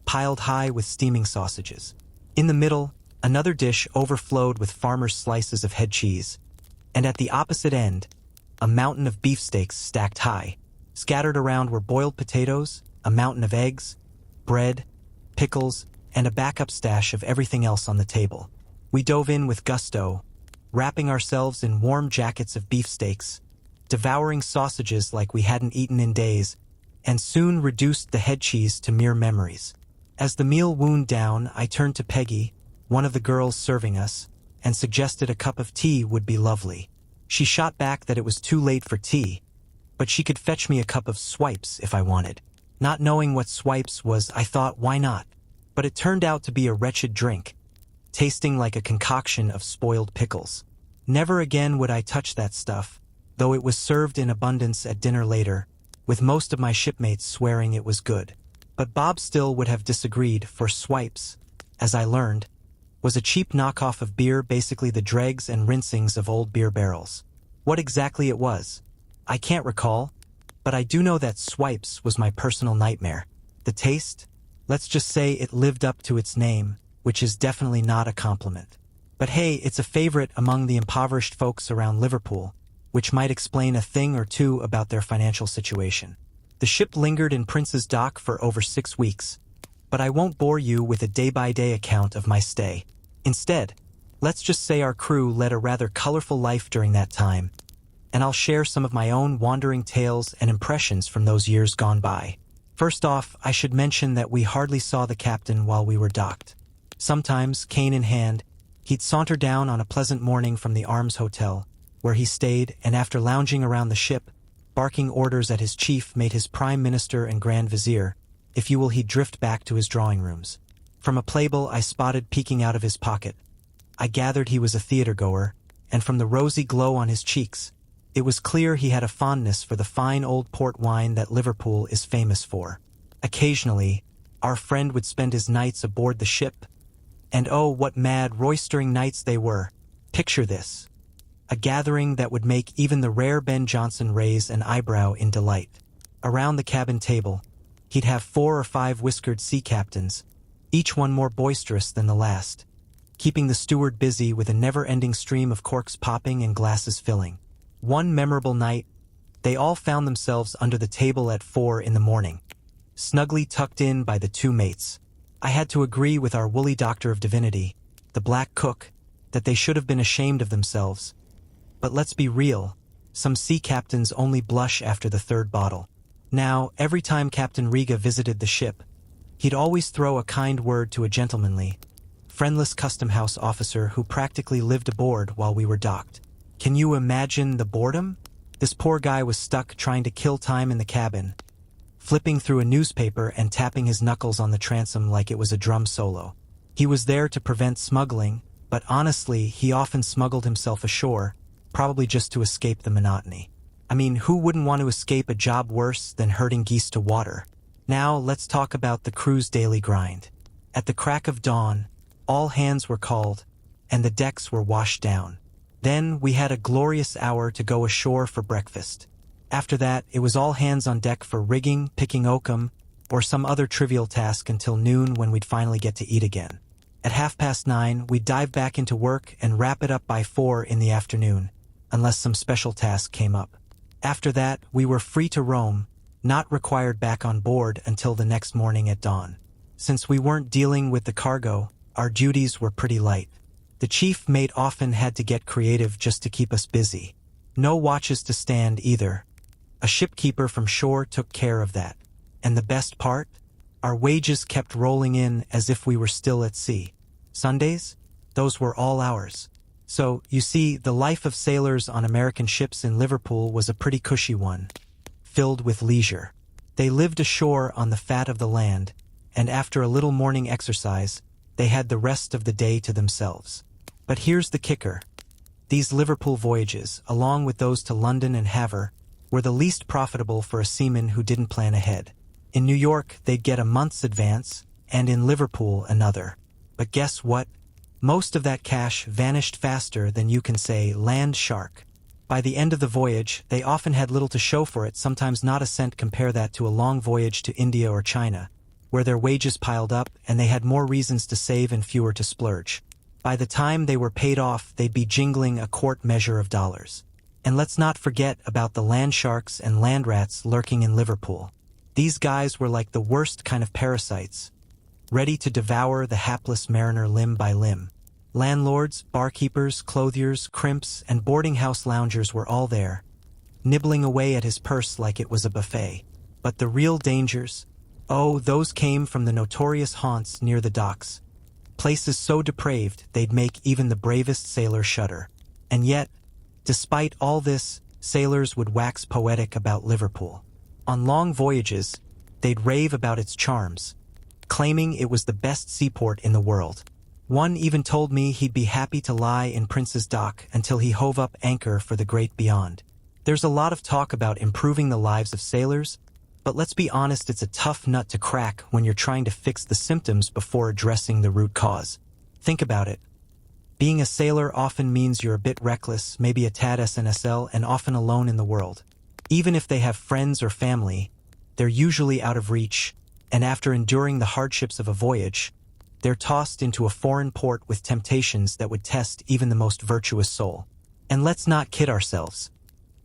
piled high with steaming sausages. In the middle, another dish overflowed with farmers' slices of head cheese. And at the opposite end, a mountain of beefsteaks stacked high. Scattered around were boiled potatoes, a mountain of eggs, bread, pickles, and a backup stash of everything else on the table. We dove in with gusto, wrapping ourselves in warm jackets of beefsteaks, devouring sausages like we hadn't eaten in days, and soon reduced the head cheese to mere memories. As the meal wound down, I turned to Peggy, one of the girls serving us, and suggested a cup of tea would be lovely. She shot back that it was too late for tea, but she could fetch me a cup of swipes if I wanted. Not knowing what swipes was, I thought, why not? But it turned out to be a wretched drink, tasting like a concoction of spoiled pickles. Never again would I touch that stuff, though it was served in abundance at dinner later, with most of my shipmates swearing it was good. But Bob still would have disagreed, for swipes, as I learned, was a cheap knockoff of beer, basically the dregs and rinsings of old beer barrels. What exactly it was, I can't recall, but I do know that swipes was my personal nightmare. The taste? Let's just say it lived up to its name, which is definitely not a compliment. But hey, it's a favorite among the impoverished folks around Liverpool, which might explain a thing or two about their financial situation. The ship lingered in Prince's Dock for over 6 weeks, but I won't bore you with a day-by-day account of my stay. Instead, let's just say our crew led a rather colorful life during that time, and I'll share some of my own wandering tales and impressions from those years gone by. First off, I should mention that we hardly saw the captain while we were docked. Sometimes, cane in hand, he'd saunter down on a pleasant morning from the Arms Hotel, where he stayed, and after lounging around the ship, barking orders at his chief, mate, his prime minister and grand vizier, if you will, he'd drift back to his drawing rooms. From a playbill I spotted peeking out of his pocket, I gathered he was a theater-goer, and from the rosy glow on his cheeks, it was clear he had a fondness for the fine old port wine that Liverpool is famous for. Occasionally, our friend would spend his nights aboard the ship, and oh, what mad, roistering nights they were. Picture this: a gathering that would make even the rare Ben Jonson raise an eyebrow in delight. Around the cabin table, he'd have 4 or 5 whiskered sea captains, each one more boisterous than the last, keeping the steward busy with a never-ending stream of corks popping and glasses filling. One memorable night, they all found themselves under the table at 4 in the morning, snugly tucked in by the 2 mates. I had to agree with our woolly doctor of divinity, the black cook, that they should have been ashamed of themselves. But let's be real, some sea captains only blush after the 3rd bottle. Now, every time Captain Riga visited the ship, he'd always throw a kind word to a gentlemanly, friendless custom house officer who practically lived aboard while we were docked. Can you imagine the boredom? This poor guy was stuck trying to kill time in the cabin, flipping through a newspaper and tapping his knuckles on the transom like it was a drum solo. He was there to prevent smuggling, but honestly, he often smuggled himself ashore, probably just to escape the monotony. I mean, who wouldn't want to escape a job worse than herding geese to water? Now, let's talk about the crew's daily grind. At the crack of dawn, all hands were called, and the decks were washed down. Then we had a glorious hour to go ashore for breakfast. After that, it was all hands on deck for rigging, picking oakum, or some other trivial task until noon, when we'd finally get to eat again. At 9:30, we'd dive back into work and wrap it up by 4 in the afternoon, unless some special task came up. After that, we were free to roam, not required back on board until the next morning at dawn. Since we weren't dealing with the cargo, our duties were pretty light. The chief mate often had to get creative just to keep us busy. No watches to stand either. A shipkeeper from shore took care of that. And the best part? Our wages kept rolling in as if we were still at sea. Sundays? Those were all ours. So, you see, the life of sailors on American ships in Liverpool was a pretty cushy one, filled with leisure. They lived ashore on the fat of the land, and after a little morning exercise, they had the rest of the day to themselves. But here's the kicker. These Liverpool voyages, along with those to London and Havre, were the least profitable for a seaman who didn't plan ahead. In New York, they'd get a month's advance, and in Liverpool another. But guess what? Most of that cash vanished faster than you can say land shark. By the end of the voyage, they often had little to show for it, sometimes not a cent. Compare that to a long voyage to India or China, where their wages piled up and they had more reasons to save and fewer to splurge. By the time they were paid off, they'd be jingling a quart measure of dollars. And let's not forget about the land sharks and land rats lurking in Liverpool. These guys were like the worst kind of parasites, ready to devour the hapless mariner limb by limb. Landlords, barkeepers, clothiers, crimps, and boarding house loungers were all there, nibbling away at his purse like it was a buffet. But the real dangers, oh, those came from the notorious haunts near the docks. Places so depraved they'd make even the bravest sailor shudder. And yet, despite all this, sailors would wax poetic about Liverpool. On long voyages, they'd rave about its charms, claiming it was the best seaport in the world. One even told me he'd be happy to lie in Prince's Dock until he hove up anchor for the great beyond. There's a lot of talk about improving the lives of sailors, but let's be honest, it's a tough nut to crack when you're trying to fix the symptoms before addressing the root cause. Think about it. Being a sailor often means you're a bit reckless, maybe a tad SNSL, and often alone in the world. Even if they have friends or family, they're usually out of reach, and after enduring the hardships of a voyage, they're tossed into a foreign port with temptations that would test even the most virtuous soul. And let's not kid ourselves.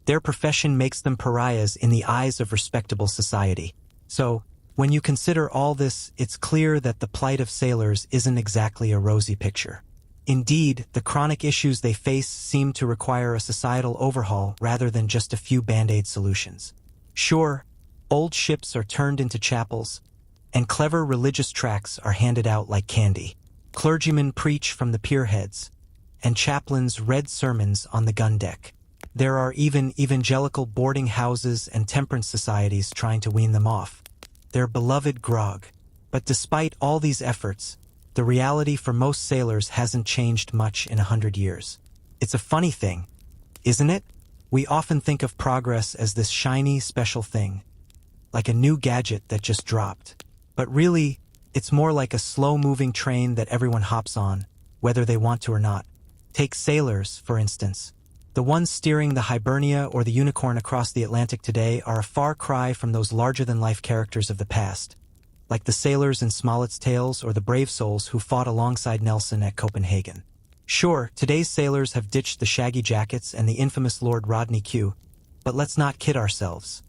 Their profession makes them pariahs in the eyes of respectable society. So, when you consider all this, it's clear that the plight of sailors isn't exactly a rosy picture. Indeed, the chronic issues they face seem to require a societal overhaul rather than just a few band-aid solutions. Sure, old ships are turned into chapels, and clever religious tracts are handed out like candy. Clergymen preach from the pierheads, and chaplains read sermons on the gun deck. There are even evangelical boarding houses and temperance societies trying to wean them off their beloved grog. But despite all these efforts, the reality for most sailors hasn't changed much in 100 years. It's a funny thing, isn't it? We often think of progress as this shiny, special thing, like a new gadget that just dropped. But really, it's more like a slow-moving train that everyone hops on, whether they want to or not. Take sailors, for instance. The ones steering the Hibernia or the Unicorn across the Atlantic today are a far cry from those larger-than-life characters of the past, like the sailors in Smollett's Tales or the brave souls who fought alongside Nelson at Copenhagen. Sure, today's sailors have ditched the shaggy jackets and the infamous Lord Rodney Q, but let's not kid ourselves.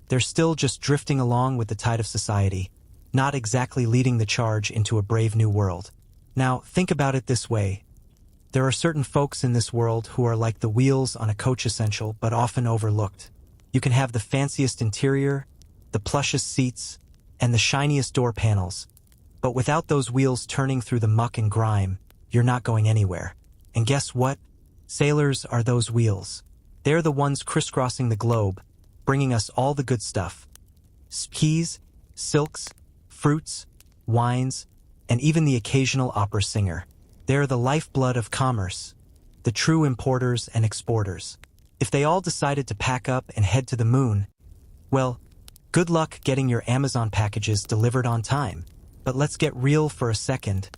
They're still just drifting along with the tide of society, not exactly leading the charge into a brave new world. Now, think about it this way. There are certain folks in this world who are like the wheels on a coach essential but often overlooked. You can have the fanciest interior, the plushest seats, and the shiniest door panels, but without those wheels turning through the muck and grime, you're not going anywhere. And guess what? Sailors are those wheels. They're the ones crisscrossing the globe, bringing us all the good stuff. Peas, silks, fruits, wines, and even the occasional opera singer. They're the lifeblood of commerce, the true importers and exporters. If they all decided to pack up and head to the moon, well, good luck getting your Amazon packages delivered on time. But let's get real for a second.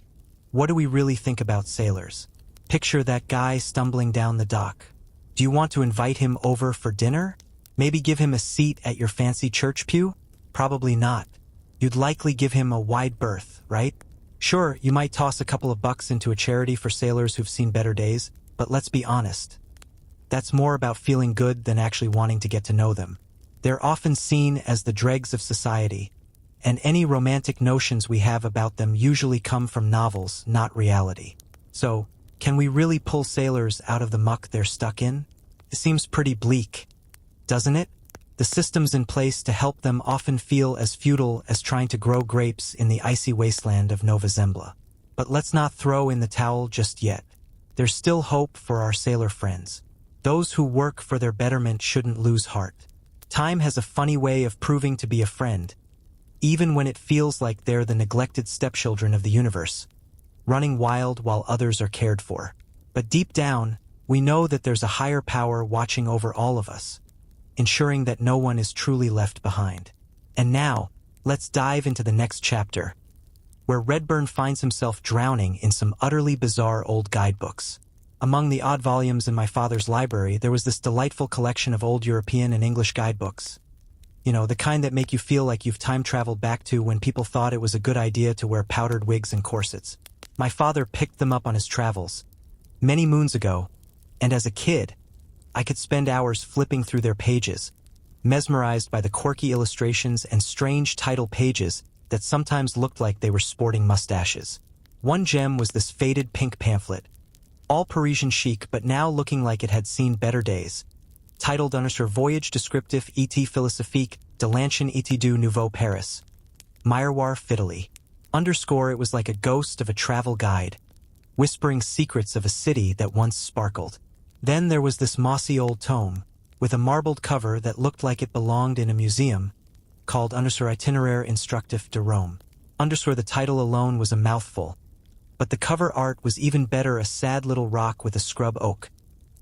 What do we really think about sailors? Picture that guy stumbling down the dock. Do you want to invite him over for dinner? Maybe give him a seat at your fancy church pew? Probably not. You'd likely give him a wide berth, right? Sure, you might toss a couple of bucks into a charity for sailors who've seen better days, but let's be honest. That's more about feeling good than actually wanting to get to know them. They're often seen as the dregs of society, and any romantic notions we have about them usually come from novels, not reality. So, can we really pull sailors out of the muck they're stuck in? It seems pretty bleak, doesn't it? The systems in place to help them often feel as futile as trying to grow grapes in the icy wasteland of Nova Zembla. But let's not throw in the towel just yet. There's still hope for our sailor friends. Those who work for their betterment shouldn't lose heart. Time has a funny way of proving to be a friend, even when it feels like they're the neglected stepchildren of the universe. running wild while others are cared for. But deep down, we know that there's a higher power watching over all of us, ensuring that no one is truly left behind. And now, let's dive into the next chapter, where Redburn finds himself drowning in some utterly bizarre old guidebooks. Among the odd volumes in my father's library, there was this delightful collection of old European and English guidebooks. You know, the kind that make you feel like you've time-traveled back to when people thought it was a good idea to wear powdered wigs and corsets. My father picked them up on his travels many moons ago, and as a kid, I could spend hours flipping through their pages, mesmerized by the quirky illustrations and strange title pages that sometimes looked like they were sporting mustaches. One gem was this faded pink pamphlet, all Parisian chic but now looking like it had seen better days, titled Sur Voyage Descriptif et Philosophique de l'Ancien et du Nouveau Paris, Miroir Fideli. It was like a ghost of a travel guide, whispering secrets of a city that once sparkled. Then there was this mossy old tome, with a marbled cover that looked like it belonged in a museum, called Sur Itinéraire Instructif de Rome. The title alone was a mouthful, but the cover art was even better, a sad little rock with a scrub oak,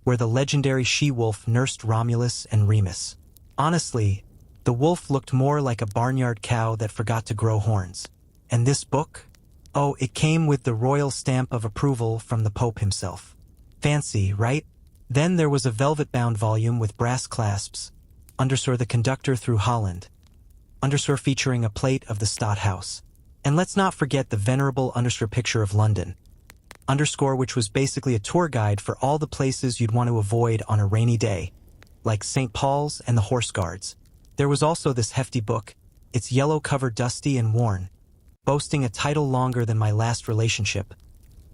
where the legendary she-wolf nursed Romulus and Remus. Honestly, the wolf looked more like a barnyard cow that forgot to grow horns. And this book? Oh, it came with the royal stamp of approval from the Pope himself. Fancy, right? Then there was a velvet-bound volume with brass clasps, the Conductor through Holland, featuring a plate of the Stadthouse. And let's not forget the venerable picture of London, which was basically a tour guide for all the places you'd want to avoid on a rainy day, like St. Paul's and the Horse Guards. There was also this hefty book, its yellow cover dusty and worn, boasting a title longer than my last relationship,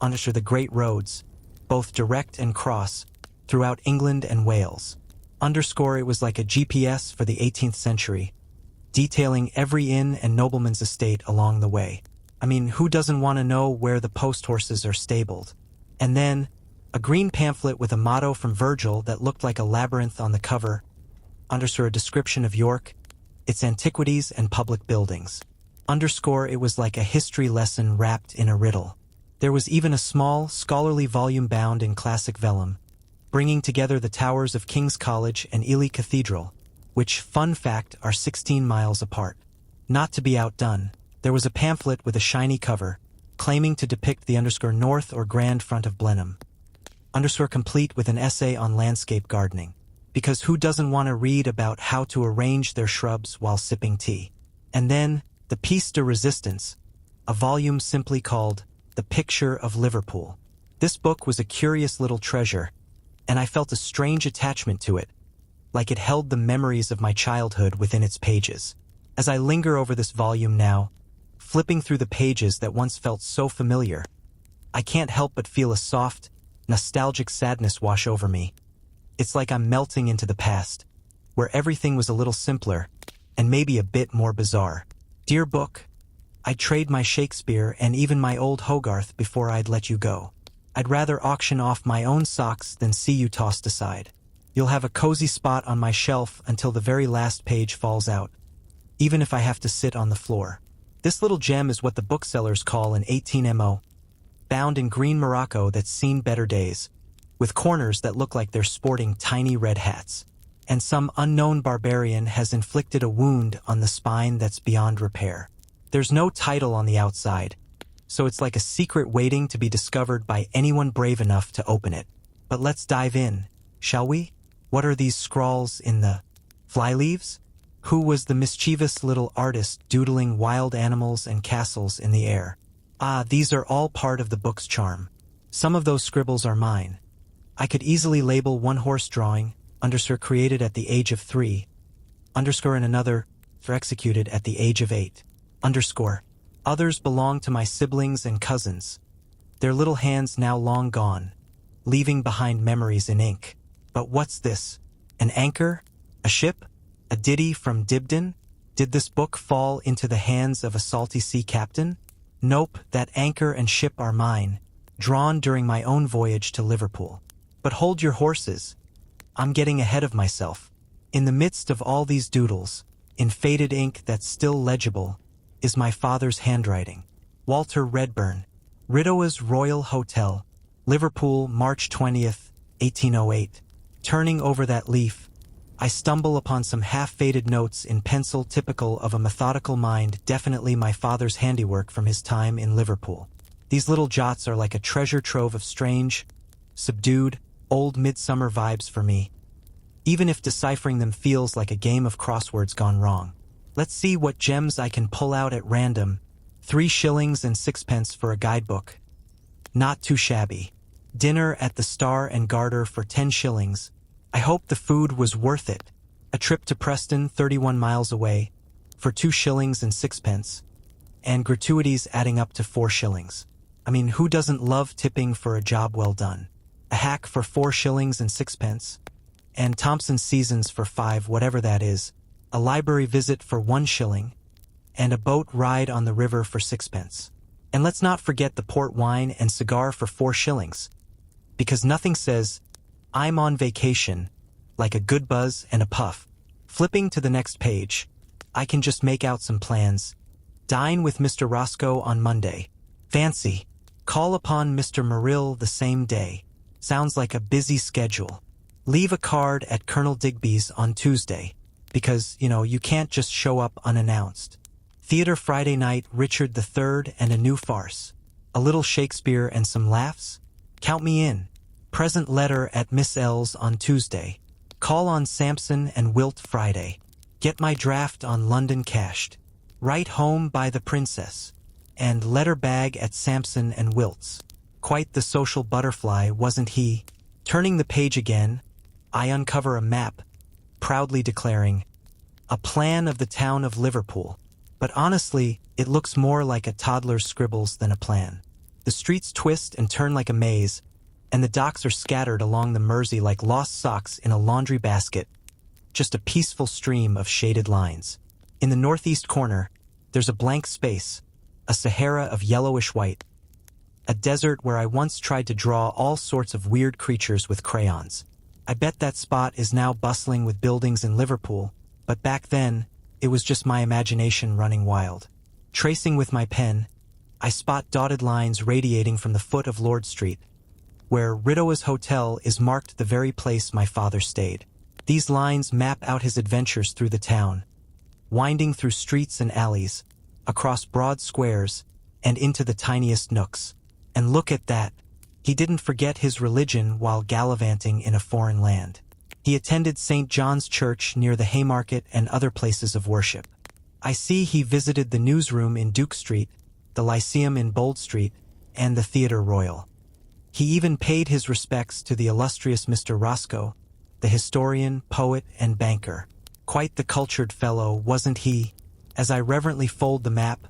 the Great Roads, both direct and cross, throughout England and Wales. It was like a GPS for the 18th century, detailing every inn and nobleman's estate along the way. I mean, who doesn't want to know where the post horses are stabled? And then, a green pamphlet with a motto from Virgil that looked like a labyrinth on the cover, a description of York, its antiquities and public buildings. It was like a history lesson wrapped in a riddle. There was even a small, scholarly volume bound in classic vellum, bringing together the towers of King's College and Ely Cathedral, which, fun fact, are 16 miles apart. Not to be outdone, there was a pamphlet with a shiny cover, claiming to depict the north or grand front of Blenheim. Complete with an essay on landscape gardening. Because who doesn't want to read about how to arrange their shrubs while sipping tea? And then, the Piece de Resistance, a volume simply called The Picture of Liverpool. This book was a curious little treasure, and I felt a strange attachment to it, like it held the memories of my childhood within its pages. As I linger over this volume now, flipping through the pages that once felt so familiar, I can't help but feel a soft, nostalgic sadness wash over me. It's like I'm melting into the past, where everything was a little simpler, and maybe a bit more bizarre. Dear book, I'd trade my Shakespeare and even my old Hogarth before I'd let you go. I'd rather auction off my own socks than see you tossed aside. You'll have a cozy spot on my shelf until the very last page falls out, even if I have to sit on the floor. This little gem is what the booksellers call an 18mo, bound in green morocco that's seen better days, with corners that look like they're sporting tiny red hats. And some unknown barbarian has inflicted a wound on the spine that's beyond repair. There's no title on the outside, so it's like a secret waiting to be discovered by anyone brave enough to open it. But let's dive in, shall we? What are these scrawls in the flyleaves? Who was the mischievous little artist doodling wild animals and castles in the air? Ah, these are all part of the book's charm. Some of those scribbles are mine. I could easily label one horse drawing, created at the age of 3, and another, executed at the age of 8, Others belong to my siblings and cousins, their little hands now long gone, leaving behind memories in ink. But what's this? An anchor? A ship? A ditty from Dibdin? Did this book fall into the hands of a salty sea captain? Nope, that anchor and ship are mine, drawn during my own voyage to Liverpool. But hold your horses. I'm getting ahead of myself. In the midst of all these doodles, in faded ink that's still legible, is my father's handwriting. Walter Redburn, Riddowa's Royal Hotel, Liverpool, March 20th, 1808. Turning over that leaf, I stumble upon some half-faded notes in pencil typical of a methodical mind, definitely my father's handiwork from his time in Liverpool. These little jots are like a treasure trove of strange, subdued, old midsummer vibes for me, even if deciphering them feels like a game of crosswords gone wrong. Let's see what gems I can pull out at random. 3 shillings and 6pence for a guidebook. Not too shabby. Dinner at the Star and Garter for 10 shillings. I hope the food was worth it. A trip to Preston, 31 miles away, for 2 shillings and 6pence. And gratuities adding up to 4 shillings. I mean, who doesn't love tipping for a job well done? A hack for 4 shillings and 6pence. And Thompson's Seasons for 5, whatever that is. A library visit for 1 shilling. And a boat ride on the river for 6pence. And let's not forget the port wine and cigar for 4 shillings. Because nothing says, I'm on vacation, like a good buzz and a puff. Flipping to the next page, I can just make out some plans. Dine with Mr. Roscoe on Monday. Fancy. Call upon Mr. Murill the same day. Sounds like a busy schedule. Leave a card at Colonel Digby's on Tuesday. Because, you can't just show up unannounced. Theater Friday night, Richard III and a new farce. A little Shakespeare and some laughs? Count me in. Present letter at Miss L's on Tuesday. Call on Sampson and Wilt Friday. Get my draft on London cashed. Write home by the princess. And letter bag at Sampson and Wilt's. Quite the social butterfly, wasn't he? Turning the page again, I uncover a map, proudly declaring, a plan of the town of Liverpool. But honestly, it looks more like a toddler's scribbles than a plan. The streets twist and turn like a maze, and the docks are scattered along the Mersey like lost socks in a laundry basket, just a peaceful stream of shaded lines. In the northeast corner, there's a blank space, a Sahara of yellowish white, a desert where I once tried to draw all sorts of weird creatures with crayons. I bet that spot is now bustling with buildings in Liverpool, but back then, it was just my imagination running wild. Tracing with my pen, I spot dotted lines radiating from the foot of Lord Street, where Riddowa's Hotel is marked the very place my father stayed. These lines map out his adventures through the town, winding through streets and alleys, across broad squares, and into the tiniest nooks. And look at that. He didn't forget his religion while gallivanting in a foreign land. He attended St. John's Church near the Haymarket and other places of worship. I see he visited the newsroom in Duke Street, the Lyceum in Bold Street, and the Theatre Royal. He even paid his respects to the illustrious Mr. Roscoe, the historian, poet, and banker. Quite the cultured fellow, wasn't he? As I reverently fold the map,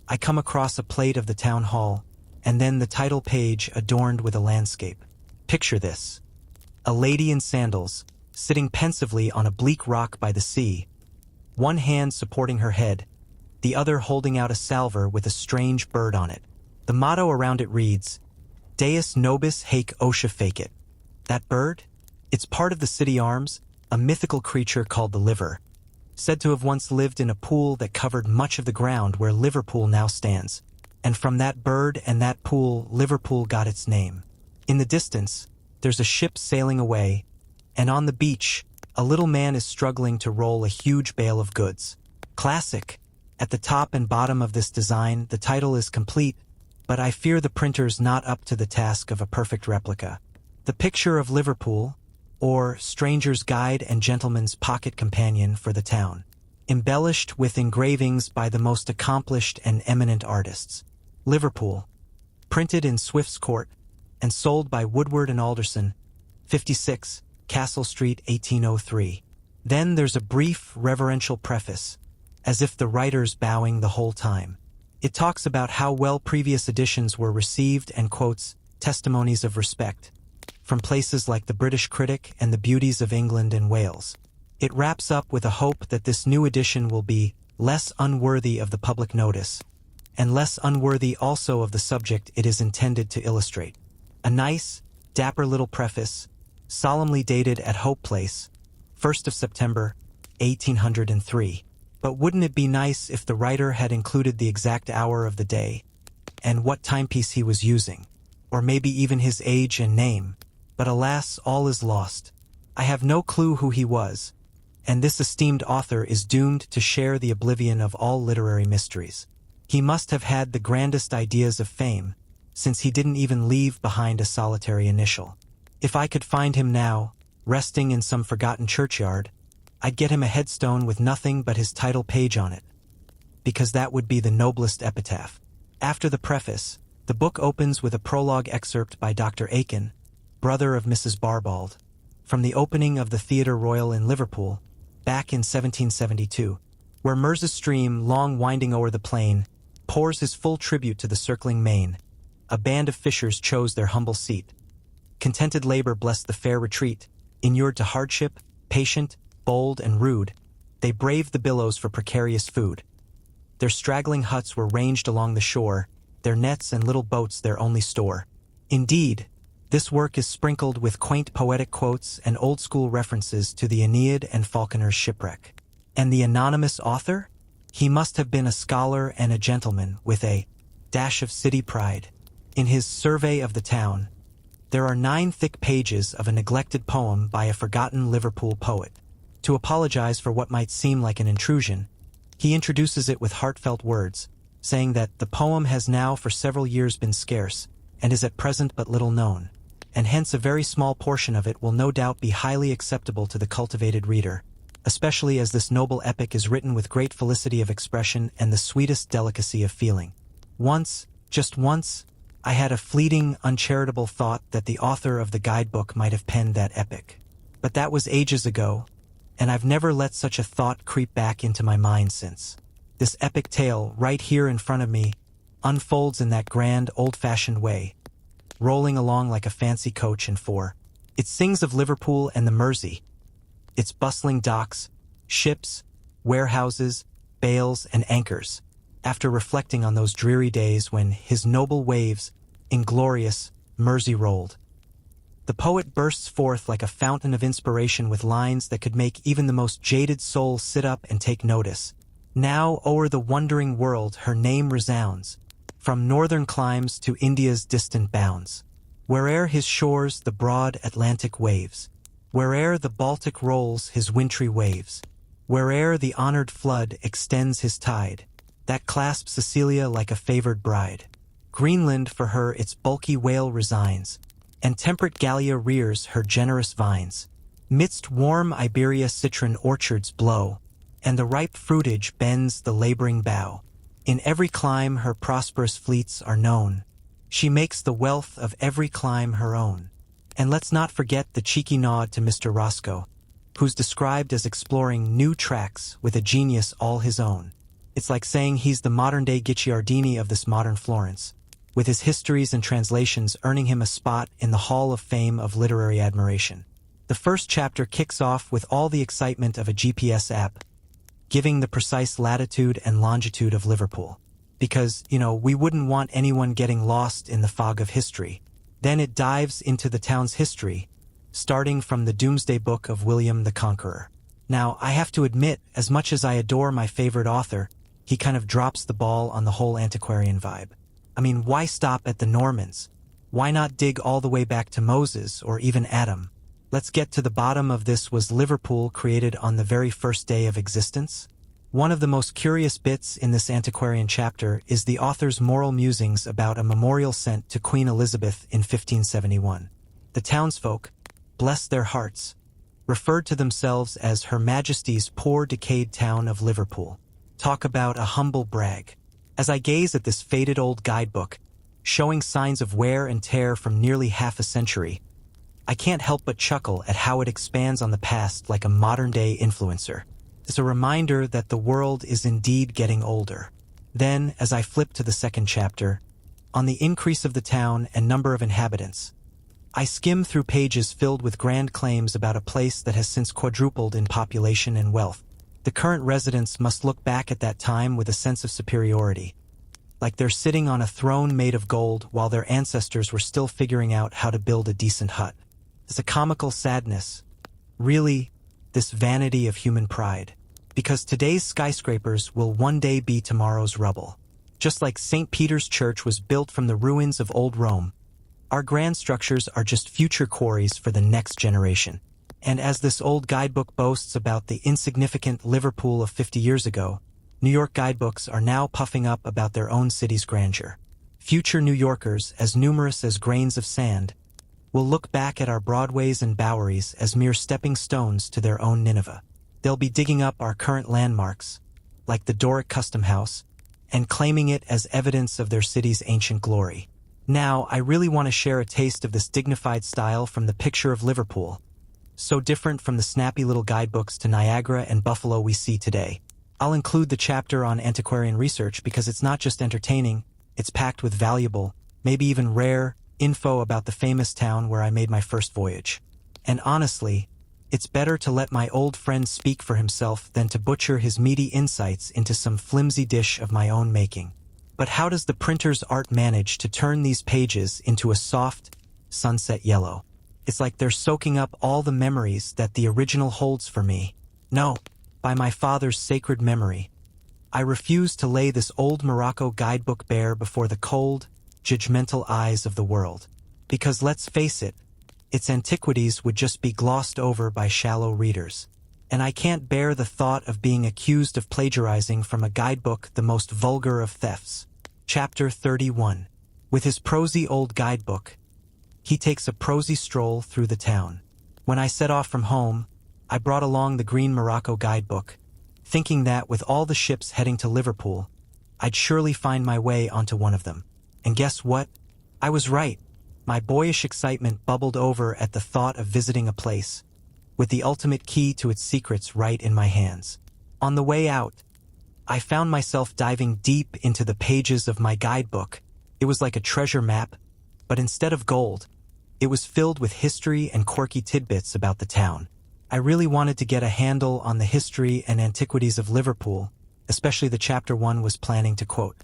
I come across a plate of the town hall, and then the title page adorned with a landscape. Picture this. A lady in sandals, sitting pensively on a bleak rock by the sea, one hand supporting her head, the other holding out a salver with a strange bird on it. The motto around it reads, Deus nobis haec oscia fecit. That bird? It's part of the city arms, a mythical creature called the liver, said to have once lived in a pool that covered much of the ground where Liverpool now stands. And from that bird and that pool, Liverpool got its name. In the distance, there's a ship sailing away, and on the beach, a little man is struggling to roll a huge bale of goods. Classic. At the top and bottom of this design, the title is complete, but I fear the printer's not up to the task of a perfect replica. The picture of Liverpool, or Stranger's Guide and Gentleman's Pocket Companion for the town, embellished with engravings by the most accomplished and eminent artists. Liverpool, printed in Swift's Court, and sold by Woodward and Alderson, 56, Castle Street, 1803. Then there's a brief, reverential preface, as if the writer's bowing the whole time. It talks about how well previous editions were received and quotes testimonies of respect from places like the British Critic and the Beauties of England and Wales. It wraps up with a hope that this new edition will be less unworthy of the public notice, and less unworthy also of the subject it is intended to illustrate. A nice, dapper little preface, solemnly dated at Hope Place, 1st of September, 1803. But wouldn't it be nice if the writer had included the exact hour of the day? and what timepiece he was using, or maybe even his age and name. But alas, all is lost. I have no clue who he was, and this esteemed author is doomed to share the oblivion of all literary mysteries. He must have had the grandest ideas of fame, since he didn't even leave behind a solitary initial. If I could find him now, resting in some forgotten churchyard, I'd get him a headstone with nothing but his title page on it, because that would be the noblest epitaph. After the preface, the book opens with a prologue excerpt by Dr. Aiken, brother of Mrs. Barbald, from the opening of the Theatre Royal in Liverpool, back in 1772, where Mersey's stream, long winding o'er the plain, pours his full tribute to the circling main. A band of fishers chose their humble seat. Contented labor blessed the fair retreat. Inured to hardship, patient, bold, and rude, they braved the billows for precarious food. Their straggling huts were ranged along the shore, their nets and little boats their only store. Indeed, this work is sprinkled with quaint poetic quotes and old-school references to the Aeneid and Falconer's shipwreck. And the anonymous author? He must have been a scholar and a gentleman with a dash of city pride. In his Survey of the Town, there are 9 thick pages of a neglected poem by a forgotten Liverpool poet. To apologize for what might seem like an intrusion, he introduces it with heartfelt words, saying that the poem has now for several years been scarce, and is at present but little known, and hence a very small portion of it will no doubt be highly acceptable to the cultivated reader, especially as this noble epic is written with great felicity of expression and the sweetest delicacy of feeling. Once, just once, I had a fleeting, uncharitable thought that the author of the guidebook might have penned that epic. But that was ages ago, and I've never let such a thought creep back into my mind since. This epic tale, right here in front of me, unfolds in that grand, old-fashioned way, rolling along like a fancy coach and four. It sings of Liverpool and the Mersey, its bustling docks, ships, warehouses, bales, and anchors, after reflecting on those dreary days when his noble waves, inglorious, Mersey rolled. The poet bursts forth like a fountain of inspiration with lines that could make even the most jaded soul sit up and take notice. Now o'er the wondering world her name resounds, from northern climes to India's distant bounds. Where'er his shores the broad Atlantic waves, where'er the Baltic rolls his wintry waves, where'er the honored flood extends his tide, that clasps Cecilia like a favored bride. Greenland for her its bulky whale resigns, and temperate Gallia rears her generous vines. Midst warm Iberia citron orchards blow, and the ripe fruitage bends the laboring bough. In every clime her prosperous fleets are known. She makes the wealth of every clime her own. And let's not forget the cheeky nod to Mr. Roscoe, who's described as exploring new tracks with a genius all his own. It's like saying he's the modern-day Guicciardini of this modern Florence, with his histories and translations earning him a spot in the Hall of Fame of literary admiration. The first chapter kicks off with all the excitement of a GPS app, giving the precise latitude and longitude of Liverpool. Because, we wouldn't want anyone getting lost in the fog of history. Then it dives into the town's history, starting from the Doomsday Book of William the Conqueror. Now, I have to admit, as much as I adore my favorite author, he kind of drops the ball on the whole antiquarian vibe. I mean, why stop at the Normans? Why not dig all the way back to Moses or even Adam? Let's get to the bottom of this. Was Liverpool created on the very first day of existence? One of the most curious bits in this antiquarian chapter is the author's moral musings about a memorial sent to Queen Elizabeth in 1571. The townsfolk, bless their hearts, referred to themselves as Her Majesty's poor decayed town of Liverpool. Talk about a humble brag. As I gaze at this faded old guidebook, showing signs of wear and tear from nearly half a century, I can't help but chuckle at how it expands on the past like a modern-day influencer. It's a reminder that the world is indeed getting older. Then, as I flip to the second chapter, on the increase of the town and number of inhabitants, I skim through pages filled with grand claims about a place that has since quadrupled in population and wealth. The current residents must look back at that time with a sense of superiority, like they're sitting on a throne made of gold while their ancestors were still figuring out how to build a decent hut. It's a comical sadness, really, this vanity of human pride, because today's skyscrapers will one day be tomorrow's rubble. Just like St. Peter's Church was built from the ruins of old Rome, our grand structures are just future quarries for the next generation. And as this old guidebook boasts about the insignificant Liverpool of 50 years ago, New York guidebooks are now puffing up about their own city's grandeur. Future New Yorkers, as numerous as grains of sand, will look back at our Broadways and Boweries as mere stepping stones to their own Nineveh. They'll be digging up our current landmarks, like the Doric Custom House, and claiming it as evidence of their city's ancient glory. Now, I really want to share a taste of this dignified style from the picture of Liverpool, so different from the snappy little guidebooks to Niagara and Buffalo we see today. I'll include the chapter on antiquarian research because it's not just entertaining, it's packed with valuable, maybe even rare, info about the famous town where I made my first voyage. And honestly, it's better to let my old friend speak for himself than to butcher his meaty insights into some flimsy dish of my own making. But how does the printer's art manage to turn these pages into a soft, sunset yellow? It's like they're soaking up all the memories that the original holds for me. No, by my father's sacred memory, I refuse to lay this old Morocco guidebook bare before the cold, judgmental eyes of the world. Because let's face it, its antiquities would just be glossed over by shallow readers. And I can't bear the thought of being accused of plagiarizing from a guidebook the most vulgar of thefts. Chapter 31. With his prosy old guidebook, he takes a prosy stroll through the town. When I set off from home, I brought along the green Morocco guidebook, thinking that with all the ships heading to Liverpool, I'd surely find my way onto one of them. And guess what? I was right. My boyish excitement bubbled over at the thought of visiting a place, with the ultimate key to its secrets right in my hands. On the way out, I found myself diving deep into the pages of my guidebook. It was like a treasure map, but instead of gold, it was filled with history and quirky tidbits about the town. I really wanted to get a handle on the history and antiquities of Liverpool, especially the chapter 1 was planning to quote.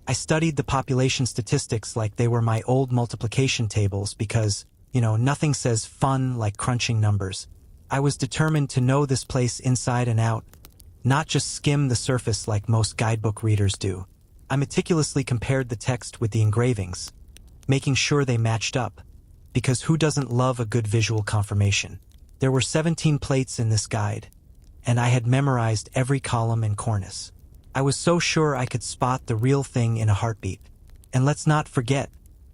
I studied the population statistics like they were my old multiplication tables because, nothing says fun like crunching numbers. I was determined to know this place inside and out, not just skim the surface like most guidebook readers do. I meticulously compared the text with the engravings, making sure they matched up, because who doesn't love a good visual confirmation? There were 17 plates in this guide, and I had memorized every column and cornice. I was so sure I could spot the real thing in a heartbeat. And let's not forget,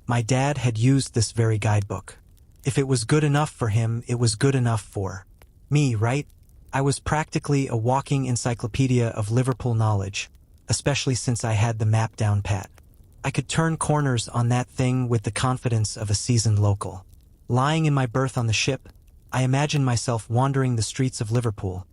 my dad had used this very guidebook. If it was good enough for him, it was good enough for me, right? I was practically a walking encyclopedia of Liverpool knowledge, especially since I had the map down pat. I could turn corners on that thing with the confidence of a seasoned local. Lying in my berth on the ship, I imagined myself wandering the streets of Liverpool,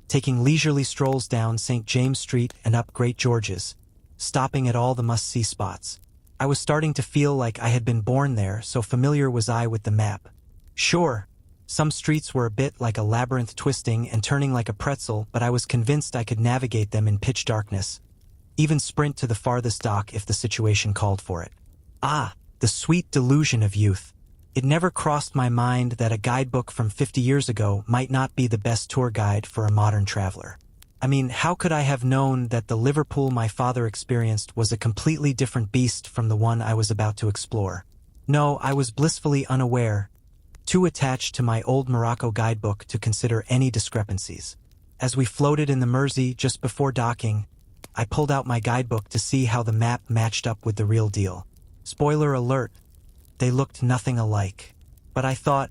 taking leisurely strolls down St. James Street and up Great George's, stopping at all the must-see spots. I was starting to feel like I had been born there, so familiar was I with the map. Sure, some streets were a bit like a labyrinth, twisting and turning like a pretzel, but I was convinced I could navigate them in pitch darkness, even sprint to the farthest dock if the situation called for it. Ah, the sweet delusion of youth. It never crossed my mind that a guidebook from 50 years ago might not be the best tour guide for a modern traveler. I mean, how could I have known that the Liverpool my father experienced was a completely different beast from the one I was about to explore? No, I was blissfully unaware, too attached to my old Morocco guidebook to consider any discrepancies. As we floated in the Mersey just before docking, I pulled out my guidebook to see how the map matched up with the real deal. Spoiler alert, they looked nothing alike. But I thought,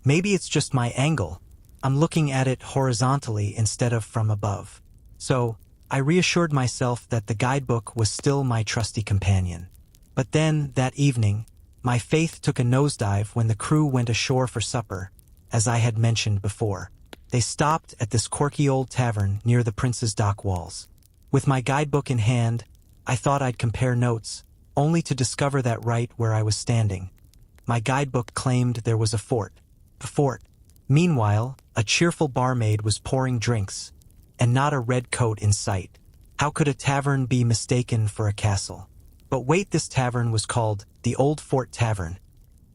maybe it's just my angle. I'm looking at it horizontally instead of from above. So, I reassured myself that the guidebook was still my trusty companion. But then, that evening, my faith took a nosedive when the crew went ashore for supper, as I had mentioned before. They stopped at this quirky old tavern near the Prince's Dock walls. With my guidebook in hand, I thought I'd compare notes, only to discover that right where I was standing, my guidebook claimed there was a fort. A fort. Meanwhile, a cheerful barmaid was pouring drinks, and not a red coat in sight. How could a tavern be mistaken for a castle? But wait, this tavern was called the Old Fort Tavern,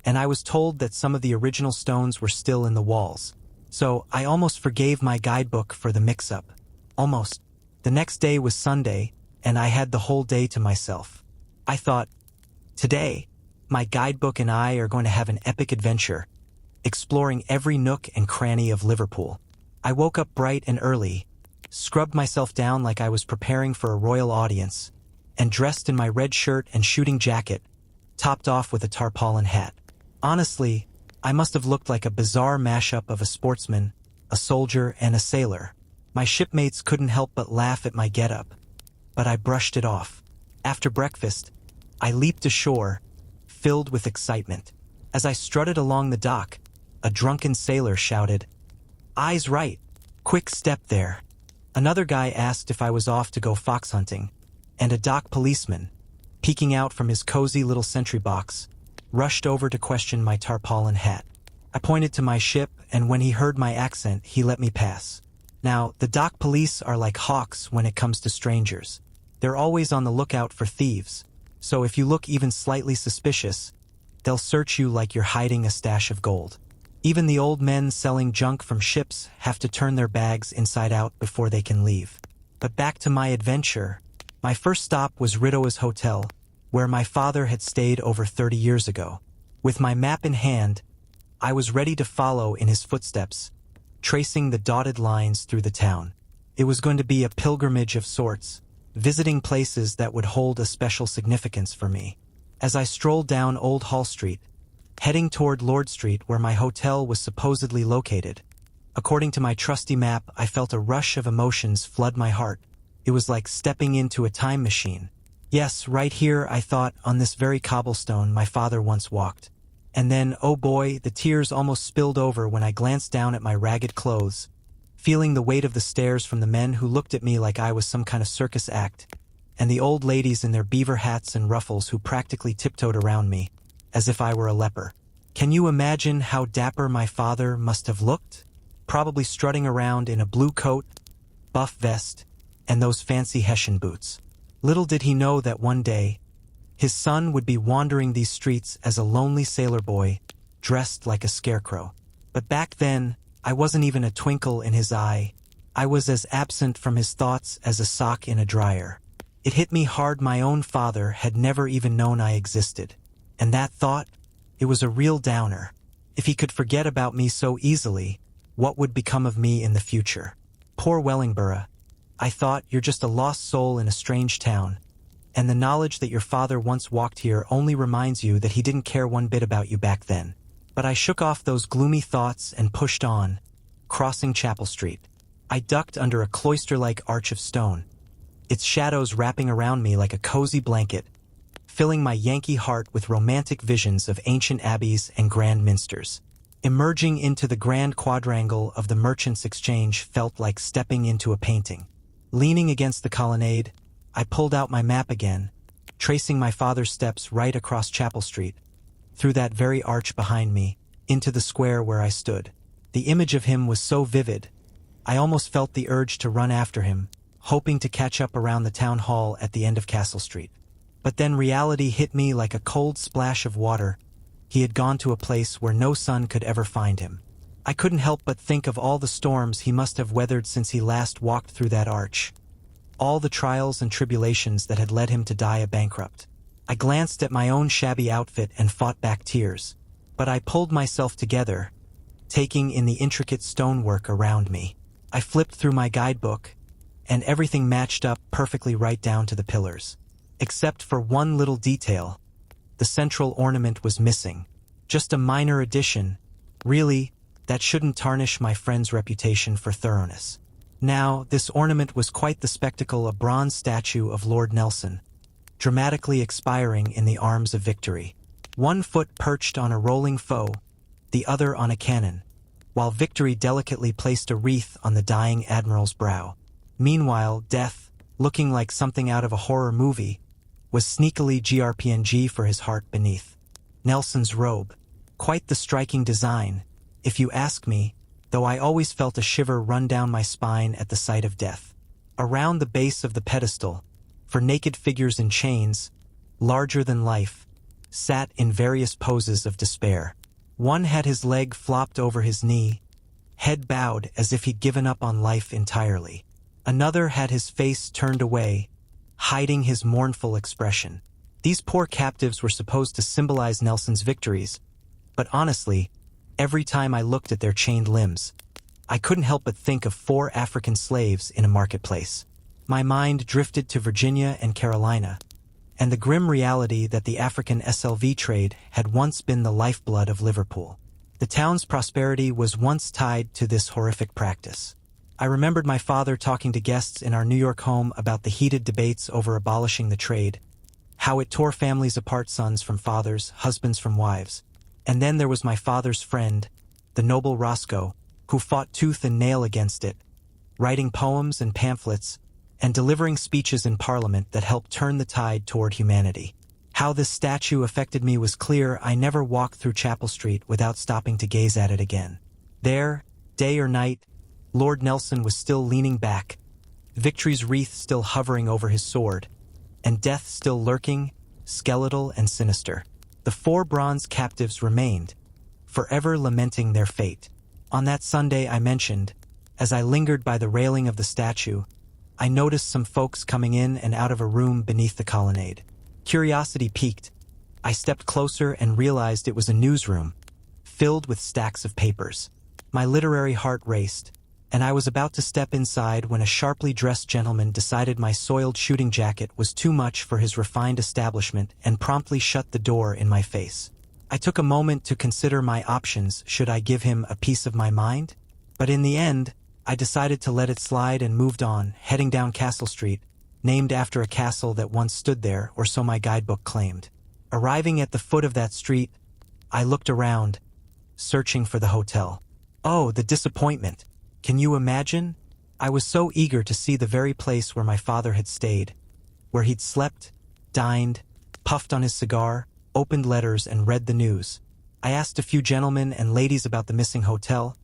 and I was told that some of the original stones were still in the walls. So I almost forgave my guidebook for the mix-up. Almost. The next day was Sunday, and I had the whole day to myself. I thought, today, my guidebook and I are going to have an epic adventure, exploring every nook and cranny of Liverpool. I woke up bright and early, scrubbed myself down like I was preparing for a royal audience, and dressed in my red shirt and shooting jacket, topped off with a tarpaulin hat. Honestly, I must have looked like a bizarre mashup of a sportsman, a soldier, and a sailor. My shipmates couldn't help but laugh at my getup, but I brushed it off. After breakfast, I leaped ashore, filled with excitement. As I strutted along the dock, a drunken sailor shouted, "Eyes right! Quick step there!" Another guy asked if I was off to go fox hunting, and a dock policeman, peeking out from his cozy little sentry box, rushed over to question my tarpaulin hat. I pointed to my ship, and when he heard my accent, he let me pass. Now, the dock police are like hawks when it comes to strangers. They're always on the lookout for thieves, so if you look even slightly suspicious, they'll search you like you're hiding a stash of gold. Even the old men selling junk from ships have to turn their bags inside out before they can leave. But back to my adventure. My first stop was Rideau's Hotel, where my father had stayed over 30 years ago. With my map in hand, I was ready to follow in his footsteps, tracing the dotted lines through the town. It was going to be a pilgrimage of sorts, visiting places that would hold a special significance for me. As I strolled down Old Hall Street, heading toward Lord Street where my hotel was supposedly located, according to my trusty map, I felt a rush of emotions flood my heart. It was like stepping into a time machine. Yes, right here, I thought, on this very cobblestone my father once walked. And then, oh boy, the tears almost spilled over when I glanced down at my ragged clothes, feeling the weight of the stares from the men who looked at me like I was some kind of circus act, and the old ladies in their beaver hats and ruffles who practically tiptoed around me, as if I were a leper. Can you imagine how dapper my father must have looked? Probably strutting around in a blue coat, buff vest, and those fancy Hessian boots. Little did he know that one day, his son would be wandering these streets as a lonely sailor boy, dressed like a scarecrow. But back then, I wasn't even a twinkle in his eye. I was as absent from his thoughts as a sock in a dryer. It hit me hard my own father had never even known I existed. And that thought, it was a real downer. If he could forget about me so easily, what would become of me in the future? Poor Wellingborough. I thought, you're just a lost soul in a strange town. And the knowledge that your father once walked here only reminds you that he didn't care one bit about you back then. But I shook off those gloomy thoughts and pushed on, crossing Chapel Street. I ducked under a cloister-like arch of stone, its shadows wrapping around me like a cozy blanket, filling my Yankee heart with romantic visions of ancient abbeys and grand minsters. Emerging into the grand quadrangle of the Merchants' Exchange felt like stepping into a painting. Leaning against the colonnade, I pulled out my map again, tracing my father's steps right across Chapel Street, through that very arch behind me, into the square where I stood. The image of him was so vivid, I almost felt the urge to run after him, hoping to catch up around the town hall at the end of Castle Street. But then reality hit me like a cold splash of water. He had gone to a place where no sun could ever find him. I couldn't help but think of all the storms he must have weathered since he last walked through that arch. All the trials and tribulations that had led him to die a bankrupt. I glanced at my own shabby outfit and fought back tears. But I pulled myself together, taking in the intricate stonework around me. I flipped through my guidebook, and everything matched up perfectly right down to the pillars. Except for one little detail. The central ornament was missing. Just a minor addition. Really, that shouldn't tarnish my friend's reputation for thoroughness. Now, this ornament was quite the spectacle, a bronze statue of Lord Nelson, dramatically expiring in the arms of victory. One foot perched on a rolling foe, the other on a cannon, while victory delicately placed a wreath on the dying admiral's brow. Meanwhile, death, looking like something out of a horror movie, was sneakily GRPNG for his heart beneath. Nelson's robe. Quite the striking design, if you ask me, though I always felt a shiver run down my spine at the sight of death. Around the base of the pedestal, for naked figures in chains, larger than life, sat in various poses of despair. One had his leg flopped over his knee, head bowed as if he'd given up on life entirely. Another had his face turned away, hiding his mournful expression. These poor captives were supposed to symbolize Nelson's victories, but honestly, every time I looked at their chained limbs, I couldn't help but think of 4 African slaves in a marketplace. My mind drifted to Virginia and Carolina, and the grim reality that the African SLV trade had once been the lifeblood of Liverpool. The town's prosperity was once tied to this horrific practice. I remembered my father talking to guests in our New York home about the heated debates over abolishing the trade, how it tore families apart, sons from fathers, husbands from wives. And then there was my father's friend, the noble Roscoe, who fought tooth and nail against it, writing poems and pamphlets, and delivering speeches in Parliament that helped turn the tide toward humanity. How this statue affected me was clear. I never walked through Chapel Street without stopping to gaze at it again. There, day or night, Lord Nelson was still leaning back, victory's wreath still hovering over his sword, and death still lurking, skeletal and sinister. The 4 bronze captives remained, forever lamenting their fate. On that Sunday I mentioned, as I lingered by the railing of the statue, I noticed some folks coming in and out of a room beneath the colonnade. Curiosity piqued. I stepped closer and realized it was a newsroom, filled with stacks of papers. My literary heart raced, and I was about to step inside when a sharply dressed gentleman decided my soiled shooting jacket was too much for his refined establishment and promptly shut the door in my face. I took a moment to consider my options. Should I give him a piece of my mind? But in the end, I decided to let it slide and moved on, heading down Castle Street, named after a castle that once stood there, or so my guidebook claimed. Arriving at the foot of that street, I looked around, searching for the hotel. Oh, the disappointment! Can you imagine? I was so eager to see the very place where my father had stayed, where he'd slept, dined, puffed on his cigar, opened letters, and read the news. I asked a few gentlemen and ladies about the missing hotel,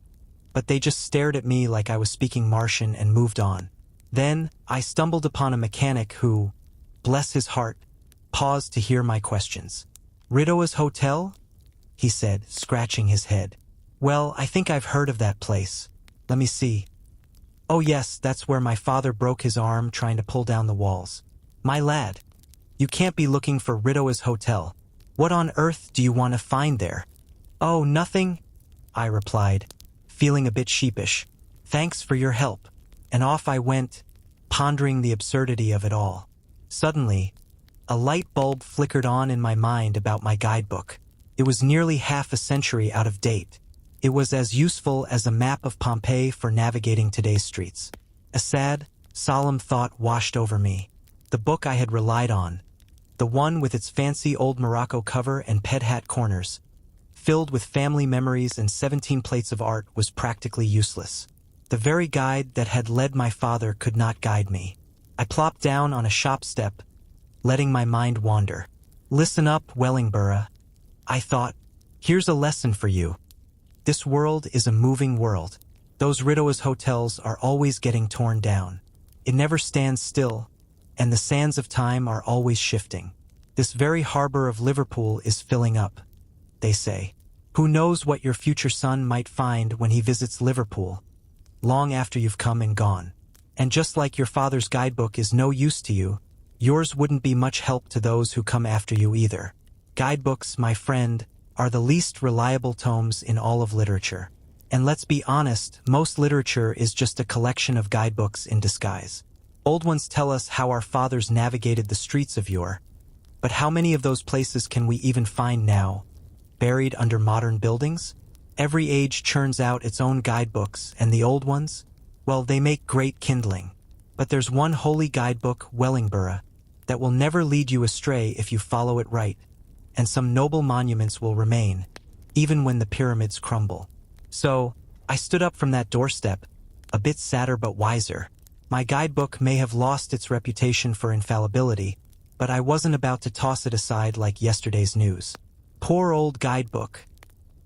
but they just stared at me like I was speaking Martian and moved on. Then, I stumbled upon a mechanic who, bless his heart, paused to hear my questions. "Rideau's Hotel?" he said, scratching his head. "Well, I think I've heard of that place. Let me see. Oh yes, that's where my father broke his arm trying to pull down the walls. My lad, you can't be looking for Rideau's Hotel. What on earth do you want to find there?" "Oh, nothing," I replied, feeling a bit sheepish. "Thanks for your help." And off I went, pondering the absurdity of it all. Suddenly, a light bulb flickered on in my mind about my guidebook. It was nearly half a century out of date. It was as useful as a map of Pompeii for navigating today's streets. A sad, solemn thought washed over me. The book I had relied on, the one with its fancy old Morocco cover and ped hat corners, filled with family memories and 17 plates of art, was practically useless. The very guide that had led my father could not guide me. I plopped down on a shop step, letting my mind wander. "Listen up, Wellingborough," I thought. "Here's a lesson for you. This world is a moving world. Those Rideau's hotels are always getting torn down. It never stands still, and the sands of time are always shifting. This very harbor of Liverpool is filling up, they say. Who knows what your future son might find when he visits Liverpool, long after you've come and gone. And just like your father's guidebook is no use to you, yours wouldn't be much help to those who come after you either. Guidebooks, my friend, are the least reliable tomes in all of literature. And let's be honest, most literature is just a collection of guidebooks in disguise. Old ones tell us how our fathers navigated the streets of yore, but how many of those places can we even find now, buried under modern buildings? Every age churns out its own guidebooks, and the old ones, well, they make great kindling. But there's one holy guidebook, Wellingborough, that will never lead you astray if you follow it right, and some noble monuments will remain, even when the pyramids crumble. So, I stood up from that doorstep, a bit sadder but wiser. My guidebook may have lost its reputation for infallibility, but I wasn't about to toss it aside like yesterday's news. Poor old guidebook,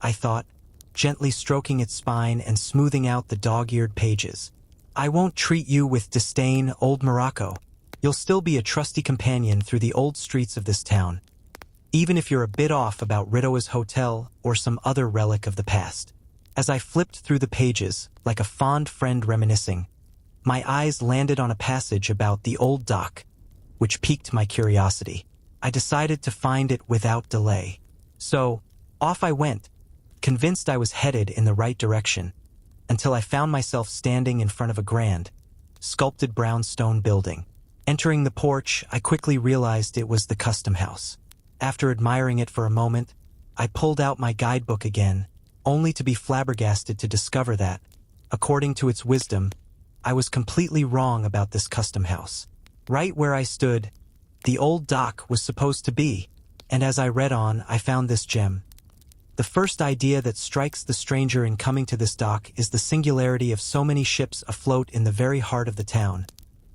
I thought, gently stroking its spine and smoothing out the dog-eared pages. I won't treat you with disdain, old Morocco. You'll still be a trusty companion through the old streets of this town, even if you're a bit off about Rideau's Hotel or some other relic of the past. As I flipped through the pages, like a fond friend reminiscing, my eyes landed on a passage about the old dock, which piqued my curiosity. I decided to find it without delay. So, off I went, convinced I was headed in the right direction, until I found myself standing in front of a grand, sculpted brownstone building. Entering the porch, I quickly realized it was the custom house. After admiring it for a moment, I pulled out my guidebook again, only to be flabbergasted to discover that, according to its wisdom, I was completely wrong about this custom house. Right where I stood, the old dock was supposed to be, and as I read on, I found this gem. The first idea that strikes the stranger in coming to this dock is the singularity of so many ships afloat in the very heart of the town,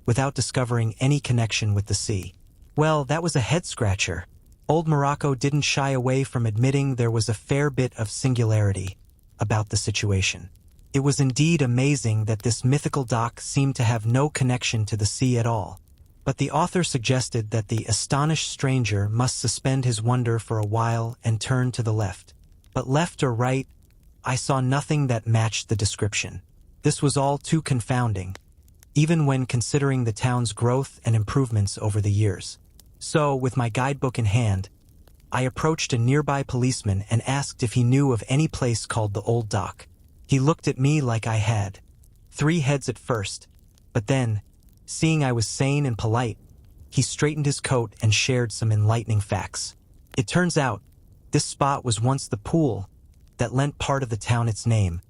without discovering any connection with the sea. Well, that was a head-scratcher. Old Morocco didn't shy away from admitting there was a fair bit of singularity about the situation. It was indeed amazing that this mythical dock seemed to have no connection to the sea at all. But the author suggested that the astonished stranger must suspend his wonder for a while and turn to the left. But left or right, I saw nothing that matched the description. This was all too confounding, even when considering the town's growth and improvements over the years. So, with my guidebook in hand, I approached a nearby policeman and asked if he knew of any place called the Old Dock. He looked at me like I had 3 heads at first, but then, seeing I was sane and polite, he straightened his coat and shared some enlightening facts. It turns out, this spot was once the pool that lent part of the town its name,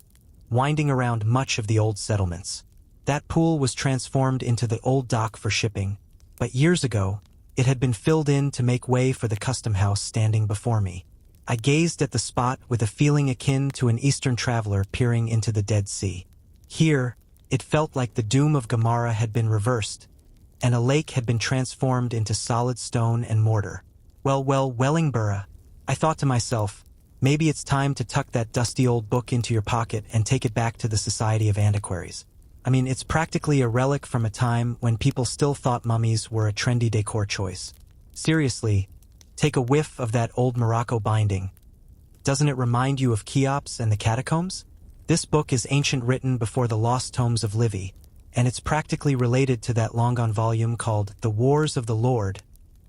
winding around much of the old settlements. That pool was transformed into the old dock for shipping, but years ago, it had been filled in to make way for the custom house standing before me. I gazed at the spot with a feeling akin to an Eastern traveler peering into the Dead Sea. Here, it felt like the doom of Gomorrah had been reversed, and a lake had been transformed into solid stone and mortar. Well, Wellingborough, I thought to myself, maybe it's time to tuck that dusty old book into your pocket and take it back to the Society of Antiquaries. I mean, it's practically a relic from a time when people still thought mummies were a trendy decor choice. Seriously, take a whiff of that old Morocco binding. Doesn't it remind you of Cheops and the catacombs? This book is ancient, written before the lost tomes of Livy, and it's practically related to that long-gone volume called The Wars of the Lord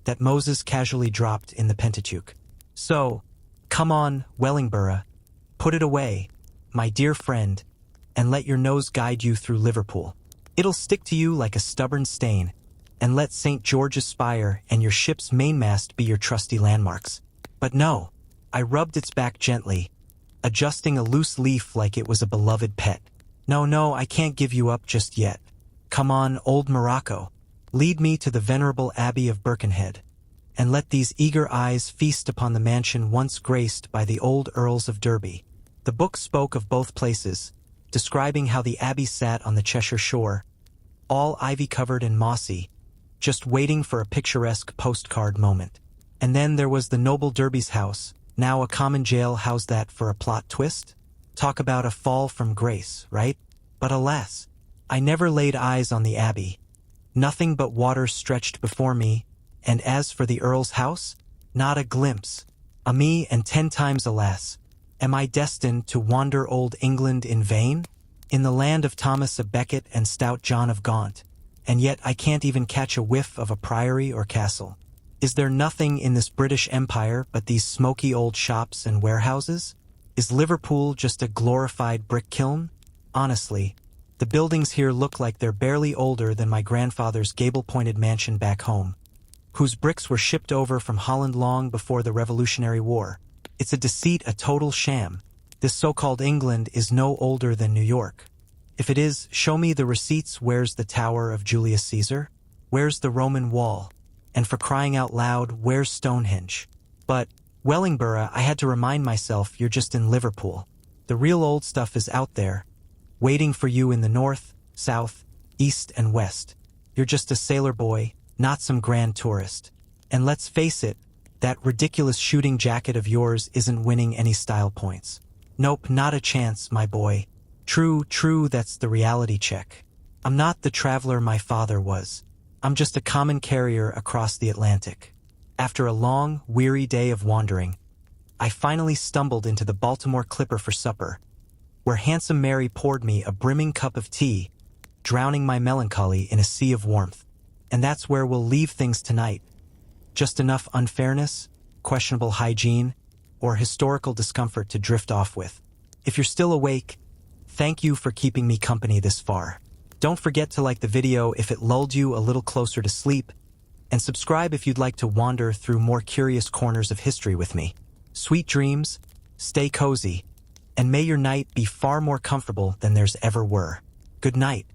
that Moses casually dropped in the Pentateuch. So, come on, Wellingborough, put it away, my dear friend, and let your nose guide you through Liverpool. It'll stick to you like a stubborn stain, and let St. George's Spire and your ship's mainmast be your trusty landmarks. But no, I rubbed its back gently, adjusting a loose leaf like it was a beloved pet. No, I can't give you up just yet. Come on, old Morocco, lead me to the venerable Abbey of Birkenhead, and let these eager eyes feast upon the mansion once graced by the old Earls of Derby. The book spoke of both places, describing how the abbey sat on the Cheshire shore, all ivy-covered and mossy, just waiting for a picturesque postcard moment. And then there was the noble Derby's house, now a common jail. How's that for a plot twist? Talk about a fall from grace, right? But alas, I never laid eyes on the abbey. Nothing but water stretched before me, and as for the Earl's house, not a glimpse. A me, and 10 times alas. Am I destined to wander old England in vain? In the land of Thomas a Becket and stout John of Gaunt, and yet I can't even catch a whiff of a priory or castle. Is there nothing in this British Empire but these smoky old shops and warehouses? Is Liverpool just a glorified brick kiln? Honestly, the buildings here look like they're barely older than my grandfather's gable-pointed mansion back home, whose bricks were shipped over from Holland long before the Revolutionary War. It's a deceit, a total sham. This so-called England is no older than New York. If it is, show me the receipts. Where's the Tower of Julius Caesar? Where's the Roman Wall? And for crying out loud, where's Stonehenge? But, Wellingborough, I had to remind myself, you're just in Liverpool. The real old stuff is out there, waiting for you in the north, south, east, and west. You're just a sailor boy, not some grand tourist. And let's face it, that ridiculous shooting jacket of yours isn't winning any style points. Nope, not a chance, my boy. True, that's the reality check. I'm not the traveler my father was. I'm just a common carrier across the Atlantic. After a long, weary day of wandering, I finally stumbled into the Baltimore Clipper for supper, where handsome Mary poured me a brimming cup of tea, drowning my melancholy in a sea of warmth. And that's where we'll leave things tonight. Just enough unfairness, questionable hygiene, or historical discomfort to drift off with. If you're still awake, thank you for keeping me company this far. Don't forget to like the video if it lulled you a little closer to sleep, and subscribe if you'd like to wander through more curious corners of history with me. Sweet dreams, stay cozy, and may your night be far more comfortable than theirs ever were. Good night.